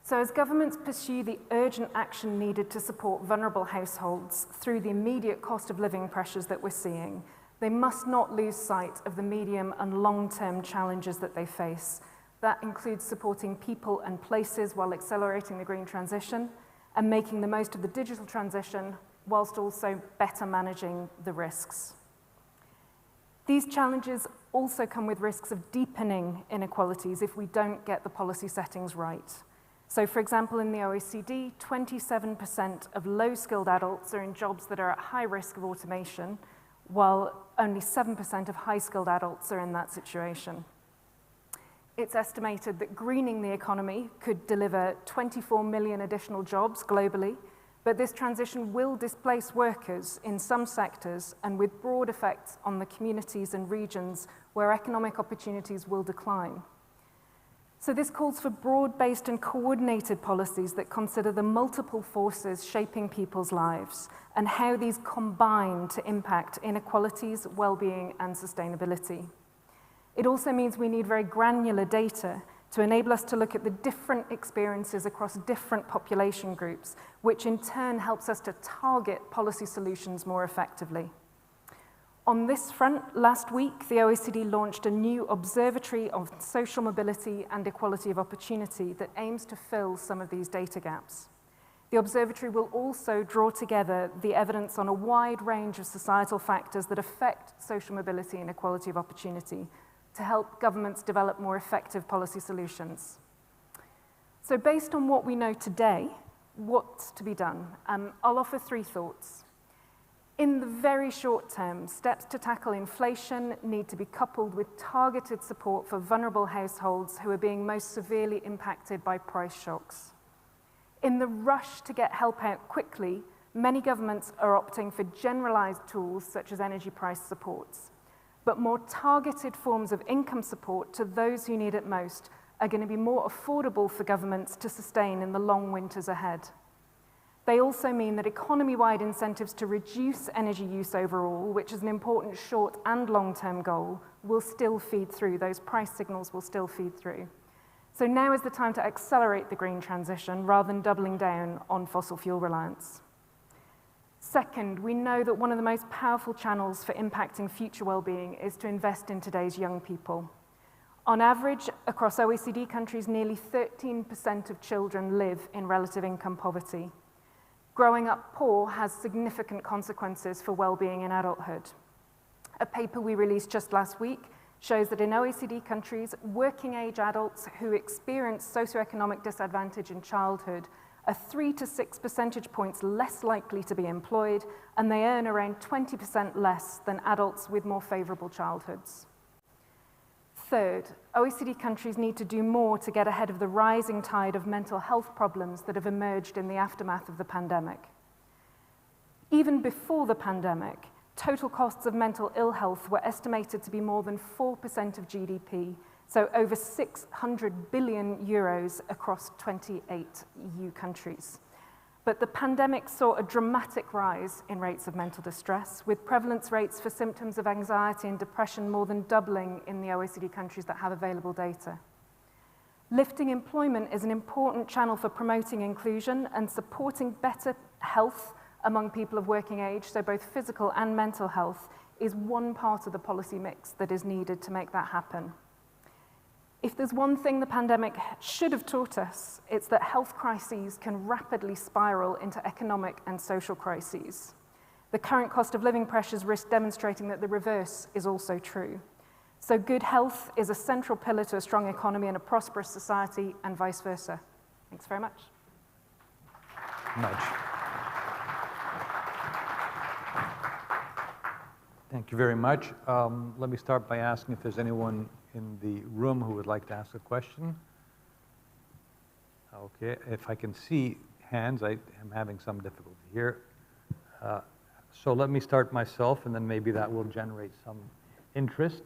So as governments pursue the urgent action needed to support vulnerable households through the immediate cost of living pressures that we're seeing, they must not lose sight of the medium and long-term challenges that they face. That includes supporting people and places while accelerating the green transition and making the most of the digital transition whilst also better managing the risks. These challenges also come with risks of deepening inequalities if we don't get the policy settings right. So for example, in the OECD, 27% of low-skilled adults are in jobs that are at high risk of automation, while only 7% of high-skilled adults are in that situation. It's estimated that greening the economy could deliver 24 million additional jobs globally, but this transition will displace workers in some sectors and with broad effects on the communities and regions where economic opportunities will decline. So this calls for broad-based and coordinated policies that consider the multiple forces shaping people's lives and how these combine to impact inequalities, well-being, and sustainability. It also means we need very granular data to enable us to look at the different experiences across different population groups, which in turn helps us to target policy solutions more effectively. On this front, last week, the OECD launched a new observatory of social mobility and equality of opportunity that aims to fill some of these data gaps. The observatory will also draw together the evidence on a wide range of societal factors that affect social mobility and equality of opportunity to help governments develop more effective policy solutions. So based on what we know today, what's to be done? I'll offer 3 thoughts. In the very short term, steps to tackle inflation need to be coupled with targeted support for vulnerable households who are being most severely impacted by price shocks. In the rush to get help out quickly, many governments are opting for generalized tools such as energy price supports. But more targeted forms of income support to those who need it most are going to be more affordable for governments to sustain in the long winters ahead. They also mean that economy-wide incentives to reduce energy use overall, which is an important short and long-term goal, will still feed through. Those price signals will still feed through. So now is the time to accelerate the green transition rather than doubling down on fossil fuel reliance. Second, we know that one of the most powerful channels for impacting future well-being is to invest in today's young people. On average, across OECD countries, nearly 13% of children live in relative income poverty. Growing up poor has significant consequences for well-being in adulthood. A paper we released just last week shows that in OECD countries, working-age adults who experience socioeconomic disadvantage in childhood are 3 to 6 percentage points less likely to be employed, and they earn around 20% less than adults with more favorable childhoods. Third, OECD countries need to do more to get ahead of the rising tide of mental health problems that have emerged in the aftermath of the pandemic. Even before the pandemic, total costs of mental ill health were estimated to be more than 4% of GDP, so over 600 billion euros across 28 EU countries. But the pandemic saw a dramatic rise in rates of mental distress, with prevalence rates for symptoms of anxiety and depression more than doubling in the OECD countries that have available data. Lifting employment is an important channel for promoting inclusion and supporting better health among people of working age, so both physical and mental health, is one part of the policy mix that is needed to make that happen. If there's one thing the pandemic should have taught us, it's that health crises can rapidly spiral into economic and social crises. The current cost of living pressures risk demonstrating that the reverse is also true. So good health is a central pillar to a strong economy and a prosperous society, and vice versa. Thanks very much. Thank you very much. Let me start by asking if there's anyone in the room who would like to ask a question. Okay, if I can see hands, I am having some difficulty here. So let me start myself, and then maybe that will generate some interest.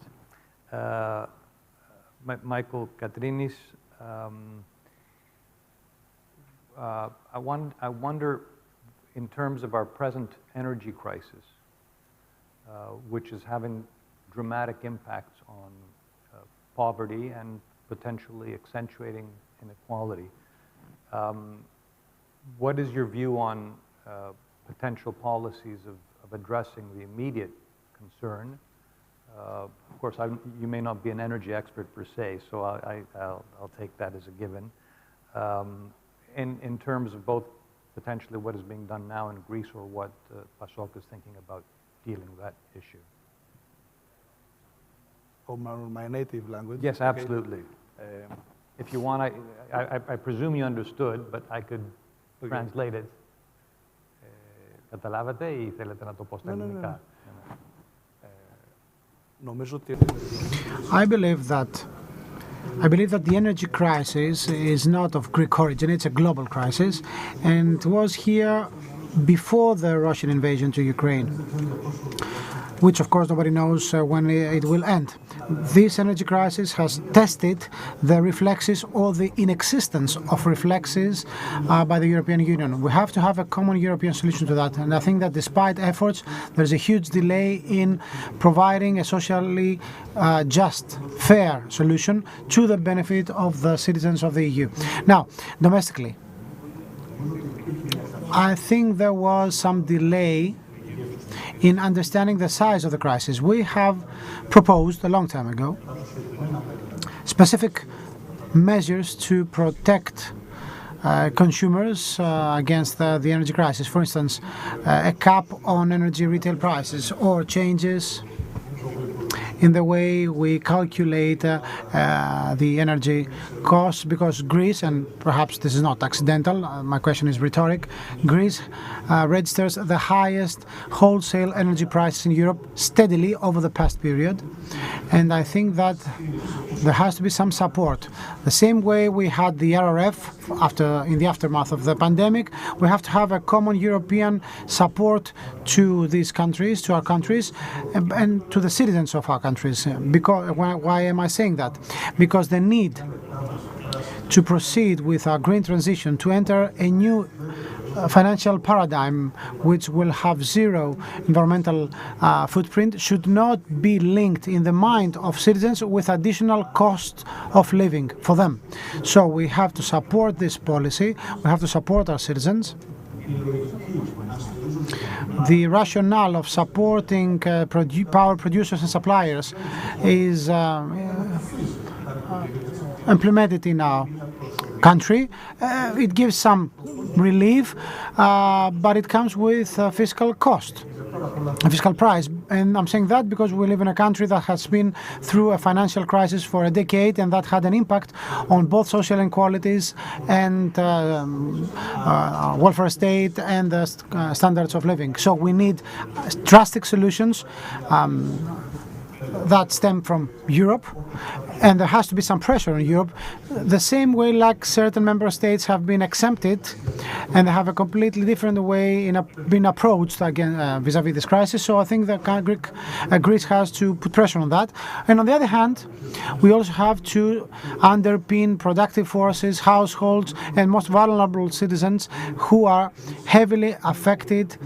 Michael Katrinis, I wonder, in terms of our present energy crisis, which is having dramatic impacts on poverty and potentially accentuating inequality. What is your view on potential policies of addressing the immediate concern? Of course, you may not be an energy expert per se, so I'll take that as a given. In terms of both potentially what is being done now in Greece or what PASOK is thinking about dealing with that issue. My native language? Yes, absolutely. If you want, I presume you understood, but I could translate it. Καταλάβατε ή θέλετε να το πω στα ελληνικά? I believe that the energy crisis is not of Greek origin, it's a global crisis, and was here before the Russian invasion to Ukraine, which of course nobody knows when it will end. This energy crisis has tested the reflexes or the inexistence of reflexes by the European Union. We have to have a common European solution to that, and I think that despite efforts, there's a huge delay in providing a socially just, fair solution to the benefit of the citizens of the EU. Now, domestically, I think there was some delay in understanding the size of the crisis. We have proposed a long time ago specific measures to protect consumers against the energy crisis. For instance, a cap on energy retail prices or changes in the way we calculate the energy costs, because Greece, and perhaps this is not accidental, my question is rhetoric, Greece registers the highest wholesale energy prices in Europe steadily over the past period, and I think that there has to be some support. The same way we had the RRF in the aftermath of the pandemic, we have to have a common European support to these countries, to our countries, and to the citizens of our countries. Because why am I saying that? Because the need to proceed with our green transition, to enter a new financial paradigm which will have zero environmental footprint, should not be linked in the mind of citizens with additional cost of living for them. So we have to support this policy, we have to support our citizens. The rationale of supporting power producers and suppliers is implemented in our country. It gives some relief, but it comes with a fiscal cost, a fiscal price. And I'm saying that because we live in a country that has been through a financial crisis for a decade, and that had an impact on both social inequalities and welfare state and the standards of living. So we need drastic solutions that stem from Europe, and there has to be some pressure on Europe, the same way like certain member states have been exempted and have a completely different way in being approached again vis-a-vis this crisis. So I think that Greece has to put pressure on that. And on the other hand, we also have to underpin productive forces, households, and most vulnerable citizens who are heavily affected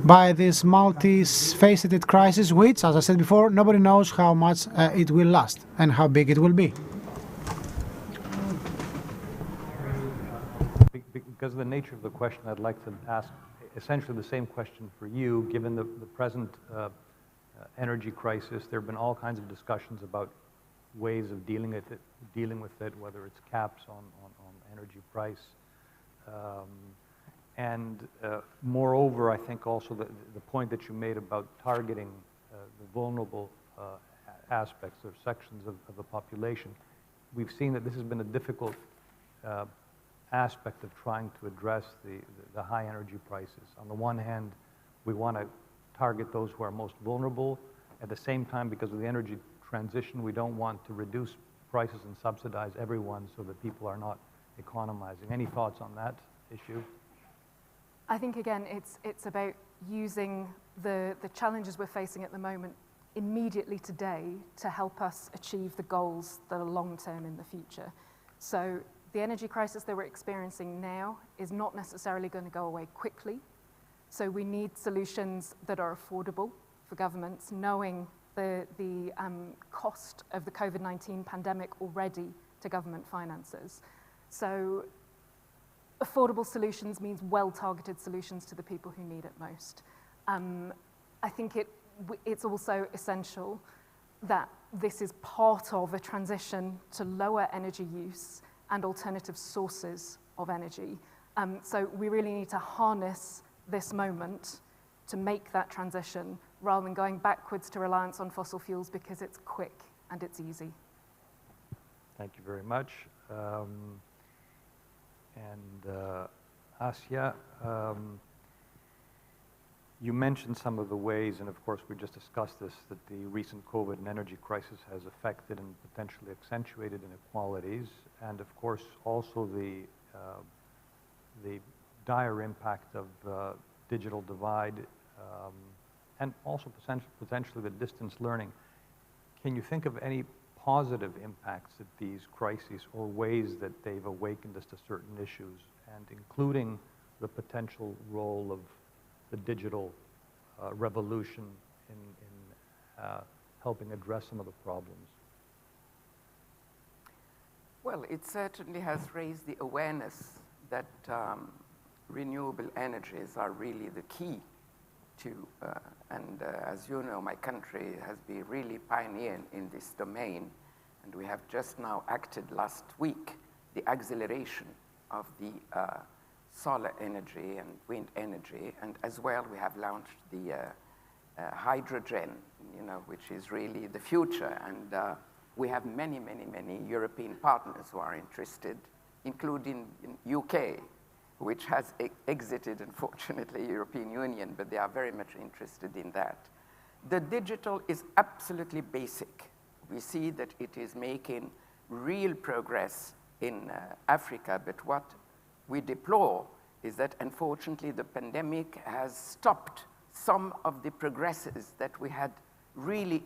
by this multi-faceted crisis, which, as I said before, nobody knows how much it will last and how big it will be. Because of the nature of the question, I'd like to ask essentially the same question for you. Given the present energy crisis, there have been all kinds of discussions about ways of dealing with it, whether it's caps on energy price. And moreover, I think also the point that you made about targeting the vulnerable aspects or sections of the population, we've seen that this has been a difficult aspect of trying to address the high energy prices. On the one hand, we want to target those who are most vulnerable. At the same time, because of the energy transition, we don't want to reduce prices and subsidize everyone so that people are not economizing. Any thoughts on that issue? I think, again, it's about using the challenges we're facing at the moment immediately today to help us achieve the goals that are long-term in the future. So the energy crisis that we're experiencing now is not necessarily going to go away quickly. So we need solutions that are affordable for governments, knowing the cost of the COVID-19 pandemic already to government finances. So affordable solutions means well-targeted solutions to the people who need it most. I think it's also essential that this is part of a transition to lower energy use and alternative sources of energy. So we really need to harness this moment to make that transition rather than going backwards to reliance on fossil fuels because it's quick and it's easy. Thank you very much. Asya, you mentioned some of the ways, and of course we just discussed this, that the recent COVID and energy crisis has affected and potentially accentuated inequalities, and of course also the dire impact of digital divide, and also potentially the distance learning. Can you think of any positive impacts that these crises or ways that they've awakened us to certain issues, and including the potential role of the digital revolution in helping address some of the problems? Well, it certainly has raised the awareness that renewable energies are really the key to, as you know, my country has been really pioneering in this domain, and we have just now acted last week the acceleration of the solar energy and wind energy, and as well we have launched the hydrogen, which is really the future, and we have many European partners who are interested, including in UK, which has exited, unfortunately, European Union, but they are very much interested in that. The digital is absolutely basic. We see that it is making real progress in Africa, but what we deplore is that, unfortunately, the pandemic has stopped some of the progresses that we had really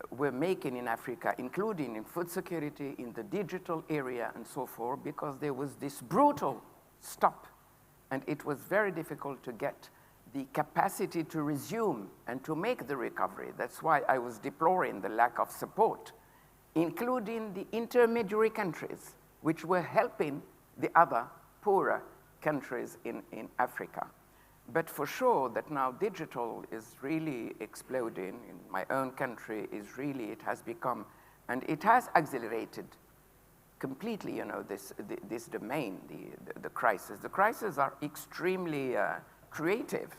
were making in Africa, including in food security, in the digital area, and so forth, because there was this brutal stop, and it was very difficult to get the capacity to resume and to make the recovery. That's why I was deploring the lack of support, including the intermediary countries, which were helping the other poorer countries in Africa. But for sure that now digital is really exploding in my own country, it has become, and it has accelerated completely, this domain, the crisis. The crises are extremely creative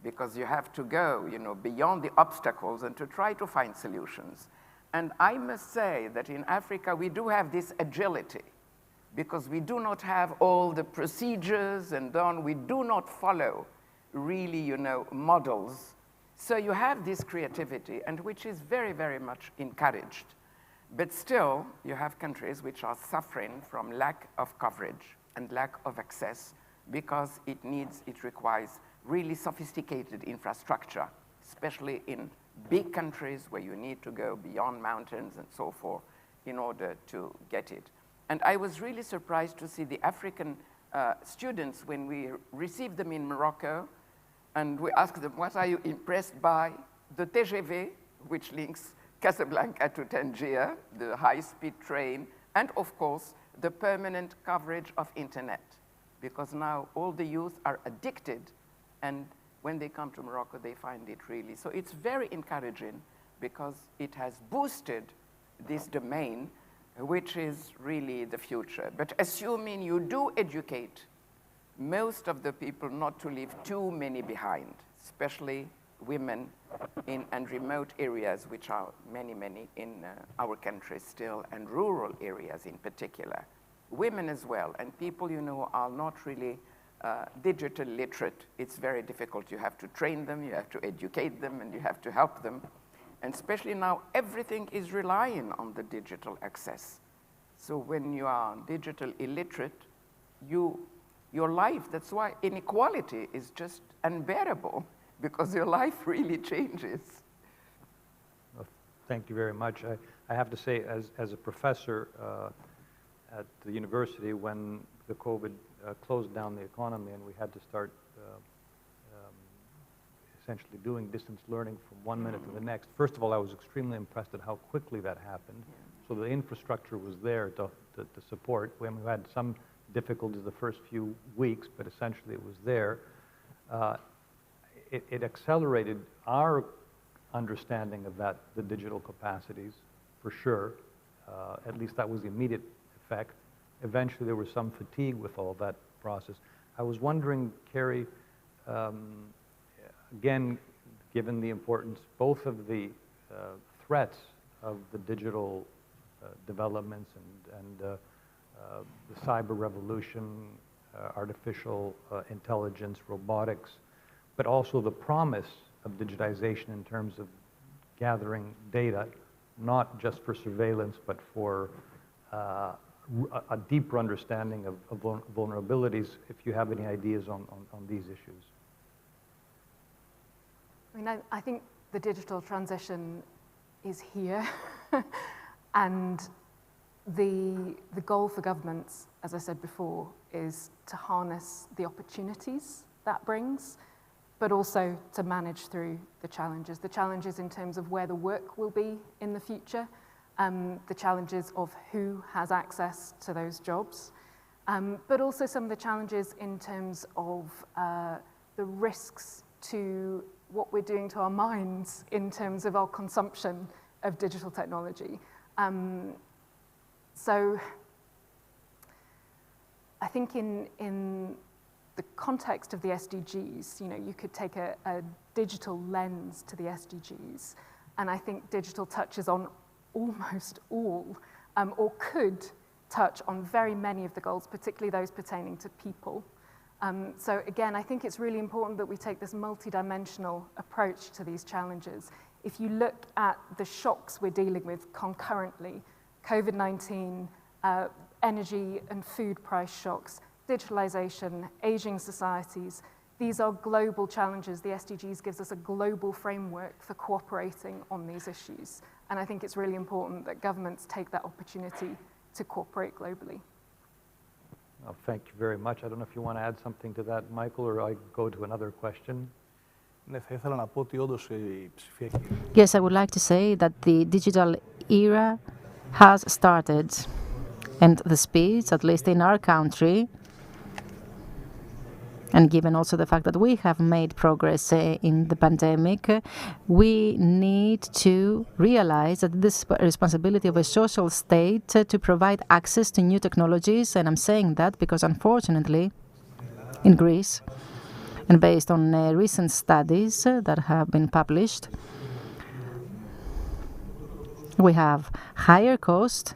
because you have to go, beyond the obstacles and to try to find solutions. And I must say that in Africa, we do have this agility because we do not have all the procedures and we do not follow really, models. So you have this creativity, and which is very much encouraged. But still, you have countries which are suffering from lack of coverage and lack of access because it requires really sophisticated infrastructure, especially in big countries where you need to go beyond mountains and so forth in order to get it. And I was really surprised to see the African students when we received them in Morocco, and we asked them, what are you impressed by? The TGV, which links Casablanca to Tangier, the high-speed train, and of course, the permanent coverage of internet, because now all the youth are addicted, and when they come to Morocco, they find it really. So it's very encouraging because it has boosted this domain, which is really the future. But assuming you do educate most of the people not to leave too many behind, especially women and remote areas, which are many in our country still, and rural areas in particular. Women as well, and people, are not really digital literate. It's very difficult. You have to train them, you have to educate them, and you have to help them. And especially now, everything is relying on the digital access. So when you are digital illiterate, your life, that's why inequality is just unbearable, because your life really changes. Well, thank you very much. I have to say, as a professor at the university, when the COVID closed down the economy and we had to start essentially doing distance learning from one minute to the next, first of all, I was extremely impressed at how quickly that happened. So the infrastructure was there to support. When we had some difficult as the first few weeks, but essentially it was there. It accelerated our understanding of the digital capacities, for sure. At least that was the immediate effect. Eventually there was some fatigue with all that process. I was wondering, Kerry, again, given the importance both of the threats of the digital developments and the cyber revolution, artificial intelligence, robotics, but also the promise of digitization in terms of gathering data, not just for surveillance, but for a deeper understanding of vulnerabilities, if you have any ideas on these issues. I mean, I think the digital transition is here, and the goal for governments, as I said before, is to harness the opportunities that brings, but also to manage through the challenges in terms of where the work will be in the future, the challenges of who has access to those jobs, but also some of the challenges in terms of the risks to what we're doing to our minds in terms of our consumption of digital technology. So I think in the context of the SDGs, you could take a digital lens to the SDGs, and I think digital touches on almost all, or could touch on very many of the goals, particularly those pertaining to people. So again, I think it's really important that we take this multidimensional approach to these challenges. If you look at the shocks we're dealing with concurrently, COVID-19, energy and food price shocks, digitalization, aging societies, these are global challenges. The SDGs gives us a global framework for cooperating on these issues. And I think it's really important that governments take that opportunity to cooperate globally. Well, thank you very much. I don't know if you want to add something to that, Michael, or I go to another question. Yes, I would like to say that the digital era has started, and the speeds, at least in our country, and given also the fact that we have made progress in the pandemic, we need to realize that this is a responsibility of a social state to provide access to new technologies. And I'm saying that because, unfortunately, in Greece, and based on recent studies that have been published, we have higher cost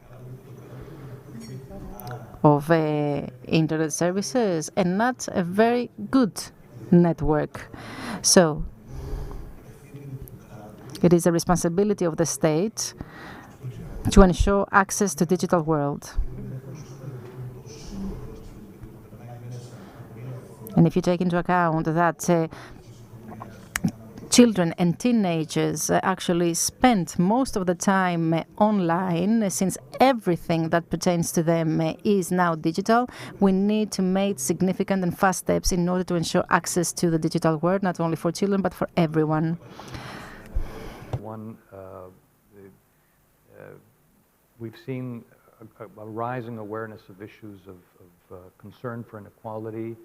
of internet services and not a very good network. So it is a responsibility of the state to ensure access to digital world. And if you take into account that children and teenagers actually spend most of the time online, since everything that pertains to them is now digital, we need to make significant and fast steps in order to ensure access to the digital world, not only for children, but for everyone. We've seen a rising awareness of issues of concern for inequality.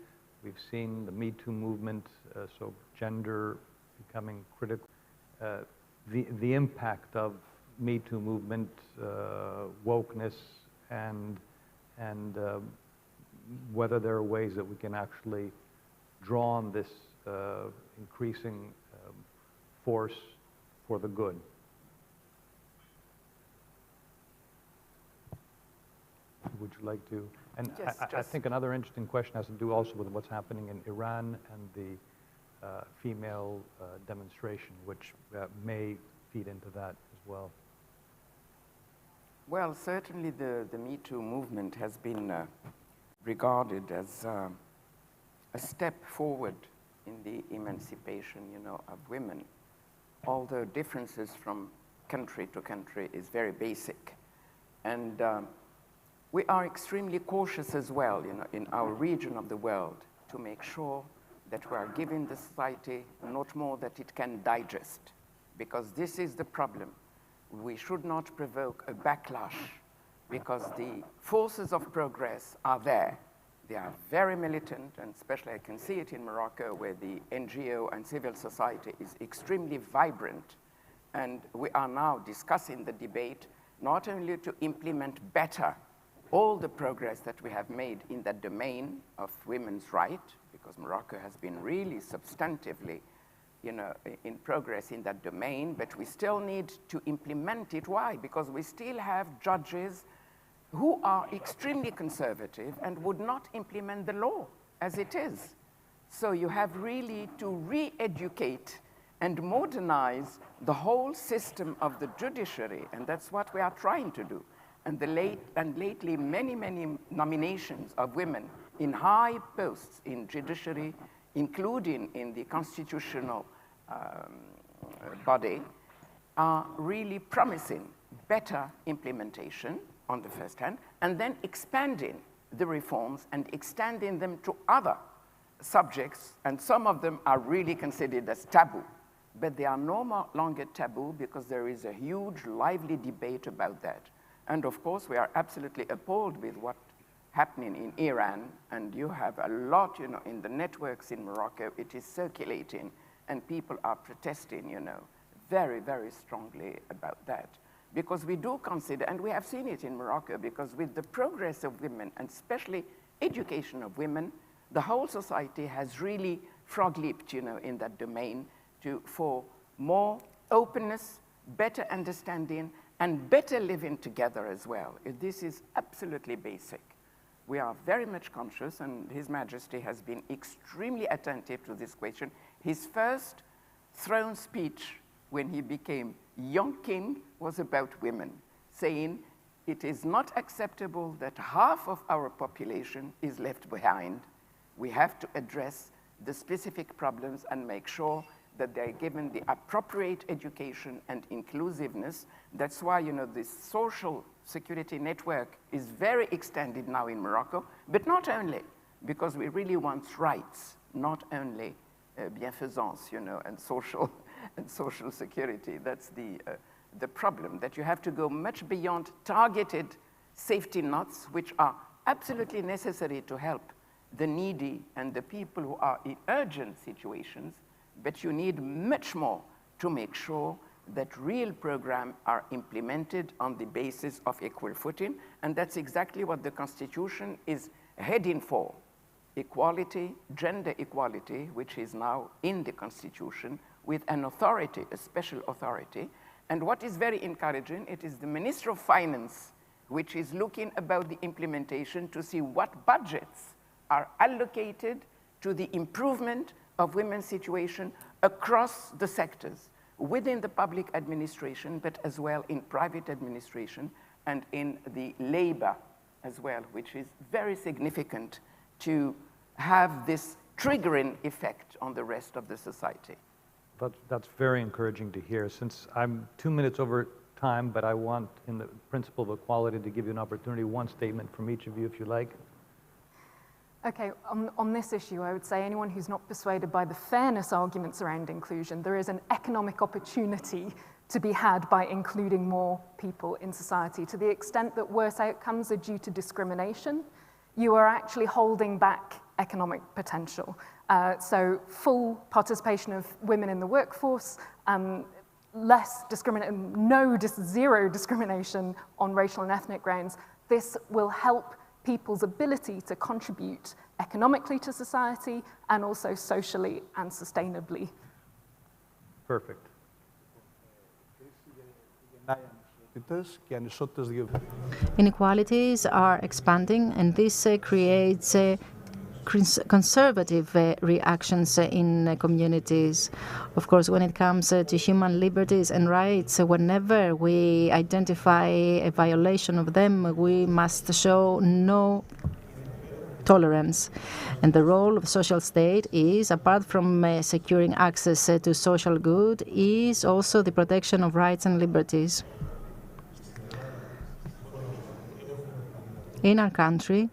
We've seen the Me Too movement, so gender becoming critical. The impact of Me Too movement, wokeness, and whether there are ways that we can actually draw on this increasing force for the good. Would you like to? And I think another interesting question has to do also with what's happening in Iran and the female demonstration, which may feed into that as well. Well, certainly the Me Too movement has been regarded as a step forward in the emancipation, of women. Although differences from country to country is very basic. And we are extremely cautious as well, in our region of the world, to make sure that we are giving the society not more that it can digest, because this is the problem. We should not provoke a backlash, because the forces of progress are there. They are very militant, and especially I can see it in Morocco, where the NGO and civil society is extremely vibrant. And we are now discussing the debate not only to implement better all the progress that we have made in that domain of women's rights, because Morocco has been really substantively, in progress in that domain, but we still need to implement it. Why? Because we still have judges who are extremely conservative and would not implement the law as it is. So you have really to re-educate and modernize the whole system of the judiciary, and that's what we are trying to do. And lately, many nominations of women in high posts in judiciary, including in the constitutional body, are really promising better implementation on the first hand, and then expanding the reforms and extending them to other subjects, and some of them are really considered as taboo. But they are no longer taboo because there is a huge, lively debate about that. And of course, we are absolutely appalled with what's happening in Iran, and you have a lot, in the networks in Morocco, it is circulating, and people are protesting, very, very strongly about that. Because we do consider, and we have seen it in Morocco, because with the progress of women, and especially education of women, the whole society has really frog-leaped, in that domain for more openness, better understanding, and better living together as well. This is absolutely basic. We are very much conscious, and His Majesty has been extremely attentive to this question. His first throne speech when he became young king was about women, saying it is not acceptable that half of our population is left behind. We have to address the specific problems and make sure that they're given the appropriate education and inclusiveness. That's why, this social security network is very extended now in Morocco, but not only, because we really want rights, not only bienfaisance, and social security. That's the problem, that you have to go much beyond targeted safety nets, which are absolutely necessary to help the needy and the people who are in urgent situations, but you need much more to make sure that real programs are implemented on the basis of equal footing, and that's exactly what the Constitution is heading for. Equality, gender equality, which is now in the Constitution, with an authority, a special authority. And what is very encouraging, it is the Minister of Finance, which is looking about the implementation to see what budgets are allocated to the improvement of women's situation across the sectors, within the public administration, but as well in private administration and in the labor as well, which is very significant to have this triggering effect on the rest of the society. That's very encouraging to hear. Since I'm 2 minutes over time, but I want, in the principle of equality, to give you an opportunity, one statement from each of you, if you like. Okay, on this issue, I would say anyone who's not persuaded by the fairness arguments around inclusion, there is an economic opportunity to be had by including more people in society. To the extent that worse outcomes are due to discrimination, you are actually holding back economic potential. So full participation of women in the workforce, zero discrimination on racial and ethnic grounds. This will help people's ability to contribute economically to society and also socially and sustainably. Perfect. Inequalities are expanding, and this creates conservative reactions in communities. Of course, when it comes to human liberties and rights, whenever we identify a violation of them, we must show no tolerance. And the role of social state is, apart from securing access to social good, is also the protection of rights and liberties. In our country,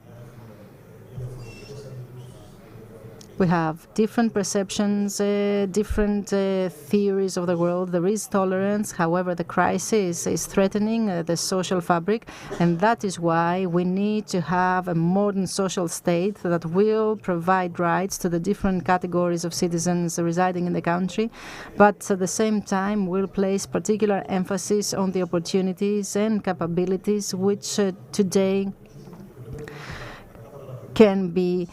We have different perceptions, different theories of the world. There is tolerance. However, the crisis is threatening the social fabric, and that is why we need to have a modern social state that will provide rights to the different categories of citizens residing in the country, but at the same time will place particular emphasis on the opportunities and capabilities which today can be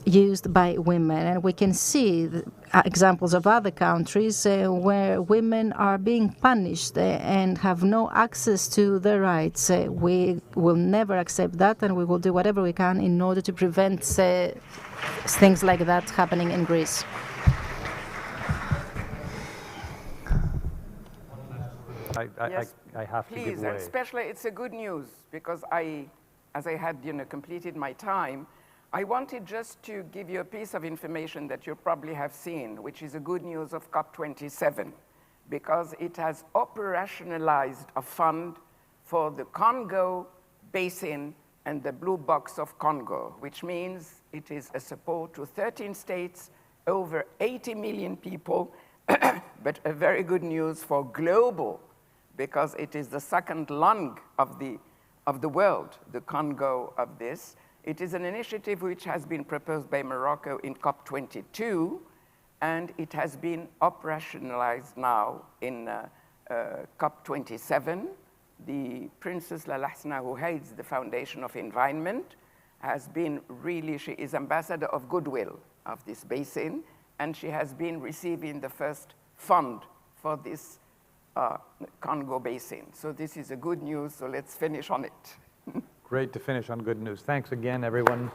used by women. And we can see examples of other countries where women are being punished and have no access to their rights. We will never accept that, and we will do whatever we can in order to prevent things like that happening in Greece. I have to give Please, way. and especially it's a good news because as I had completed my time, I wanted just to give you a piece of information that you probably have seen, which is a good news of COP27, because it has operationalized a fund for the Congo Basin and the Blue Box of Congo, which means it is a support to 13 states, over 80 million people, but a very good news for global, because it is the second lung of the world, the Congo of this. It is an initiative which has been proposed by Morocco in COP22, and it has been operationalized now in COP27. The Princess Lalahsna, who heads the Foundation of Environment, has been she is ambassador of goodwill of this basin, and she has been receiving the first fund for this Congo Basin. So this is a good news, so let's finish on it. Great to finish on good news. Thanks again, everyone.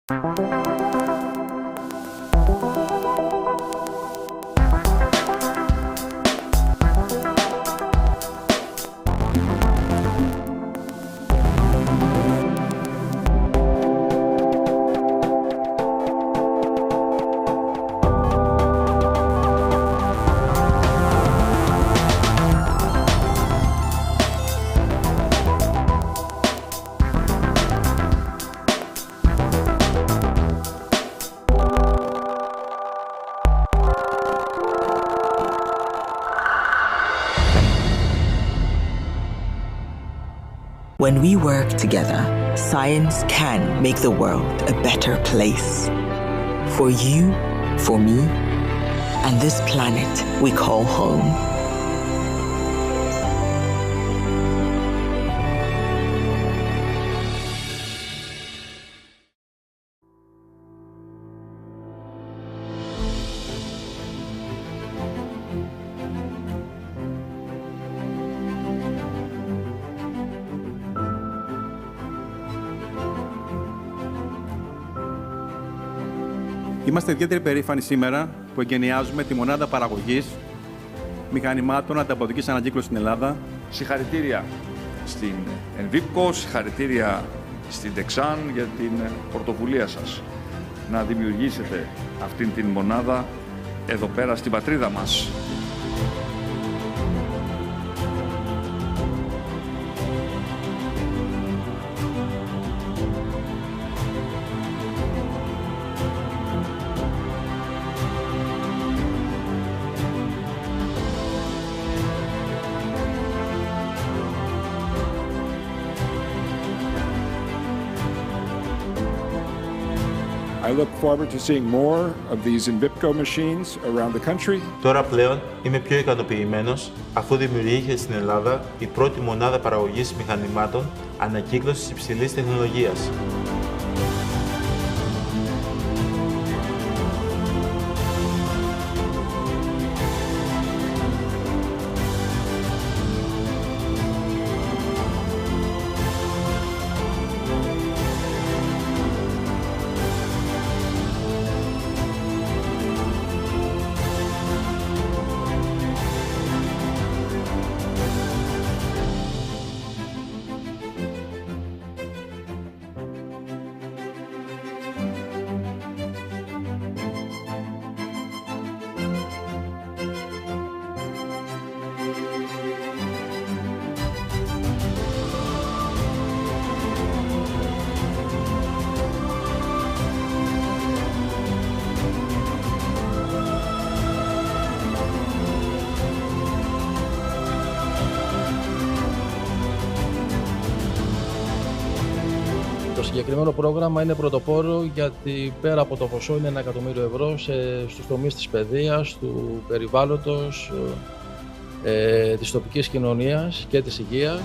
When we work together, science can make the world a better place. For you, for me, and this planet we call home. Είμαστε ιδιαίτερα περήφανοι σήμερα που εγκαινιάζουμε τη μονάδα παραγωγής μηχανημάτων ανταποδοτικής ανακύκλωσης στην Ελλάδα. Συγχαρητήρια στην Envipco, συγχαρητήρια στην Dexan για την πρωτοβουλία σας να δημιουργήσετε αυτήν την μονάδα εδώ πέρα στην πατρίδα μας. I look forward to seeing more of these Envipco machines around the country. Τώρα πλέον είμαι πιο ικανοποιημένος αφού δημιουργήθηκε στην Ελλάδα η πρώτη μονάδα παραγωγής μηχανημάτων ανακύκλωσης υψηλής τεχνολογίας. Το συγκεκριμένο πρόγραμμα είναι πρωτοπόρο γιατί πέρα από το ποσό είναι 1 εκατομμύριο ευρώ στους τομείς της παιδείας, του περιβάλλοντος, της τοπικής κοινωνίας και της υγείας.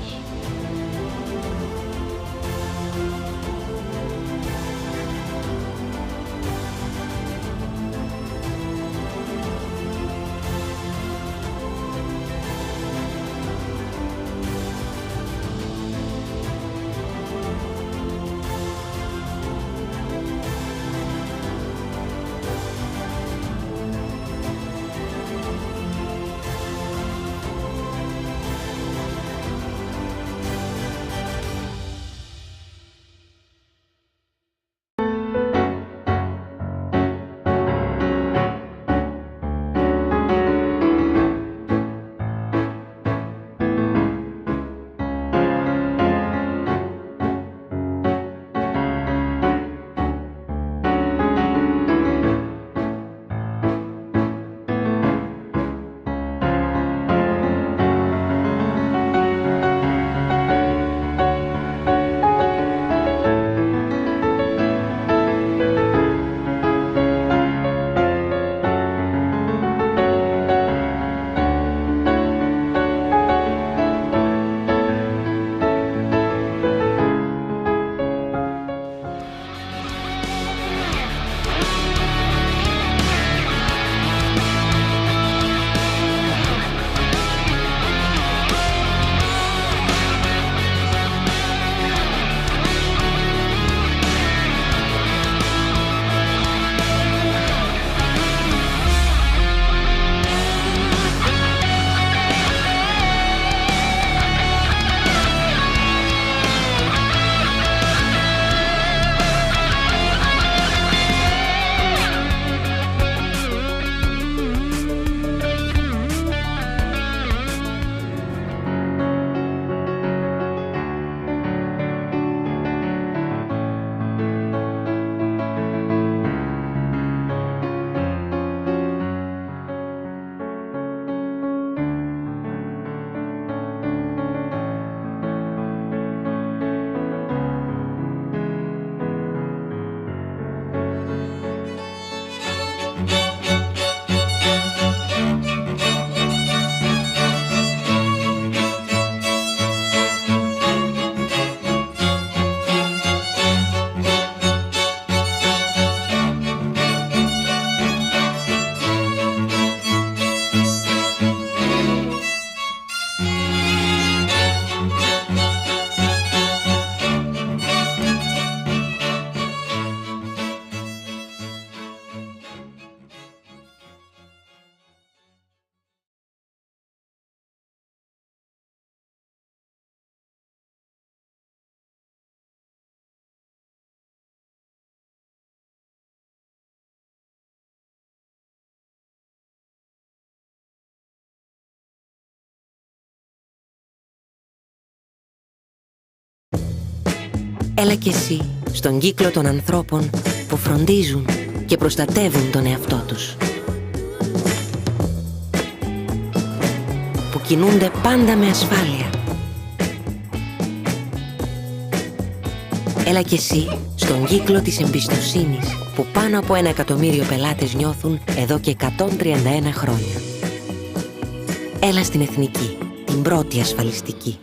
Έλα κι εσύ στον κύκλο των ανθρώπων που φροντίζουν και προστατεύουν τον εαυτό τους. Που κινούνται πάντα με ασφάλεια. Έλα κι εσύ στον κύκλο της εμπιστοσύνης που πάνω από 1 εκατομμύριο πελάτες νιώθουν εδώ και 131 χρόνια. Έλα στην Εθνική, την πρώτη ασφαλιστική.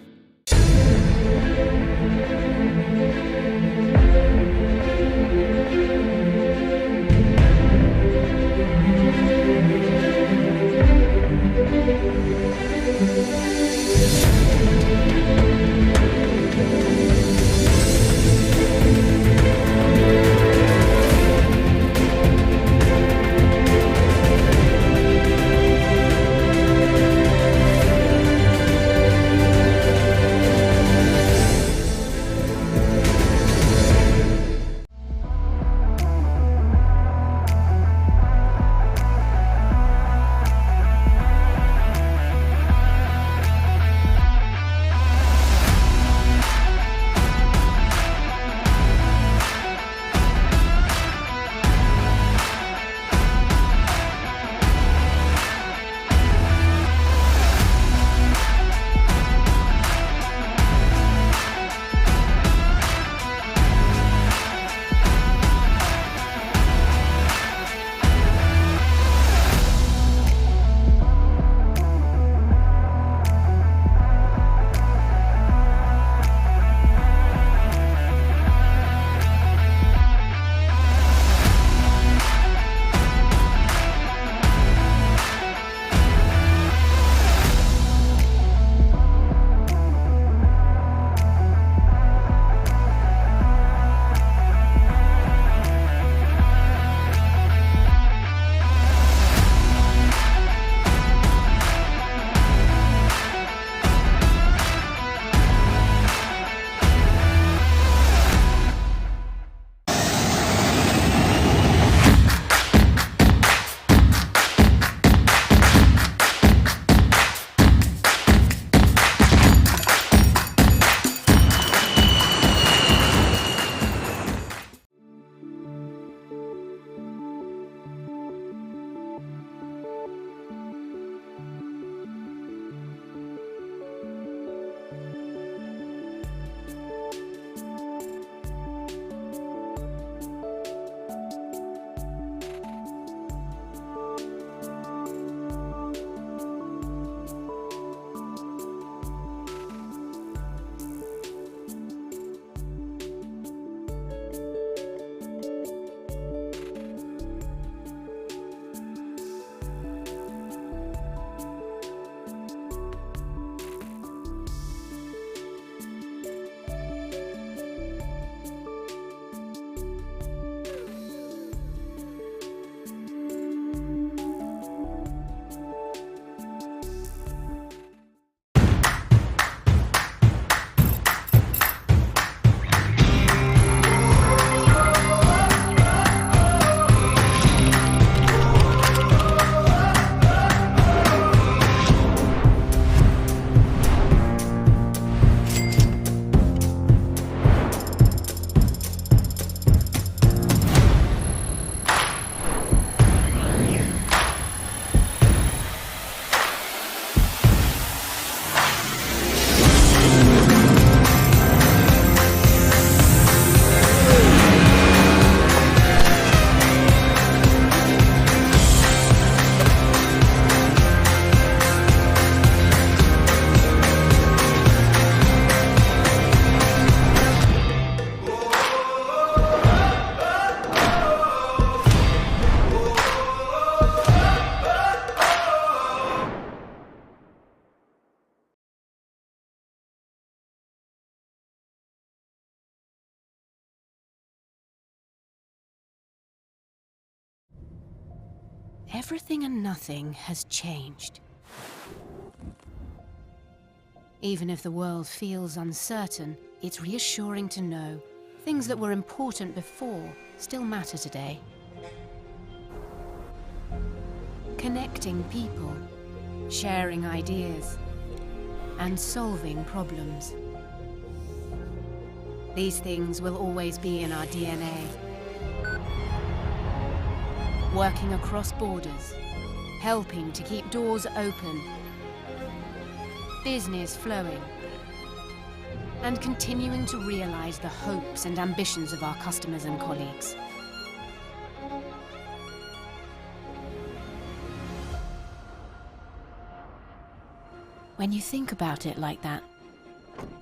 Everything and nothing has changed. Even if the world feels uncertain, it's reassuring to know things that were important before still matter today. Connecting people, sharing ideas, and solving problems. These things will always be in our DNA. Working across borders, helping to keep doors open, business flowing, and continuing to realize the hopes and ambitions of our customers and colleagues. When you think about it like that,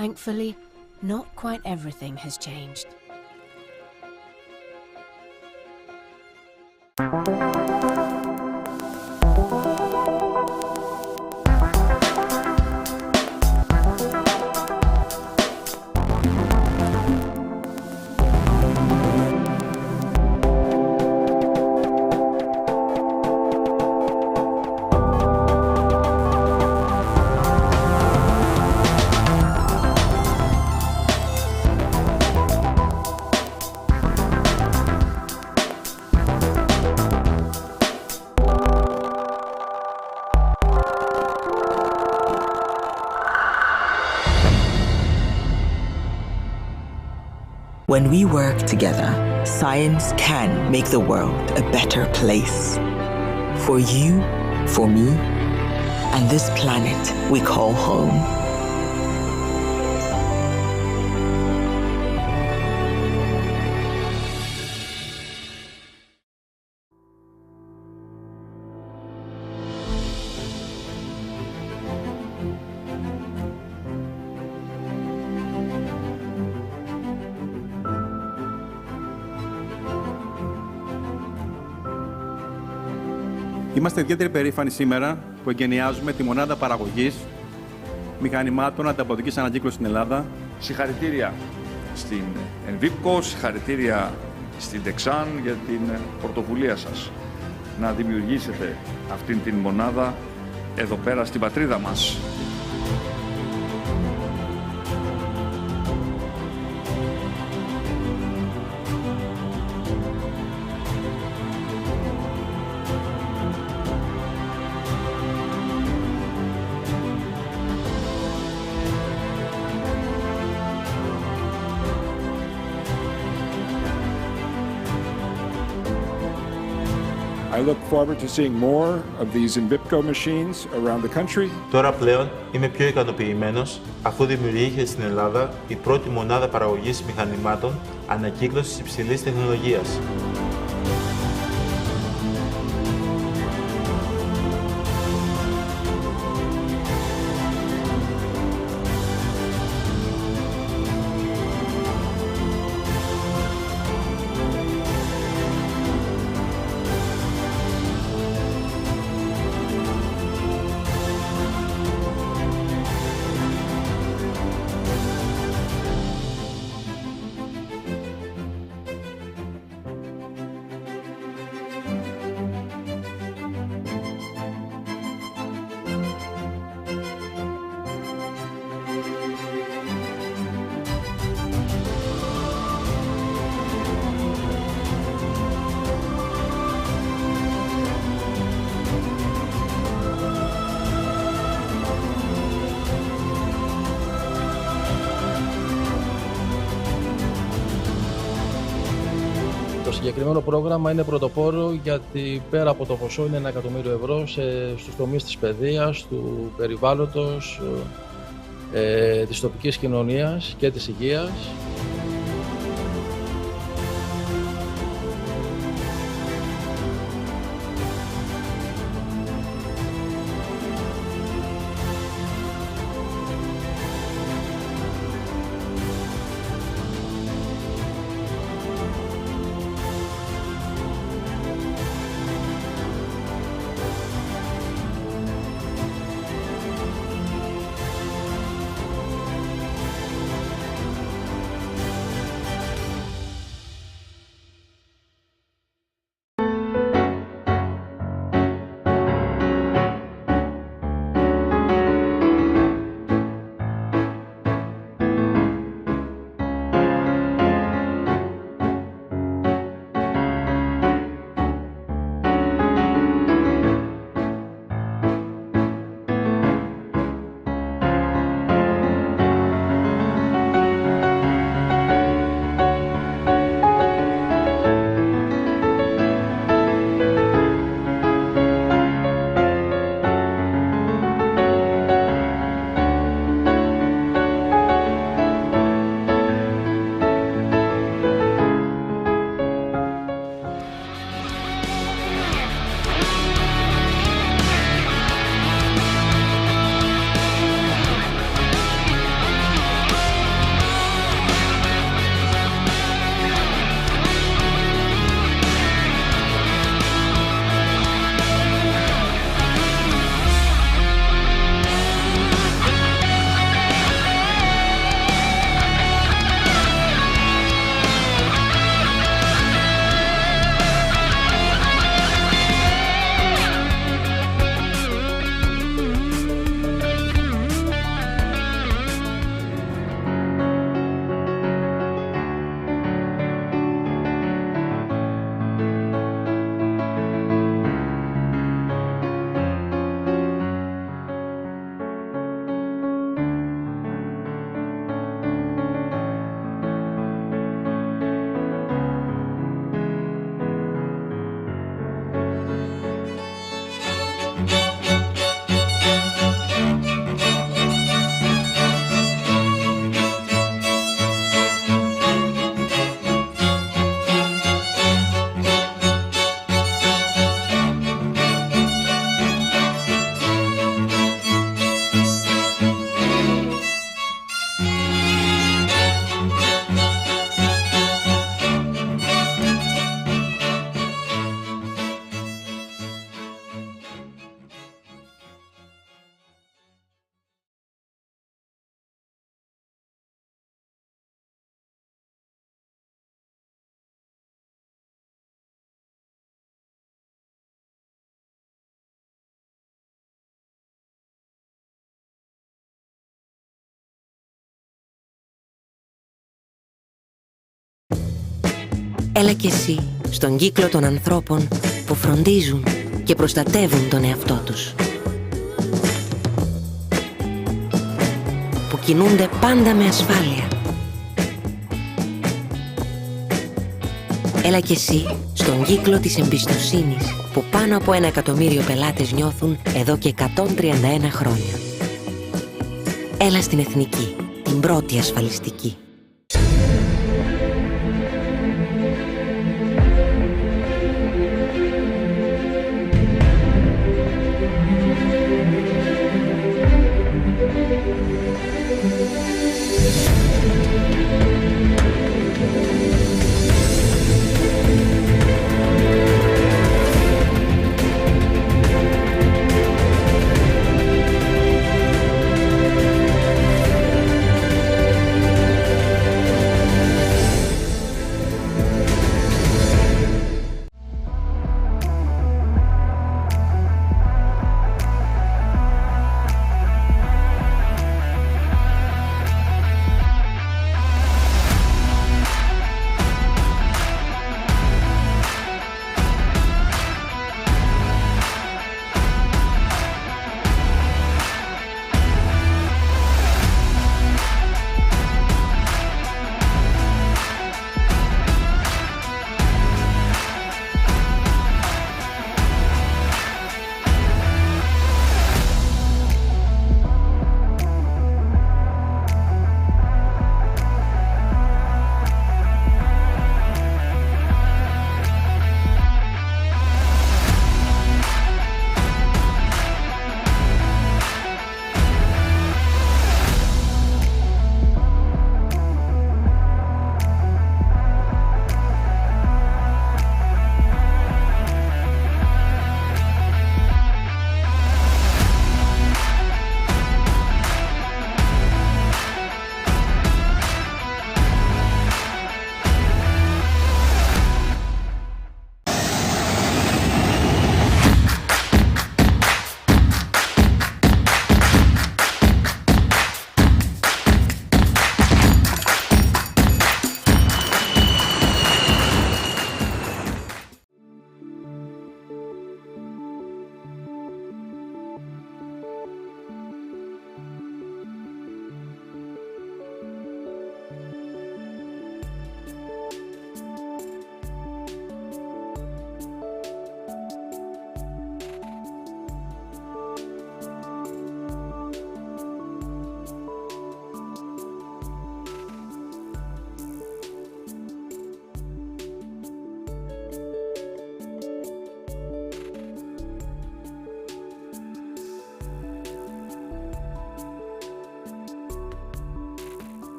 thankfully, not quite everything has changed. When we work together, science can make the world a better place. For you, for me, and this planet we call home. Είμαστε ιδιαίτερα περήφανοι σήμερα που εγκαινιάζουμε τη μονάδα παραγωγής μηχανημάτων ανταποδοτικής ανακύκλωσης στην Ελλάδα. Συγχαρητήρια στην Envipco, συγχαρητήρια στην Dexan για την πρωτοβουλία σας να δημιουργήσετε αυτήν την μονάδα εδώ πέρα στην πατρίδα μας. I look forward to seeing more of these Envipco machines around the country. Τώρα πλέον είμαι πιο ικανοποιημένος αφού δημιουργήθηκε στην Ελλάδα η πρώτη μονάδα παραγωγής μηχανημάτων ανακύκλωσης υψηλής τεχνολογίας. Το συγκεκριμένο πρόγραμμα είναι πρωτοπόρο γιατί πέρα από το ποσό είναι 1 εκατομμύριο ευρώ στους τομείς της παιδείας, του περιβάλλοντος, της τοπικής κοινωνίας και της υγείας. Έλα κι εσύ στον κύκλο των ανθρώπων που φροντίζουν και προστατεύουν τον εαυτό τους. Που κινούνται πάντα με ασφάλεια. Έλα κι εσύ στον κύκλο της εμπιστοσύνης που πάνω από 1 εκατομμύριο πελάτες νιώθουν εδώ και 131 χρόνια. Έλα στην Εθνική, την πρώτη ασφαλιστική.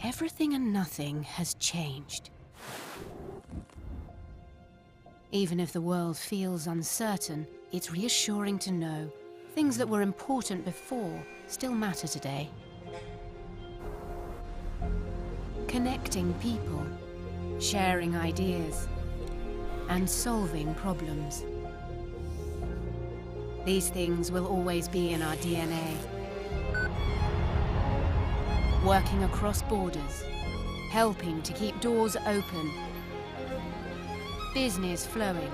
Everything and nothing has changed. Even if the world feels uncertain, it's reassuring to know things that were important before still matter today. Connecting people, sharing ideas, and solving problems. These things will always be in our DNA. Working across borders, helping to keep doors open, business flowing,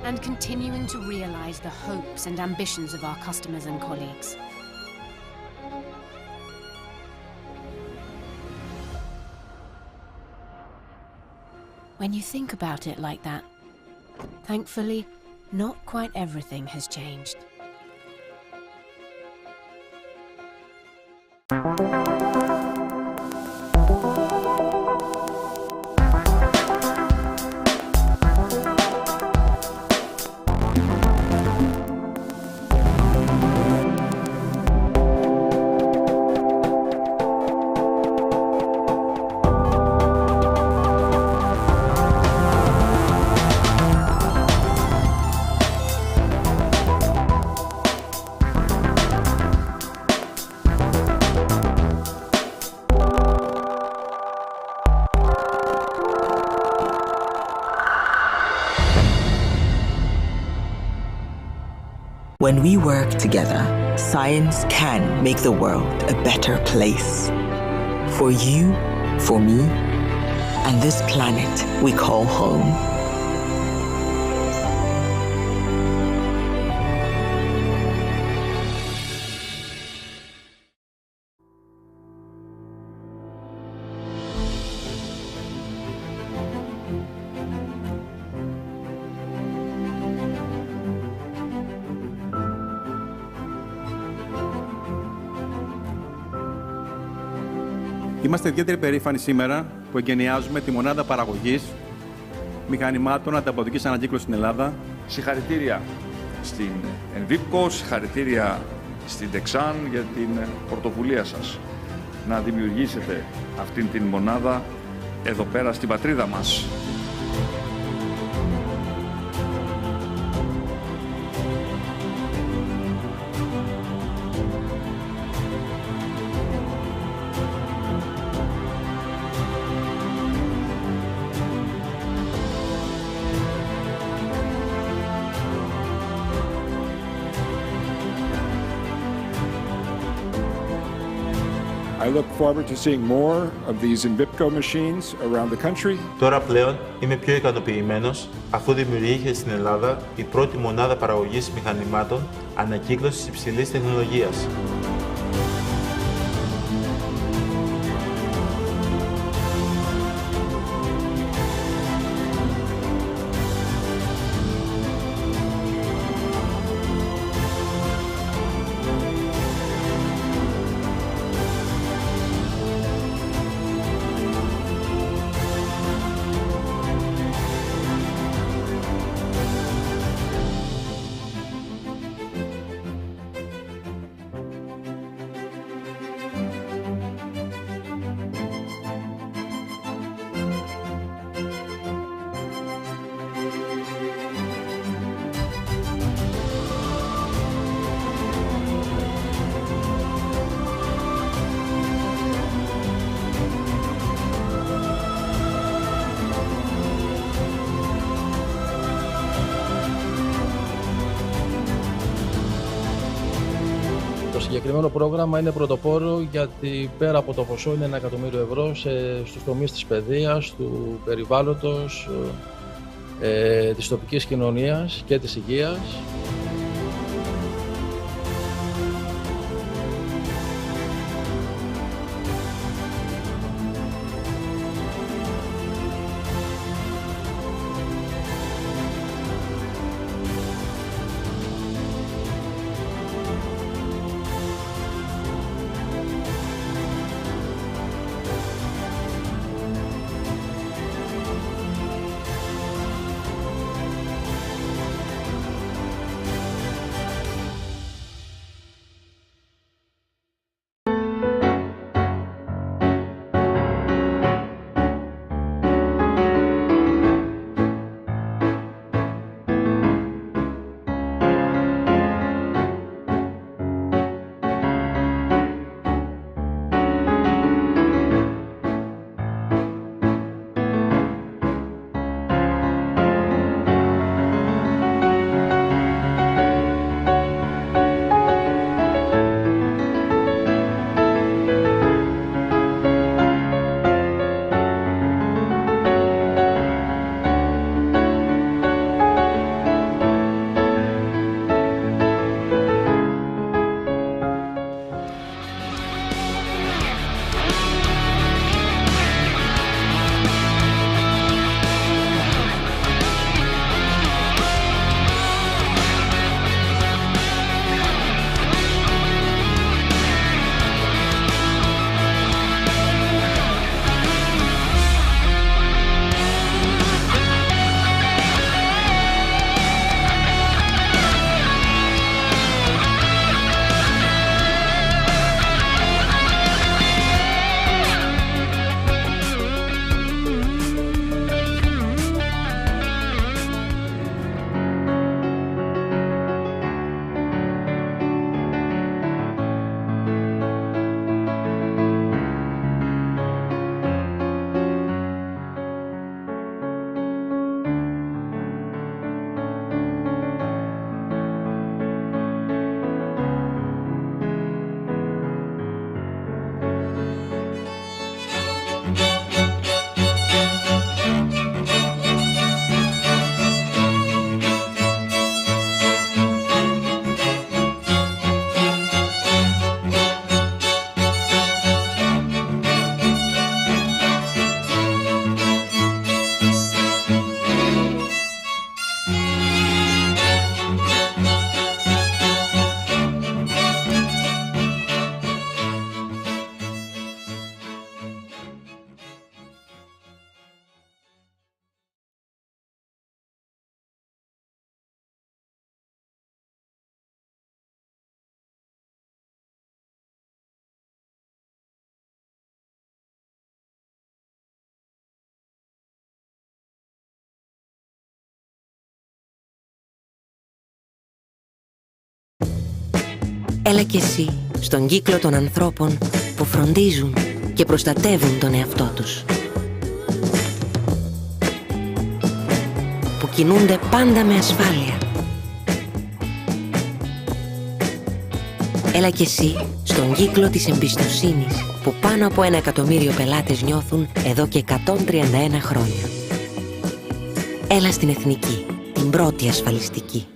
and continuing to realize the hopes and ambitions of our customers and colleagues. When you think about it like that, thankfully, not quite everything has changed. When we work together, science can make the world a better place. For you, for me, and this planet we call home. Είμαστε ιδιαίτερα περήφανοι σήμερα που εγκαινιάζουμε τη μονάδα παραγωγής μηχανημάτων ανταποδοτικής ανακύκλωσης στην Ελλάδα. Συγχαρητήρια στην Envipco, συγχαρητήρια στην Dexan για την πρωτοβουλία σας να δημιουργήσετε αυτήν την μονάδα εδώ πέρα στην πατρίδα μας. I look forward to seeing more of these Envipco machines around the country. Τώρα πλέον είμαι πιο ικανοποιημένος αφού δημιουργήθηκε στην Ελλάδα η πρώτη μονάδα παραγωγής μηχανημάτων ανακύκλωσης υψηλής τεχνολογίας. Το συγκεκριμένο πρόγραμμα είναι πρωτοπόρο γιατί πέρα από το ποσό είναι 1 εκατομμύριο ευρώ στους τομείς της παιδείας, του περιβάλλοντος, της τοπικής κοινωνίας και της υγείας. Έλα κι εσύ στον κύκλο των ανθρώπων που φροντίζουν και προστατεύουν τον εαυτό τους. Που κινούνται πάντα με ασφάλεια. Έλα κι εσύ στον κύκλο της εμπιστοσύνης που πάνω από 1 εκατομμύριο πελάτες νιώθουν εδώ και 131 χρόνια. Έλα στην Εθνική, την πρώτη ασφαλιστική.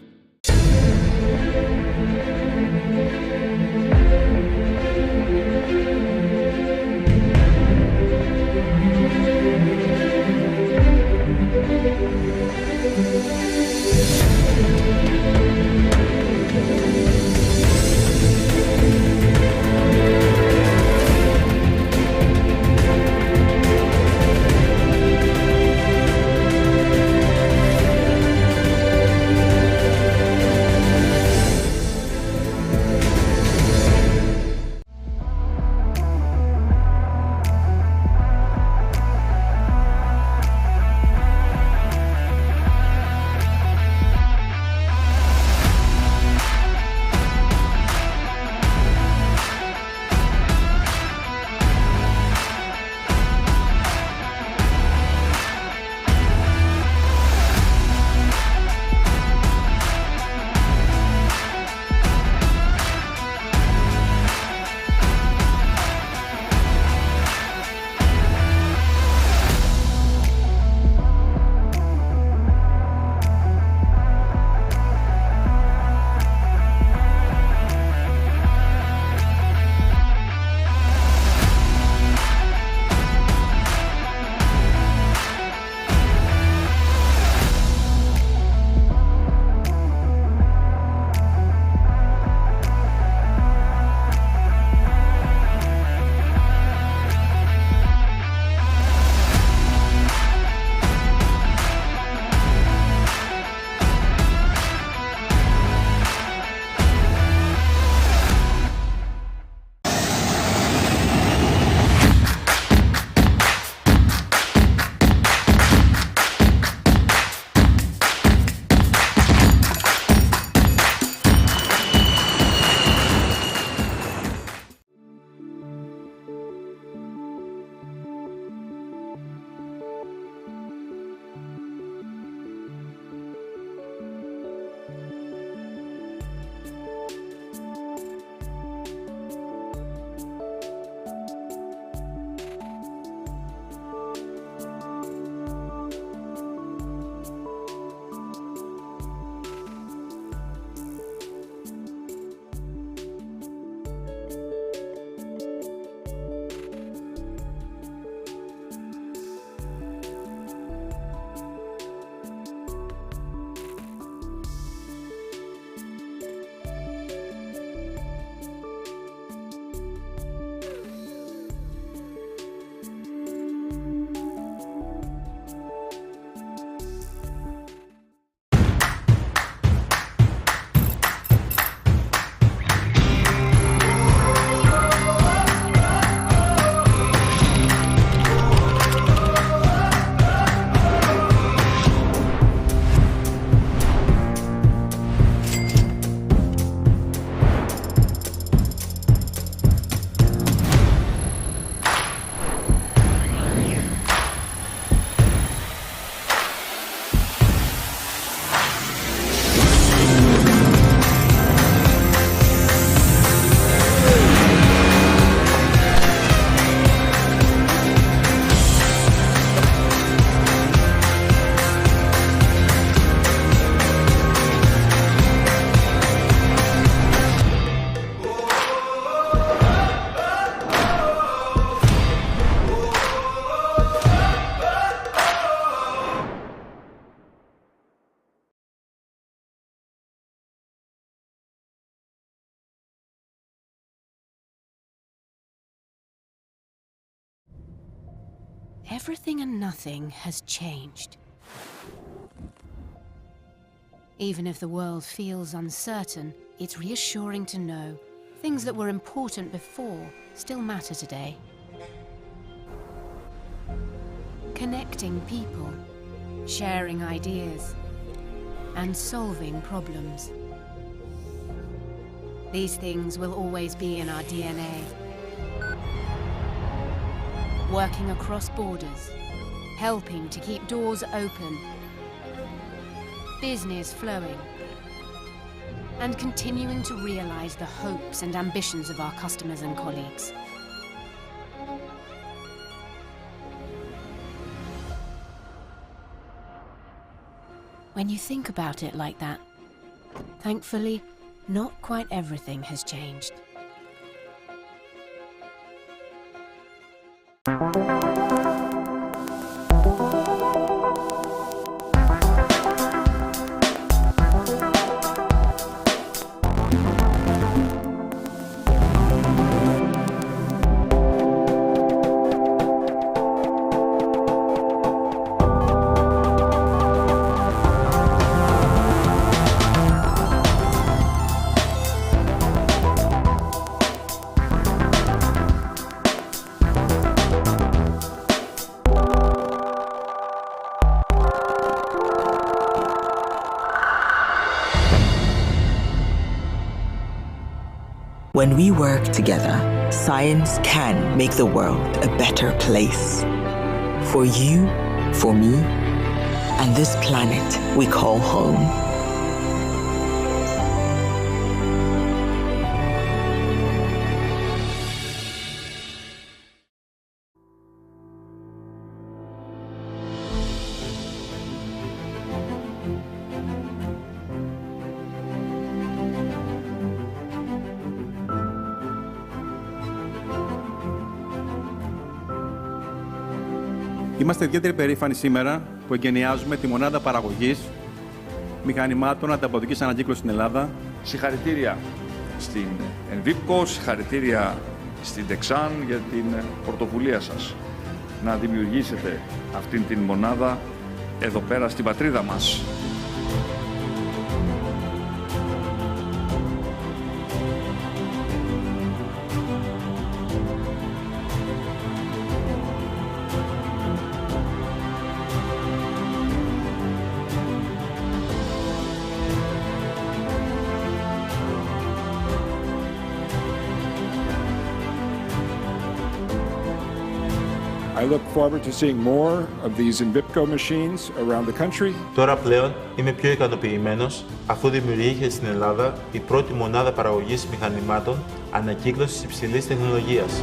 Everything and nothing has changed. Even if the world feels uncertain, it's reassuring to know things that were important before still matter today. Connecting people, sharing ideas, and solving problems. These things will always be in our DNA. Working across borders, helping to keep doors open, business flowing, and continuing to realize the hopes and ambitions of our customers and colleagues. When you think about it like that, thankfully, not quite everything has changed. When we work together, science can make the world a better place. For you, for me, and this planet we call home. Είμαστε ιδιαίτερα περήφανοι σήμερα που εγκαινιάζουμε τη μονάδα παραγωγής μηχανημάτων ανταποδοτικής ανακύκλωσης στην Ελλάδα. Συγχαρητήρια στην Envipco, συγχαρητήρια στην Dexan για την πρωτοβουλία σας να δημιουργήσετε αυτήν την μονάδα εδώ πέρα στην πατρίδα μας. I look forward to seeing more of these Envipco machines around the country. Τώρα πλέον είμαι πιο ικανοποιημένος αφού δημιουργήθηκε στην Ελλάδα η πρώτη μονάδα παραγωγής μηχανημάτων ανακύκλωσης υψηλής τεχνολογίας.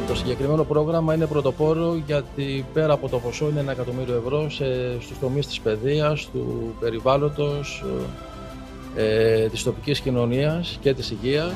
Το συγκεκριμένο πρόγραμμα είναι πρωτοπόρο γιατί πέρα από το ποσό είναι 1 εκατομμύριο ευρώ στους τομείς της παιδείας, του περιβάλλοντος, της τοπικής κοινωνίας και της υγείας.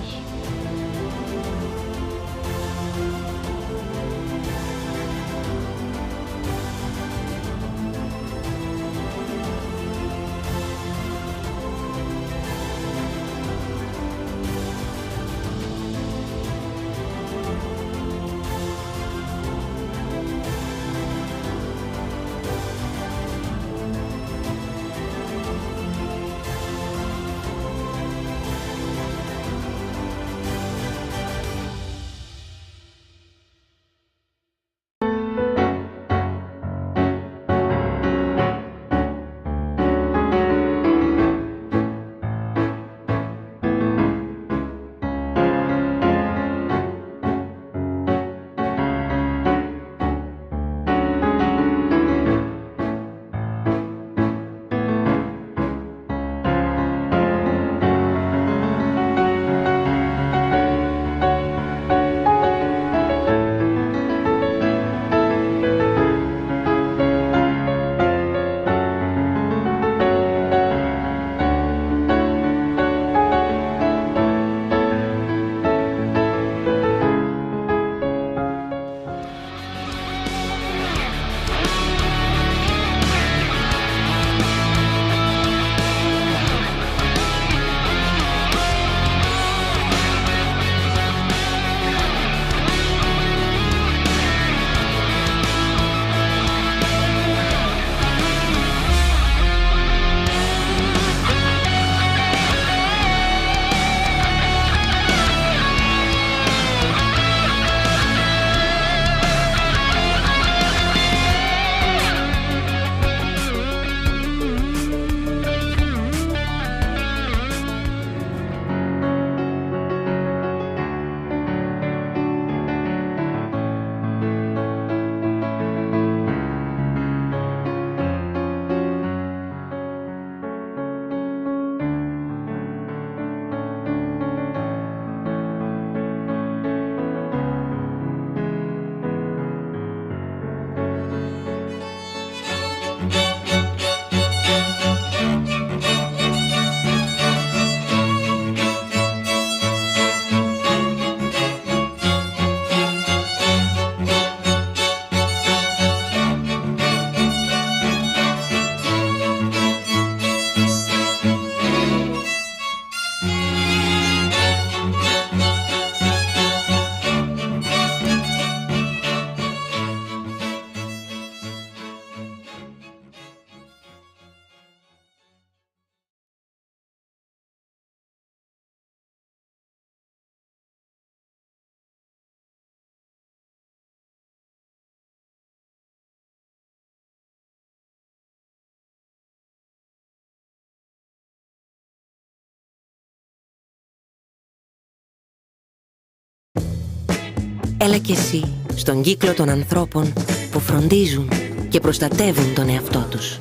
Έλα κι εσύ στον κύκλο των ανθρώπων που φροντίζουν και προστατεύουν τον εαυτό τους.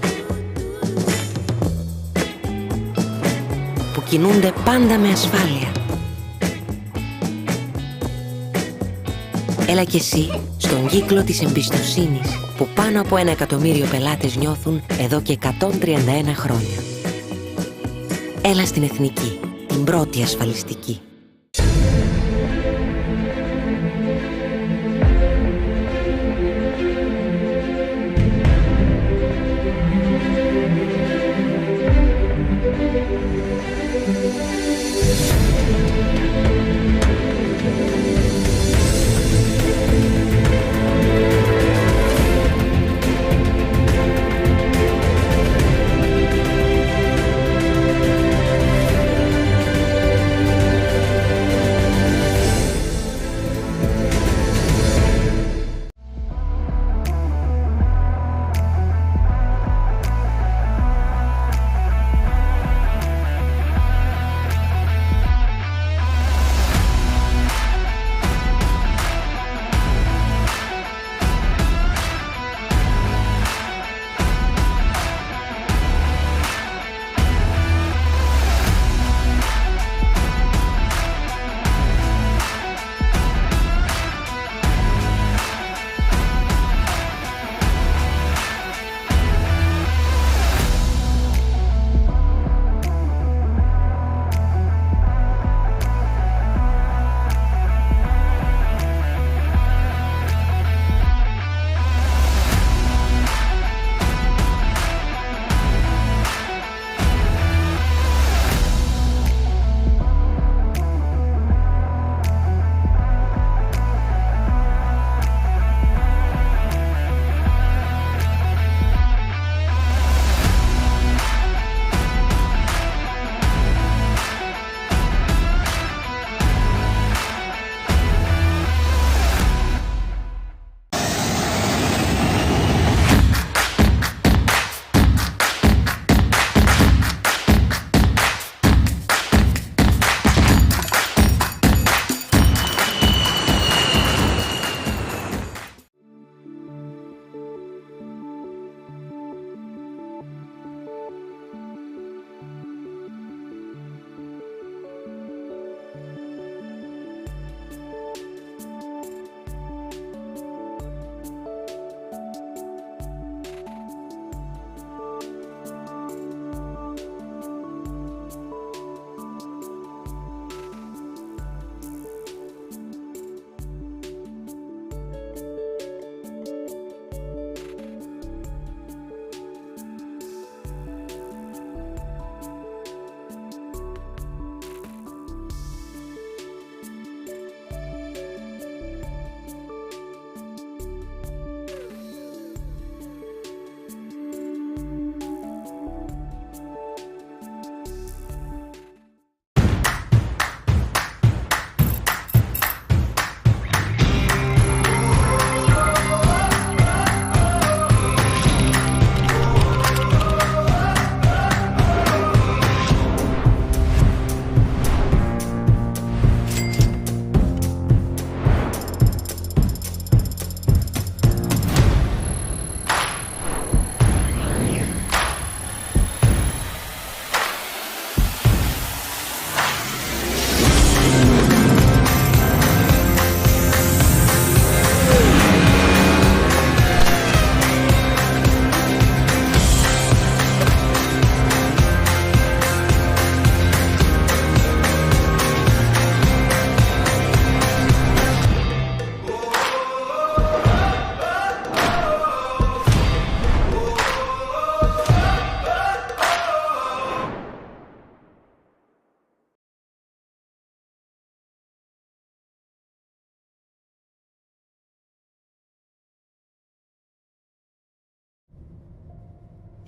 Που κινούνται πάντα με ασφάλεια. Έλα κι εσύ στον κύκλο της εμπιστοσύνης που πάνω από 1 εκατομμύριο πελάτες νιώθουν εδώ και 131 χρόνια. Έλα στην Εθνική, την πρώτη ασφαλιστική.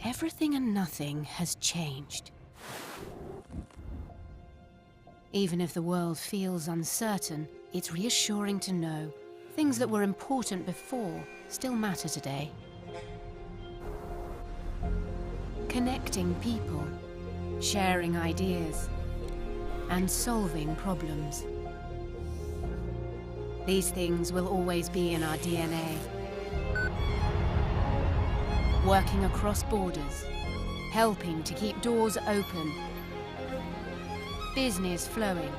Everything and nothing has changed. Even if the world feels uncertain, it's reassuring to know things that were important before still matter today. Connecting people, sharing ideas, and solving problems. These things will always be in our DNA. Working across borders, helping to keep doors open, business flowing,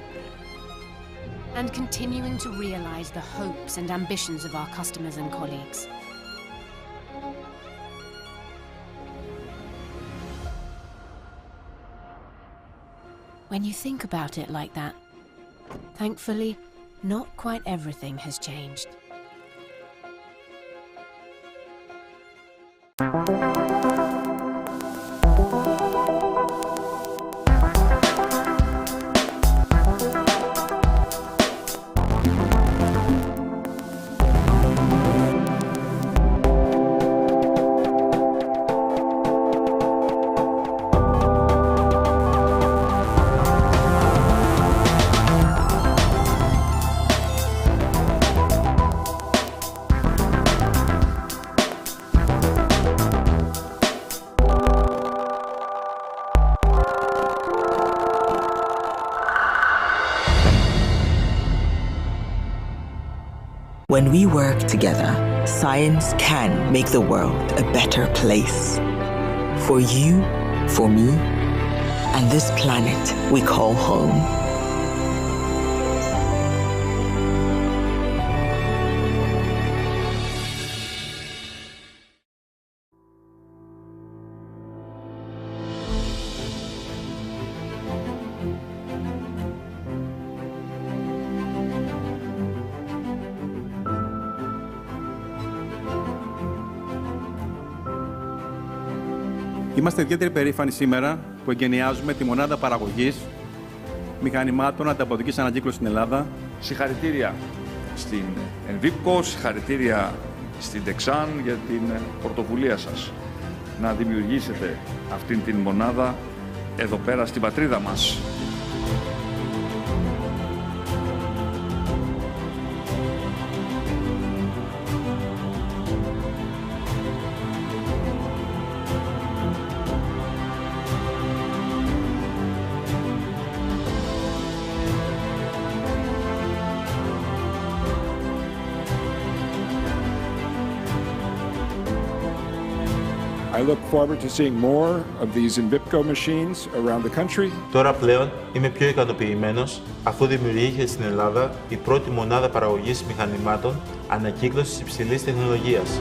and continuing to realize the hopes and ambitions of our customers and colleagues. When you think about it like that, thankfully, not quite everything has changed. When we work together, science can make the world a better place. For you, for me, and this planet we call home. Είμαστε ιδιαίτερα περήφανοι σήμερα που εγκαινιάζουμε τη μονάδα παραγωγής μηχανημάτων ανταποδοτικής ανακύκλωσης στην Ελλάδα. Συγχαρητήρια στην Envipco, συγχαρητήρια στην Dexan για την πρωτοβουλία σας να δημιουργήσετε αυτήν την μονάδα εδώ πέρα στην πατρίδα μας. I look forward to seeing more of these Envipco machines around the country. Τώρα πλέον είμαι πιο ικανοποιημένος αφού δημιουργήθηκε στην Ελλάδα η πρώτη μονάδα παραγωγής μηχανημάτων ανακύκλωσης υψηλής τεχνολογίας.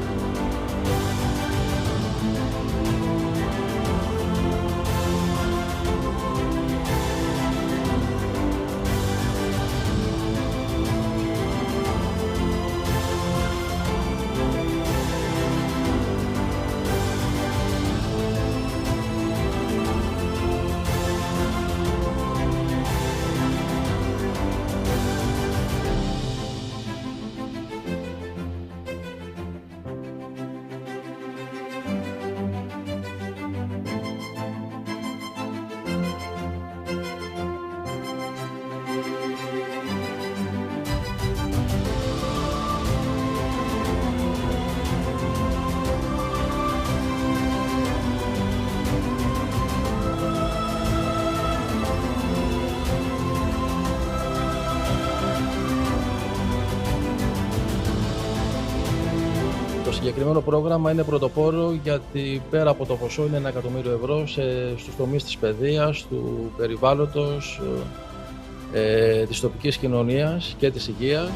Το συγκεκριμένο πρόγραμμα είναι πρωτοπόρο γιατί πέρα από το ποσό είναι 1 εκατομμύριο ευρώ στους τομείς της παιδείας, του περιβάλλοντος, της τοπικής κοινωνίας και της υγείας.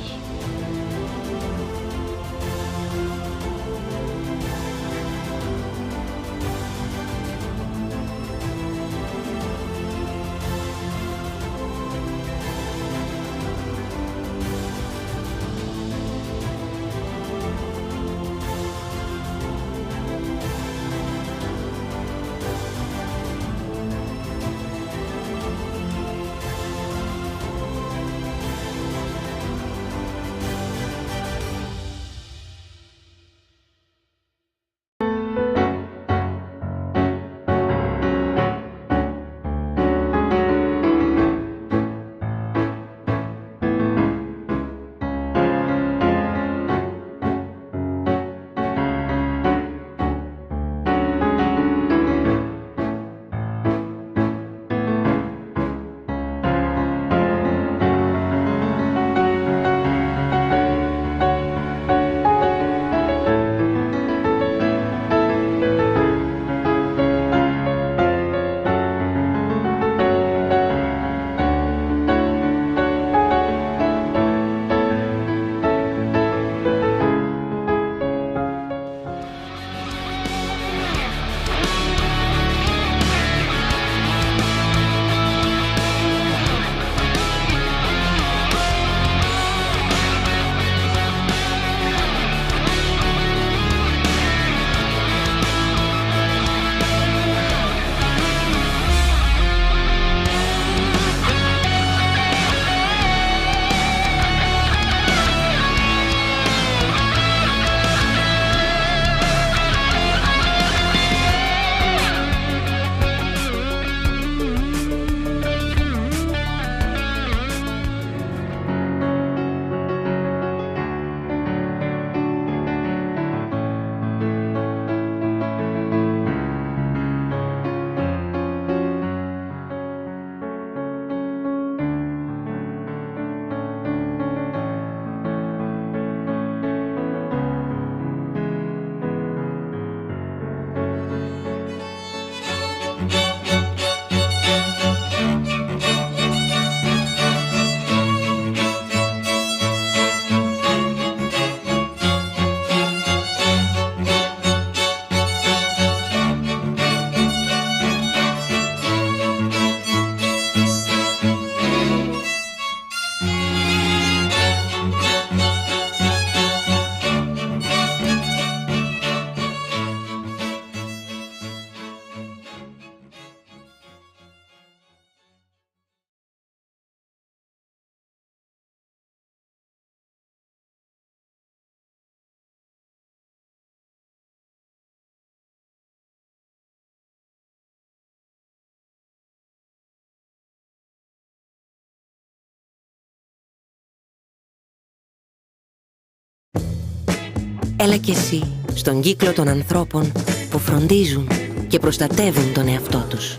Έλα κι εσύ στον κύκλο των ανθρώπων που φροντίζουν και προστατεύουν τον εαυτό τους.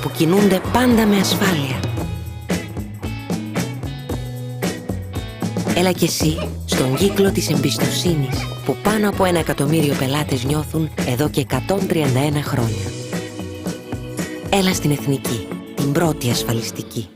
Που κινούνται πάντα με ασφάλεια. Έλα κι εσύ στον κύκλο της εμπιστοσύνης που πάνω από 1 εκατομμύριο πελάτες νιώθουν εδώ και 131 χρόνια. Έλα στην Εθνική, την πρώτη ασφαλιστική.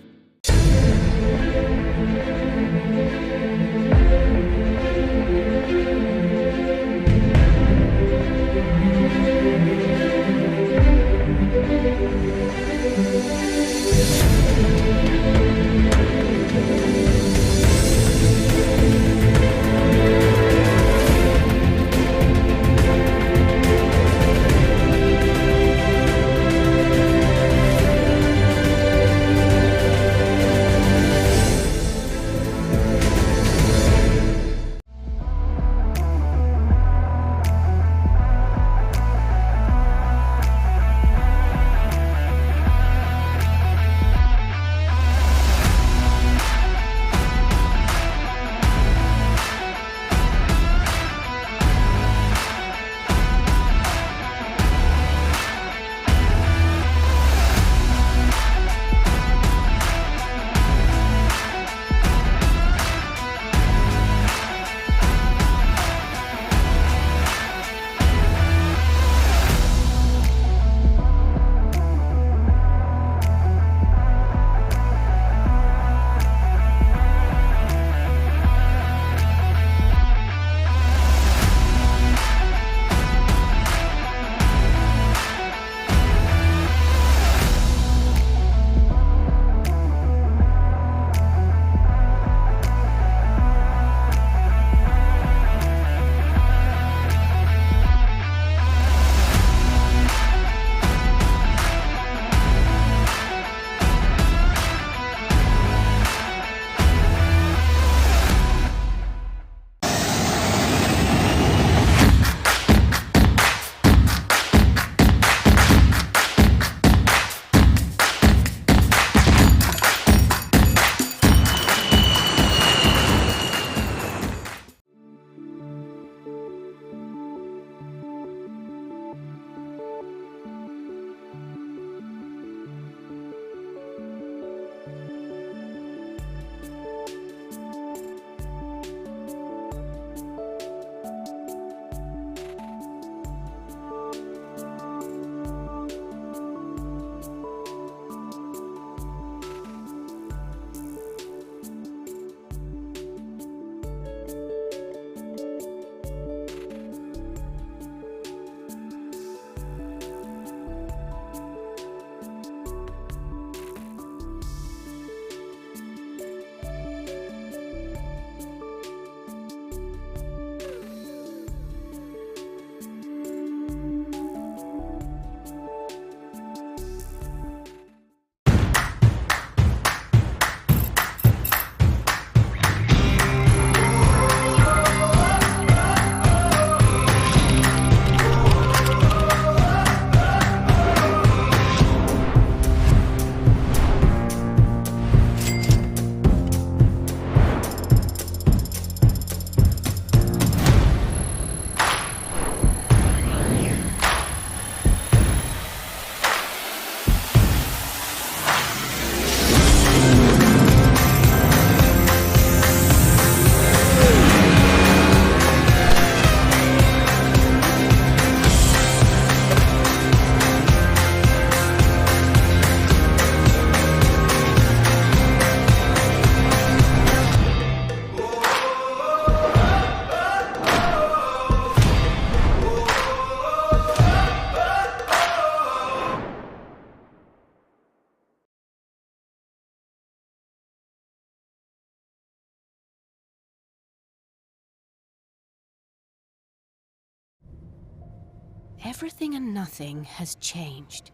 Everything and nothing has changed.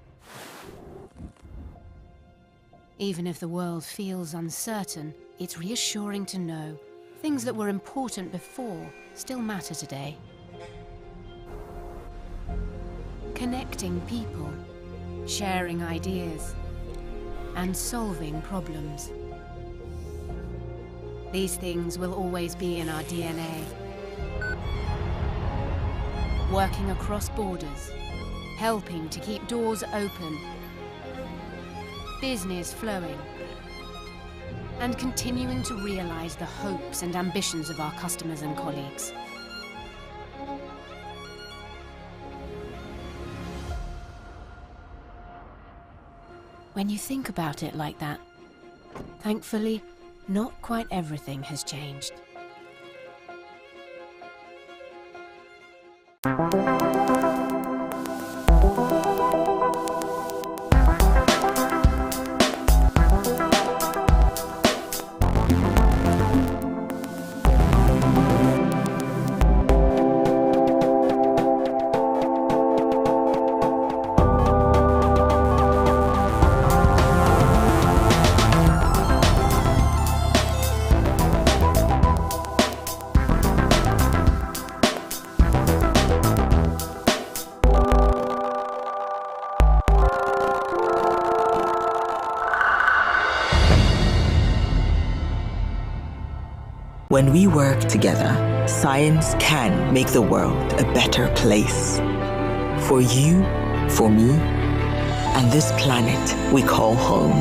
Even if the world feels uncertain, it's reassuring to know things that were important before still matter today. Connecting people, sharing ideas, and solving problems. These things will always be in our DNA. Working across borders, helping to keep doors open, business flowing, and continuing to realize the hopes and ambitions of our customers and colleagues. When you think about it like that, thankfully, not quite everything has changed. When we work together, science can make the world a better place. For you, for me, and this planet we call home.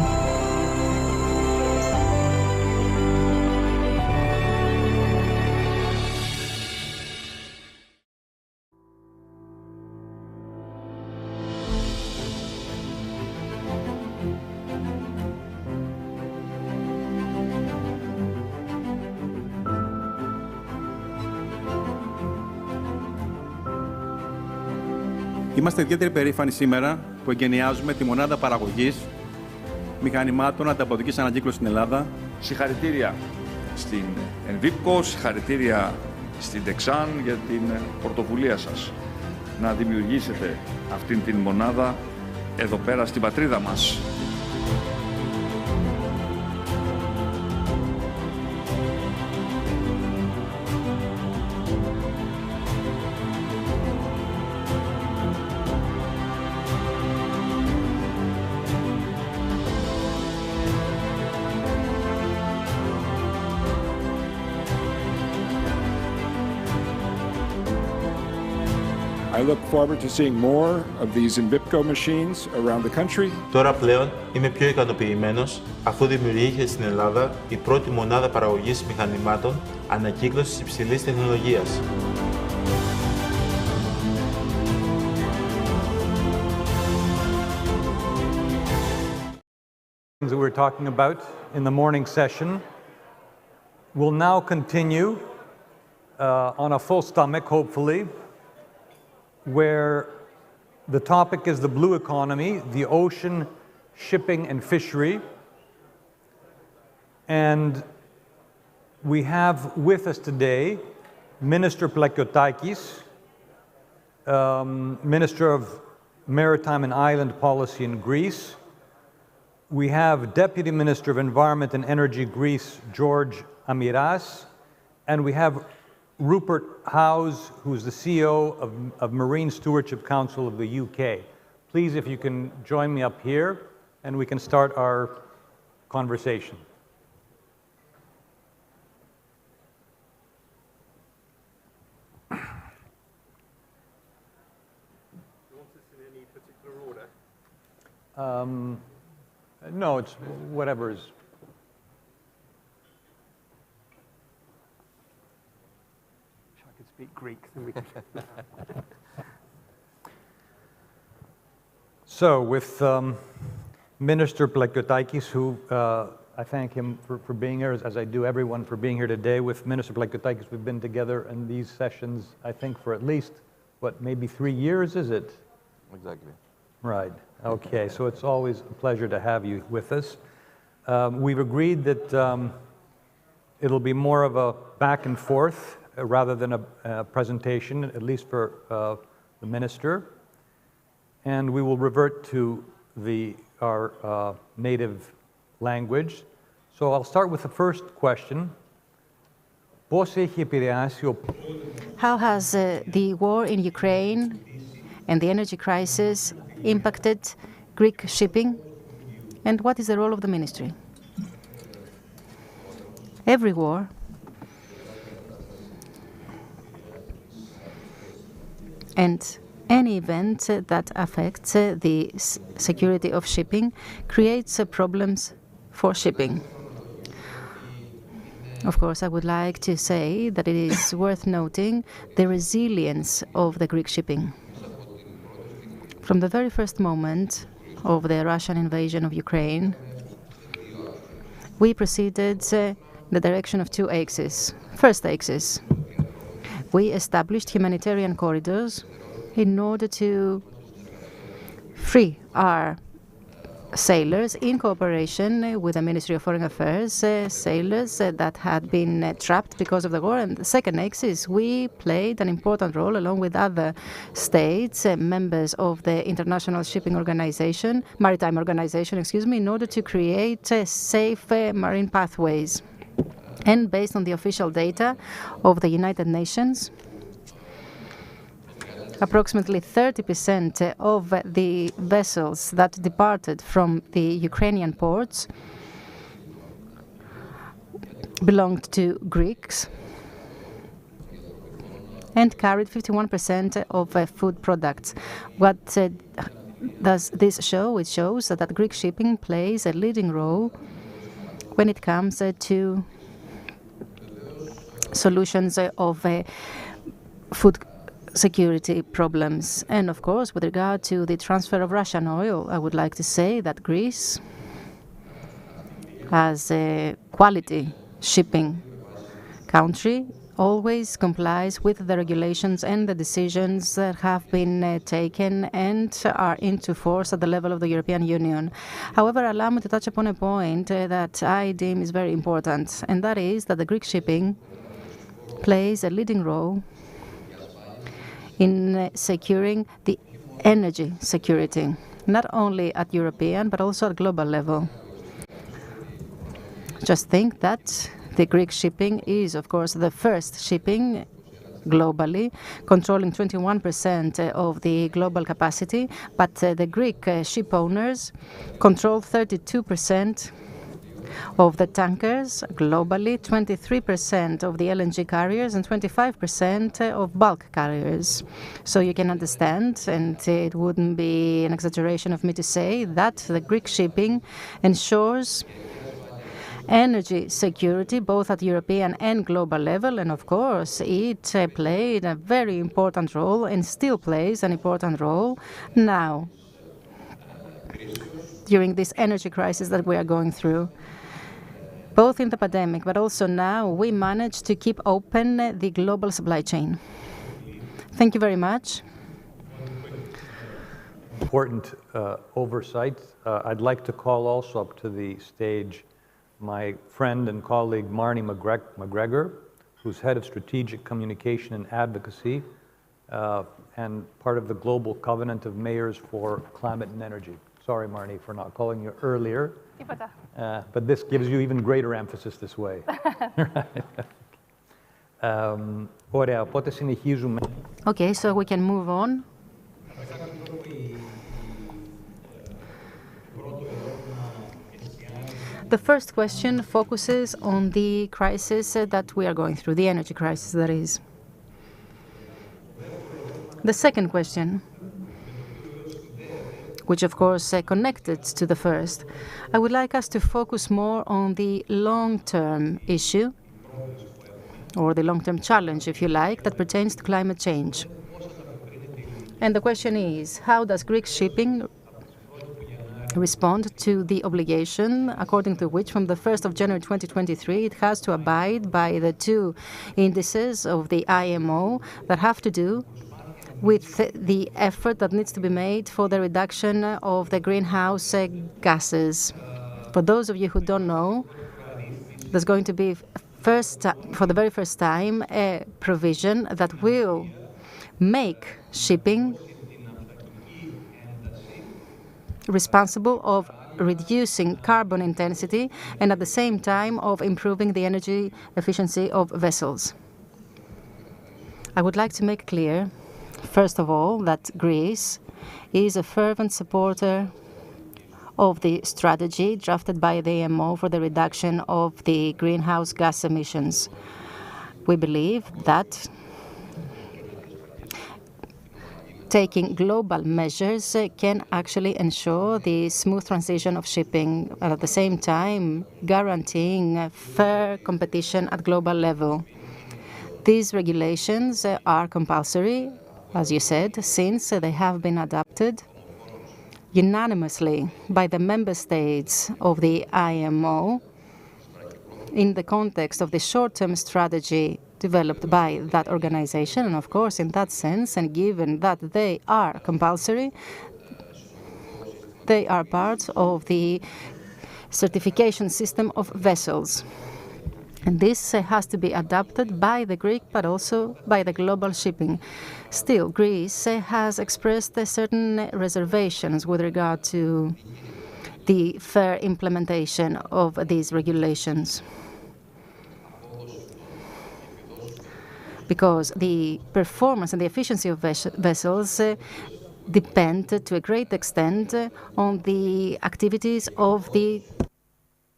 Είμαστε ιδιαίτερα περήφανοι σήμερα που εγκαινιάζουμε τη μονάδα παραγωγής μηχανημάτων ανταποδοτικής ανακύκλωσης στην Ελλάδα. Συγχαρητήρια στην Envipco, συγχαρητήρια στην Dexan για την πρωτοβουλία σας να δημιουργήσετε αυτήν την μονάδα εδώ πέρα στην πατρίδα μας. I look forward to seeing more of these Envipco machines around the country. Τώρα πλέον είμαι πιο ικανοποιημένος αφού δημιουργήθηκε στην Ελλάδα η πρώτη μονάδα παραγωγής μηχανημάτων ανακύκλωσης υψηλής τεχνολογίας. That we're talking about in the morning session will now continue on a full stomach, hopefully, where the topic is the blue economy, the ocean, shipping, and fishery. And we have with us today Minister Plakiotakis, Minister of Maritime and Island Policy in Greece. We have Deputy Minister of Environment and Energy Greece, George Amiras, and we have Rupert Howes, who's the CEO of Marine Stewardship Council of the UK. Please, if you can join me up here, and we can start our conversation. No, it's whatever is. Wish I could speak Greek, then we could. So, with Minister Plakiotakis, who I thank him for being here, as I do everyone for being here today. With Minister Plakiotakis, we've been together in these sessions, I think, for at least, what, maybe 3 years, is it? Exactly. Right. Okay. So it's always a pleasure to have you with us. We've agreed that it'll be more of a back and forth rather than a presentation, at least for the minister. And we will revert to our native language. So I'll start with the first question. How has the war in Ukraine and the energy crisis impacted Greek shipping, and what is the role of the ministry? Every war and any event that affects the security of shipping creates problems for shipping. Of course, I would like to say that it is worth noting the resilience of the Greek shipping. From the very first moment of the Russian invasion of Ukraine, we proceeded in the direction of two axes. First axis, we established humanitarian corridors in order to free our sailors in cooperation with the Ministry of Foreign Affairs, sailors that had been trapped because of the war. And the second axis, we played an important role along with other states, members of the International Shipping Organization, Maritime Organization, in order to create safe marine pathways. And based on the official data of the United Nations, approximately 30% of the vessels that departed from the Ukrainian ports belonged to Greeks and carried 51% of food products. What does this show? It shows that Greek shipping plays a leading role when it comes to solutions of food security problems. And of course, with regard to the transfer of Russian oil, I would like to say that Greece, as a quality shipping country, always complies with the regulations and the decisions that have been taken and are into force at the level of the European Union. However, allow me to touch upon a point that I deem is very important, and that is that the Greek shipping plays a leading role in securing the energy security, not only at European but also at global level. Just think that the Greek shipping is, of course, the first shipping globally, controlling 21% of the global capacity, but the Greek ship owners control 32% of the tankers globally, 23% of the LNG carriers, and 25% of bulk carriers. So you can understand, and it wouldn't be an exaggeration of me to say, that the Greek shipping ensures energy security both at European and global level, and of course it played a very important role and still plays an important role now during this energy crisis that we are going through. Both in the pandemic, but also now, we managed to keep open the global supply chain. Thank you very much. Important oversight. I'd like to call also up to the stage my friend and colleague Marnie McGregor, who's head of strategic communication and advocacy and part of the Global Covenant of Mayors for Climate and Energy. Sorry, Marnie, for not calling you earlier. But this gives you even greater emphasis this way. Ωραία, οπότε συνεχίζουμε. Okay, so we can move on. The first question focuses on the crisis that we are going through, the energy crisis, that is. The second question, which of course connected to the first, I would like us to focus more on the long-term issue, or the long-term challenge, if you like, that pertains to climate change. And the question is, how does Greek shipping respond to the obligation according to which from the 1st of January 2023 it has to abide by the two indices of the IMO that have to do with the effort that needs to be made for the reduction of the greenhouse gases. For those of you who don't know, there's going to be for the very first time a provision that will make shipping responsible of reducing carbon intensity and at the same time of improving the energy efficiency of vessels. I would like to make clear, first of all, that Greece is a fervent supporter of the strategy drafted by the IMO for the reduction of the greenhouse gas emissions. We believe that taking global measures can actually ensure the smooth transition of shipping, at the same time guaranteeing fair competition at global level. These regulations are compulsory, as you said, since they have been adopted unanimously by the member states of the IMO in the context of the short-term strategy developed by that organization. And of course, in that sense, and given that they are compulsory, they are part of the certification system of vessels. And this has to be adopted by the Greek, but also by the global shipping. Still, Greece has expressed certain reservations with regard to the fair implementation of these regulations, because the performance and the efficiency of vessels depend to a great extent on the activities of the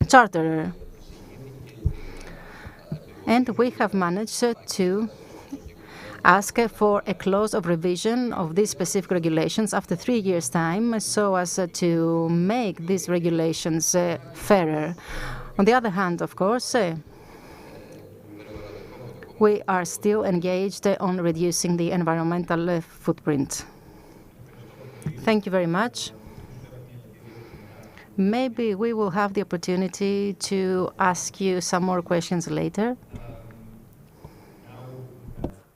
charterer. And we have managed to ask for a clause of revision of these specific regulations after 3 years' time, so as to make these regulations fairer. On the other hand, of course, we are still engaged on reducing the environmental footprint. Thank you very much. Maybe we will have the opportunity to ask you some more questions later.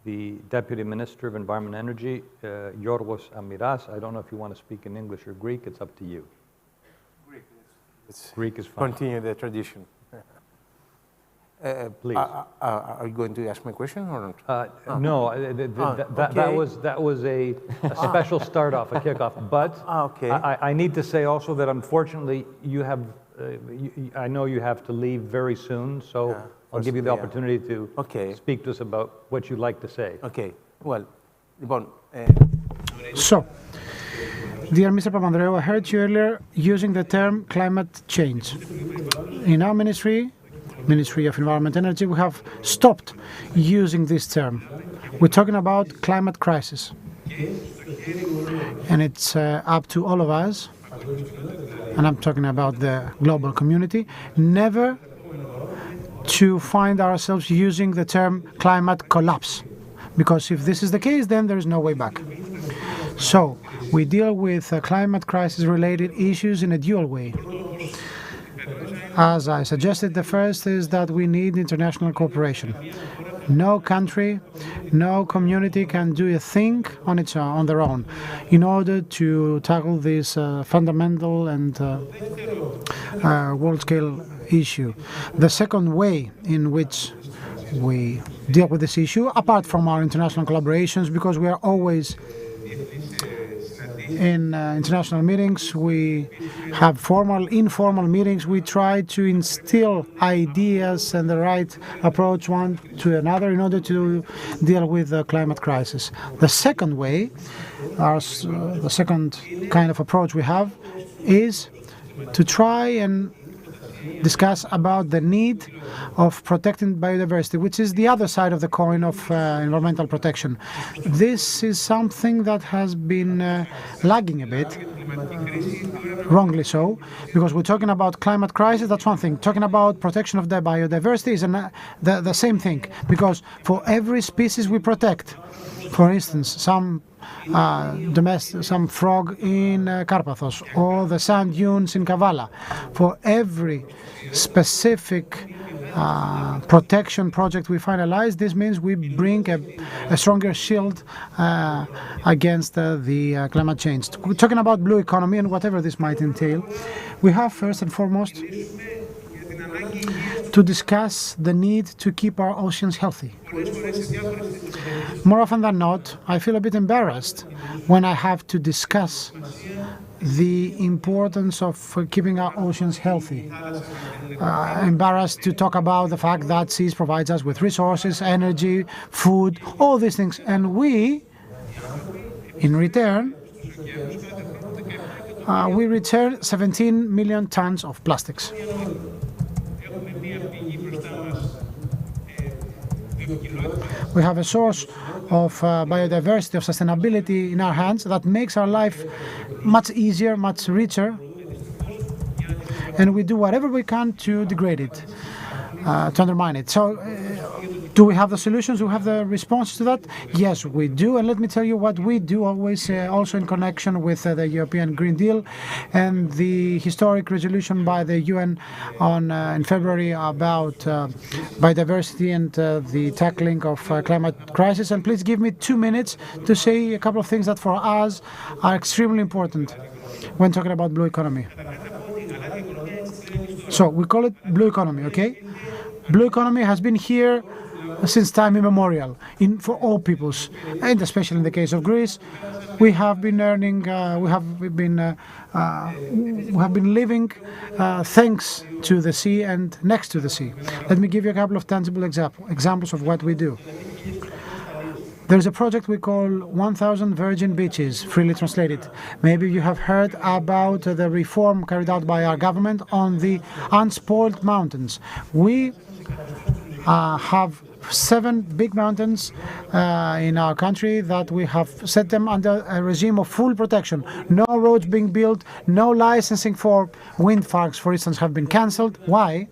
The Deputy Minister of Environment and Energy, Yorgos Amiras. I don't know if you want to speak in English or Greek. It's up to you. Greek is fine. Continue the tradition. Please. Are you going to ask my question or not? No, that was a special start-off, a kickoff. But okay. I need to say also that unfortunately you have, I know you have to leave very soon, so I'll give you the opportunity to speak to us about what you'd like to say. Okay. Well, So, dear Mr. Papandreou, I heard you earlier using the term climate change. In our Ministry of Environment and Energy, we have stopped using this term. We're talking about climate crisis. And it's up to all of us, and I'm talking about the global community, never to find ourselves using the term climate collapse. Because if this is the case, then there is no way back. So we deal with climate crisis related issues in a dual way. As I suggested, the first is that we need international cooperation. No country, no community can do a thing on its own, on their own, in order to tackle this fundamental and world-scale issue. The second way in which we deal with this issue, apart from our international collaborations, because we are always in international meetings, we have formal, informal meetings. We try to instill ideas and the right approach one to another in order to deal with the climate crisis. The second way, the second kind of approach we have is to try and discuss about the need of protecting biodiversity, which is the other side of the coin of environmental protection. This is something that has been lagging a bit, wrongly so, because we're talking about climate crisis, that's one thing. Talking about protection of the biodiversity is the same thing, because for every species we protect, for instance, some frog in Karpathos or the sand dunes in Kavala, for every specific protection project we finalize, this means we bring a stronger shield against the climate change. We're talking about blue economy and whatever this might entail. We have first and foremost to discuss the need to keep our oceans healthy. More often than not, I feel a bit embarrassed when I have to discuss the importance of keeping our oceans healthy. Embarrassed to talk about the fact that seas provides us with resources, energy, food, all these things. And we, in return, we return 17 million tons of plastics. We have a source of biodiversity, of sustainability in our hands that makes our life much easier, much richer, and we do whatever we can to degrade it, to undermine it. So, do we have the solutions? Do we have the response to that? Yes, we do. And let me tell you what we do always, also in connection with the European Green Deal and the historic resolution by the UN in February about biodiversity and the tackling of climate crisis. And please give me 2 minutes to say a couple of things that for us are extremely important when talking about blue economy. So we call it blue economy, okay? Blue economy has been here since time immemorial for all peoples, and especially in the case of Greece, we have been earning, we have been living thanks to the sea and next to the sea. Let me give you a couple of tangible examples of what we do. There's a project we call 1,000 Virgin Beaches, freely translated. Maybe you have heard about the reform carried out by our government on the unspoiled mountains. We have 7 big mountains in our country that we have set them under a regime of full protection. No roads being built, no licensing for wind farms, for instance, have been cancelled. Why?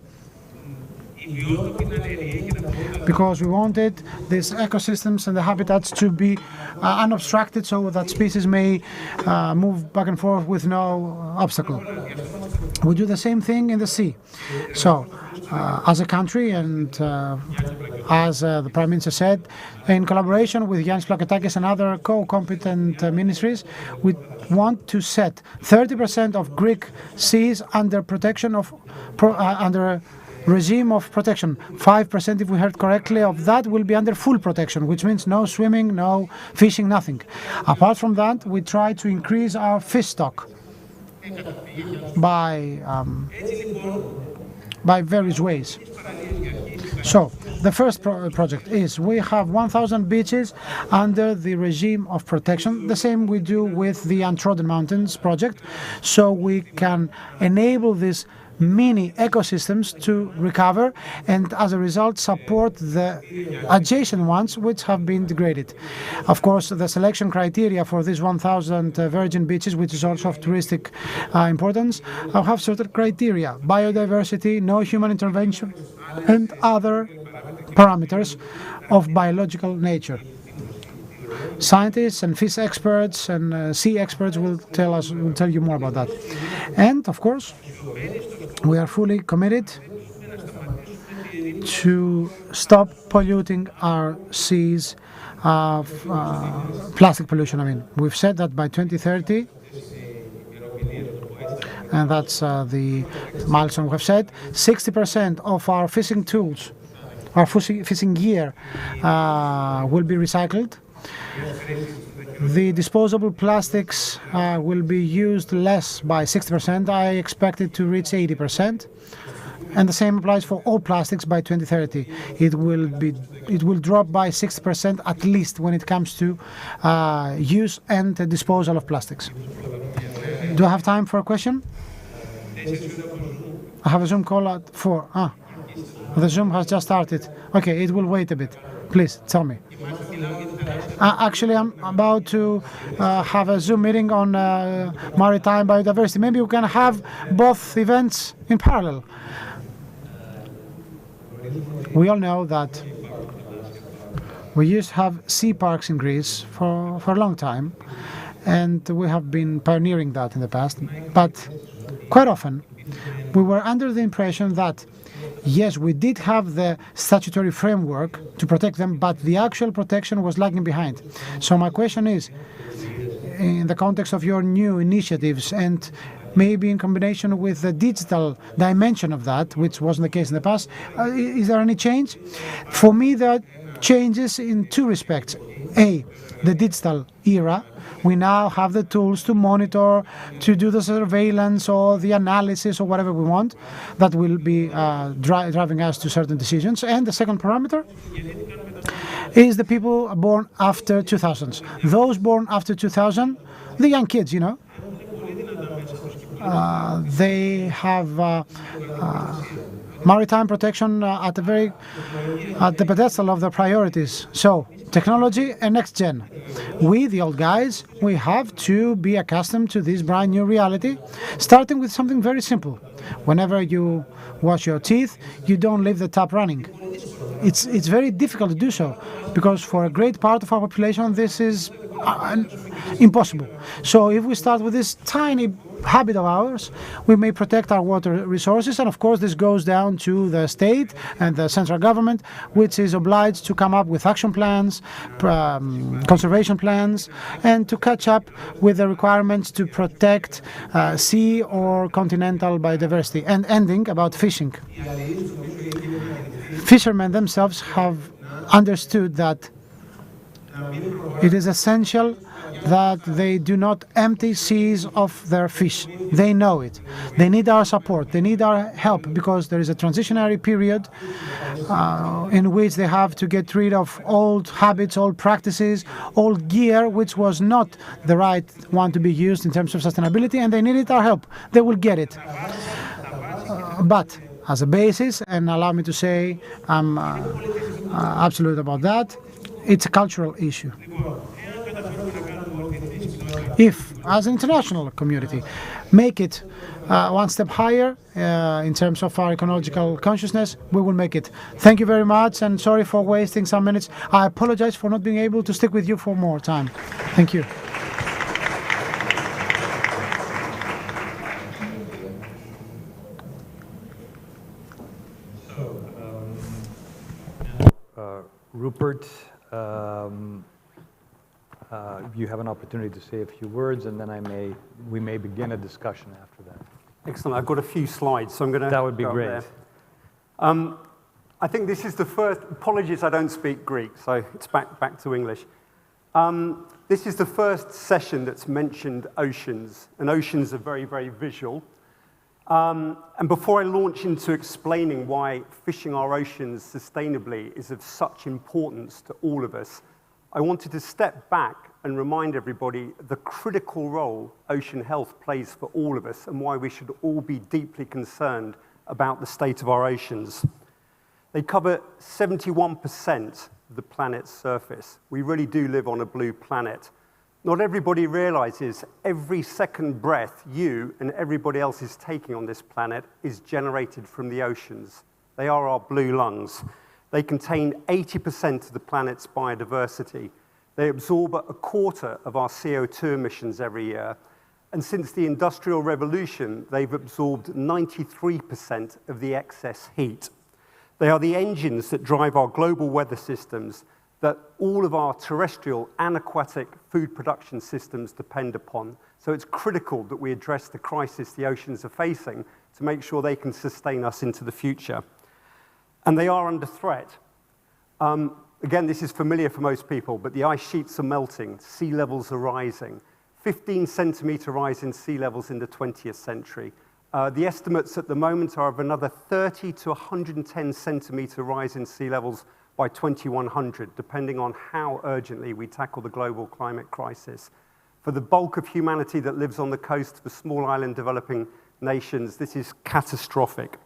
Because we wanted these ecosystems and the habitats to be unobstructed so that species may move back and forth with no obstacle. We do the same thing in the sea. So, as a country and as the Prime Minister said, in collaboration with Yannis Plakatakis and other co-competent ministries, we want to set 30% of Greek seas under protection of under regime of protection. 5%, if we heard correctly, of that will be under full protection, which means no swimming, no fishing, nothing. Apart from that, we try to increase our fish stock by various ways. So, the first project is we have 1,000 beaches under the regime of protection, the same we do with the Untrodden Mountains project, so we can enable these mini ecosystems to recover and as a result support the adjacent ones which have been degraded. Of course, the selection criteria for these 1,000 virgin beaches, which is also of touristic importance, have certain criteria: biodiversity, no human intervention, and other parameters of biological nature. Scientists and fish experts and sea experts will tell you more about that. And of course, we are fully committed to stop polluting our seas of plastic pollution. I mean, we've said that by 2030, and that's the milestone we've set, 60% of our fishing tools, our fishing gear will be recycled. The disposable plastics will be used less by 60%. I expect it to reach 80%. And the same applies for all plastics by 2030. It will drop by 60% at least when it comes to use and disposal of plastics. Do I have time for a question? I have a Zoom call at 4. The Zoom has just started. Okay, it will wait a bit. Please, tell me. Actually, I'm about to have a Zoom meeting on maritime biodiversity. Maybe we can have both events in parallel. We all know that we used to have sea parks in Greece for a long time, and we have been pioneering that in the past. But quite often, we were under the impression that yes, we did have the statutory framework to protect them, but the actual protection was lagging behind. So my question is, in the context of your new initiatives and maybe in combination with the digital dimension of that, which wasn't the case in the past, is there any change? For me, there are changes in 2 respects. A, the digital era. We now have the tools to monitor, to do the surveillance or the analysis or whatever we want that will be driving us to certain decisions. And the second parameter is the people born after 2000s. Those born after 2000, the young kids, you know. they have maritime protection at the pedestal of their priorities. So technology and next gen. We, the old guys, we have to be accustomed to this brand new reality, starting with something very simple. Whenever you wash your teeth, you don't leave the tap running. It's very difficult to do so, because for a great part of our population this is impossible. So if we start with this tiny habit of ours, we may protect our water resources, and of course this goes down to the state and the central government, which is obliged to come up with action plans, conservation plans, and to catch up with the requirements to protect sea or continental biodiversity. And ending about fishing. Fishermen themselves have understood that it is essential that they do not empty seas of their fish. They know it. They need our support. They need our help, because there is a transitionary period in which they have to get rid of old habits, old practices, old gear, which was not the right one to be used in terms of sustainability, and they needed our help. They will get it. But as a basis, and allow me to say I'm absolute about that, it's a cultural issue. If, as an international community, make it one step higher in terms of our ecological consciousness, we will make it. Thank you very much, and sorry for wasting some minutes. I apologize for not being able to stick with you for more time. Thank you. Rupert, you have an opportunity to say a few words, and then we may begin a discussion after that. Excellent. I've got a few slides, so I'm going to. That would be great. I think this is the first. Apologies, I don't speak Greek, so it's back to English. This is the first session that's mentioned oceans, and oceans are very, very visual. And before I launch into explaining why fishing our oceans sustainably is of such importance to all of us, I wanted to step back and remind everybody the critical role ocean health plays for all of us, and why we should all be deeply concerned about the state of our oceans. They cover 71% of the planet's surface. We really do live on a blue planet. Not everybody realizes every second breath you and everybody else is taking on this planet is generated from the oceans. They are our blue lungs. They contain 80% of the planet's biodiversity. They absorb a quarter of our CO2 emissions every year. And since the Industrial Revolution, they've absorbed 93% of the excess heat. They are the engines that drive our global weather systems, that all of our terrestrial and aquatic food production systems depend upon. So it's critical that we address the crisis the oceans are facing to make sure they can sustain us into the future. And they are under threat. Again, this is familiar for most people, but the ice sheets are melting, sea levels are rising, 15-centimeter rise in sea levels in the 20th century. The estimates at the moment are of another 30 to 110 centimeter rise in sea levels by 2100, depending on how urgently we tackle the global climate crisis. For the bulk of humanity that lives on the coast, for small island developing nations, this is catastrophic.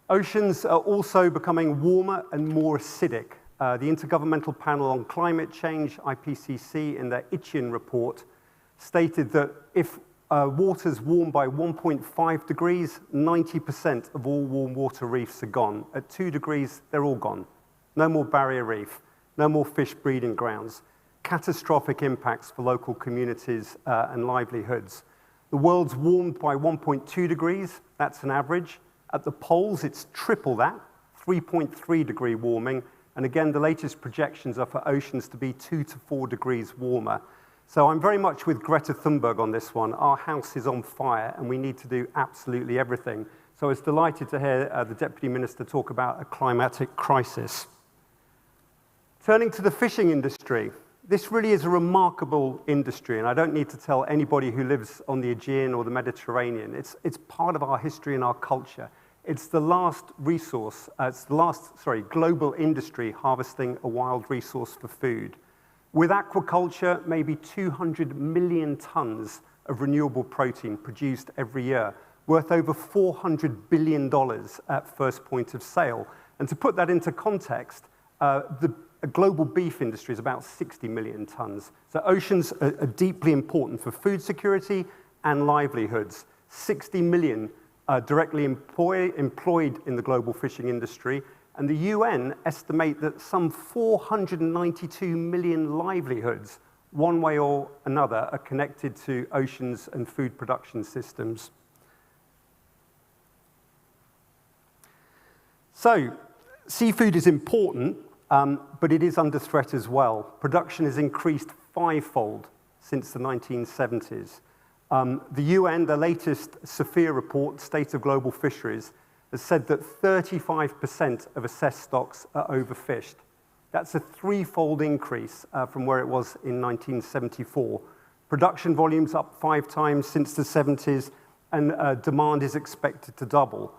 Oceans are also becoming warmer and more acidic. The Intergovernmental Panel on Climate Change, IPCC, in their Itchen report, stated that if waters warm by 1.5 degrees, 90% of all warm water reefs are gone. At 2 degrees, they're all gone. No more barrier reef, no more fish breeding grounds. Catastrophic impacts for local communities and livelihoods. The world's warmed by 1.2 degrees, that's an average. At the poles, it's triple that, 3.3 degree warming. And again, the latest projections are for oceans to be 2 to 4 degrees warmer. So I'm very much with Greta Thunberg on this one. Our house is on fire, and we need to do absolutely everything. So I was delighted to hear the Deputy Minister talk about a climatic crisis. Turning to the fishing industry, this really is a remarkable industry, and I don't need to tell anybody who lives on the Aegean or the Mediterranean. It's part of our history and our culture. It's the last resource, global industry harvesting a wild resource for food. With aquaculture, maybe 200 million tons of renewable protein produced every year, worth over $400 billion at first point of sale. And to put that into context, the global beef industry is about 60 million tons. So oceans are deeply important for food security and livelihoods. 60 million directly employed in the global fishing industry, and the UN estimate that some 492 million livelihoods, one way or another, are connected to oceans and food production systems. So, seafood is important, but it is under threat as well. Production has increased fivefold since the 1970s. The UN, the latest Sophia report, State of Global Fisheries, has said that 35% of assessed stocks are overfished. That's a threefold increase from where it was in 1974. Production volumes up 5 times since the 70s, and demand is expected to double.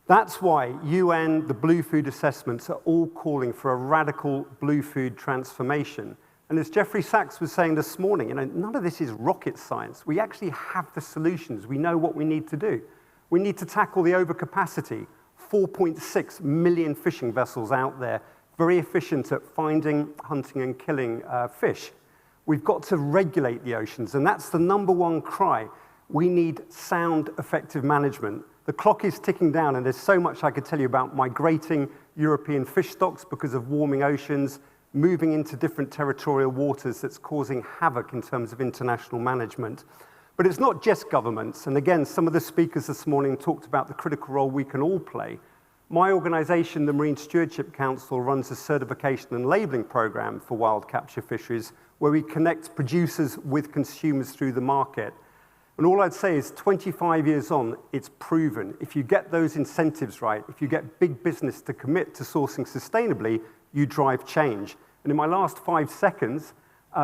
That's why UN, the Blue Food Assessments are all calling for a radical blue food transformation. And as Jeffrey Sachs was saying this morning, none of this is rocket science. We actually have the solutions. We know what we need to do. We need to tackle the overcapacity, 4.6 million fishing vessels out there, very efficient at finding, hunting, and killing fish. We've got to regulate the oceans, and that's the #1 cry. We need sound, effective management. The clock is ticking down, and there's so much I could tell you about migrating European fish stocks because of warming oceans, moving into different territorial waters that's causing havoc in terms of international management. But it's not just governments, and again, some of the speakers this morning talked about the critical role we can all play. My organization, the Marine Stewardship Council, runs a certification and labeling program for wild capture fisheries where we connect producers with consumers through the market. And all I'd say is 25 years on, it's proven. If you get those incentives right, if you get big business to commit to sourcing sustainably, you drive change. And in my last 5 seconds,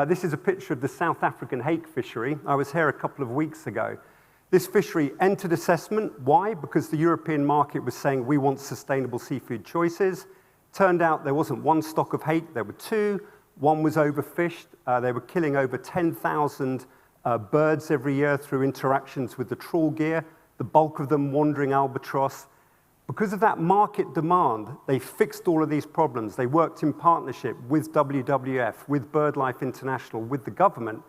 this is a picture of the South African hake fishery. I was here a couple of weeks ago. This fishery entered assessment. Why? Because the European market was saying we want sustainable seafood choices. Turned out there wasn't one stock of hake, there were 2. One was overfished. They were killing over 10,000 birds every year through interactions with the trawl gear, the bulk of them wandering albatross. Because of that market demand, they fixed all of these problems. They worked in partnership with WWF, with BirdLife International, with the government.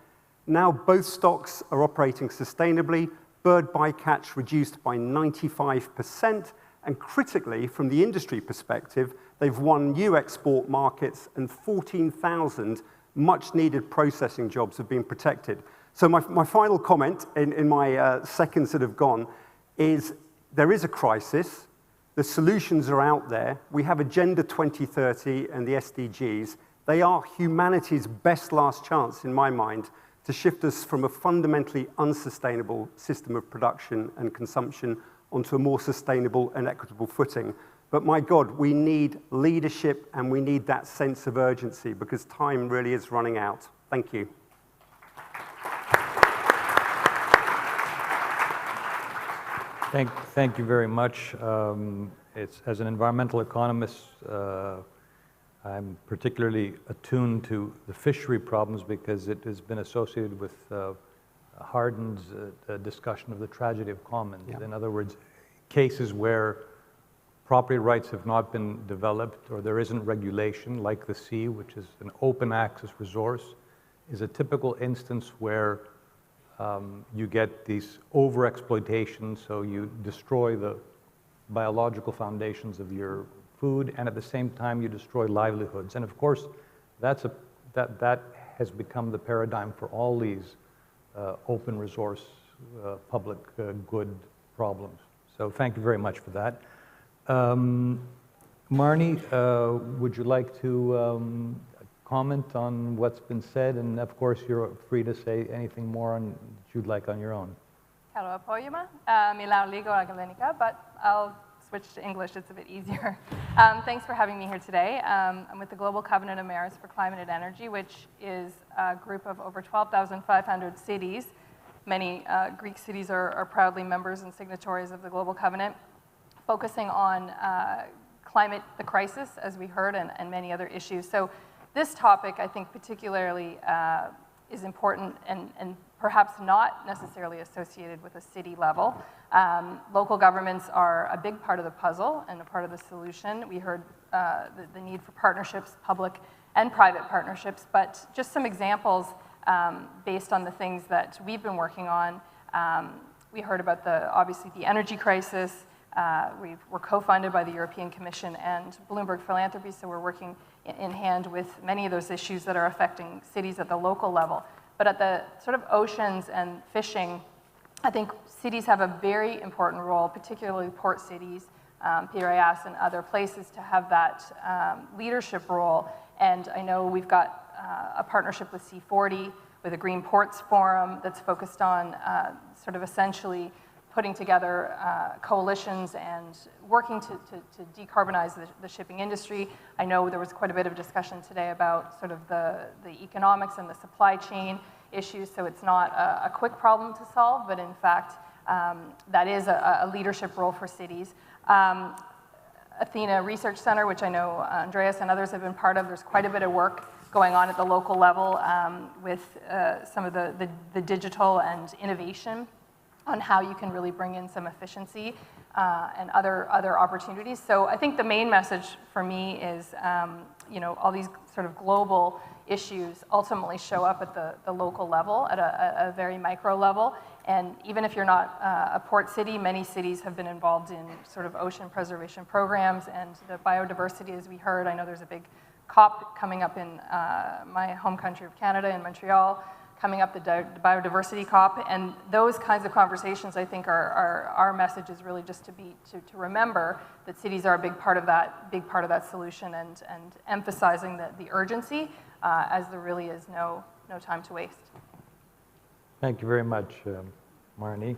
Now both stocks are operating sustainably, bird bycatch reduced by 95%, and critically, from the industry perspective, they've won new export markets and 14,000 much-needed processing jobs have been protected. So my final comment in my seconds that have gone is there is a crisis. The solutions are out there. We have Agenda 2030 and the SDGs. They are humanity's best last chance, in my mind, to shift us from a fundamentally unsustainable system of production and consumption onto a more sustainable and equitable footing. But my God, we need leadership and we need that sense of urgency because time really is running out. Thank you. Thank you very much. As an environmental economist, I'm particularly attuned to the fishery problems because it has been associated with Hardin's discussion of the tragedy of commons. Yeah. In other words, cases where property rights have not been developed or there isn't regulation, like the sea, which is an open access resource, is a typical instance where you get these over-exploitation, so you destroy the biological foundations of your food, and at the same time you destroy livelihoods. And of course, that has become the paradigm for all these open resource public good problems. So thank you very much for that. Marnie, would you like to comment on what's been said? And of course, you're free to say anything more on that you'd like on your own. Καλό απόγευμα. Μιλάω λίγο αγγλικά, but I'll switch to English. It's a bit easier. Thanks for having me here today. I'm with the Global Covenant of Mayors for Climate and Energy, which is a group of over 12,500 cities. Many Greek cities are proudly members and signatories of the Global Covenant, focusing on climate, the crisis, as we heard, and many other issues. So this topic, I think, particularly is important and perhaps not necessarily associated with a city level. Local governments are a big part of the puzzle and a part of the solution. We heard the need for partnerships, public and private partnerships, but just some examples based on the things that we've been working on. We heard about obviously the energy crisis. We're co-funded by the European Commission and Bloomberg Philanthropy, so we're working in hand with many of those issues that are affecting cities at the local level. But at the sort of oceans and fishing, I think cities have a very important role, particularly port cities, Piraeus and other places, to have that leadership role. And I know we've got a partnership with C40, with a Green Ports Forum that's focused on sort of essentially putting together coalitions and working to decarbonize the shipping industry. I know there was quite a bit of discussion today about sort of the economics and the supply chain issues, so it's not a quick problem to solve, but in fact, that is a leadership role for cities. Athena Research Center, which I know Andreas and others have been part of, there's quite a bit of work going on at the local level with some of the digital and innovation on how you can really bring in some efficiency and other opportunities. So I think the main message for me is, all these sort of global issues ultimately show up at the local level, at a very micro level. And even if you're not a port city, many cities have been involved in sort of ocean preservation programs and the biodiversity, as we heard. I know there's a big COP coming up in my home country of Canada, in Montreal, coming up, the biodiversity COP, and those kinds of conversations, I think, are our message is really just to remember that cities are a big part of that solution, and emphasizing the urgency, as there really is no time to waste. Thank you very much, Marnie.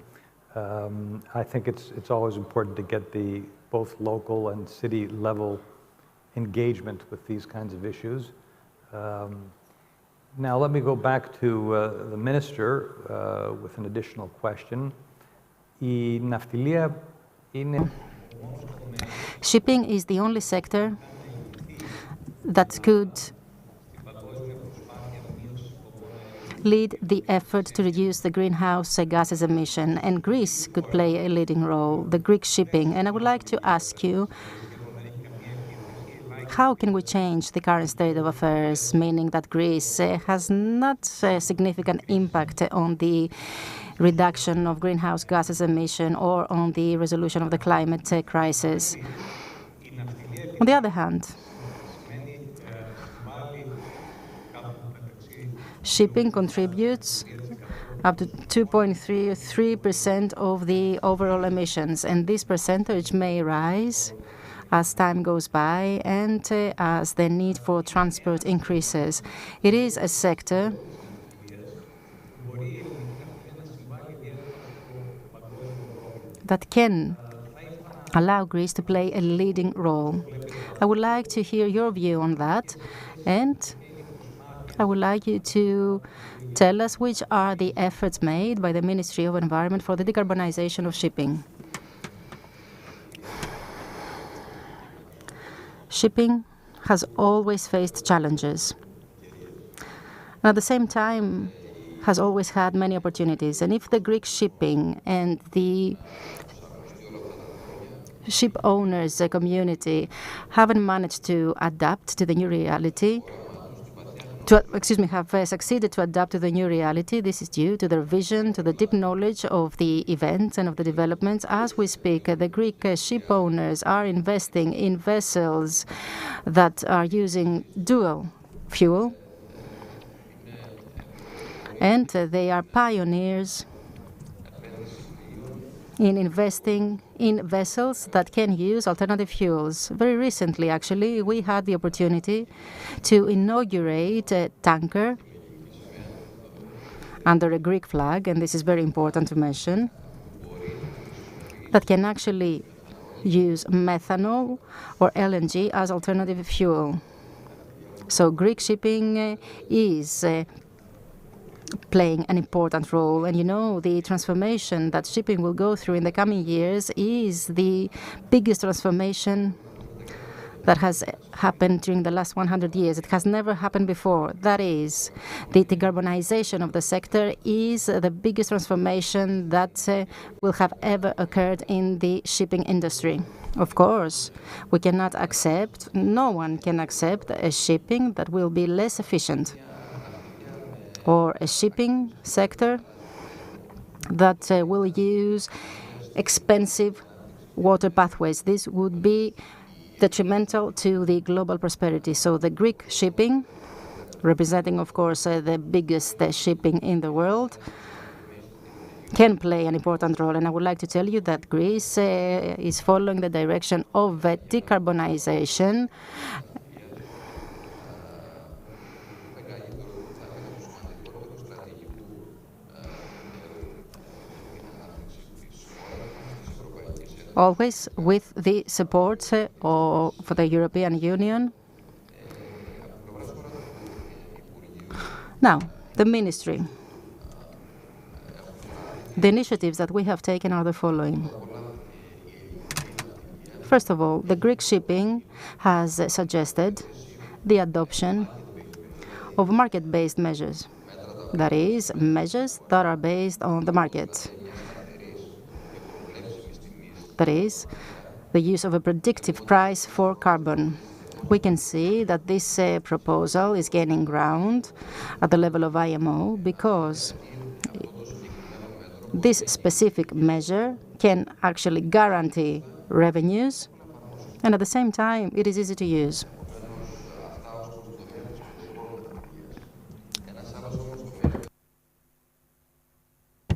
I think it's always important to get the both local and city level engagement with these kinds of issues. Now, let me go back to the Minister with an additional question. Shipping is the only sector that could lead the effort to reduce the greenhouse gases emission, and Greece could play a leading role, the Greek shipping. And I would like to ask you, how can we change the current state of affairs, meaning that Greece has not a significant impact on the reduction of greenhouse gases emission or on the resolution of the climate crisis? On the other hand, shipping contributes up to 2.3% of the overall emissions, and this percentage may rise as time goes by and as the need for transport increases. It is a sector that can allow Greece to play a leading role. I would like to hear your view on that, and I would like you to tell us which are the efforts made by the Ministry of Environment for the decarbonization of shipping. Shipping has always faced challenges, and at the same time has always had many opportunities. And if the Greek shipping and the ship owners community haven't managed to adapt to the new reality, have succeeded to adapt to the new reality, this is due to their vision, to the deep knowledge of the events and of the developments. As we speak, the Greek ship owners are investing in vessels that are using dual fuel, and they are pioneers in investing in vessels that can use alternative fuels. Very recently, actually, we had the opportunity to inaugurate a tanker under a Greek flag, and this is very important to mention, that can actually use methanol or LNG as alternative fuel. So Greek shipping is playing an important role. And the transformation that shipping will go through in the coming years is the biggest transformation that has happened during the last 100 years. It has never happened before. That is, the decarbonization of the sector is the biggest transformation that will have ever occurred in the shipping industry. Of course, we cannot accept, no one can accept a shipping that will be less efficient, or a shipping sector that will use expensive water pathways. This would be detrimental to the global prosperity. So the Greek shipping, representing, of course, the biggest shipping in the world, can play an important role. And I would like to tell you that Greece is following the direction of decarbonization. Always with the support for the European Union. Now, the ministry. The initiatives that we have taken are the following. First of all, the Greek shipping has suggested the adoption of market-based measures. That is, measures that are based on the market. That is, the use of a predictive price for carbon. We can see that this proposal is gaining ground at the level of IMO because this specific measure can actually guarantee revenues, and at the same time, it is easy to use.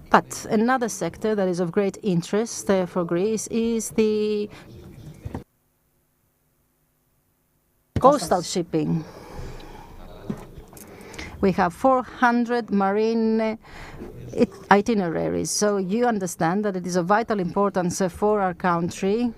But another sector that is of great interest for Greece is the coastal shipping. We have 400 marine itineraries, so you understand that it is of vital importance for our country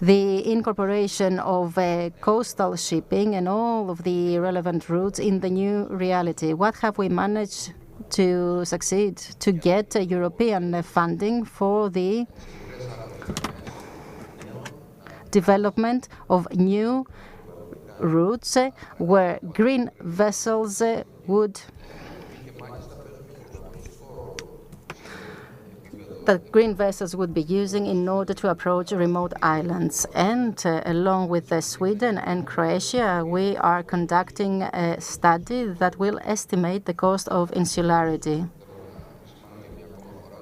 the incorporation of coastal shipping and all of the relevant routes in the new reality. What have we managed to succeed? To get European funding for the development of new routes where green vessels would be using in order to approach remote islands. And along with Sweden and Croatia, we are conducting a study that will estimate the cost of insularity.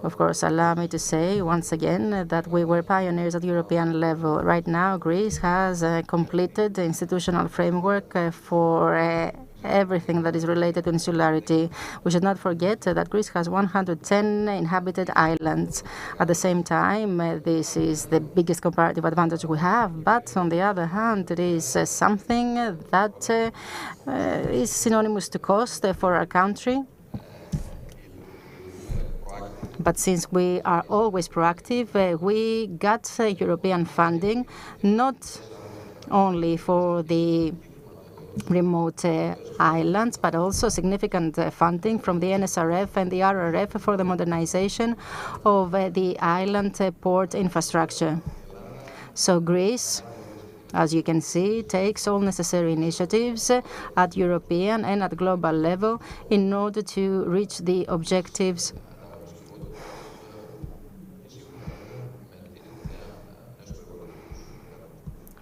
Of course, allow me to say once again that we were pioneers at European level. Right now, Greece has completed the institutional framework for everything that is related to insularity. We should not forget that Greece has 110 inhabited islands. At the same time, this is the biggest comparative advantage we have, but on the other hand, it is something that is synonymous to cost for our country. But since we are always proactive, we got European funding, not only for the remote islands, but also significant funding from the NSRF and the RRF for the modernization of the island port infrastructure. So Greece, as you can see, takes all necessary initiatives at European and at global level in order to reach the objectives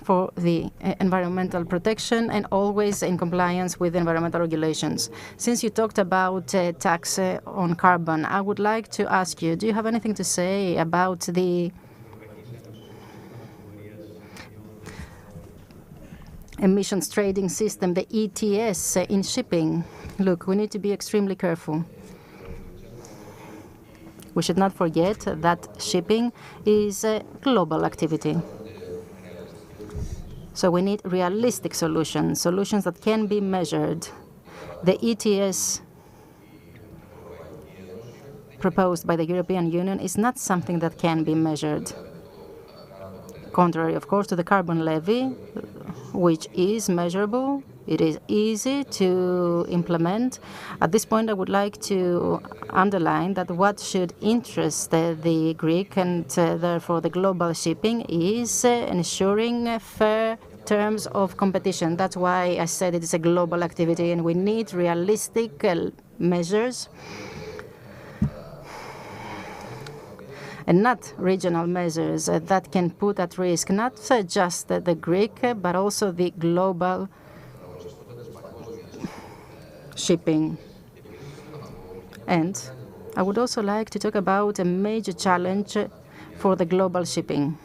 for the environmental protection and always in compliance with environmental regulations. Since you talked about tax on carbon, I would like to ask you, do you have anything to say about the emissions trading system, the ETS in shipping? Look, we need to be extremely careful. We should not forget that shipping is a global activity. So we need realistic solutions, solutions that can be measured. The ETS proposed by the European Union is not something that can be measured. Contrary, of course, to the carbon levy, which is measurable It is easy to implement. At this point, I would like to underline that what should interest the Greek and therefore the global shipping is ensuring fair terms of competition. That's why I said it is a global activity and we need realistic measures and not regional measures that can put at risk not just the Greek but also the global shipping. And I would also like to talk about a major challenge for the global shipping.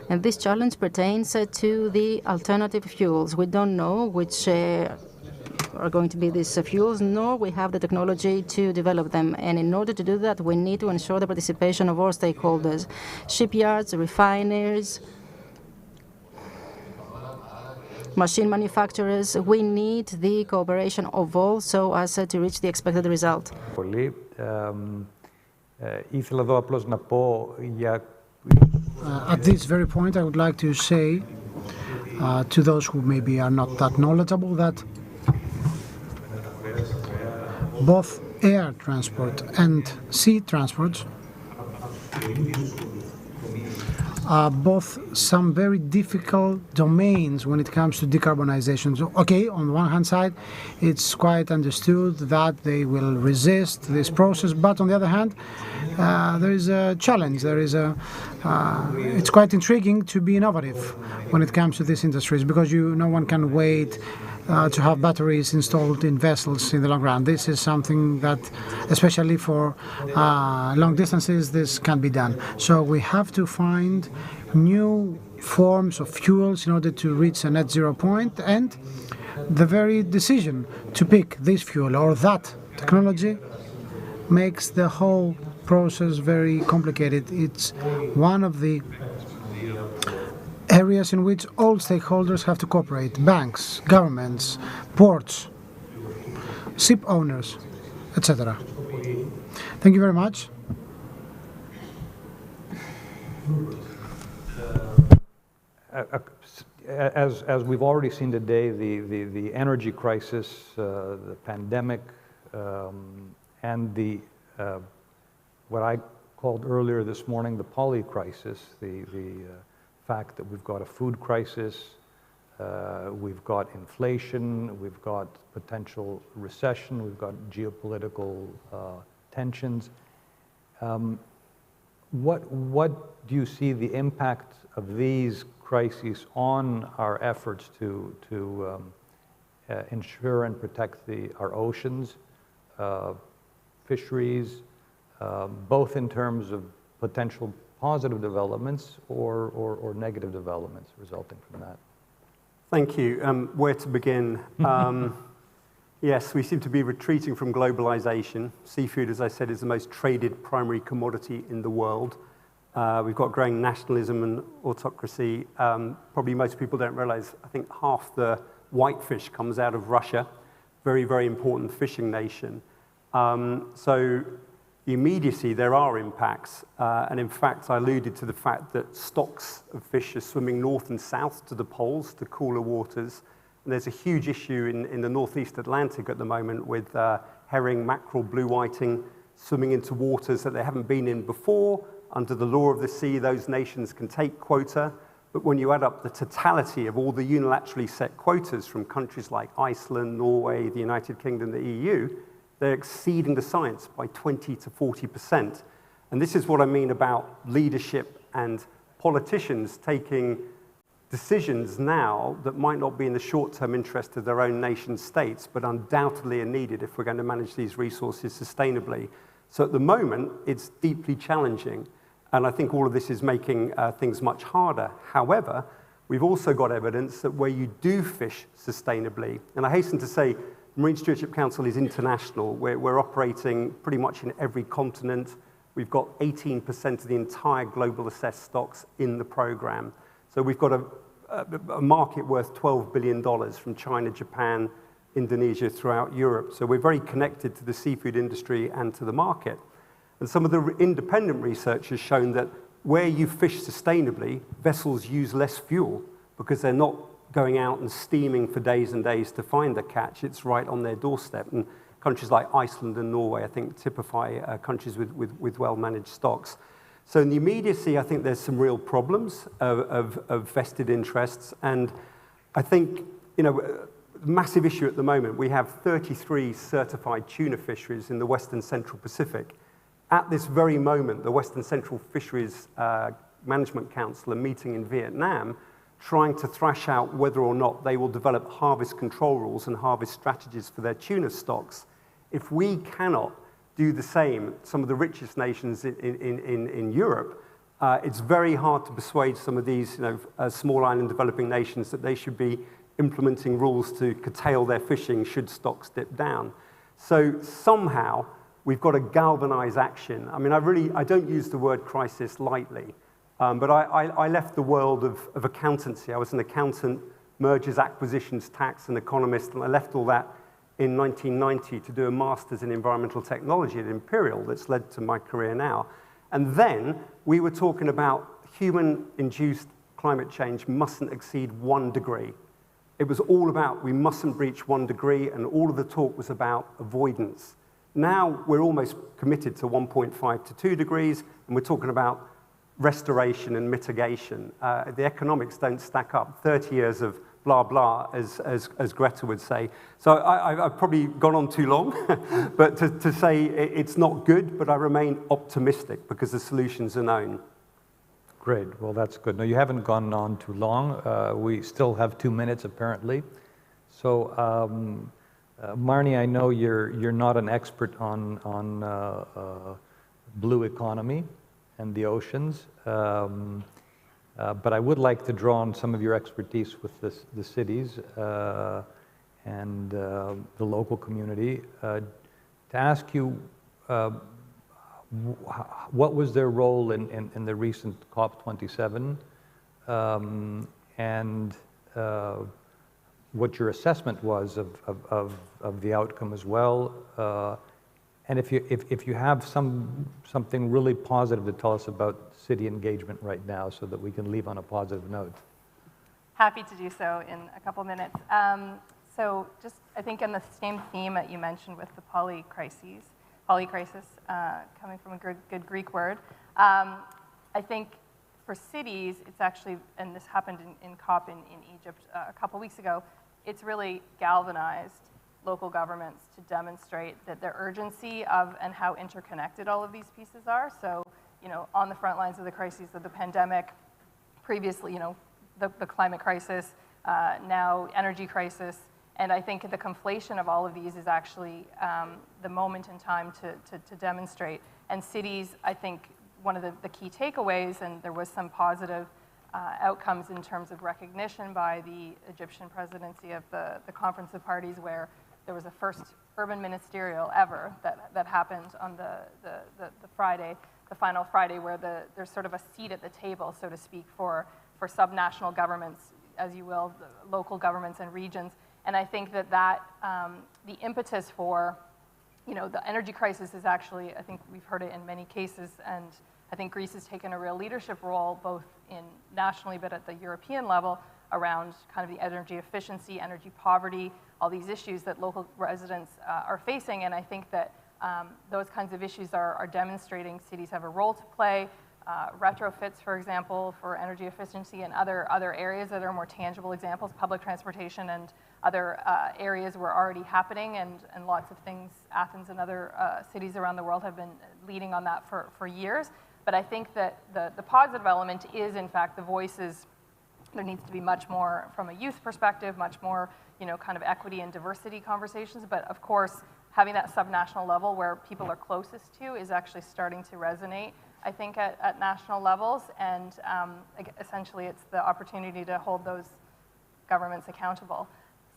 And this challenge pertains to the alternative fuels. We don't know which are going to be these fuels, nor we have the technology to develop them. And in order to do that, we need to ensure the participation of all stakeholders, shipyards, refiners, machine manufacturers. We need the cooperation of all so as to reach the expected result. Ήθελα εδώ απλώς να πω για At this very point, I would like to say to those who maybe are not that knowledgeable that both air transport and sea transport are both some very difficult domains when it comes to decarbonization. So, okay, on the one hand side, it's quite understood that they will resist this process, but on the other hand, there is a challenge. It's quite intriguing to be innovative when it comes to these industries because no one can wait to have batteries installed in vessels in the long run. This is something that, especially for long distances, this can be done. So we have to find new forms of fuels in order to reach a net zero point, and the very decision to pick this fuel or that technology makes the whole process very complicated. It's one of the areas in which all stakeholders have to cooperate: banks, governments, ports, ship owners, etc. Thank you very much. As we've already seen today, the energy crisis, the pandemic, and the what I called earlier this morning the poly crisis, the fact that we've got a food crisis, we've got inflation, we've got potential recession, we've got geopolitical tensions. What do you see the impact of these crises on our efforts to ensure and protect our oceans, fisheries, both in terms of potential positive developments or negative developments resulting from that? Thank you. Where to begin? Yes, we seem to be retreating from globalization. Seafood, as I said, is the most traded primary commodity in the world. We've got growing nationalism and autocracy. Probably most people don't realize, I think half the whitefish comes out of Russia, very, very important fishing nation. So the immediacy, there are impacts. And in fact, I alluded to the fact that stocks of fish are swimming north and south to the poles, to cooler waters. And there's a huge issue in the northeast Atlantic at the moment with herring, mackerel, blue whiting swimming into waters that they haven't been in before. Under the law of the sea, those nations can take quota. But when you add up the totality of all the unilaterally set quotas from countries like Iceland, Norway, the United Kingdom, the EU, they're exceeding the science by 20 to 40%. And this is what I mean about leadership and politicians taking decisions now that might not be in the short-term interest of their own nation states, but undoubtedly are needed if we're going to manage these resources sustainably. So at the moment, it's deeply challenging. And I think all of this is making things much harder. However, we've also got evidence that where you do fish sustainably, and I hasten to say, the Marine Stewardship Council is international. We're operating pretty much in every continent. We've got 18% of the entire global assessed stocks in the program. So we've got a market worth $12 billion from China, Japan, Indonesia, throughout Europe. So we're very connected to the seafood industry and to the market. And some of the independent research has shown that where you fish sustainably, vessels use less fuel because they're not going out and steaming for days and days to find a catch. It's right on their doorstep. And countries like Iceland and Norway, I think, typify countries with well-managed stocks. So in the immediacy, I think there's some real problems of vested interests. And I think, massive issue at the moment, we have 33 certified tuna fisheries in the Western Central Pacific. At this very moment, the Western Central Fisheries Management Council are meeting in Vietnam, trying to thrash out whether or not they will develop harvest control rules and harvest strategies for their tuna stocks. If we cannot do the same, some of the richest nations in Europe, it's very hard to persuade some of these small island developing nations that they should be implementing rules to curtail their fishing should stocks dip down. So somehow we've got to galvanize action. I mean, I don't use the word crisis lightly, but I left the world of accountancy. I was an accountant, mergers, acquisitions, tax, and economist, and I left all that in 1990 to do a master's in environmental technology at Imperial that's led to my career now. And then we were talking about human-induced climate change mustn't exceed 1 degree. It was all about we mustn't breach 1 degree, and all of the talk was about avoidance. Now we're almost committed to 1.5 to 2 degrees, and we're talking about restoration and mitigation. The economics don't stack up. 30 years of blah, blah, as Greta would say. So I've probably gone on too long, but to say it's not good, but I remain optimistic because the solutions are known. Great, well, that's good. No, you haven't gone on too long. We still have 2 minutes, apparently. So, Marnie, I know you're not an expert on blue economy and the oceans, but I would like to draw on some of your expertise with the cities and the local community to ask you what was their role in the recent COP27 and what your assessment was of the outcome as well. And if you have something really positive to tell us about city engagement right now so that we can leave on a positive note. Happy to do so in a couple minutes. So just, I think in the same theme that you mentioned with the polycrisis, coming from a good Greek word, I think for cities, it's actually, and this happened in COP in Egypt a couple weeks ago, it's really galvanized local governments to demonstrate that their urgency of and how interconnected all of these pieces are. So, on the front lines of the crises of the pandemic, previously, the climate crisis, now energy crisis, and I think the conflation of all of these is actually the moment in time to demonstrate. And cities, I think, one of the key takeaways, and there was some positive outcomes in terms of recognition by the Egyptian presidency of the Conference of Parties, where there was a first urban ministerial ever that happened on the Friday, the final Friday, where there's sort of a seat at the table, so to speak, for subnational governments, as you will, the local governments and regions. And I think that the impetus for, the energy crisis is actually, I think we've heard it in many cases, and I think Greece has taken a real leadership role, both nationally, but at the European level, around kind of the energy efficiency, energy poverty, all these issues that local residents are facing. And I think that those kinds of issues are demonstrating cities have a role to play. Retrofits, for example, for energy efficiency, and other areas that are more tangible examples, public transportation and other areas were already happening, and lots of things, Athens and other cities around the world have been leading on that for years. But I think that the positive element is, in fact, the voices. There needs to be much more from a youth perspective, much more, kind of equity and diversity conversations. But of course, having that subnational level where people are closest to is actually starting to resonate, I think, at national levels. And essentially, it's the opportunity to hold those governments accountable.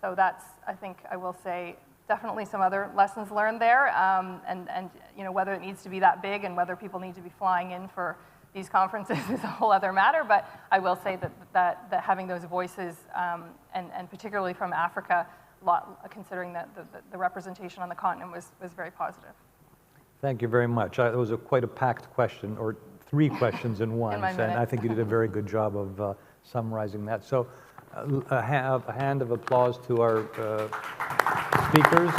So that's, I think, I will say, definitely some other lessons learned there. And whether it needs to be that big and whether people need to be flying in for these conferences is a whole other matter, but I will say that having those voices, and particularly from Africa, considering that the representation on the continent was very positive. Thank you very much. It was quite a packed question, or 3 questions in one, and I think you did a very good job of summarizing that. So a hand of applause to our speakers.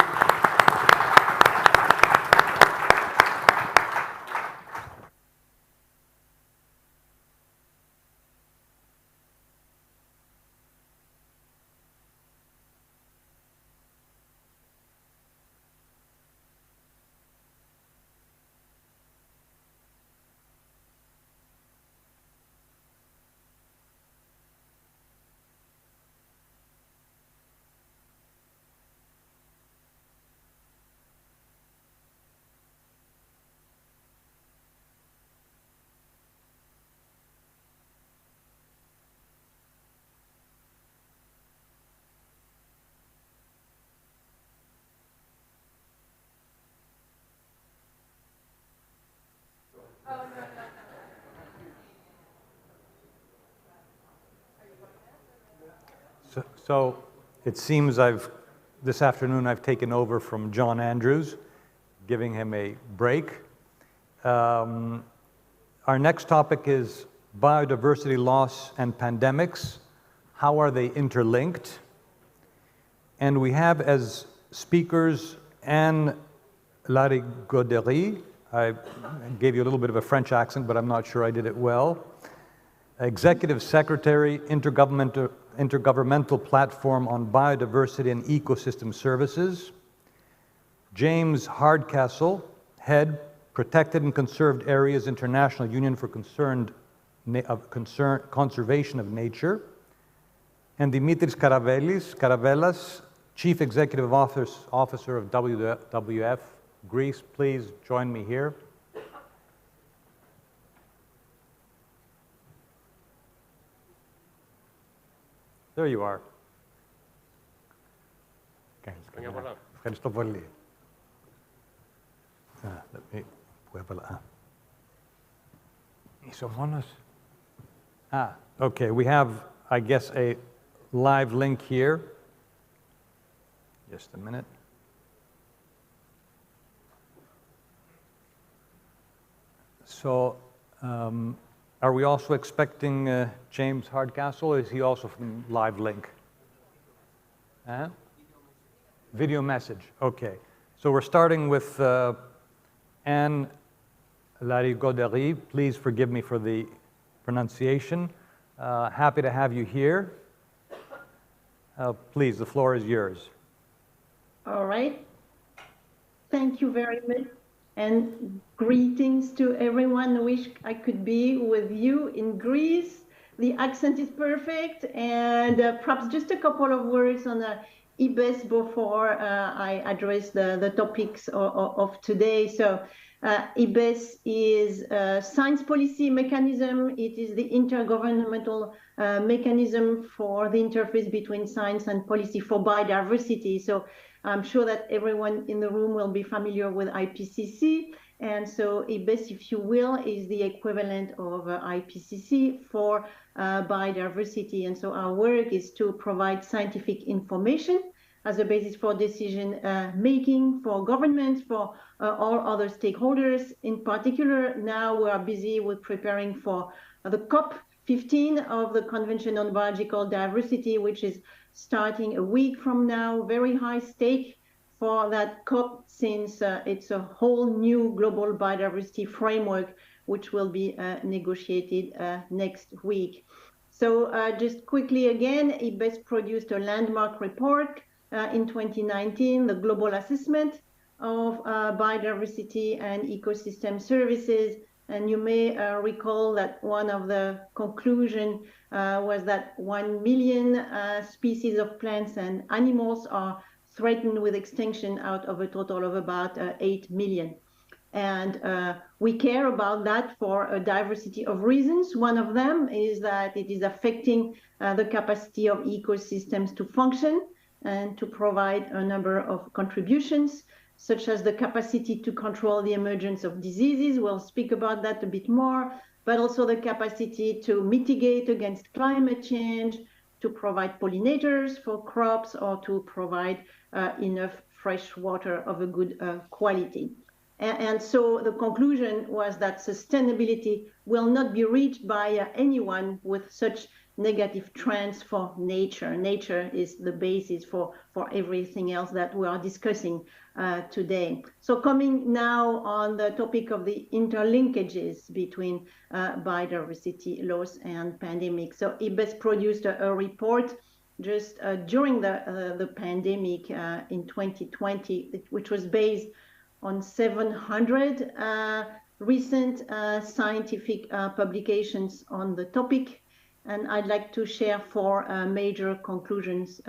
So it seems this afternoon I've taken over from John Andrews, giving him a break. Our next topic is biodiversity loss and pandemics. How are they interlinked? And we have as speakers Anne Larigauderie. I gave you a little bit of a French accent, but I'm not sure I did it well. Executive Secretary, Intergovernmental Platform on Biodiversity and Ecosystem Services. James Hardcastle, Head, Protected and Conserved Areas International Union for Conservation of Nature. And Dimitris Karavellas, Chief Executive Officer of WWF Greece. Please join me here. There you are. Ευχαριστώ πολύ. Είσαι ο μόνος? Okay, we have, I guess, a live link here. Just a minute. So, are we also expecting James Hardcastle, or is he also from Live Link? Video message, okay. So we're starting with Anne Larigauderie. Please forgive me for the pronunciation. Happy to have you here. Please, the floor is yours. All right. Thank you very much. And greetings to everyone. I wish I could be with you in Greece. The accent is perfect. And perhaps just a couple of words on IBES before I address the topics of today. So IBES is a science policy mechanism. It is the intergovernmental mechanism for the interface between science and policy for biodiversity. So I'm sure that everyone in the room will be familiar with IPCC. And so IBES, if you will, is the equivalent of IPCC for biodiversity. And so our work is to provide scientific information as a basis for decision making for governments, for all other stakeholders. In particular, now we are busy with preparing for the COP15 of the Convention on Biological Diversity, which is starting a week from now. Very high stake for that COP, since it's a whole new global biodiversity framework which will be negotiated next week. So just quickly again, IBES produced a landmark report in 2019, the Global Assessment of Biodiversity and Ecosystem Services. And you may recall that one of the conclusions was that 1 million species of plants and animals are threatened with extinction out of a total of about 8 million. And we care about that for a diversity of reasons. One of them is that it is affecting the capacity of ecosystems to function and to provide a number of contributions, such as the capacity to control the emergence of diseases. We'll speak about that a bit more, but also the capacity to mitigate against climate change, to provide pollinators for crops, or to provide enough fresh water of a good quality. And so the conclusion was that sustainability will not be reached by anyone with such negative trends for nature. Nature is the basis for everything else that we are discussing today. So coming now on the topic of the interlinkages between biodiversity loss and pandemic. So IPBES produced a report just during the pandemic in 2020, which was based on 700 recent scientific publications on the topic. And I'd like to share 4 major conclusions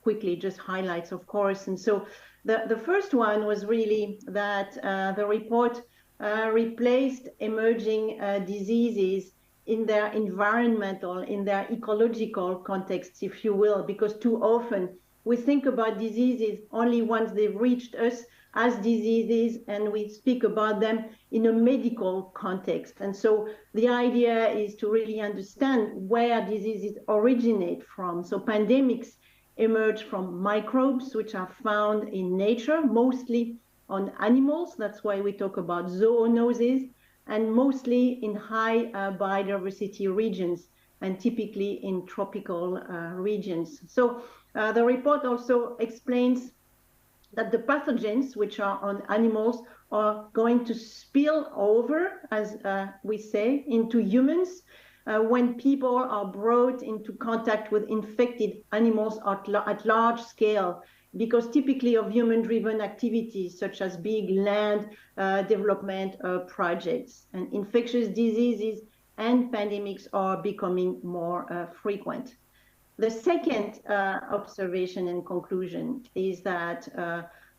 quickly, just highlights, of course. And so the first one was really that the report replaced emerging diseases in their environmental, in their ecological contexts, if you will, because too often we think about diseases only once they've reached us as diseases, and we speak about them in a medical context. And so the idea is to really understand where diseases originate from. So pandemics emerge from microbes, which are found in nature, mostly on animals. That's why we talk about zoonoses, and mostly in high biodiversity regions, and typically in tropical regions. So the report also explains that the pathogens which are on animals are going to spill over, as we say, into humans when people are brought into contact with infected animals at large scale, because typically of human-driven activities such as big land development projects. And infectious diseases and pandemics are becoming more frequent. The second observation and conclusion is that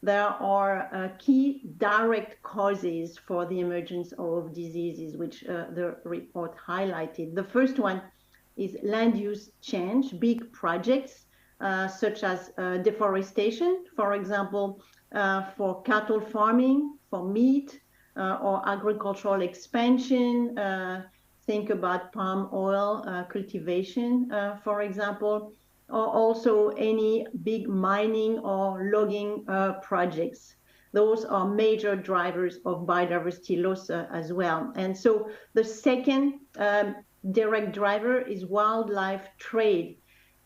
there are key direct causes for the emergence of diseases, which the report highlighted. The first one is land use change, big projects such as deforestation, for example, for cattle farming, for meat, or agricultural expansion. Think about palm oil cultivation, for example, or also any big mining or logging projects. Those are major drivers of biodiversity loss as well. And so the second direct driver is wildlife trade.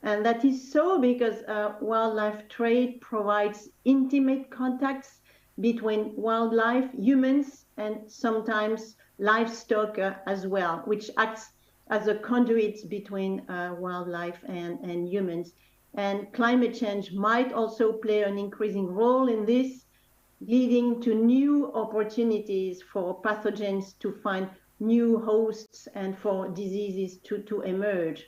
And that is so because wildlife trade provides intimate contacts between wildlife, humans, and sometimes livestock as well, which acts as a conduit between wildlife and humans. And climate change might also play an increasing role in this, leading to new opportunities for pathogens to find new hosts and for diseases to emerge.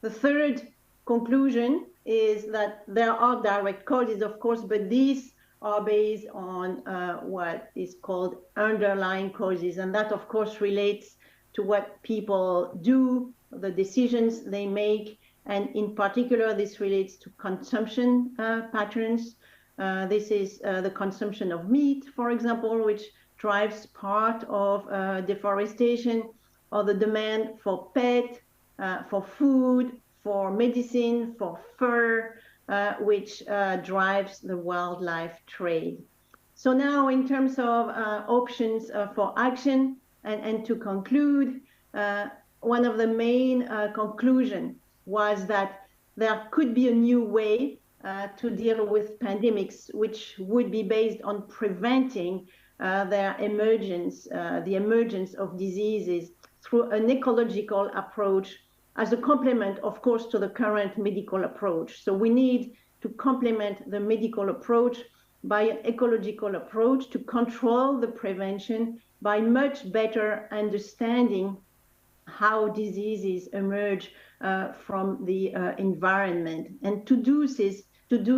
The third conclusion is that there are direct causes, of course, but these are based on what is called underlying causes. And that, of course, relates to what people do, the decisions they make. And in particular, this relates to consumption patterns. This is the consumption of meat, for example, which drives part of deforestation, or the demand for pet, for food, for medicine, for fur, which drives the wildlife trade. So now in terms of options for action, and to conclude, one of the main conclusions was that there could be a new way to deal with pandemics, which would be based on preventing their emergence, the emergence of diseases through an ecological approach, as a complement, of course, to the current medical approach. So we need to complement the medical approach by an ecological approach to control the prevention by much better understanding how diseases emerge from the environment. And to do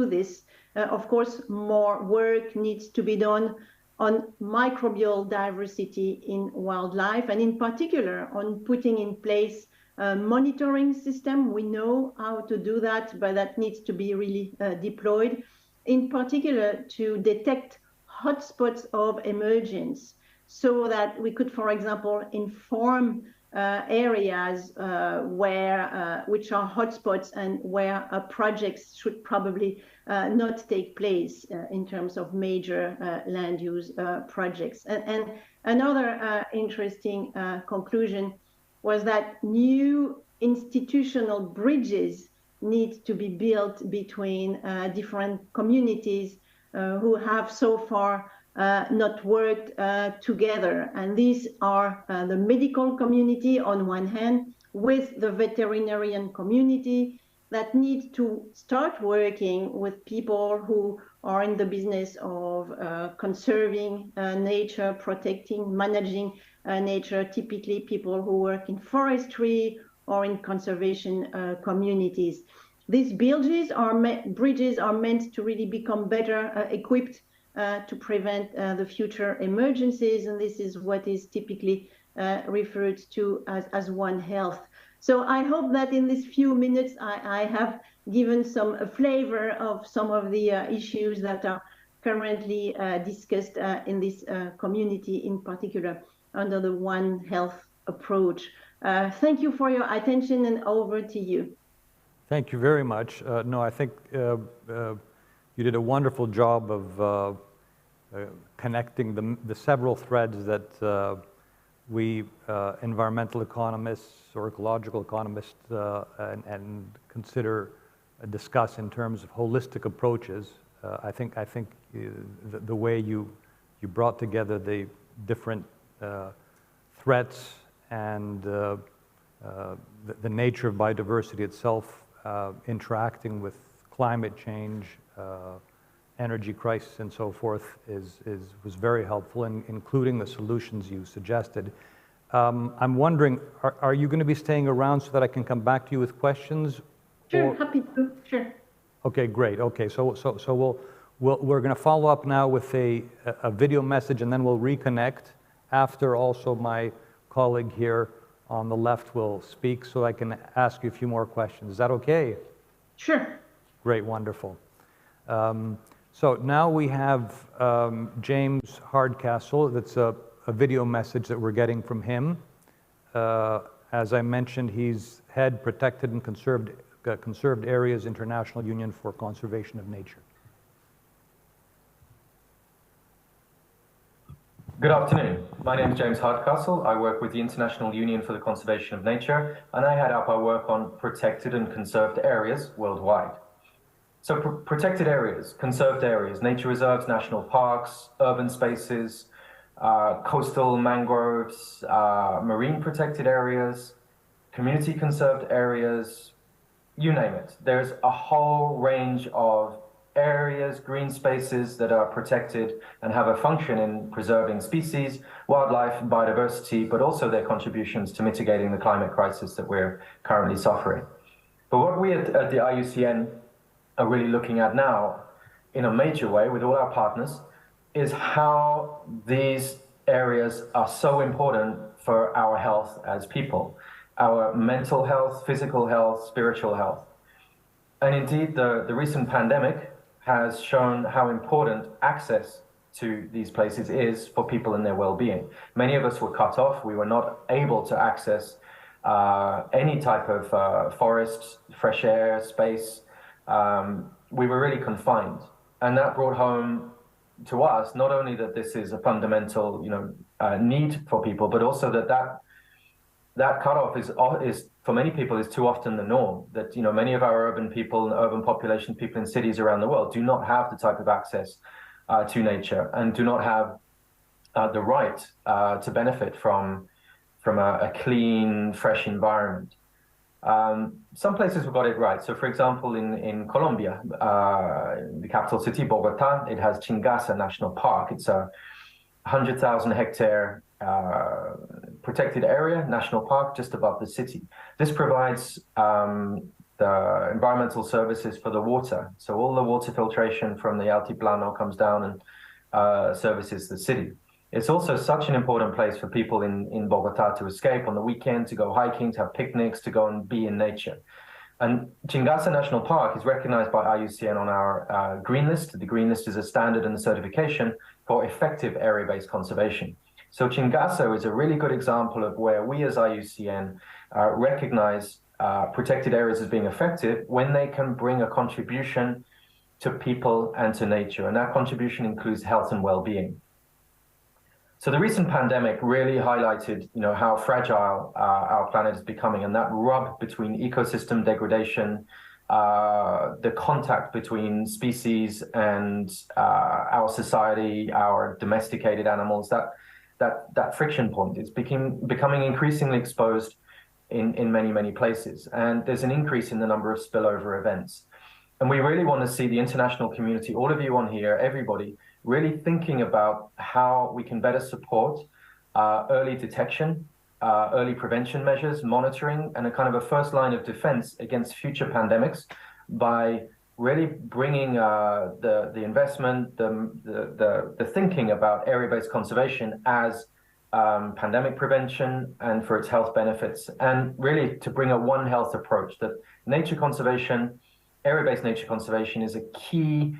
this, of course, more work needs to be done on microbial diversity in wildlife, and in particular on putting in place a monitoring system. We know how to do that, but that needs to be really deployed, in particular to detect hotspots of emergence, so that we could, for example, inform areas which are hotspots and where projects should probably not take place in terms of major land use projects. And another interesting conclusion was that new institutional bridges need to be built between different communities who have so far not worked together. And these are the medical community on one hand, with the veterinarian community that need to start working with people who are in the business of conserving nature, protecting, managing nature, typically people who work in forestry or in conservation communities. These bridges are meant to really become better equipped to prevent the future emergencies, and this is what is typically referred to as One Health. So I hope that in these few minutes I have given some flavor of some of the issues that are currently discussed in this community, in particular under the One Health approach. Thank you for your attention, and over to you. Thank you very much. No, I think you did a wonderful job of connecting the several threads that we environmental economists or ecological economists and discuss in terms of holistic approaches. I think the way you brought together the different threats and the nature of biodiversity itself interacting with climate change, energy crisis, and so forth was very helpful, including the solutions you suggested. I'm wondering, are you going to be staying around so that I can come back to you with questions? Sure, happy to. Sure. Okay, great. Okay, so we're going to follow up now with a video message, and then we'll reconnect after also my colleague here on the left will speak, so I can ask you a few more questions. Is that okay? Sure. Great, wonderful. So now we have James Hardcastle. That's a video message that we're getting from him. As I mentioned, he's head Protected and Conserved Areas International Union for Conservation of Nature. Good afternoon. My name is James Hardcastle. I work with the International Union for the Conservation of Nature, and I head up our work on protected and conserved areas worldwide. So protected areas, conserved areas, nature reserves, national parks, urban spaces, coastal mangroves, marine protected areas, community conserved areas, you name it. There's a whole range of areas, green spaces that are protected and have a function in preserving species, wildlife, biodiversity, but also their contributions to mitigating the climate crisis that we're currently suffering. But what we at the IUCN are really looking at now, in a major way with all our partners, is how these areas are so important for our health as people, our mental health, physical health, spiritual health. And indeed, the recent pandemic has shown how important access to these places is for people and their well-being. Many of us were cut off. We were not able to access any type of forest, fresh air, space. We were really confined. And that brought home to us not only that this is a fundamental need for people, but also that cutoff is for many people is too often the norm. That many of our urban people and urban population people in cities around the world do not have the type of access to nature and do not have the right to benefit from a clean, fresh environment. Some places we got it right. So, for example, in Colombia, the capital city, Bogota, it has Chingasa National Park. It's a 100,000 hectare protected area, national park, just above the city. This provides the environmental services for the water. So all the water filtration from the Altiplano comes down and services the city. It's also such an important place for people in Bogota to escape on the weekend, to go hiking, to have picnics, to go and be in nature. And Chingasa National Park is recognized by IUCN on our Green List. The Green List is a standard and a certification for effective area-based conservation. So Chingasa is a really good example of where we as IUCN recognize protected areas as being effective when they can bring a contribution to people and to nature. And that contribution includes health and well-being. So the recent pandemic really highlighted, how fragile our planet is becoming, and that rub between ecosystem degradation, the contact between species and our society, our domesticated animals, that friction point is becoming increasingly exposed in many, many places. And there's an increase in the number of spillover events. And we really want to see the international community, all of you on here, everybody, really thinking about how we can better support early detection, early prevention measures, monitoring, and a kind of a first line of defense against future pandemics by really bringing the investment, the thinking about area-based conservation as pandemic prevention and for its health benefits, and really to bring a One Health approach that nature conservation, area-based nature conservation is a key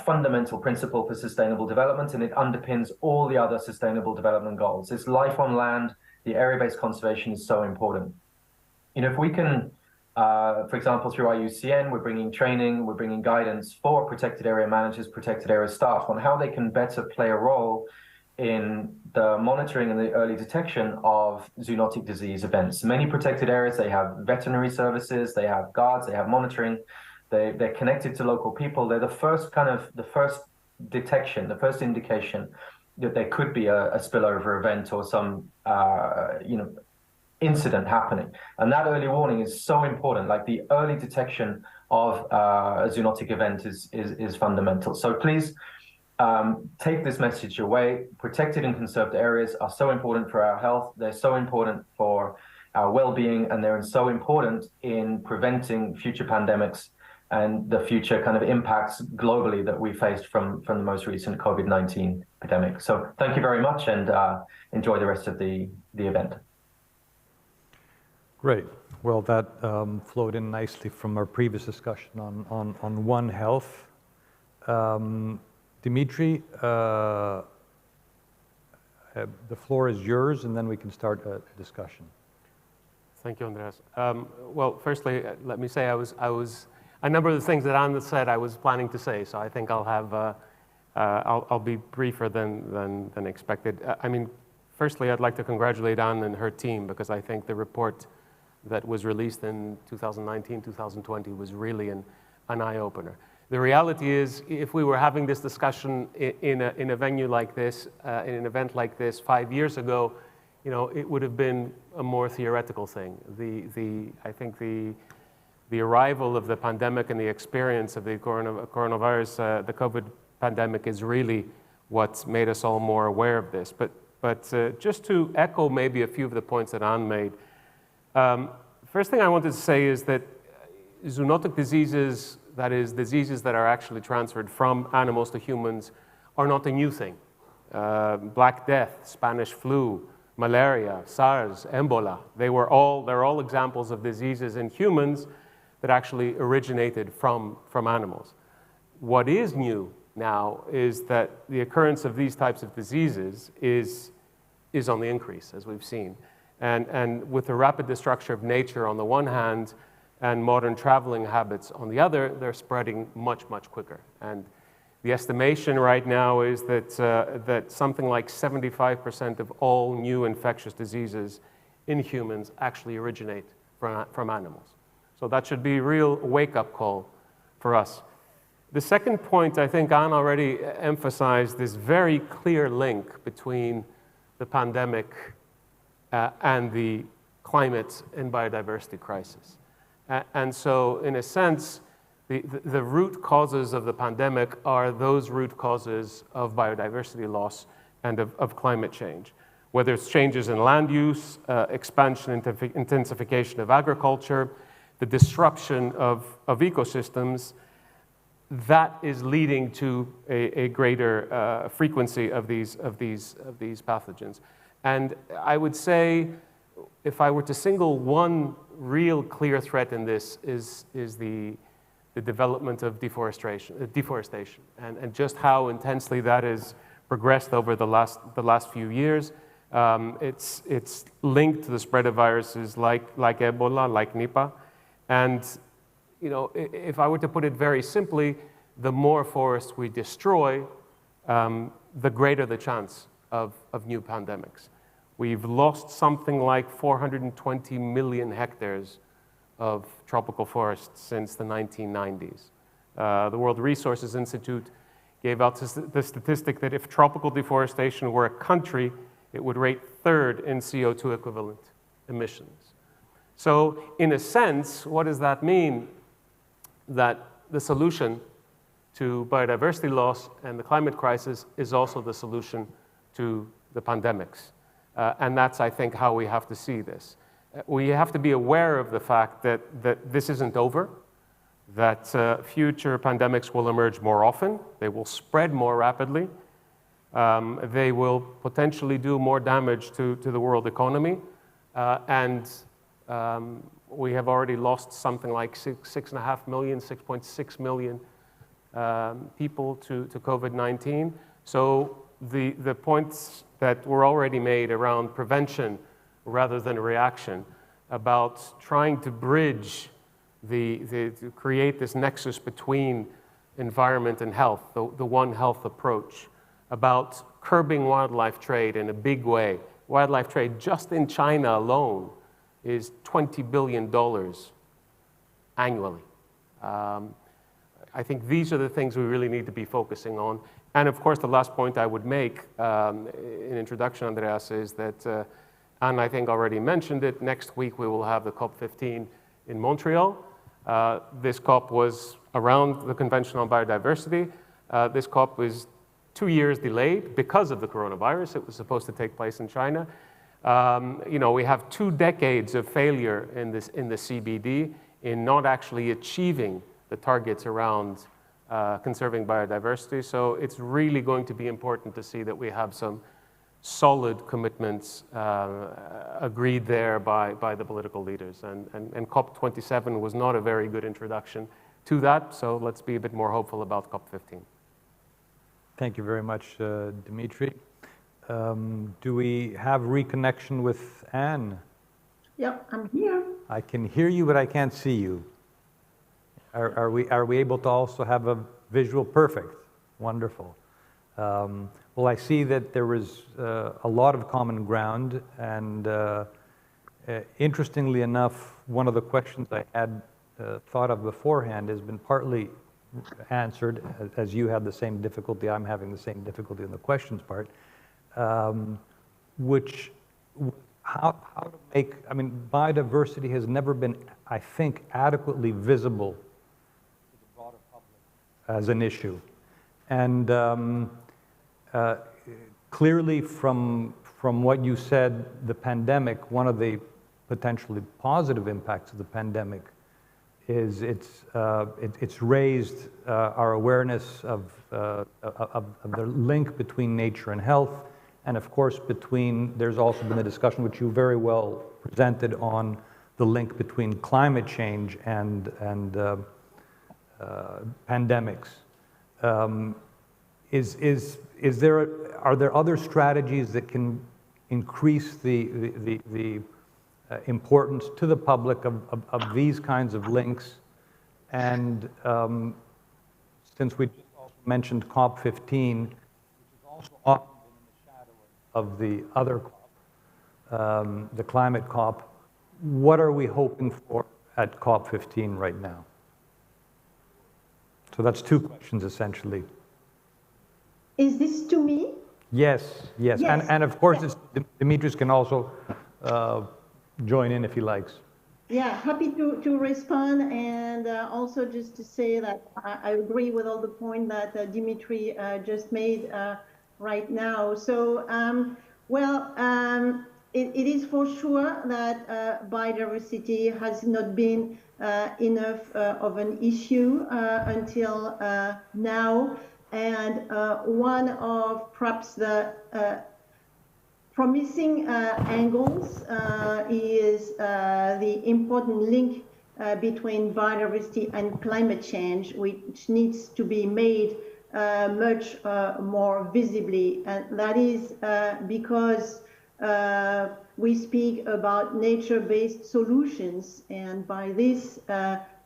fundamental principle for sustainable development, and it underpins all the other sustainable development goals. It's life on land. The area-based conservation is so important. If we can, for example, through IUCN, we're bringing training, we're bringing guidance for protected area managers, protected area staff on how they can better play a role in the monitoring and the early detection of zoonotic disease events. Many protected areas, they have veterinary services, they have guards, they have monitoring, they're connected to local people. They're the first detection, the first indication that there could be a spillover event or some incident happening. And that early warning is so important. Like the early detection of a zoonotic event is fundamental. So please take this message away. Protected and conserved areas are so important for our health. They're so important for our well-being, and they're so important in preventing future pandemics and the future kind of impacts globally that we faced from the most recent COVID-19 epidemic. So thank you very much, and enjoy the rest of the event. Great. Well, that flowed in nicely from our previous discussion on One Health. Dimitri, the floor is yours, and then we can start a discussion. Thank you, Andreas. Well, firstly, let me say a number of the things that Anna said I was planning to say, so I think I'll be briefer than expected. Firstly, I'd like to congratulate Anna and her team, because I think the report that was released in 2019, 2020 was really an eye-opener. The reality is, if we were having this discussion in a venue like this, in an event like this 5 years ago, it would have been a more theoretical thing. I think the arrival of the pandemic and the experience of the coronavirus, the COVID pandemic, is really what's made us all more aware of this. But just to echo maybe a few of the points that Anne made, first thing I wanted to say is that zoonotic diseases, that is, diseases that are actually transferred from animals to humans, are not a new thing. Black Death, Spanish flu, malaria, SARS, Ebola, they're all examples of diseases in humans that actually originated from animals. What is new now is that the occurrence of these types of diseases is on the increase, as we've seen. And with the rapid destruction of nature on the one hand, and modern traveling habits on the other, they're spreading much, much quicker. And the estimation right now is that something like 75% of all new infectious diseases in humans actually originate from animals. So that should be a real wake-up call for us. The second point, I think Anne already emphasized this very clear link between the pandemic and the climate and biodiversity crisis. And so, in a sense, the root causes of the pandemic are those root causes of biodiversity loss and of climate change. Whether it's changes in land use, expansion, intensification of agriculture, the disruption of ecosystems, that is leading to a greater frequency of these pathogens. And I would say, if I were to single one real clear threat in this, is the development of deforestation, and just how intensely that has progressed over the last few years. It's linked to the spread of viruses like Ebola, like Nipah, and if I were to put it very simply, the more forests we destroy, the greater the chance of new pandemics. We've lost something like 420 million hectares of tropical forests since the 1990s. The World Resources Institute gave out the statistic that if tropical deforestation were a country, it would rate third in CO2 equivalent emissions. So in a sense, what does that mean? That the solution to biodiversity loss and the climate crisis is also the solution to the pandemics. And that's, I think, how we have to see this. We have to be aware of the fact that this isn't over, that future pandemics will emerge more often, they will spread more rapidly, they will potentially do more damage to the world economy, and we have already lost something like 6.5 million, 6.6 million people to COVID-19. So the points that were already made around prevention rather than reaction, about trying to bridge to create this nexus between environment and health, the One Health approach, about curbing wildlife trade in a big way. Wildlife trade just in China alone is $20 billion annually. I think these are the things we really need to be focusing on. And of course, the last point I would make in introduction, Andreas, is that, and I think already mentioned it, next week we will have the COP15 in Montreal. This COP was around the Convention on Biodiversity. This COP was 2 years delayed because of the coronavirus. It was supposed to take place in China. We have 2 decades of failure in the CBD in not actually achieving the targets around conserving biodiversity. So it's really going to be important to see that we have some solid commitments agreed there by the political leaders. And COP27 was not a very good introduction to that, so let's be a bit more hopeful about COP15. Thank you very much, Dimitri. Do we have reconnection with Anne? Yep, I'm here. I can hear you, but I can't see you. Are we able to also have a visual? Perfect. Wonderful. Well, I see that there was a lot of common ground, and interestingly enough, one of the questions I had thought of beforehand has been partly answered, as you had the same difficulty, I'm having the same difficulty in the questions part, which, how to make, I mean, biodiversity has never been, I think, adequately visible to the broader public as an issue. And clearly from what you said, the pandemic, one of the potentially positive impacts of the pandemic is it's raised our awareness of the link between nature and health, and of course there's also been a discussion which you very well presented on the link between climate change and pandemics. Are there other strategies that can increase the importance to the public of these kinds of links? And since we just also mentioned COP15, which is also often been in the shadow of the other COP, the climate COP, what are we hoping for at COP15 right now? So that's 2 questions essentially. Is this to me? Yes. And of course, Dimitris can also join in if he likes. Yeah, happy to respond, and also just to say that I agree with all the point that Dimitri just made right now. So, it is for sure that biodiversity has not been enough of an issue until now. And one of perhaps the promising angles is the important link between biodiversity and climate change, which needs to be made much more visibly. And that is because we speak about nature-based solutions. And by this,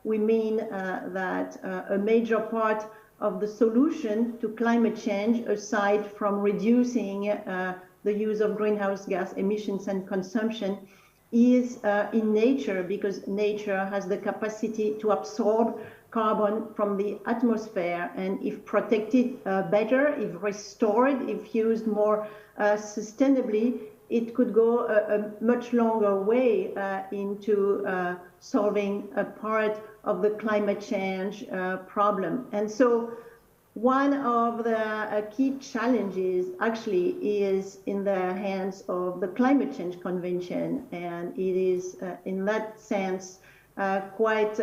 we mean that a major part of the solution to climate change, aside from reducing the use of greenhouse gas emissions and consumption, is in nature, because nature has the capacity to absorb carbon from the atmosphere, and if protected better, if restored, if used more sustainably, it could go a much longer way into solving a part of the climate change problem. And so one of the key challenges actually is in the hands of the Climate Change Convention, and it is in that sense quite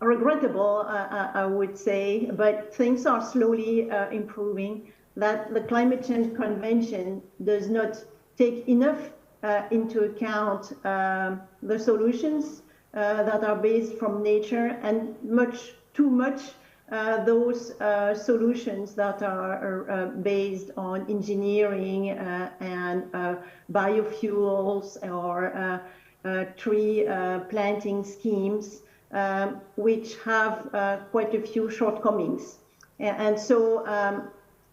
regrettable, I would say, but things are slowly improving, that the Climate Change Convention does not take enough into account the solutions that are based from nature, and too much those solutions that are based on engineering and biofuels or tree planting schemes, which have quite a few shortcomings. And so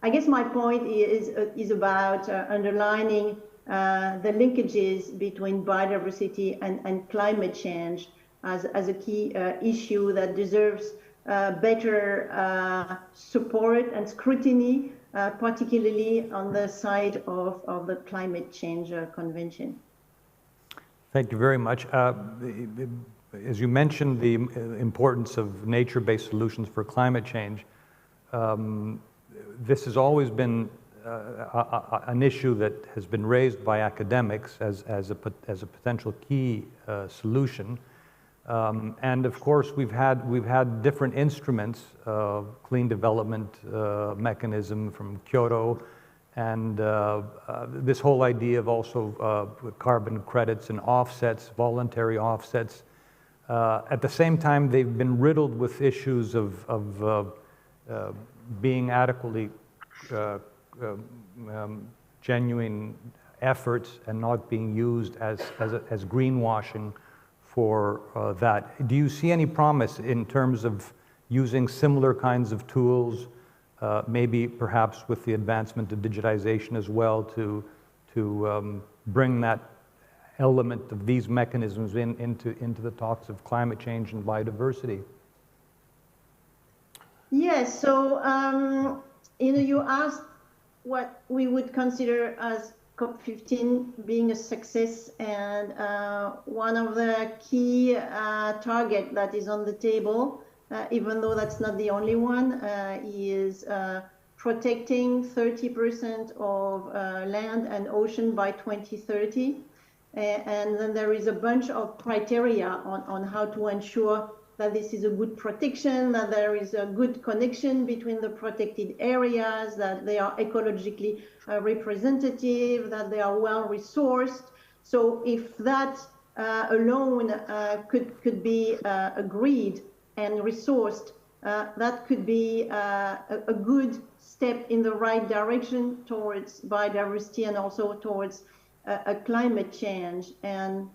I guess my point is about underlining the linkages between biodiversity and climate change as a key issue that deserves better support and scrutiny, particularly on the side of the Climate Change Convention. Thank you very much. As you mentioned, the importance of nature-based solutions for climate change, this has always been an issue that has been raised by academics as a potential key solution. And of course, we've had different instruments of clean development mechanism from Kyoto, and this whole idea of also carbon credits and offsets, voluntary offsets. At the same time, they've been riddled with issues of being adequately genuine efforts and not being used as greenwashing for that. Do you see any promise in terms of using similar kinds of tools, maybe perhaps with the advancement of digitization as well, to bring that element of these mechanisms into the talks of climate change and biodiversity? Yes, so you asked what we would consider as COP15 being a success, and one of the key target that is on the table, even though that's not the only one, is protecting 30% of land and ocean by 2030. And then there is a bunch of criteria on how to ensure that this is a good protection, that there is a good connection between the protected areas, that they are ecologically representative, that they are well resourced. So if that alone could be agreed and resourced, that could be a good step in the right direction towards biodiversity and also towards a climate change. And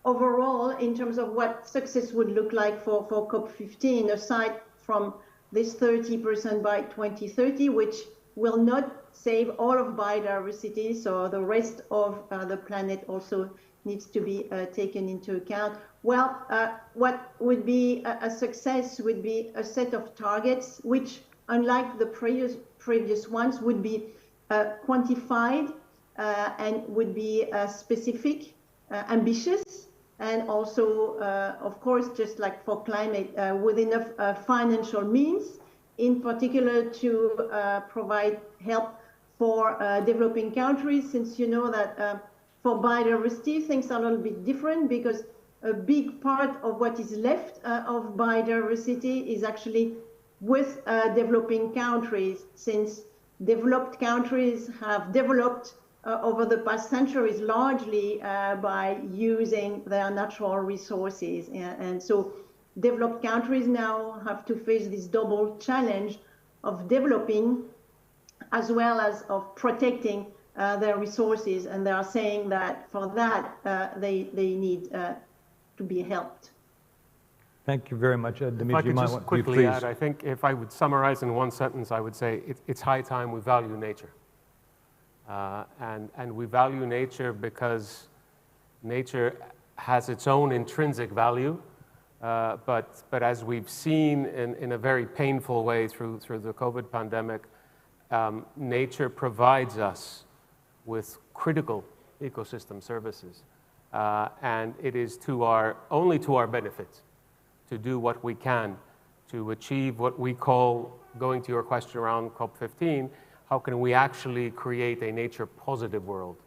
overall, in terms of what success would look like for COP15, aside from this 30% by 2030, which will not save all of biodiversity, so the rest of the planet also needs to be taken into account. Well, what would be a success would be a set of targets, which, unlike the previous ones, would be quantified and would be specific, ambitious, and also, of course, just like for climate, with enough financial means, in particular to provide help for developing countries, since you know that for biodiversity, things are a little bit different, because a big part of what is left of biodiversity is actually with developing countries, since developed countries have developed over the past centuries largely by using their natural resources. And so developed countries now have to face this double challenge of developing as well as of protecting their resources. And they are saying that for that, they need to be helped. Thank you very much. Dimitri, if I could just quickly please. add, I think if I would summarize in one sentence, I would say it's high time we value nature. And we value nature because nature has its own intrinsic value, but as we've seen in a very painful way through the COVID pandemic, nature provides us with critical ecosystem services. And it is only to our benefit to do what we can to achieve what we call, going to your question around COP15, how can we actually create a nature-positive world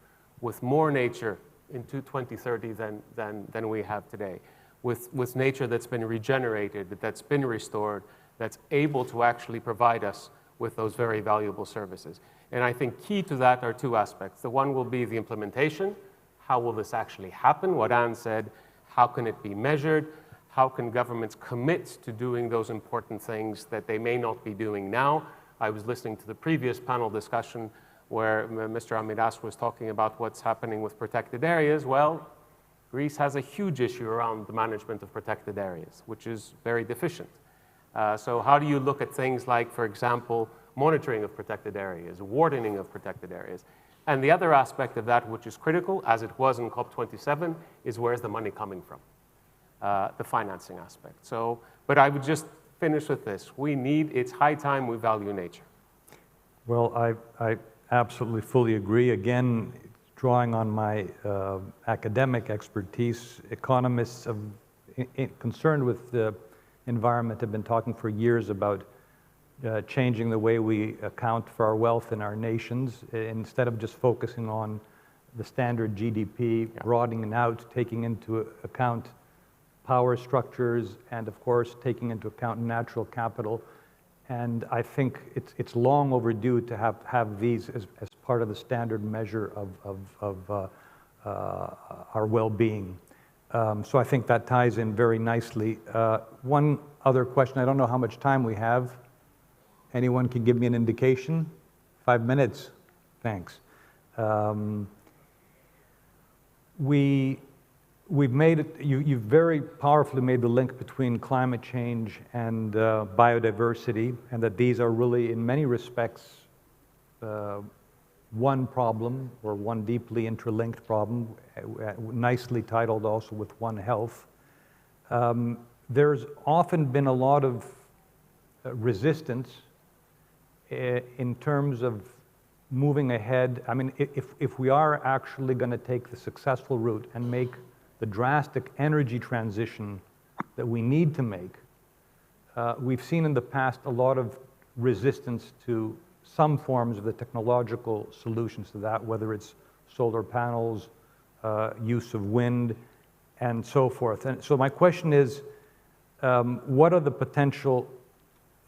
with more nature into 2030 than we have today, with nature that's been regenerated, that's been restored, that's able to actually provide us with those very valuable services. And I think key to that are two aspects. The one will be the implementation. How will this actually happen? What Anne said, how can it be measured? How can governments commit to doing those important things that they may not be doing now? I was listening to the previous panel discussion where Mr. Amiras was talking about what's happening with protected areas. Well, Greece has a huge issue around the management of protected areas, which is very deficient. So how do you look at things like, for example, monitoring of protected areas, wardening of protected areas? And the other aspect of that, which is critical, as it was in COP27, is where's the money coming from? The financing aspect. So, but I would just finish with this. It's high time we value nature. Well, I absolutely fully agree. Again, drawing on my academic expertise, economists concerned with the environment have been talking for years about changing the way we account for our wealth in our nations. Instead of just focusing on the standard GDP, broadening it out, taking into account power structures, and of course, taking into account natural capital. And I think it's long overdue to have these as part of the standard measure of our well-being. So I think that ties in very nicely. One other question, I don't know how much time we have. Anyone can give me an indication? 5 minutes? Thanks. We've made it, you've very powerfully made the link between climate change and biodiversity, and that these are really, in many respects, one problem, or one deeply interlinked problem, nicely titled also with One Health. There's often been a lot of resistance in terms of moving ahead. I mean, if we are actually going to take the successful route and make the drastic energy transition that we need to make, we've seen in the past a lot of resistance to some forms of the technological solutions to that, whether it's solar panels, use of wind, and so forth. And so my question is, what are the potential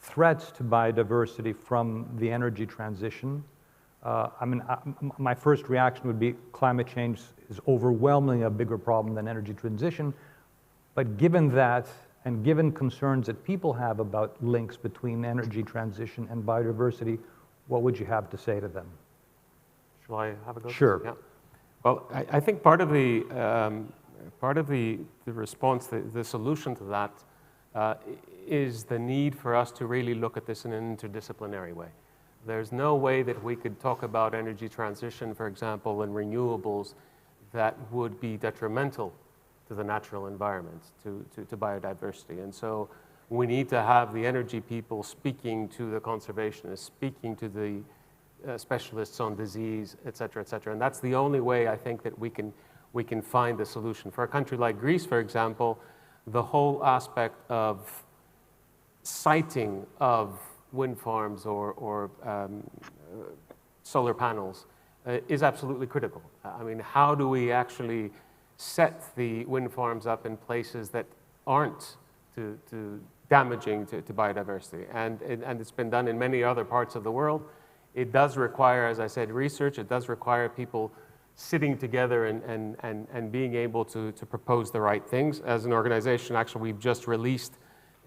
threats to biodiversity from the energy transition? My first reaction would be climate change is overwhelmingly a bigger problem than energy transition. But given that, and given concerns that people have about links between energy transition and biodiversity, what would you have to say to them? Shall I have a go? Sure. Yeah. Well, I think part of the response, the solution to that is the need for us to really look at this in an interdisciplinary way. There's no way that we could talk about energy transition, for example, and renewables that would be detrimental to the natural environment, to biodiversity. And so we need to have the energy people speaking to the conservationists, speaking to the specialists on disease, et cetera, et cetera. And that's the only way I think that we can find a solution. For a country like Greece, for example, the whole aspect of siting of wind farms or solar panels is absolutely critical. I mean, how do we actually set the wind farms up in places that aren't too damaging to biodiversity? And it's been done in many other parts of the world. It does require, as I said, research. It does require people sitting together and being able to propose the right things. As an organization, actually, we've just released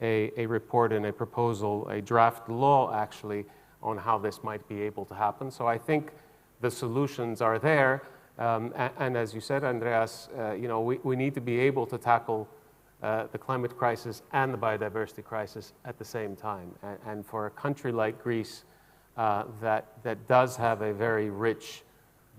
a report and a proposal, a draft law, actually, on how this might be able to happen. So I think the solutions are there. And as you said, Andreas, we need to be able to tackle the climate crisis and the biodiversity crisis at the same time. And for a country like Greece that does have a very rich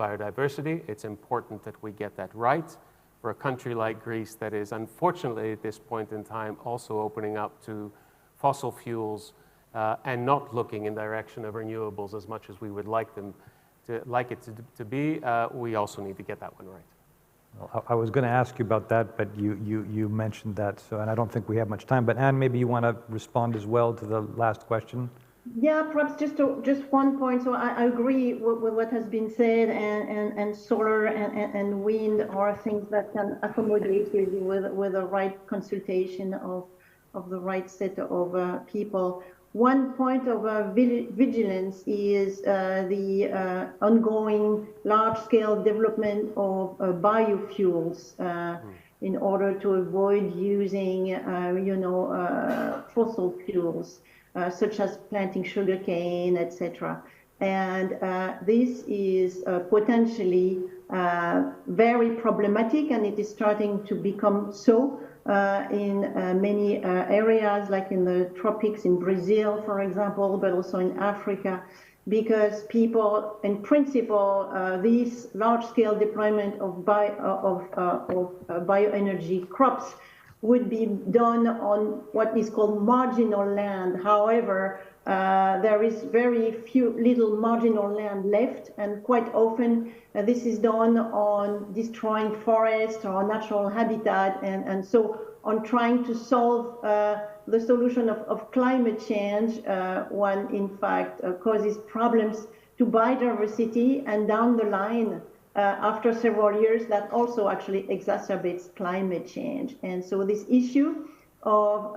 biodiversity, it's important that we get that right. For a country like Greece that is unfortunately at this point in time also opening up to fossil fuels and not looking in the direction of renewables as much as we would like it to be, we also need to get that one right. Well, I was going to ask you about that, but you mentioned that, so, and I don't think we have much time. But Anne, maybe you want to respond as well to the last question? Yeah, perhaps just one point. So I agree with what has been said, and solar and wind are things that can accommodate really with the right consultation of the right set of people. One point of vigilance is the ongoing large-scale development of biofuels in order to avoid using, fossil fuels, such as planting sugarcane, etc. And this is potentially very problematic, and it is starting to become so in many areas, like in the tropics in Brazil, for example, but also in Africa, because people, in principle, this large-scale deployment of bioenergy crops would be done on what is called marginal land. However, there is very little marginal land left, and quite often this is done on destroying forests or natural habitat, and so on trying to solve the solution of climate change, one in fact causes problems to biodiversity, and down the line, after several years, that also actually exacerbates climate change. And so this issue of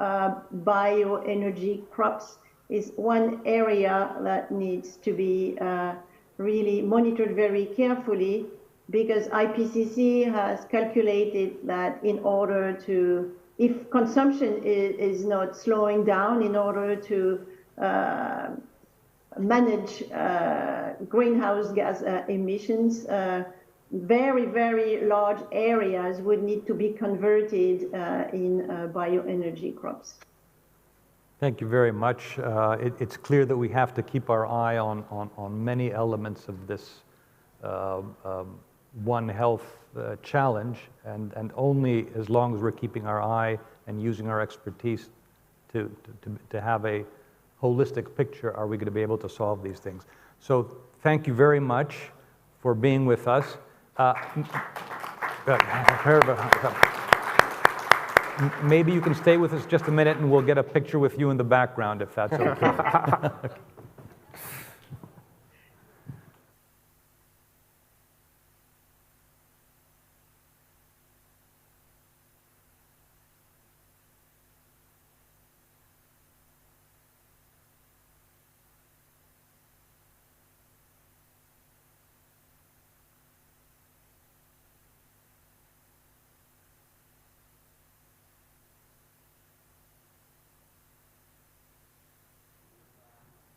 bioenergy crops is one area that needs to be really monitored very carefully, because IPCC has calculated that in order to, if consumption is not slowing down, in order to manage greenhouse gas emissions, very, very large areas would need to be converted in bioenergy crops. Thank you very much. It's clear that we have to keep our eye on many elements of this One Health challenge, and only as long as we're keeping our eye and using our expertise to have a holistic picture are we going to be able to solve these things. So thank you very much for being with us. Maybe you can stay with us just a minute and we'll get a picture with you in the background, if that's okay.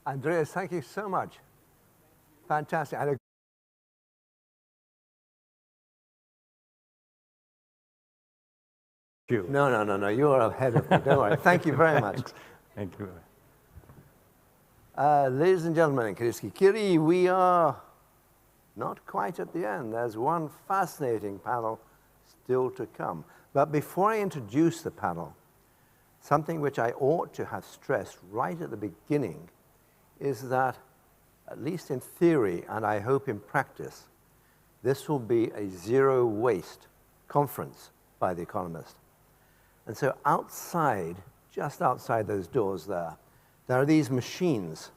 Andreas, thank you so much. Fantastic. No, you are ahead of me, don't worry. Thank you very much. Thank you. Ladies and gentlemen, κυρίες και κύριοι, we are not quite at the end. There's one fascinating panel still to come. But before I introduce the panel, something which I ought to have stressed right at the beginning is that, at least in theory, and I hope in practice, this will be a zero waste conference by The Economist. And so outside, just outside those doors there are these machines,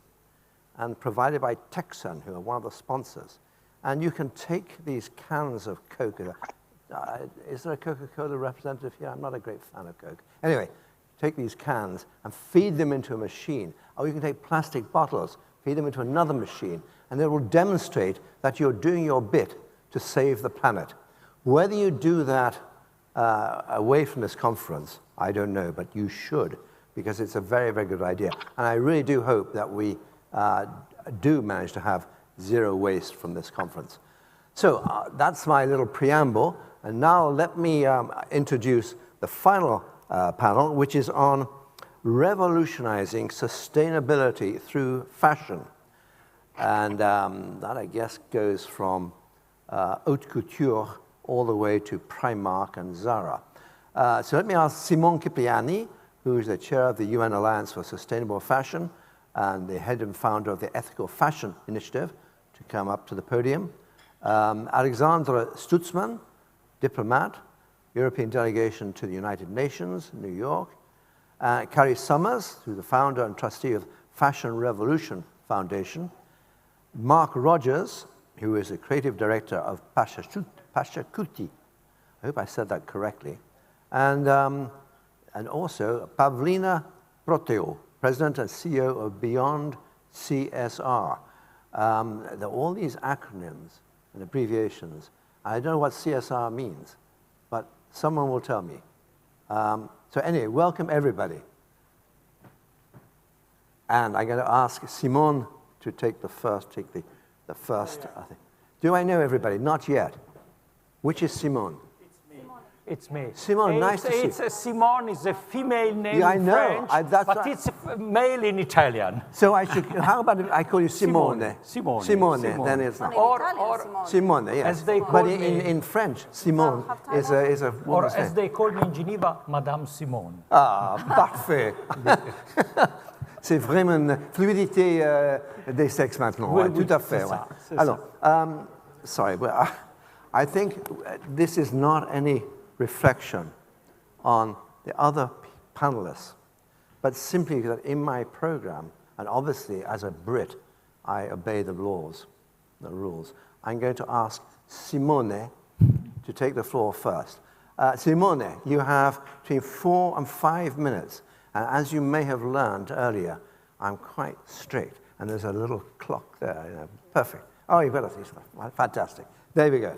and provided by Texan, who are one of the sponsors. And you can take these cans of Coke. Is there a Coca-Cola representative here? I'm not a great fan of Coke. Anyway, take these cans and feed them into a machine. Or you can take plastic bottles, feed them into another machine, and it will demonstrate that you're doing your bit to save the planet. Whether you do that away from this conference, I don't know, but you should, because it's a very, very good idea. And I really do hope that we do manage to have zero waste from this conference. So that's my little preamble. And now let me introduce the final panel, which is on revolutionizing sustainability through fashion. And that, I guess, goes from haute couture all the way to Primark and Zara. So let me ask Simone Cipriani, who is the chair of the UN Alliance for Sustainable Fashion and the head and founder of the Ethical Fashion Initiative, to come up to the podium. Alexandra Stutzman, diplomat, European delegation to the United Nations, New York. Carrie Summers, who's the founder and trustee of Fashion Revolution Foundation. Mark Rogers, who is the creative director of Pachacuti. I hope I said that correctly. And also Pavlina Proteo, president and CEO of Beyond CSR. All these acronyms and abbreviations, I don't know what CSR means, but someone will tell me. So anyway, welcome everybody. And I'm going to ask Simone to take the first, I think. Do I know everybody? Not yet. Which is Simone? It's me. Simone, nice to see you. Simone is a female name Yeah, I in know. French, but it's a male in Italian. So I should, how about if I call you Simone? Simone. Then it's not. Or Simone, yes. As they call but me, in French, Simone is a or woman's as name. they call me in Geneva, Madame Simone. Ah, parfait. C'est vraiment une fluidité des sexes maintenant. Oui, Tout à fait. ça, Ouais. Alors, sorry, but I think this is not any reflection on the other panelists, but simply that in my program, and obviously as a Brit, I obey the laws, the rules. I'm going to ask Simone to take the floor first. Simone, you have between 4 and 5 minutes. And as you may have learned earlier, I'm quite strict, and there's a little clock there. You know, perfect. Oh, you've got a fantastic. There we go.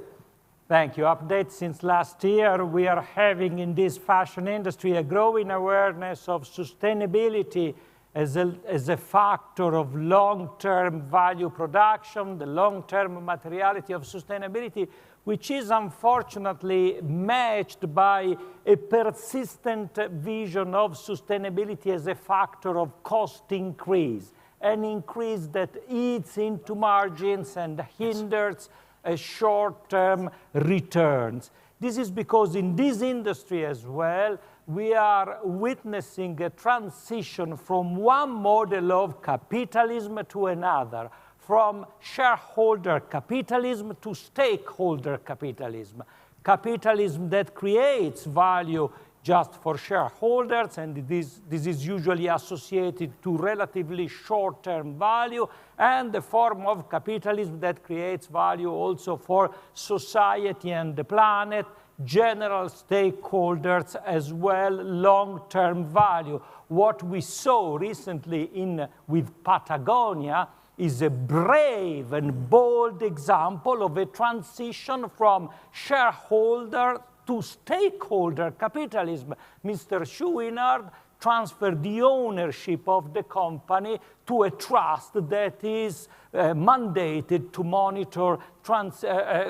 Thank you. Update since last year, we are having in this fashion industry a growing awareness of sustainability as a factor of long-term value production, the long-term materiality of sustainability, which is unfortunately matched by a persistent vision of sustainability as a factor of cost increase, an increase that eats into margins and hinders short-term returns. This is because in this industry as well, we are witnessing a transition from one model of capitalism to another, from shareholder capitalism to stakeholder capitalism. Capitalism that creates value just for shareholders, and this is usually associated to relatively short-term value, and the form of capitalism that creates value also for society and the planet, general stakeholders as well, long-term value. What we saw recently with Patagonia is a brave and bold example of a transition from shareholder to stakeholder capitalism. Mr. Chouinard transferred the ownership of the company to a trust that is mandated to monitor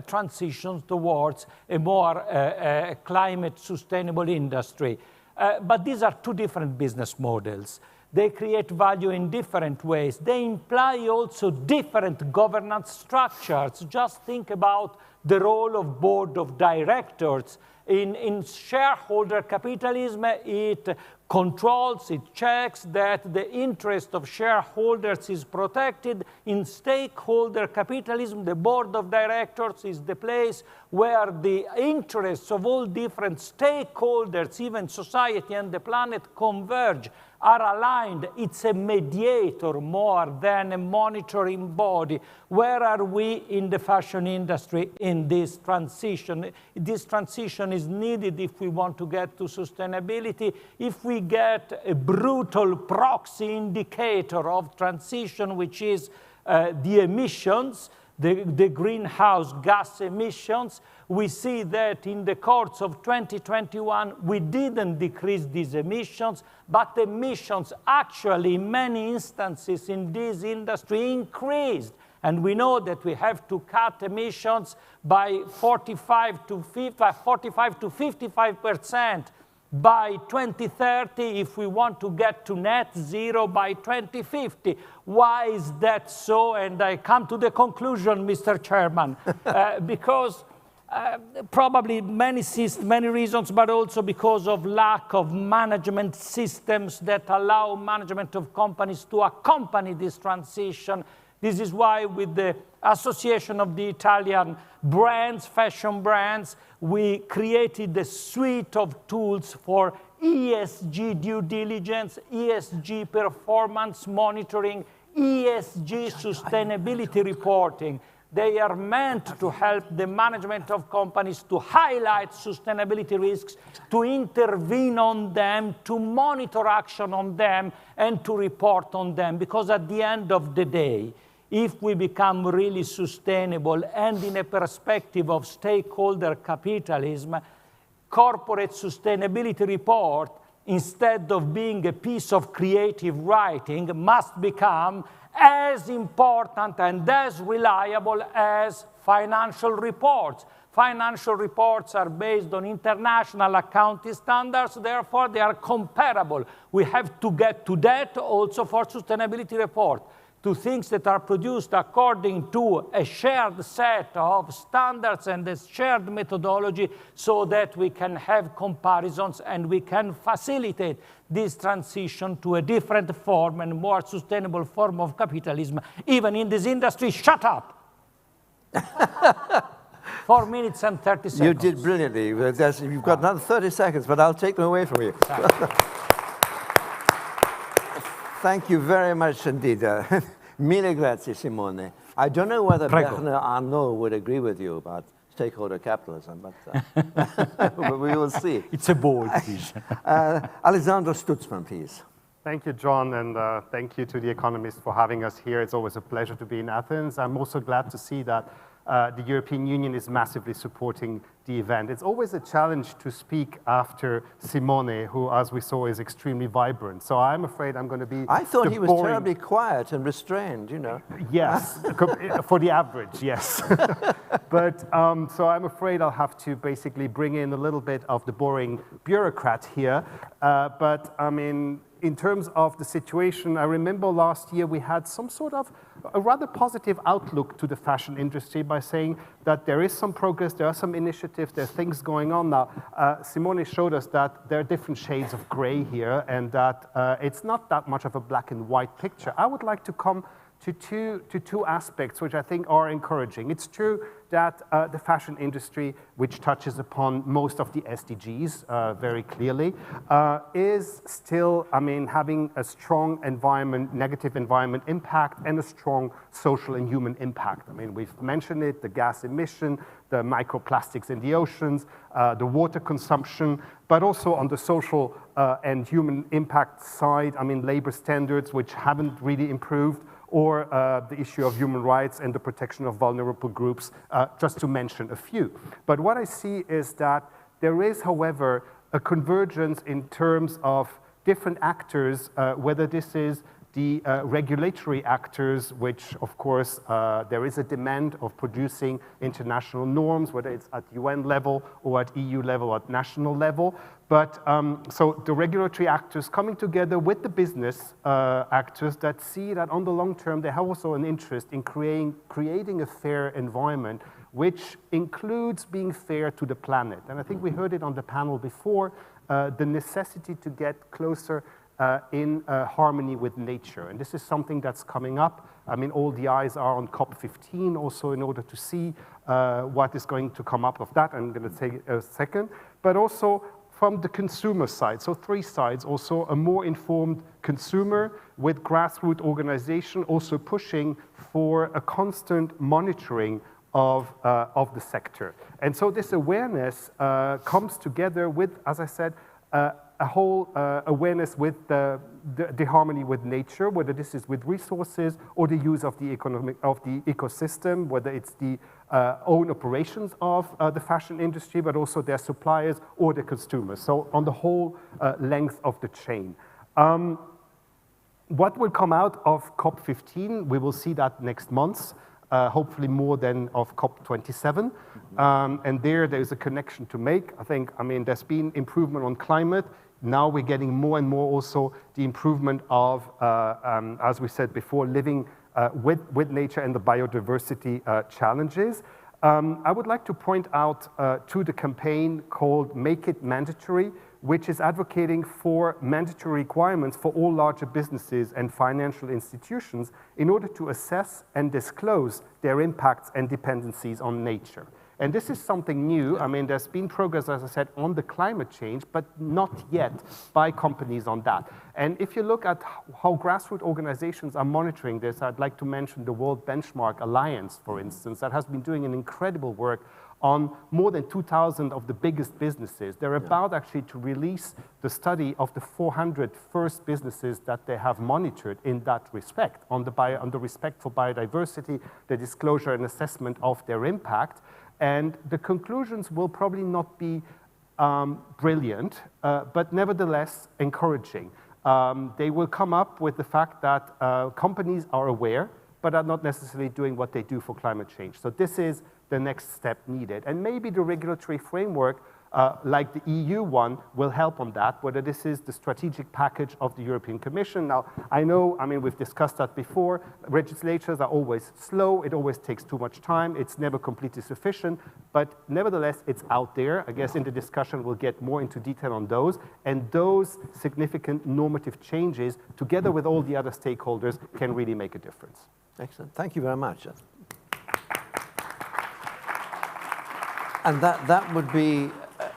transitions towards a more climate sustainable industry. But these are two different business models. They create value in different ways. They imply also different governance structures. Just think about the role of board of directors. In shareholder capitalism, it controls, it checks that the interest of shareholders is protected. In stakeholder capitalism, the board of directors is the place where the interests of all different stakeholders, even society and the planet, converge, are aligned. It's a mediator more than a monitoring body. Where are we in the fashion industry in this transition? This transition is needed if we want to get to sustainability. If we get a brutal proxy indicator of transition, which is the emissions, the greenhouse gas emissions, we see that in the course of 2021, we didn't decrease these emissions, but emissions actually, in many instances in this industry, increased. And we know that we have to cut emissions by 45 to 55% by 2030 if we want to get to net zero by 2050. Why is that so? And I come to the conclusion, Mr. Chairman, because probably many reasons, but also because of lack of management systems that allow management of companies to accompany this transition. This is why with the Association of the Italian brands, fashion brands, we created a suite of tools for ESG due diligence, ESG performance monitoring, ESG sustainability reporting. They are meant to help the management of companies to highlight sustainability risks, to intervene on them, to monitor action on them, and to report on them. Because at the end of the day, if we become really sustainable and in a perspective of stakeholder capitalism, corporate sustainability report, instead of being a piece of creative writing, must become as important and as reliable as financial reports. Financial reports are based on international accounting standards, therefore they are comparable. We have to get to that also for sustainability report, to things that are produced according to a shared set of standards and a shared methodology so that we can have comparisons and we can facilitate this transition to a different form and more sustainable form of capitalism, even in this industry. Shut up! 4 minutes and 30 seconds. You did brilliantly. You've got another 30 seconds, but I'll take them away from you. Thank you very much indeed. Mille grazie, Simone. I don't know whether Bernard Arnault would agree with you about stakeholder capitalism, but we will see. It's a bold vision. Alessandro Stutzman, please. Thank you, John, and thank you to The Economist for having us here. It's always a pleasure to be in Athens. I'm also glad to see that the European Union is massively supporting the event. It's always a challenge to speak after Simone, who, as we saw, is extremely vibrant. So I'm afraid I'm going to be I thought he was terribly quiet and restrained, you know. Yes, for the average, yes. But so I'm afraid I'll have to basically bring in a little bit of the boring bureaucrat here. But I mean, in terms of the situation, I remember last year we had some sort of a rather positive outlook to the fashion industry by saying that there is some progress, there are some initiatives, there are things going on now. Simone showed us that there are different shades of gray here and that it's not that much of a black and white picture. I would like to come to two aspects which I think are encouraging. It's true that the fashion industry, which touches upon most of the SDGs very clearly, is still, I mean, having a strong negative environment impact and a strong social and human impact. I mean, we've mentioned it, the gas emission, the microplastics in the oceans, the water consumption, but also on the social and human impact side, I mean, labor standards, which haven't really improved, or the issue of human rights and the protection of vulnerable groups, just to mention a few. But what I see is that there is, however, a convergence in terms of different actors, whether this is the regulatory actors, which, of course, there is a demand of producing international norms, whether it's at UN level or at EU level or at national level. But so the regulatory actors coming together with the business actors that see that on the long term, they have also an interest in creating a fair environment, which includes being fair to the planet. And I think we heard it on the panel before, the necessity to get closer in harmony with nature. And this is something that's coming up. I mean, all the eyes are on COP15 also in order to see what is going to come up of that. I'm going to take a second. But also from the consumer side, so three sides, also a more informed consumer with grassroots organization also pushing for a constant monitoring of the sector. And so this awareness comes together with, as I said, a whole awareness with the harmony with nature, whether this is with resources or the use of the ecosystem, whether it's the own operations of the fashion industry, but also their suppliers or the consumers. So on the whole length of the chain. What will come out of COP15, we will see that next month. hopefully more than of COP27. And there is a connection to make. I mean, there's been improvement on climate. Now we're getting more and more also the improvement of, as we said before, living with nature and the biodiversity challenges. I would like to point out to the campaign called Make It Mandatory, which is advocating for mandatory requirements for all larger businesses and financial institutions in order to assess and disclose their impacts and dependencies on nature. And this is something new. I mean, there's been progress, as I said, on the climate change, but not yet by companies on that. And if you look at how grassroots organizations are monitoring this, I'd like to mention the World Benchmark Alliance, for instance, that has been doing an incredible work on more than 2,000 of the biggest businesses. They're about actually to release the study of the 400 first businesses that they have monitored in that respect, on the respect for biodiversity, the disclosure and assessment of their impact. And the conclusions will probably not be brilliant, but nevertheless encouraging. They will come up with the fact that companies are aware, but are not necessarily doing what they do for climate change. So this is the next step needed. And maybe the regulatory framework, like the EU one, will help on that, whether this is the strategic package of the European Commission. Now, I mean, we've discussed that before. Legislatures are always slow. It always takes too much time. It's never completely sufficient. But nevertheless, it's out there. I guess in the discussion, we'll get more into detail on those. And those significant normative changes, together with all the other stakeholders, can really make a difference. Excellent. Thank you very much. And that would be,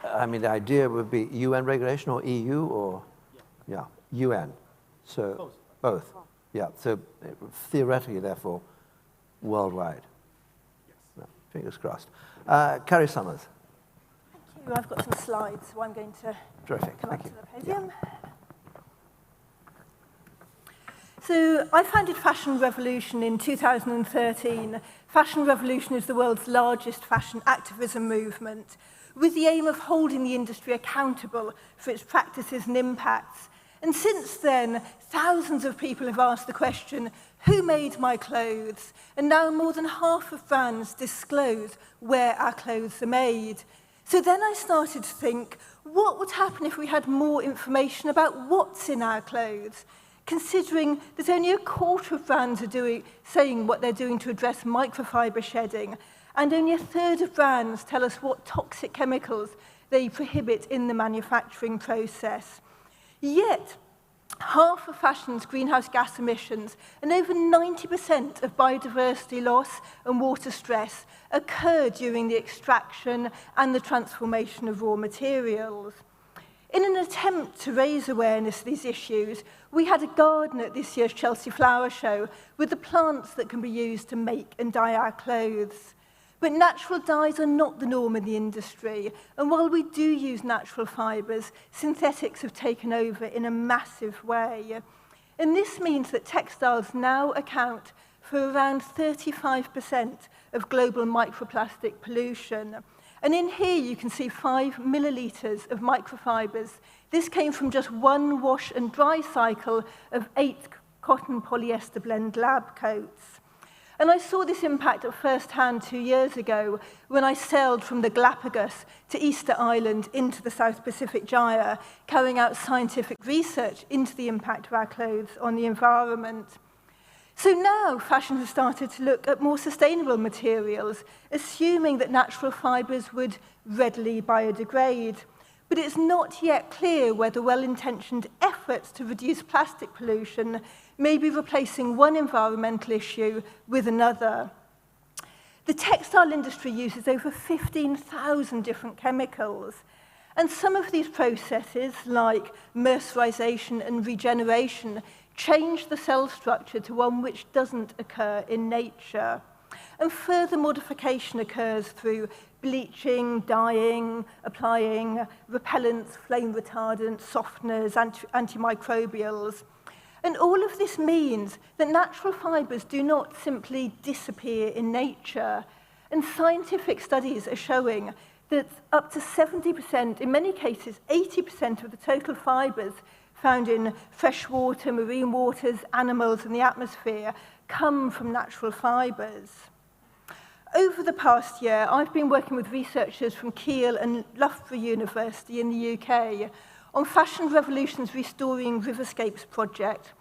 I mean, the idea would be UN regulation or EU or? Yeah, UN. So both. Yeah, so theoretically, therefore, worldwide. Yes. No, fingers crossed. Carrie Summers. Thank you. I've got some slides, so I'm going to come up to the podium. Yeah. So I founded Fashion Revolution in 2013. Fashion Revolution is the world's largest fashion activism movement, with the aim of holding the industry accountable for its practices and impacts. And since then, thousands of people have asked the question, who made my clothes? And now more than half of brands disclose where our clothes are made. So then I started to think, what would happen if we had more information about what's in our clothes? Considering that only a quarter of brands are saying what they're doing to address microfiber shedding, and only a third of brands tell us what toxic chemicals they prohibit in the manufacturing process. Yet, half of fashion's greenhouse gas emissions and over 90% of biodiversity loss and water stress occur during the extraction and the transformation of raw materials. In an attempt to raise awareness of these issues, we had a garden at this year's Chelsea Flower Show with the plants that can be used to make and dye our clothes. But natural dyes are not the norm in the industry, and while we do use natural fibres, synthetics have taken over in a massive way. And this means that textiles now account for around 35% of global microplastic pollution. And in here you can see 5 millilitres of microfibres. This came from just one wash and dry cycle of 8 cotton polyester blend lab coats. And I saw this impact at first hand 2 years ago when I sailed from the Galapagos to Easter Island into the South Pacific Gyre, carrying out scientific research into the impact of our clothes on the environment. So now fashion has started to look at more sustainable materials, assuming that natural fibres would readily biodegrade. But it's not yet clear whether well-intentioned efforts to reduce plastic pollution may be replacing one environmental issue with another. The textile industry uses over 15,000 different chemicals, and some of these processes, like mercerization and regeneration, change the cell structure to one which doesn't occur in nature. And further modification occurs through bleaching, dyeing, applying repellents, flame retardants, softeners, antimicrobials. And all of this means that natural fibres do not simply disappear in nature. And scientific studies are showing that up to 70%, in many cases 80% of the total fibres found in fresh water, marine waters, animals, and the atmosphere come from natural fibres. Over the past year, I've been working with researchers from Keele and Loughborough University in the UK on Fashion Revolution's Restoring Riverscapes project,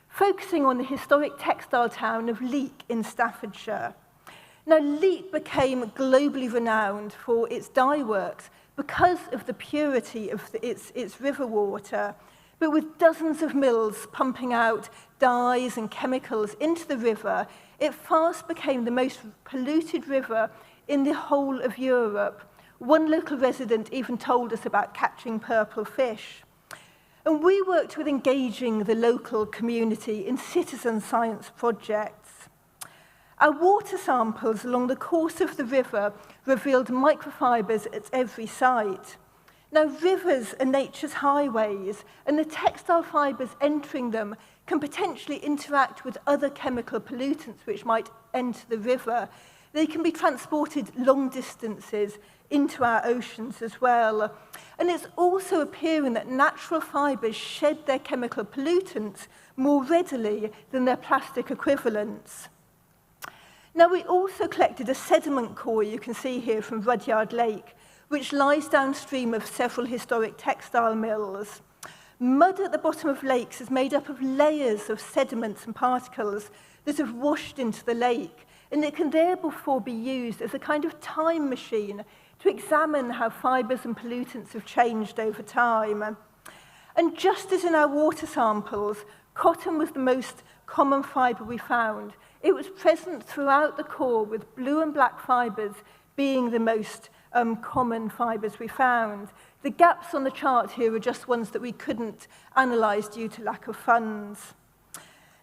focusing on the historic textile town of Leek in Staffordshire. Now, Leek became globally renowned for its dye works because of the purity of its river water, but with dozens of mills pumping out dyes and chemicals into the river, it fast became the most polluted river in the whole of Europe. One local resident even told us about catching purple fish. And we worked with engaging the local community in citizen science projects. Our water samples along the course of the river revealed microfibers at every site. Now, rivers are nature's highways, and the textile fibers entering them can potentially interact with other chemical pollutants which might enter the river. They can be transported long distances into our oceans as well. And it's also appearing that natural fibers shed their chemical pollutants more readily than their plastic equivalents. Now, we also collected a sediment core, you can see here, from Rudyard Lake, which lies downstream of several historic textile mills. Mud at the bottom of lakes is made up of layers of sediments and particles that have washed into the lake, and it can therefore be used as a kind of time machine to examine how fibers and pollutants have changed over time. And just as in our water samples, cotton was the most common fiber we found. It was present throughout the core, with blue and black fibers being the most common fibers we found. The gaps on the chart here are just ones that we couldn't analyze due to lack of funds.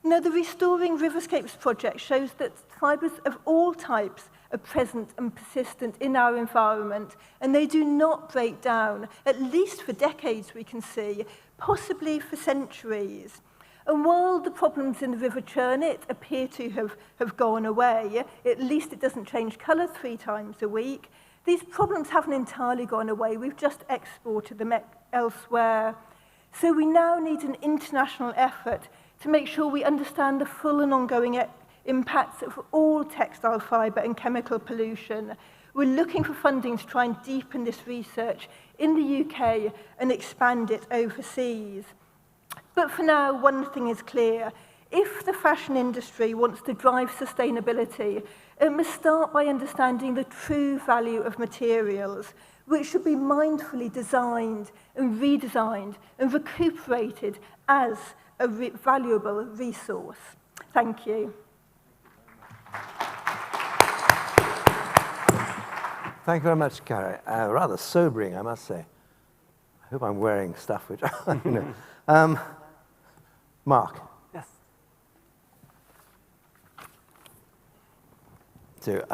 Now, the Restoring Riverscapes project shows that fibers of all types are present and persistent in our environment, and they do not break down, at least for decades we can see, possibly for centuries. And while the problems in the River Churnet appear to have gone away, at least it doesn't change colour 3 times a week, these problems haven't entirely gone away. We've just exported them elsewhere. So we now need an international effort to make sure we understand the full and ongoing impacts of all textile fibre and chemical pollution. We're looking for funding to try and deepen this research in the UK and expand it overseas. But for now, one thing is clear. If the fashion industry wants to drive sustainability, it must start by understanding the true value of materials, which should be mindfully designed and redesigned and recuperated as a valuable resource. Thank you. Thank you very much, Carrie. Rather sobering, I must say. I hope I'm wearing stuff which, you know. Mark. Yes. So,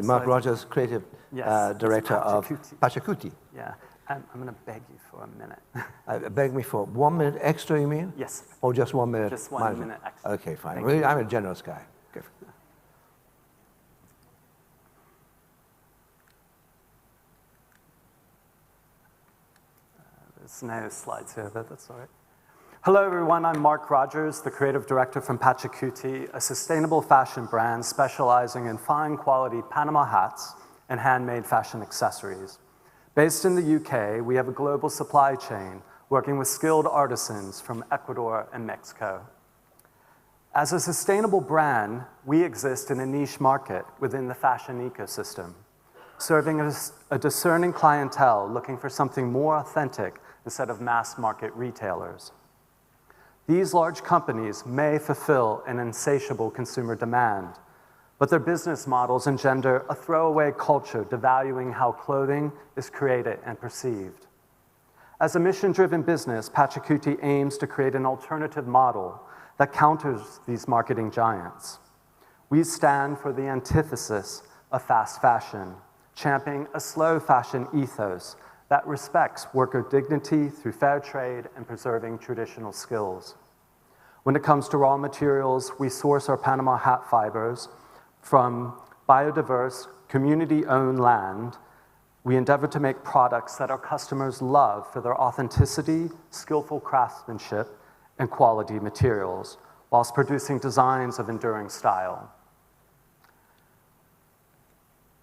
Mark Rogers, Creative Director of Pachacuti. Yeah, I'm going to beg you for a minute. Beg me for 1 minute extra, you mean? Yes. Or just 1 minute? Just 1 minute extra. Okay, fine. Really, I'm a generous guy. Okay. There's no slides here, but that's all right. Hello, everyone. I'm Mark Rogers, the creative director from Pachacuti, a sustainable fashion brand specializing in fine quality Panama hats and handmade fashion accessories. Based in the UK, we have a global supply chain working with skilled artisans from Ecuador and Mexico. As a sustainable brand, we exist in a niche market within the fashion ecosystem, serving a discerning clientele looking for something more authentic instead of mass market retailers. These large companies may fulfill an insatiable consumer demand, but their business models engender a throwaway culture devaluing how clothing is created and perceived. As a mission-driven business, Pachacuti aims to create an alternative model that counters these marketing giants. We stand for the antithesis of fast fashion, championing a slow fashion ethos that respects worker dignity through fair trade and preserving traditional skills. When it comes to raw materials, we source our Panama hat fibers from biodiverse, community-owned land. We endeavor to make products that our customers love for their authenticity, skillful craftsmanship, and quality materials, whilst producing designs of enduring style.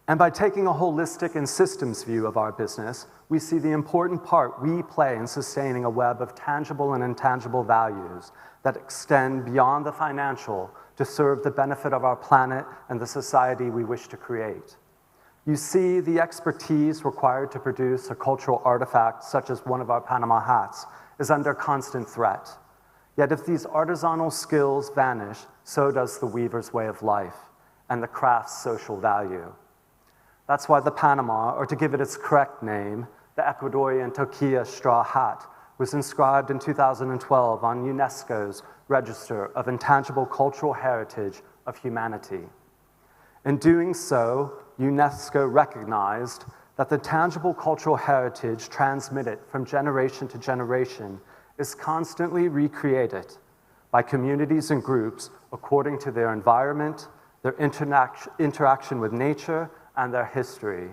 And by taking a holistic and systems view of our business, we see the important part we play in sustaining a web of tangible and intangible values that extend beyond the financial to serve the benefit of our planet and the society we wish to create. You see, the expertise required to produce a cultural artifact such as one of our Panama hats is under constant threat. Yet if these artisanal skills vanish, so does the weaver's way of life and the craft's social value. That's why the Panama, or to give it its correct name, the Ecuadorian Toquilla straw hat, was inscribed in 2012 on UNESCO's Register of Intangible Cultural Heritage of Humanity. In doing so, UNESCO recognized that the tangible cultural heritage transmitted from generation to generation is constantly recreated by communities and groups according to their environment, their interaction with nature, and their history,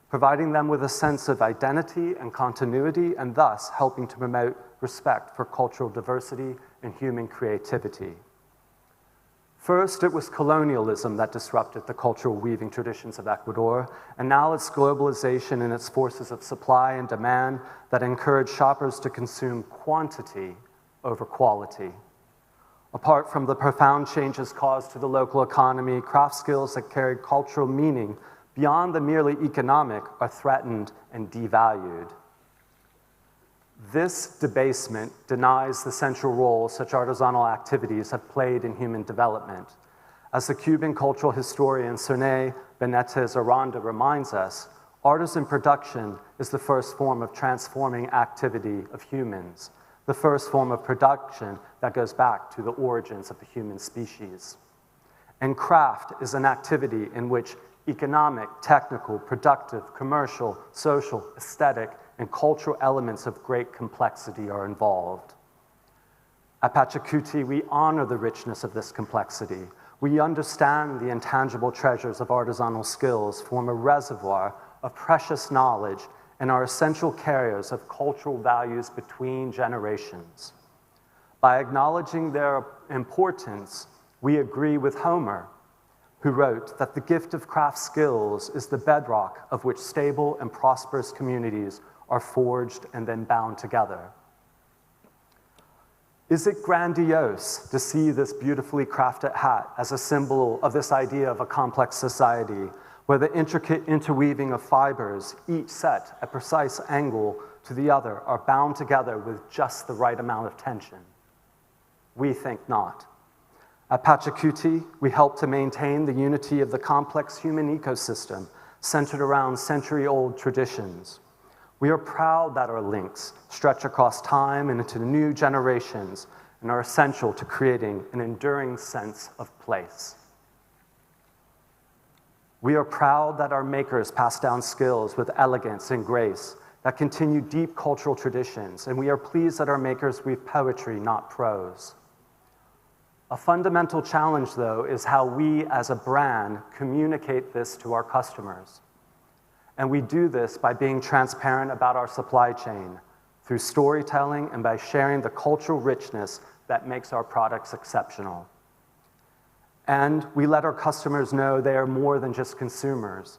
providing them with a sense of identity and continuity, and thus helping to promote respect for cultural diversity and human creativity. First, it was colonialism that disrupted the cultural weaving traditions of Ecuador, and now it's globalization and its forces of supply and demand that encourage shoppers to consume quantity over quality. Apart from the profound changes caused to the local economy, craft skills that carry cultural meaning beyond the merely economic are threatened and devalued. This debasement denies the central role such artisanal activities have played in human development. As the Cuban cultural historian Cerné Benítez Aranda reminds us, artisan production is the first form of transforming activity of humans, the first form of production that goes back to the origins of the human species. And craft is an activity in which economic, technical, productive, commercial, social, aesthetic, and cultural elements of great complexity are involved. At Pachacuti, we honor the richness of this complexity. We understand the intangible treasures of artisanal skills form a reservoir of precious knowledge and are essential carriers of cultural values between generations. By acknowledging their importance, we agree with Homer, who wrote that the gift of craft skills is the bedrock of which stable and prosperous communities are forged and then bound together. Is it grandiose to see this beautifully crafted hat as a symbol of this idea of a complex society where the intricate interweaving of fibers, each set at a precise angle to the other, are bound together with just the right amount of tension? We think not. At Pachacuti, we help to maintain the unity of the complex human ecosystem centered around century-old traditions. We are proud that our links stretch across time and into new generations and are essential to creating an enduring sense of place. We are proud that our makers pass down skills with elegance and grace that continue deep cultural traditions, and we are pleased that our makers weave poetry, not prose. A fundamental challenge, though, is how we as a brand communicate this to our customers. And we do this by being transparent about our supply chain, through storytelling and by sharing the cultural richness that makes our products exceptional. And we let our customers know they are more than just consumers,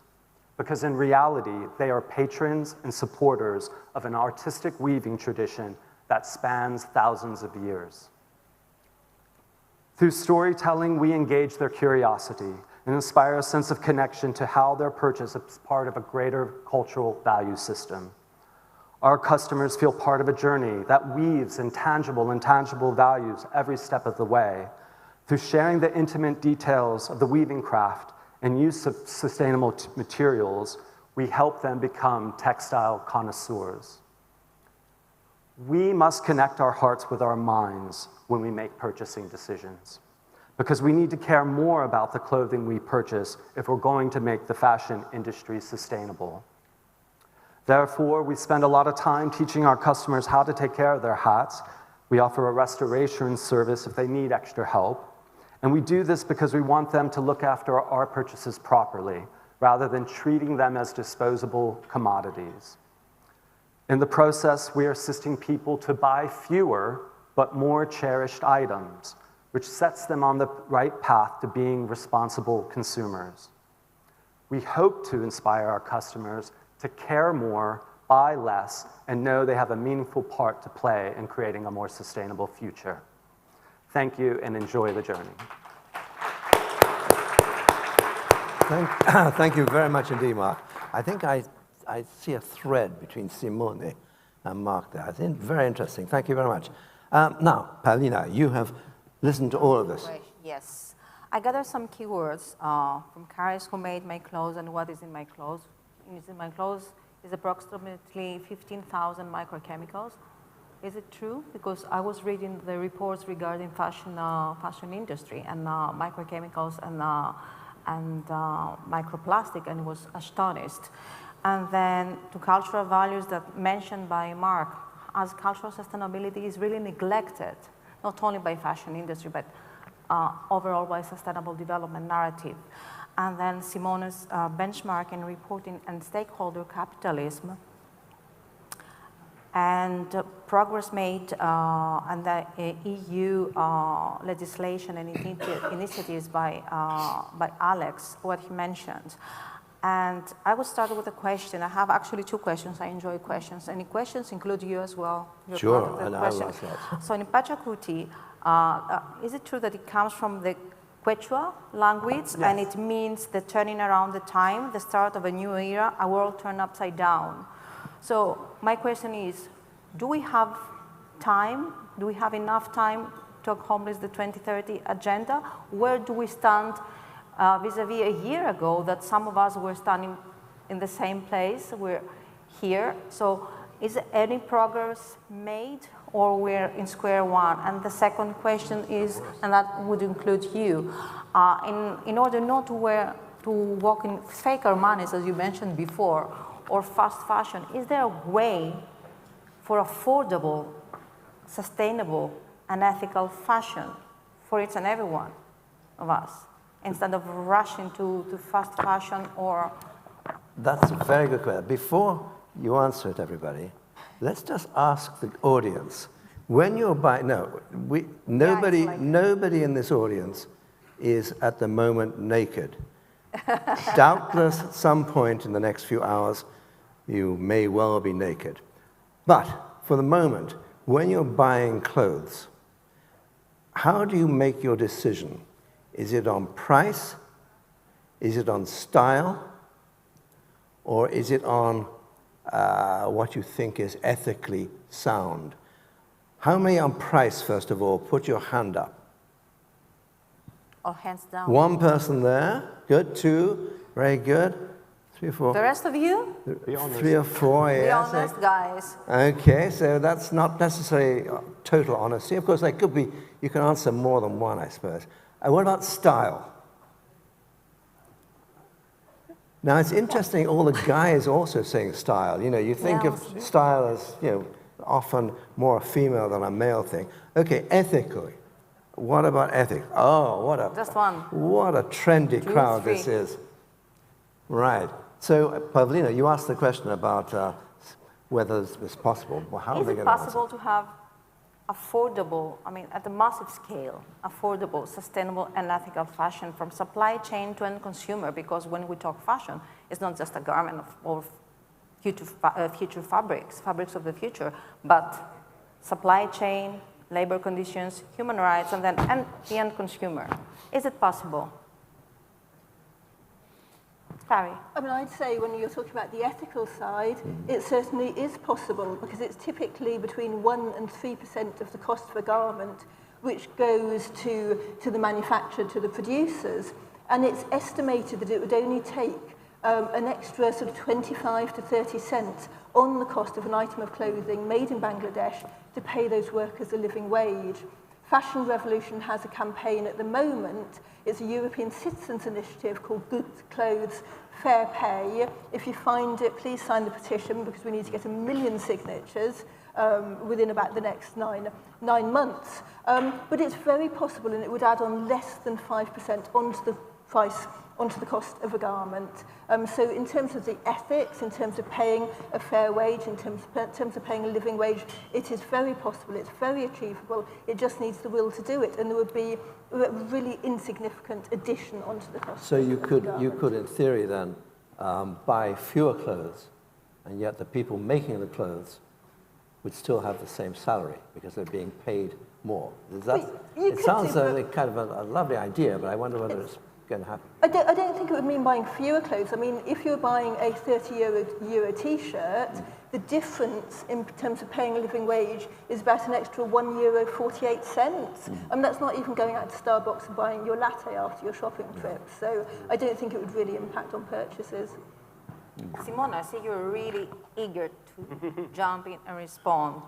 because in reality, they are patrons and supporters of an artistic weaving tradition that spans thousands of years. Through storytelling, we engage their curiosity and inspire a sense of connection to how their purchase is part of a greater cultural value system. Our customers feel part of a journey that weaves intangible and tangible values every step of the way. Through sharing the intimate details of the weaving craft and use of sustainable materials, we help them become textile connoisseurs. We must connect our hearts with our minds when we make purchasing decisions, because we need to care more about the clothing we purchase if we're going to make the fashion industry sustainable. Therefore, we spend a lot of time teaching our customers how to take care of their hats. We offer a restoration service if they need extra help. And we do this because we want them to look after our purchases properly, rather than treating them as disposable commodities. In the process, we are assisting people to buy fewer but more cherished items, which sets them on the right path to being responsible consumers. We hope to inspire our customers to care more, buy less, and know they have a meaningful part to play in creating a more sustainable future. Thank you and enjoy the journey. Thank you very much indeed, Mark. I think I see a thread between Simone and Mark there. I think very interesting. Thank you very much. Now, Paulina, you have listened to all of this. Yes. I gathered some keywords from Caris, who made my clothes, and what is in my clothes. In my clothes is approximately 15,000 microchemicals. Is it true? Because I was reading the reports regarding fashion industry and microchemicals and microplastic, and was astonished. And then to cultural values that mentioned by Mark, as cultural sustainability is really neglected, not only by fashion industry, but overall by sustainable development narrative. And then Simone's benchmarking, reporting, and stakeholder capitalism, and progress made and the EU legislation and initiatives by Alex, what he mentioned. And I will start with a question. I have actually two questions. I enjoy questions. Any questions? Include you as well. You're sure, part of the and question. I like that. So in Pachacuti, is it true that it comes from the Quechua language, yes, and it means the turning around the time, the start of a new era, a world turned upside down? So my question is, do we have time? Do we have enough time to accomplish the 2030 agenda? Where do we stand vis-a-vis a year ago that some of us were standing in the same place? We're here. So is any progress made, or we're in square one? And the second question is, and that would include you, in order not to walk in fake Armanis, as you mentioned before, or fast fashion, is there a way for affordable, sustainable, and ethical fashion for each and every one of us, instead of rushing to fast fashion or... That's a very good question. Before you answer it, everybody, let's just ask the audience. When you're buying, nobody in this audience is at the moment naked. Doubtless at some point in the next few hours, you may well be naked. But for the moment, when you're buying clothes, how do you make your decision? Is it on price? Is it on style? Or is it on what you think is ethically sound? How many on price, first of all? Put your hand up. Or hands down. One person there. Good. Two. Very good. 3 or 4. The rest of you? 3 or 4, yes. Be honest, guys. Okay, so that's not necessarily total honesty. Of course, there could be, you can answer more than one, I suppose. What about style? Now, it's interesting, all the guys also saying style. You know, you think of style as, you know, often more a female than a male thing. Okay, ethically. What about ethics? Oh, just one. What a trendy crowd this is. Right. So, Pavlina, you asked the question about whether it's possible. Well, how are they going to answer? Is it possible to have affordable, I mean, at a massive scale, affordable, sustainable, and ethical fashion from supply chain to end consumer? Because when we talk fashion, it's not just a garment of future fabrics of the future, but supply chain, labor conditions, human rights, and then the end consumer. Is it possible? Barry. I mean, I'd say when you're talking about the ethical side, it certainly is possible, because it's typically between 1% and 3% of the cost of a garment, which goes to the manufacturer, to the producers. And it's estimated that it would only take an extra sort of 25 to 30 cents on the cost of an item of clothing made in Bangladesh to pay those workers a living wage. Fashion Revolution has a campaign at the moment. It's a European citizens initiative called Good Clothes, Fair Pay. If you find it, please sign the petition, because we need to get 1 million signatures within about the next nine months. But it's very possible, and it would add on less than 5% onto the price onto the cost of a garment. So in terms of the ethics, in terms of paying a fair wage, in terms of paying a living wage, it is very possible, it's very achievable, it just needs the will to do it, and there would be a really insignificant addition onto the cost So of you the garment. could in theory then buy fewer clothes, and yet the people making the clothes would still have the same salary because they're being paid more. Is that, it sounds like kind of a lovely idea, but I wonder whether it's going to happen. I don't think it would mean buying fewer clothes. I mean, if you're buying a 30-euro T-shirt, the difference in terms of paying a living wage is about an extra €1.48. And that's not even going out to Starbucks and buying your latte after your shopping trip. So I don't think it would really impact on purchases. Simona, I see you're really eager to jump in and respond.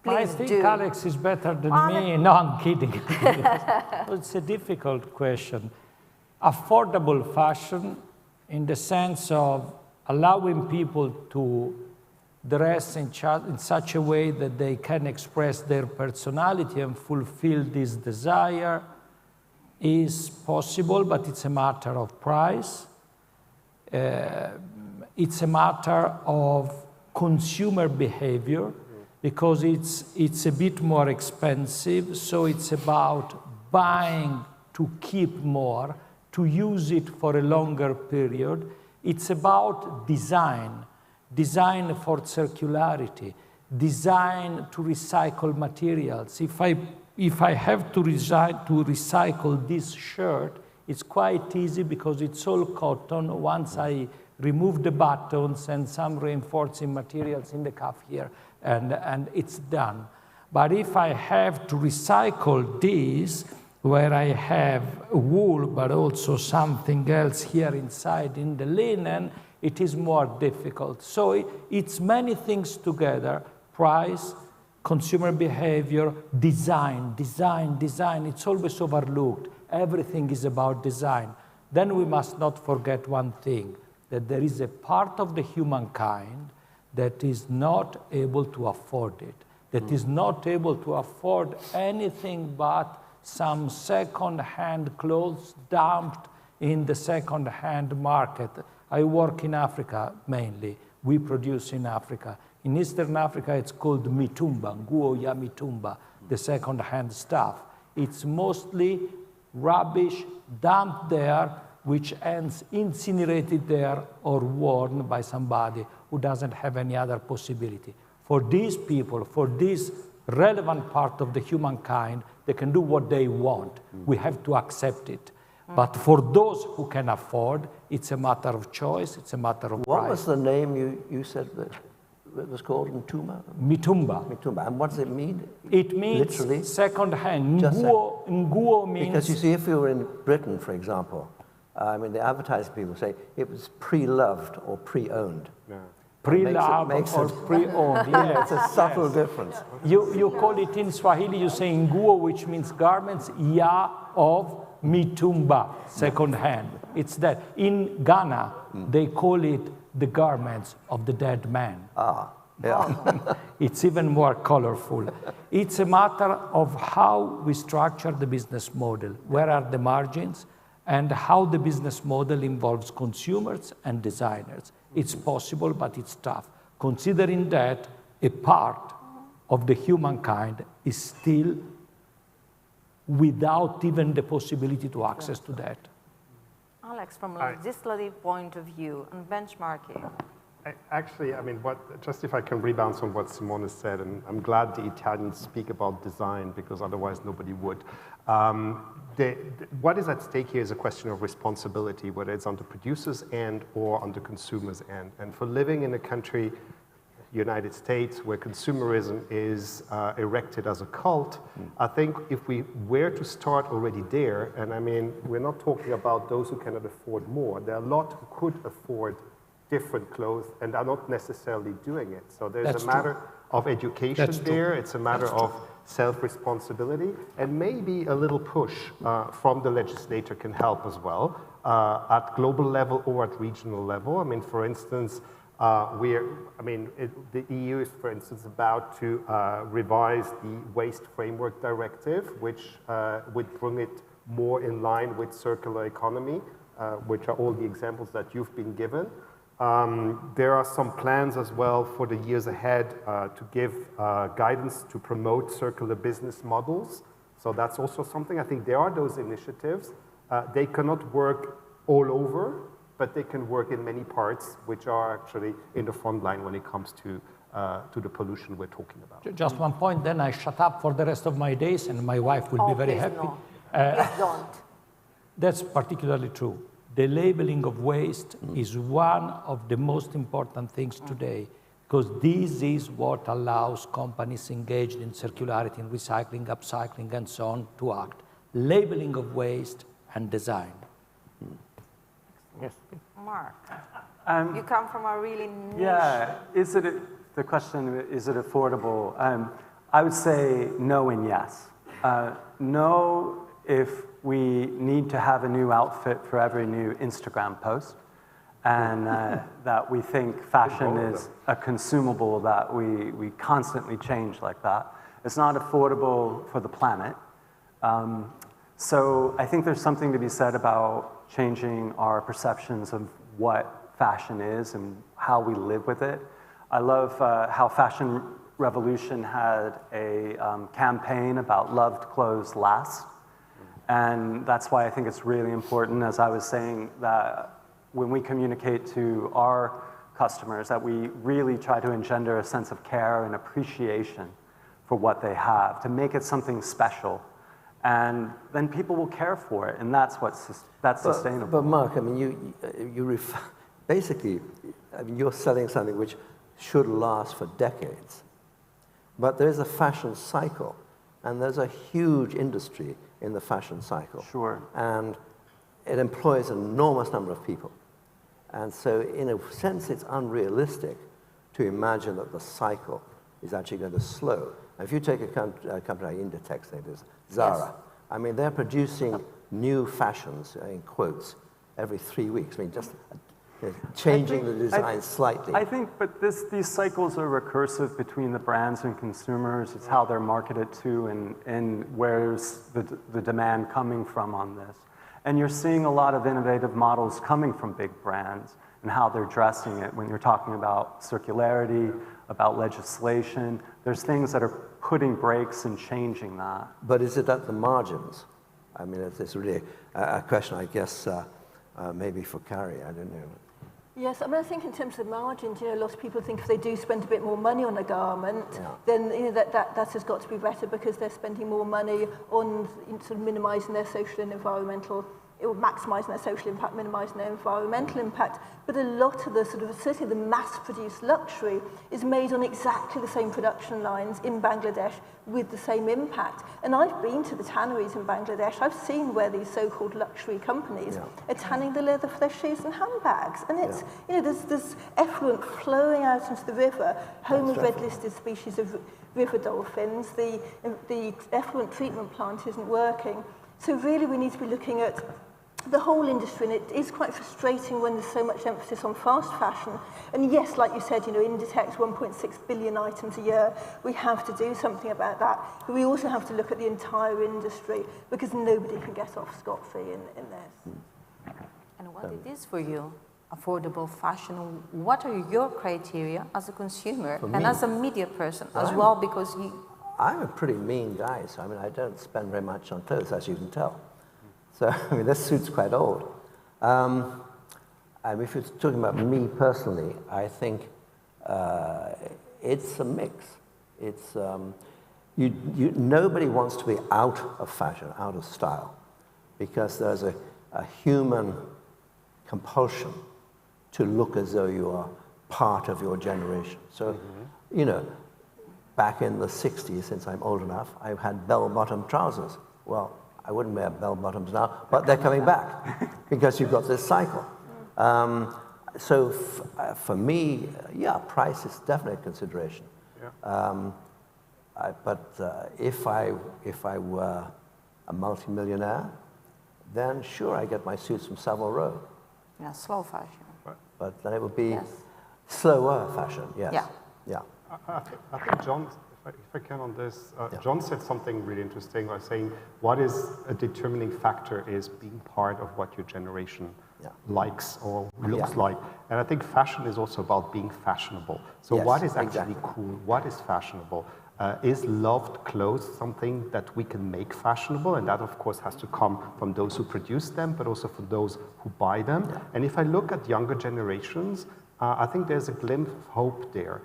I Please think do. Alex is better than me. No, I'm kidding. It's a difficult question. Affordable fashion in the sense of allowing people to dress in such a way that they can express their personality and fulfill this desire is possible, but it's a matter of price. It's a matter of consumer behavior because it's a bit more expensive, so it's about buying to keep more, to use it for a longer period. It's about design for circularity, design to recycle materials. If I have to recycle this shirt, it's quite easy because it's all cotton. Once I remove the buttons and some reinforcing materials in the cuff here, and it's done. But if I have to recycle this, where I have wool, but also something else here inside in the linen, it is more difficult. So it's many things together: price, consumer behavior, design. It's always overlooked. Everything is about design. Then we must not forget one thing, that there is a part of the humankind that is not able to afford it, that is not able to afford anything but some second-hand clothes dumped in the second-hand market. I work in Africa mainly. We produce in Africa. In Eastern Africa, it's called mitumba, nguo ya mitumba, the second-hand stuff. It's mostly rubbish dumped there, which ends incinerated there or worn by somebody who doesn't have any other possibility. For these people, for this relevant part of the humankind, they can do what they want. We have to accept it. But for those who can afford, it's a matter of choice, it's a matter of price. What was the name you said that it was called? Mitumba? Mitumba. And what does it mean? It means literally? Second-hand. Nguo means... Because you see, if you were in Britain, for example, I mean, the advertising people say it was pre-loved or pre-owned. Yeah. Pre-loved or pre-owned, yes. It's a subtle difference. You call it in Swahili, you say nguo, which means garments, ya of mitumba, second-hand. It's that. In Ghana, they call it the garments of the dead man. Yeah. It's even more colorful. It's a matter of how we structure the business model. Where are the margins? And how the business model involves consumers and designers. It's possible, but it's tough. Considering that a part of the humankind is still without even the possibility to access to that. Alex, from a legislative point of view and benchmarking. Actually, I mean, just if I can rebound on what Simona said, and I'm glad the Italians speak about design because otherwise nobody would. What is at stake here is a question of responsibility, whether it's on the producers' end or on the consumers' end. And for living in a country, United States, where consumerism is erected as a cult, I think if we were to start already there, and I mean, we're not talking about those who cannot afford more. There are a lot who could afford different clothes and are not necessarily doing it. So there's a matter of education there. It's a matter of self-responsibility, and maybe a little push from the legislator can help as well at global level or at regional level. I mean, for instance, the EU is, for instance, about to revise the Waste Framework Directive, which would bring it more in line with circular economy. which are all the examples that you've been given. There are some plans as well for the years ahead to give guidance to promote circular business models. So that's also something. I think there are those initiatives. They cannot work all over, but they can work in many parts, which are actually in the front line when it comes to the pollution we're talking about. Just one point, then I shut up for the rest of my days, and my wife will be very happy. No. Please don't. That's particularly true. The labeling of waste is one of the most important things today, because this is what allows companies engaged in circularity, in recycling, upcycling, and so on to act. Labeling of waste and design. Yes. Mark, you come from a really niche... Yeah, the question, is it affordable? I would say no and yes. No, if we need to have a new outfit for every new Instagram post, and that we think fashion is a consumable that we constantly change like that. It's not affordable for the planet. So I think there's something to be said about changing our perceptions of what fashion is and how we live with it. I love how Fashion Revolution had a campaign about loved clothes last. And that's why I think it's really important, as I was saying, that when we communicate to our customers, that we really try to engender a sense of care and appreciation for what they have, to make it something special. And then people will care for it, and that's sustainable. But Mark, I mean, basically, I mean, you're selling something which should last for decades. But there's a fashion cycle, and there's a huge industry in the fashion cycle. Sure. And it employs an enormous number of people. And so in a sense, it's unrealistic to imagine that the cycle is actually going to slow. Now, if you take a company like Inditex, it is Zara. Yes. I mean, they're producing new fashions, in quotes, every 3 weeks. I mean, just changing the design slightly. I think, but these cycles are recursive between the brands and consumers. It's how they're marketed to, and where's the demand coming from on this. And you're seeing a lot of innovative models coming from big brands and how they're dressing it. When you're talking about circularity, about legislation, there's things that are putting brakes and changing that. But is it at the margins? I mean, it's really a question, I guess, maybe for Carrie, I don't know. Yes, I mean, I think in terms of margins, a lot of people think if they do spend a bit more money on a garment, then that has got to be better because they're spending more money on sort of minimising their social and environmental, maximising their social impact, minimising their environmental impact. But a lot of the sort of, certainly the mass-produced luxury is made on exactly the same production lines in Bangladesh with the same impact. And I've been to the tanneries in Bangladesh. I've seen where these so-called luxury companies are tanning the leather for their shoes and handbags. And it's, there's effluent flowing out into the river, home of red-listed species of river dolphins. The effluent treatment plant isn't working. So really we need to be looking at the whole industry, and it is quite frustrating when there's so much emphasis on fast fashion. And yes, like you said, Inditex, 1.6 billion items a year. We have to do something about that. But we also have to look at the entire industry because nobody can get off scot-free in this. And what it is for you, affordable fashion, what are your criteria as a consumer and as a media person as well? Because I'm a pretty mean guy, so I mean, I don't spend very much on clothes, as you can tell. So, I mean, this suit's quite old. And if you're talking about me personally, I think it's a mix. It's, nobody wants to be out of fashion, out of style, because there's a human compulsion to look as though you are part of your generation. So, back in the 60s, since I'm old enough, I had bell-bottom trousers. Well, I wouldn't wear bell-bottoms now, but they're coming back because you've got this cycle. So for me, price is definitely a consideration. But if I were a multimillionaire, then sure, I get my suits from Savile Row. Yeah, slow fashion. But then it would be slower fashion, yes. Yeah. I think John, if I can on this, John said something really interesting by saying what is a determining factor is being part of what your generation likes or looks like. And I think fashion is also about being fashionable. So what is actually cool? What is fashionable? Is loved clothes something that we can make fashionable? And that, of course, has to come from those who produce them, but also from those who buy them. And if I look at younger generations, I think there's a glimpse of hope there.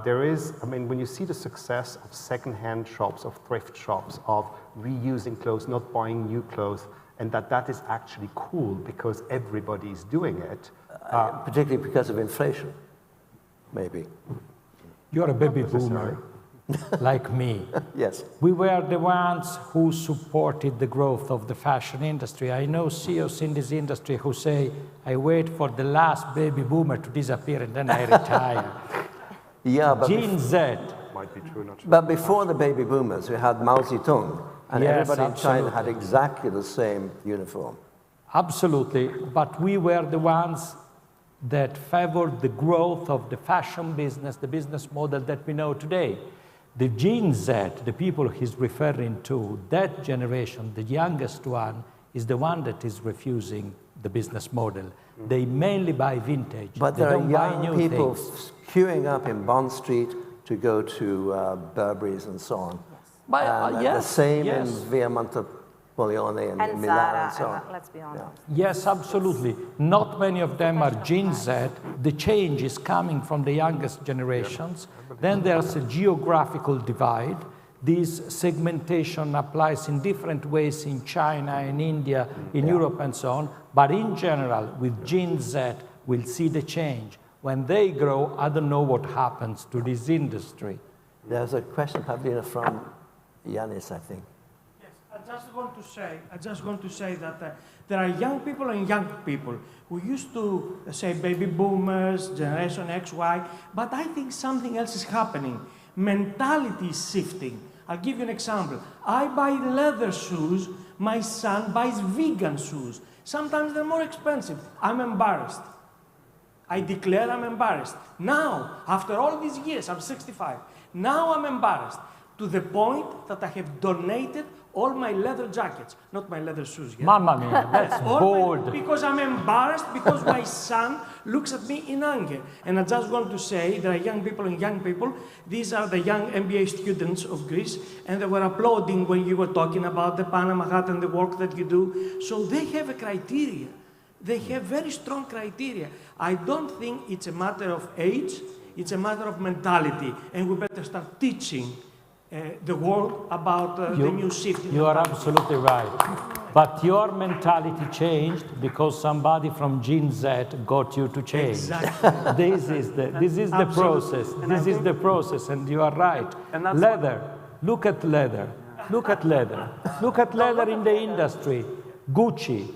There is, I mean, when you see the success of second-hand shops, of thrift shops, of reusing clothes, not buying new clothes, and that is actually cool because everybody is doing it. Particularly because of inflation, maybe. You're a baby boomer, like me. Yes. We were the ones who supported the growth of the fashion industry. I know CEOs in this industry who say, I wait for the last baby boomer to disappear and then I retire. Yeah, but Gen Z. Might be true, not true. But before the baby boomers, we had Mao Zedong, and everybody in China had exactly the same uniform. Absolutely, but we were the ones that favored the growth of the fashion business, the business model that we know today. The Gen Z, the people he's referring to, that generation, the youngest one, is the one that is refusing the business model. They mainly buy vintage. But they there don't are buy young new people things. queuing up in Bond Street to go to Burberry's and so on. But, And yes, the same yes. in Via Montepolione and And Milan Zara, and so on. let's be honest. Yes, absolutely. Not many of them are Gen Z. The change is coming from the youngest generations. Then there's a geographical divide. This segmentation applies in different ways in China, in India, in Europe, and so on. But in general, with Gen Z, we'll see the change. When they grow, I don't know what happens to this industry. There's a question, Pavlina, from Yanis, I think. Yes, I just want to say that there are young people and young people who used to say baby boomers, Generation X, Y, but I think something else is happening. Mentality is shifting. I'll give you an example. I buy leather shoes, my son buys vegan shoes. Sometimes they're more expensive. I'm embarrassed. I declare I'm embarrassed. Now, after all these years, I'm 65. Now I'm embarrassed to the point that I have donated all my leather jackets, not my leather shoes yet. Mamma mia, that's bold. Because I'm embarrassed because my son looks at me in anger. And I just want to say there are young people and young people. These are the young MBA students of Greece, and they were applauding when you were talking about the Panama hat and the work that you do. So they have a criteria. They have very strong criteria. I don't think it's a matter of age, it's a matter of mentality, and we better start teaching the world about the new shift. You are absolutely right. But your mentality changed because somebody from Gen Z got you to change. Exactly. This is the process. This is the process, and you are right. Leather. Look at leather. Look at leather. Look at leather in the industry. Gucci.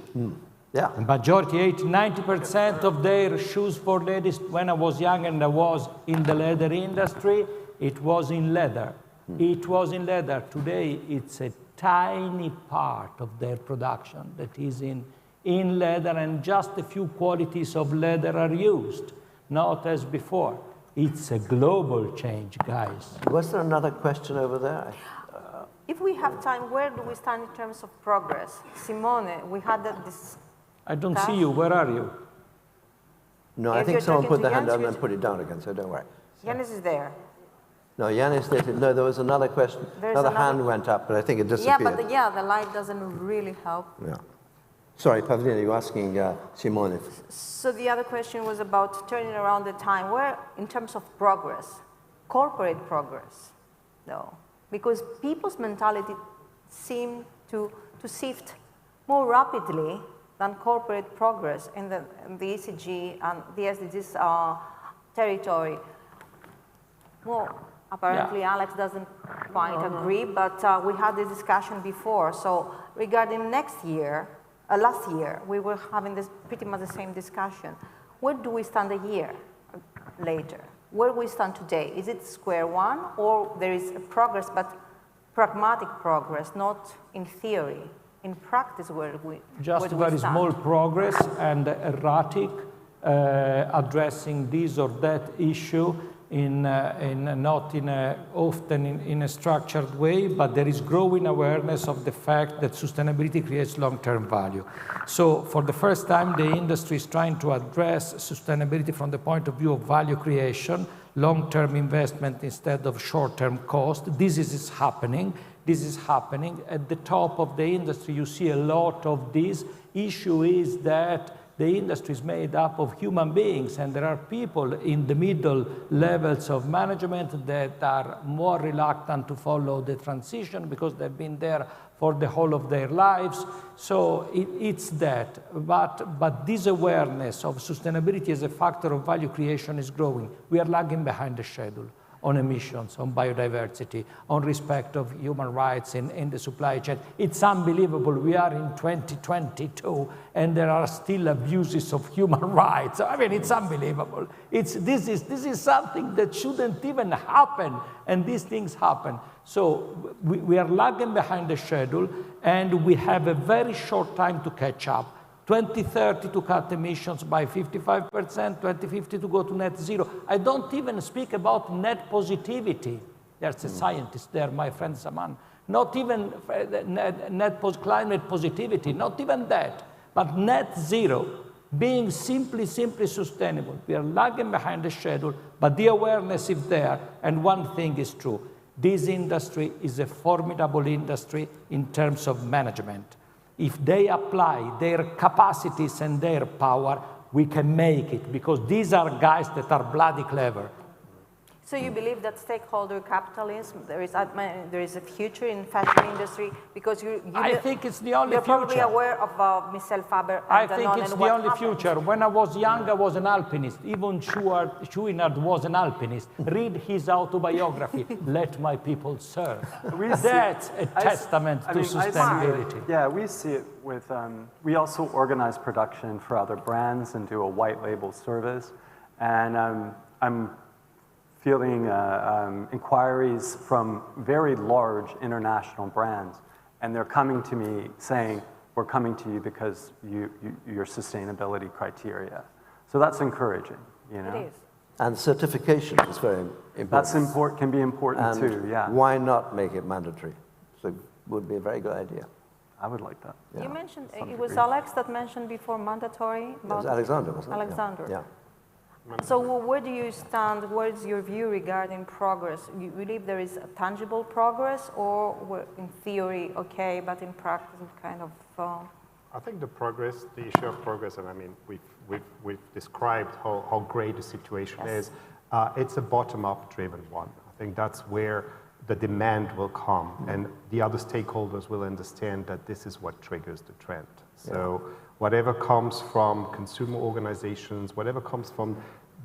Yeah. Majority, 80–90% of their shoes for ladies, when I was young and I was in the leather industry, it was in leather. It was in leather. Today, it's a tiny part of their production that is in leather, and just a few qualities of leather are used, not as before. It's a global change, guys. Was there another question over there? If we have time, where do we stand in terms of progress? Simone, we had this. I don't see you. Where are you? No, I think someone put their hand up and then put it down again, so don't worry. Yanis is there. No, Yanis did. No, there was another question. Another hand went up, but I think it disappeared. Yeah, but the light doesn't really help. Yeah. Sorry, Pavlina, you're asking Simone. So the other question was about turning around the time. Where, in terms of progress, corporate progress, though, because people's mentality seem to shift more rapidly than corporate progress in the ESG and the SDGs territory. Well, apparently Alex doesn't quite agree, but we had this discussion before. So regarding next year, last year, we were having this pretty much the same discussion. Where do we stand a year later? Where we stand today? Is it square one, or there is a progress, but pragmatic progress, not in theory? In practice, where do we Just very small progress and erratic, addressing this or that issue. not often in a structured way, but there is growing awareness of the fact that sustainability creates long-term value. So for the first time, the industry is trying to address sustainability from the point of view of value creation, long-term investment instead of short-term cost. This is happening. This is happening. At the top of the industry, you see a lot of this. Issue is that the industry is made up of human beings, and there are people in the middle levels of management that are more reluctant to follow the transition because they've been there for the whole of their lives. So it's that. But this awareness of sustainability as a factor of value creation is growing. We are lagging behind the schedule on emissions, on biodiversity, on respect of human rights in the supply chain. It's unbelievable. We are in 2022 and there are still abuses of human rights. I mean, it's unbelievable. This is something that shouldn't even happen, and these things happen. So we are lagging behind the schedule, and we have a very short time to catch up. 2030 to cut emissions by 55%, 2050 to go to net zero. I don't even speak about net positivity. There's a scientist there, my friend Saman. Not even climate positivity, not even that, but net zero, being simply sustainable. We are lagging behind the schedule, but the awareness is there, and one thing is true. This industry is a formidable industry in terms of management. If they apply their capacities and their power, we can make it, because these are guys that are bloody clever. So you believe that stakeholder capitalism, there is a future in fashion industry, because I think it's the only you're future. Probably aware of Michel Faber and I think Danone it's and the what only happened. future. When I was young, I was an alpinist. Even Chouinard was an alpinist. Read his autobiography, Let My People Serve. That's a testament to sustainability. Yeah, we see it with, we also organize production for other brands and do a white label service. And I'm fielding inquiries from very large international brands, and they're coming to me saying, we're coming to you because your sustainability criteria. So that's encouraging, you know? It is. And certification is very important. That's important, can be important too, yeah. Why not make it mandatory? So it would be a very good idea. I would like that. You mentioned, it was Alex that mentioned before mandatory? It was Alexander, wasn't it? Alexander. Yeah. So where do you stand? What is your view regarding progress? You believe there is a tangible progress, or we're in theory okay, but in practice kind of? I think the issue of progress, and I mean, we've described how great the situation is. It's a bottom-up driven one. I think that's where the demand will come, and the other stakeholders will understand that this is what triggers the trend. So whatever comes from consumer organizations, whatever comes from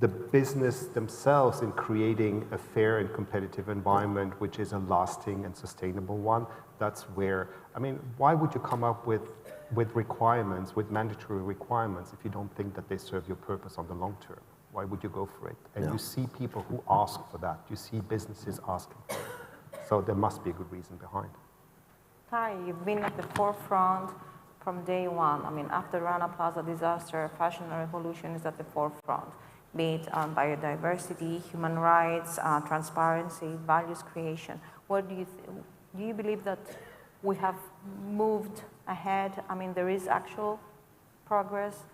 the business themselves in creating a fair and competitive environment, which is a lasting and sustainable one, that's where, I mean, why would you come up with requirements, with mandatory requirements, if you don't think that they serve your purpose on the long term? Why would you go for it? And you see people who ask for that. You see businesses asking for it. So there must be a good reason behind. Tari, you've been at the forefront from day one. I mean, after Rana Plaza disaster, fashion revolution is at the forefront, be it biodiversity, human rights, transparency, values creation. What do you believe that we have moved ahead? I mean, there is actual progress.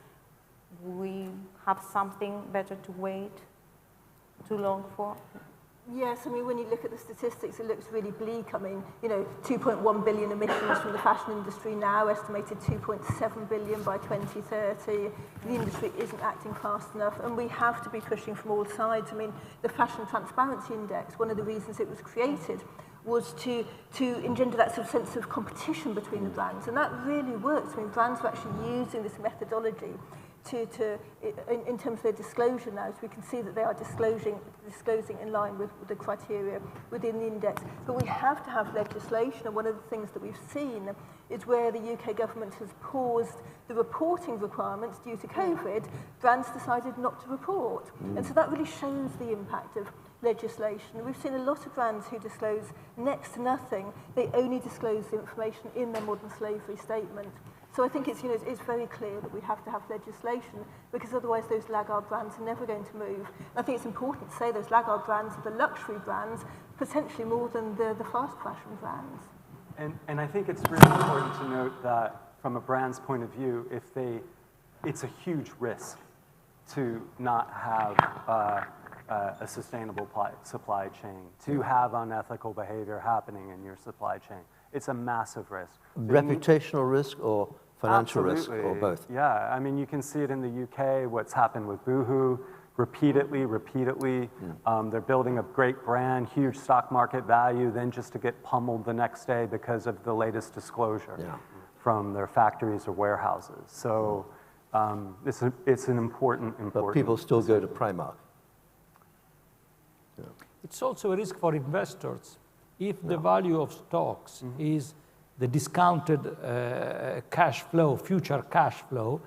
We have something better to wait too long for? Yes, I mean, when you look at the statistics, it looks really bleak. I mean, you know, 2.1 billion emissions from the fashion industry now, estimated 2.7 billion by 2030. The industry isn't acting fast enough, and we have to be pushing from all sides. I mean, the Fashion Transparency Index, one of the reasons it was created was to engender that sort of sense of competition between the brands, and that really works. I mean, brands are actually using this methodology in terms of their disclosure now, so we can see that they are disclosing in line with the criteria within the index. But we have to have legislation, and one of the things that we've seen is where the UK government has paused the reporting requirements due to COVID, brands decided not to report. And so that really shows the impact of legislation. We've seen a lot of brands who disclose next to nothing. They only disclose the information in their modern slavery statement. So I think it's very clear that we have to have legislation, because otherwise those laggard brands are never going to move. And I think it's important to say those laggard brands are the luxury brands, potentially more than the fast fashion brands. And I think it's really important to note that from a brand's point of view, it's a huge risk to not have a sustainable supply chain, to have unethical behavior happening in your supply chain. It's a massive risk. Reputational risk or financial risk, or both? Yeah, I mean, you can see it in the UK, what's happened with Boohoo, repeatedly. They're building a great brand, huge stock market value, then just to get pummeled the next day because of the latest disclosure from their factories or warehouses. So it's an important. But people still go to Primark. Yeah. It's also a risk for investors. If the value of stocks is the discounted cash flow, future cash flow,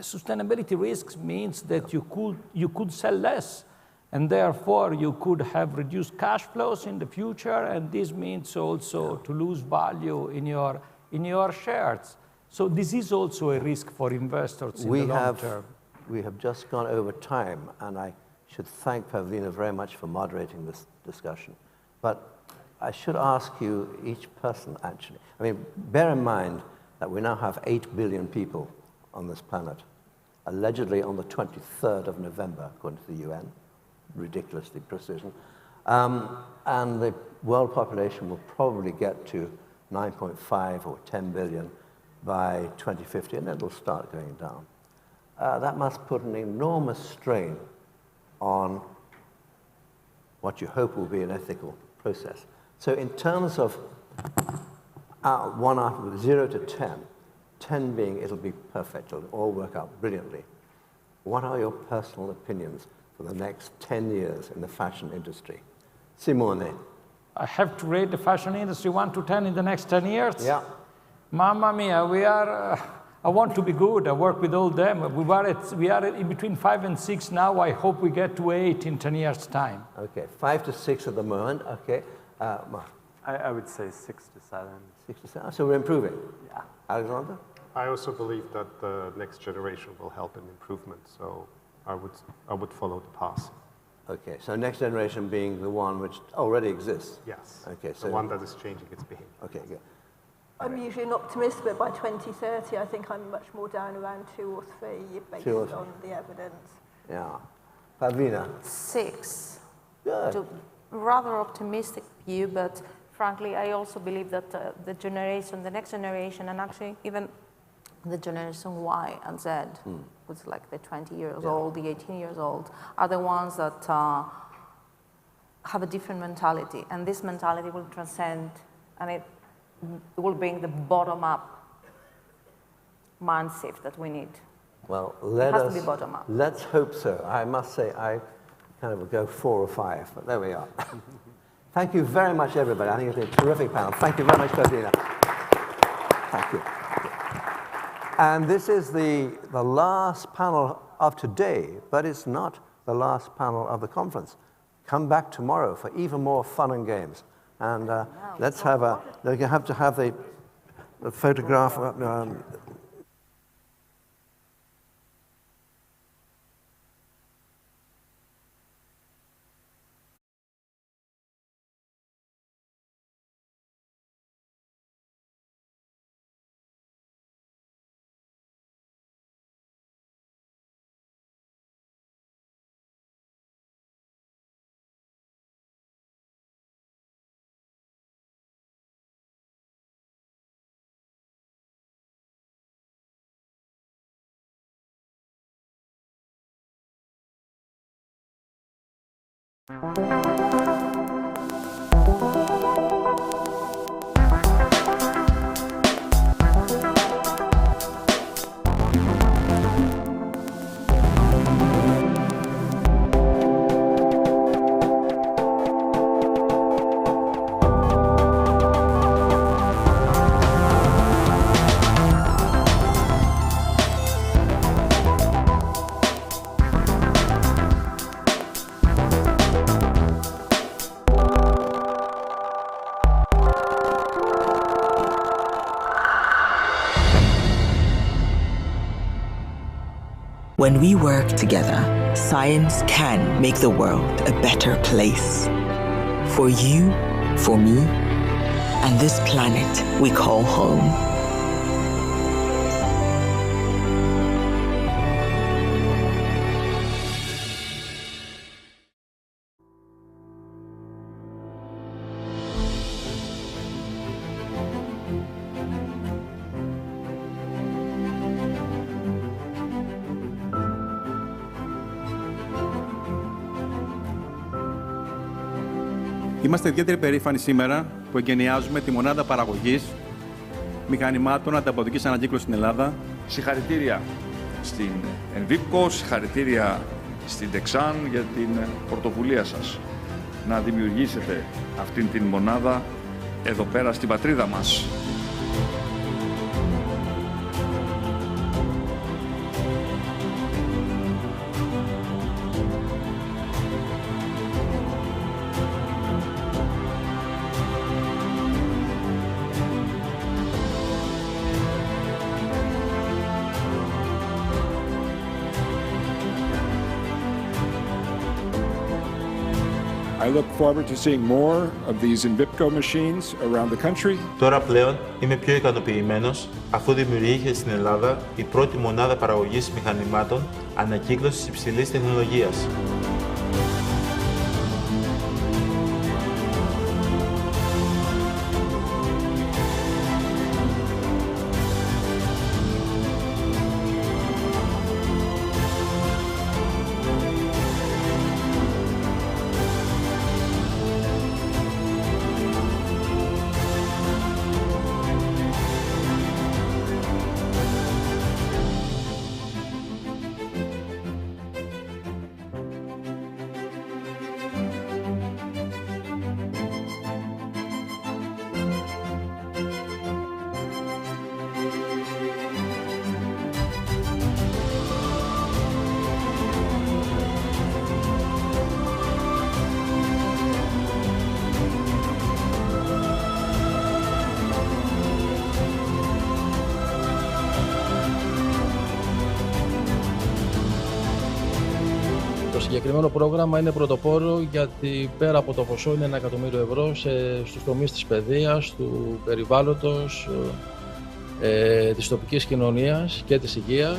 sustainability risks means that you could sell less, and therefore you could have reduced cash flows in the future, and this means also to lose value in your shares. So this is also a risk for investors in the long term. We have just gone over time, and I should thank Pavlina very much for moderating this discussion. But I should ask you, each person actually, I mean, bear in mind that we now have 8 billion people on this planet, allegedly on the 23rd of November, according to the UN, ridiculously precision. And the world population will probably get to 9.5 or 10 billion by 2050, and it'll start going down. That must put an enormous strain on what you hope will be an ethical process. So in terms of 1 out of 0 to 10, 10 being it'll be perfect, it'll all work out brilliantly, what are your personal opinions for the next 10 years in the fashion industry? Simone. I have to rate the fashion industry 1 to 10 in the next 10 years? Yeah. Mamma mia, I want to be good. I work with all them. We are in between 5 and 6 now. I hope we get to 8 in 10 years' time. Okay, 5 to 6 at the moment. Okay. I would say 6 to 7. 6 to 7. So we're improving. Yeah. Alexander? I also believe that the next generation will help in improvement. So I would follow the path. Okay, so next generation being the one which already exists. Yes. Okay, so the one that is changing its behavior. Okay, good. I'm usually an optimist, but by 2030, I think I'm much more down around 2 or 3 based on the evidence. Yeah. Pavlina? 6. Good. Rather optimistic view, but frankly, I also believe that the next generation, and actually even the generation Y and Z, who's like the 20 years old, the 18 years old, are the ones that have a different mentality, and this mentality will transcend, and it will bring the bottom-up mindset that we need. Well, let's hope so. I must say, I kind of go 4 or 5, but there we are. Thank you very much, everybody. I think it's been a terrific panel. Thank you very much, Pavlina. Thank you. And this is the last panel of today, but it's not the last panel of the conference. Come back tomorrow for even more fun and games. And let's have you have to have the photograph. When we work together, science can make the world a better place. For you, for me, and this planet we call home. Είμαστε ιδιαίτερα περήφανοι σήμερα που εγκαινιάζουμε τη μονάδα παραγωγής μηχανημάτων ανταποδοτικής ανακύκλωσης στην Ελλάδα. Συγχαρητήρια στην Envipco, συγχαρητήρια στην Dexan για την πρωτοβουλία σας να δημιουργήσετε αυτήν την μονάδα εδώ πέρα στην πατρίδα μας. I look forward to seeing more of these Envipco machines around the country. Τώρα πλέον είμαι πιο ικανοποιημένος αφού δημιουργήθηκε στην Ελλάδα η πρώτη μονάδα παραγωγής μηχανημάτων ανακύκλωσης υψηλής τεχνολογίας. Το συγκεκριμένο πρόγραμμα είναι πρωτοπόρο γιατί πέρα από το ποσό είναι 1 εκατομμύριο ευρώ στους τομείς της παιδείας, του περιβάλλοντος, της τοπικής κοινωνίας και της υγείας.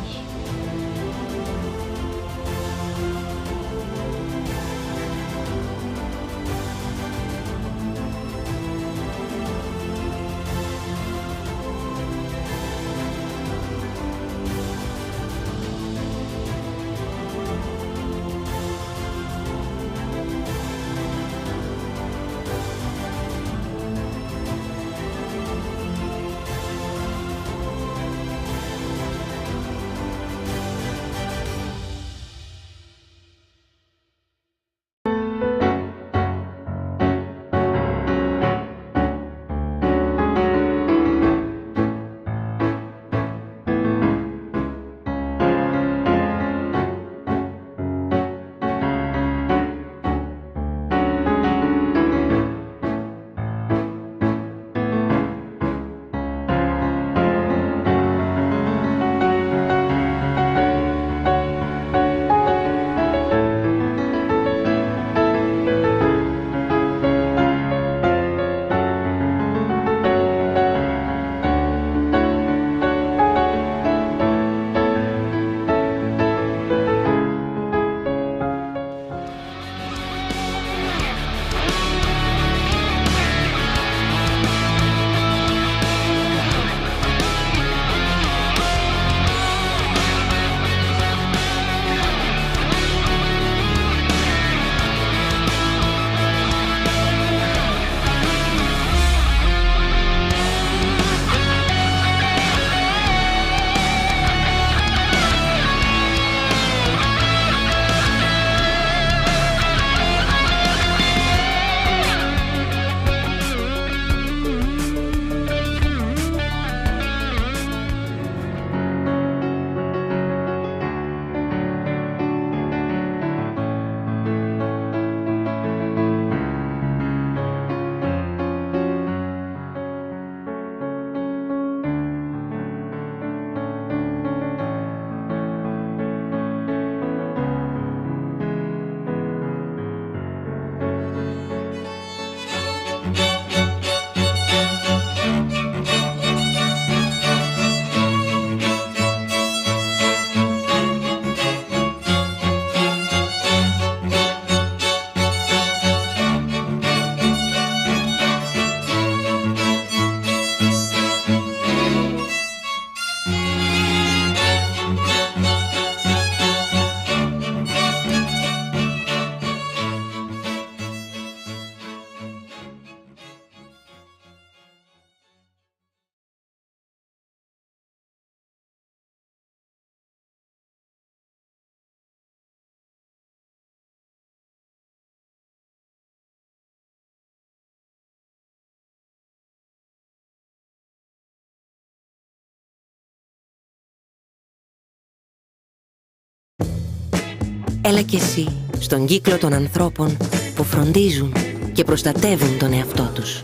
Έλα κι εσύ στον κύκλο των ανθρώπων που φροντίζουν και προστατεύουν τον εαυτό τους.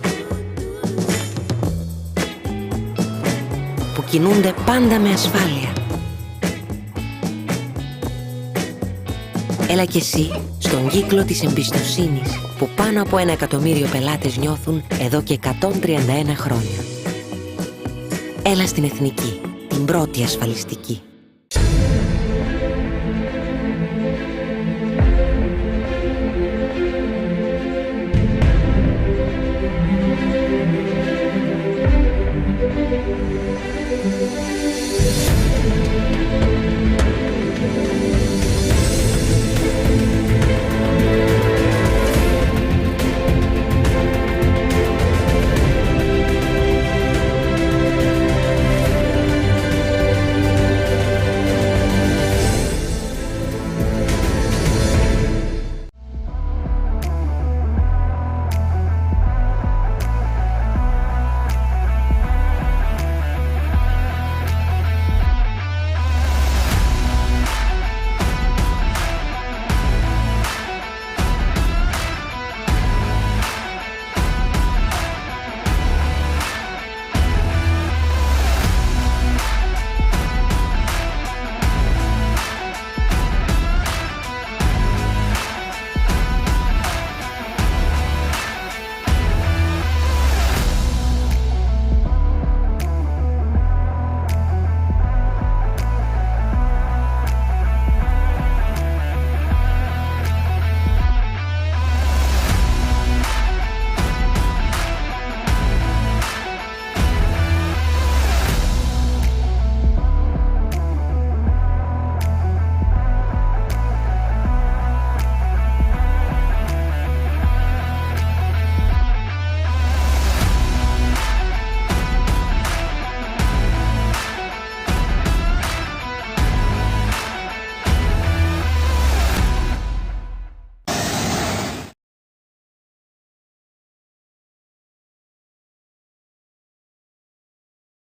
Που κινούνται πάντα με ασφάλεια. Έλα κι εσύ στον κύκλο της εμπιστοσύνης που πάνω από 1 εκατομμύριο πελάτες νιώθουν εδώ και 131 χρόνια. Έλα στην Εθνική, την πρώτη ασφαλιστική.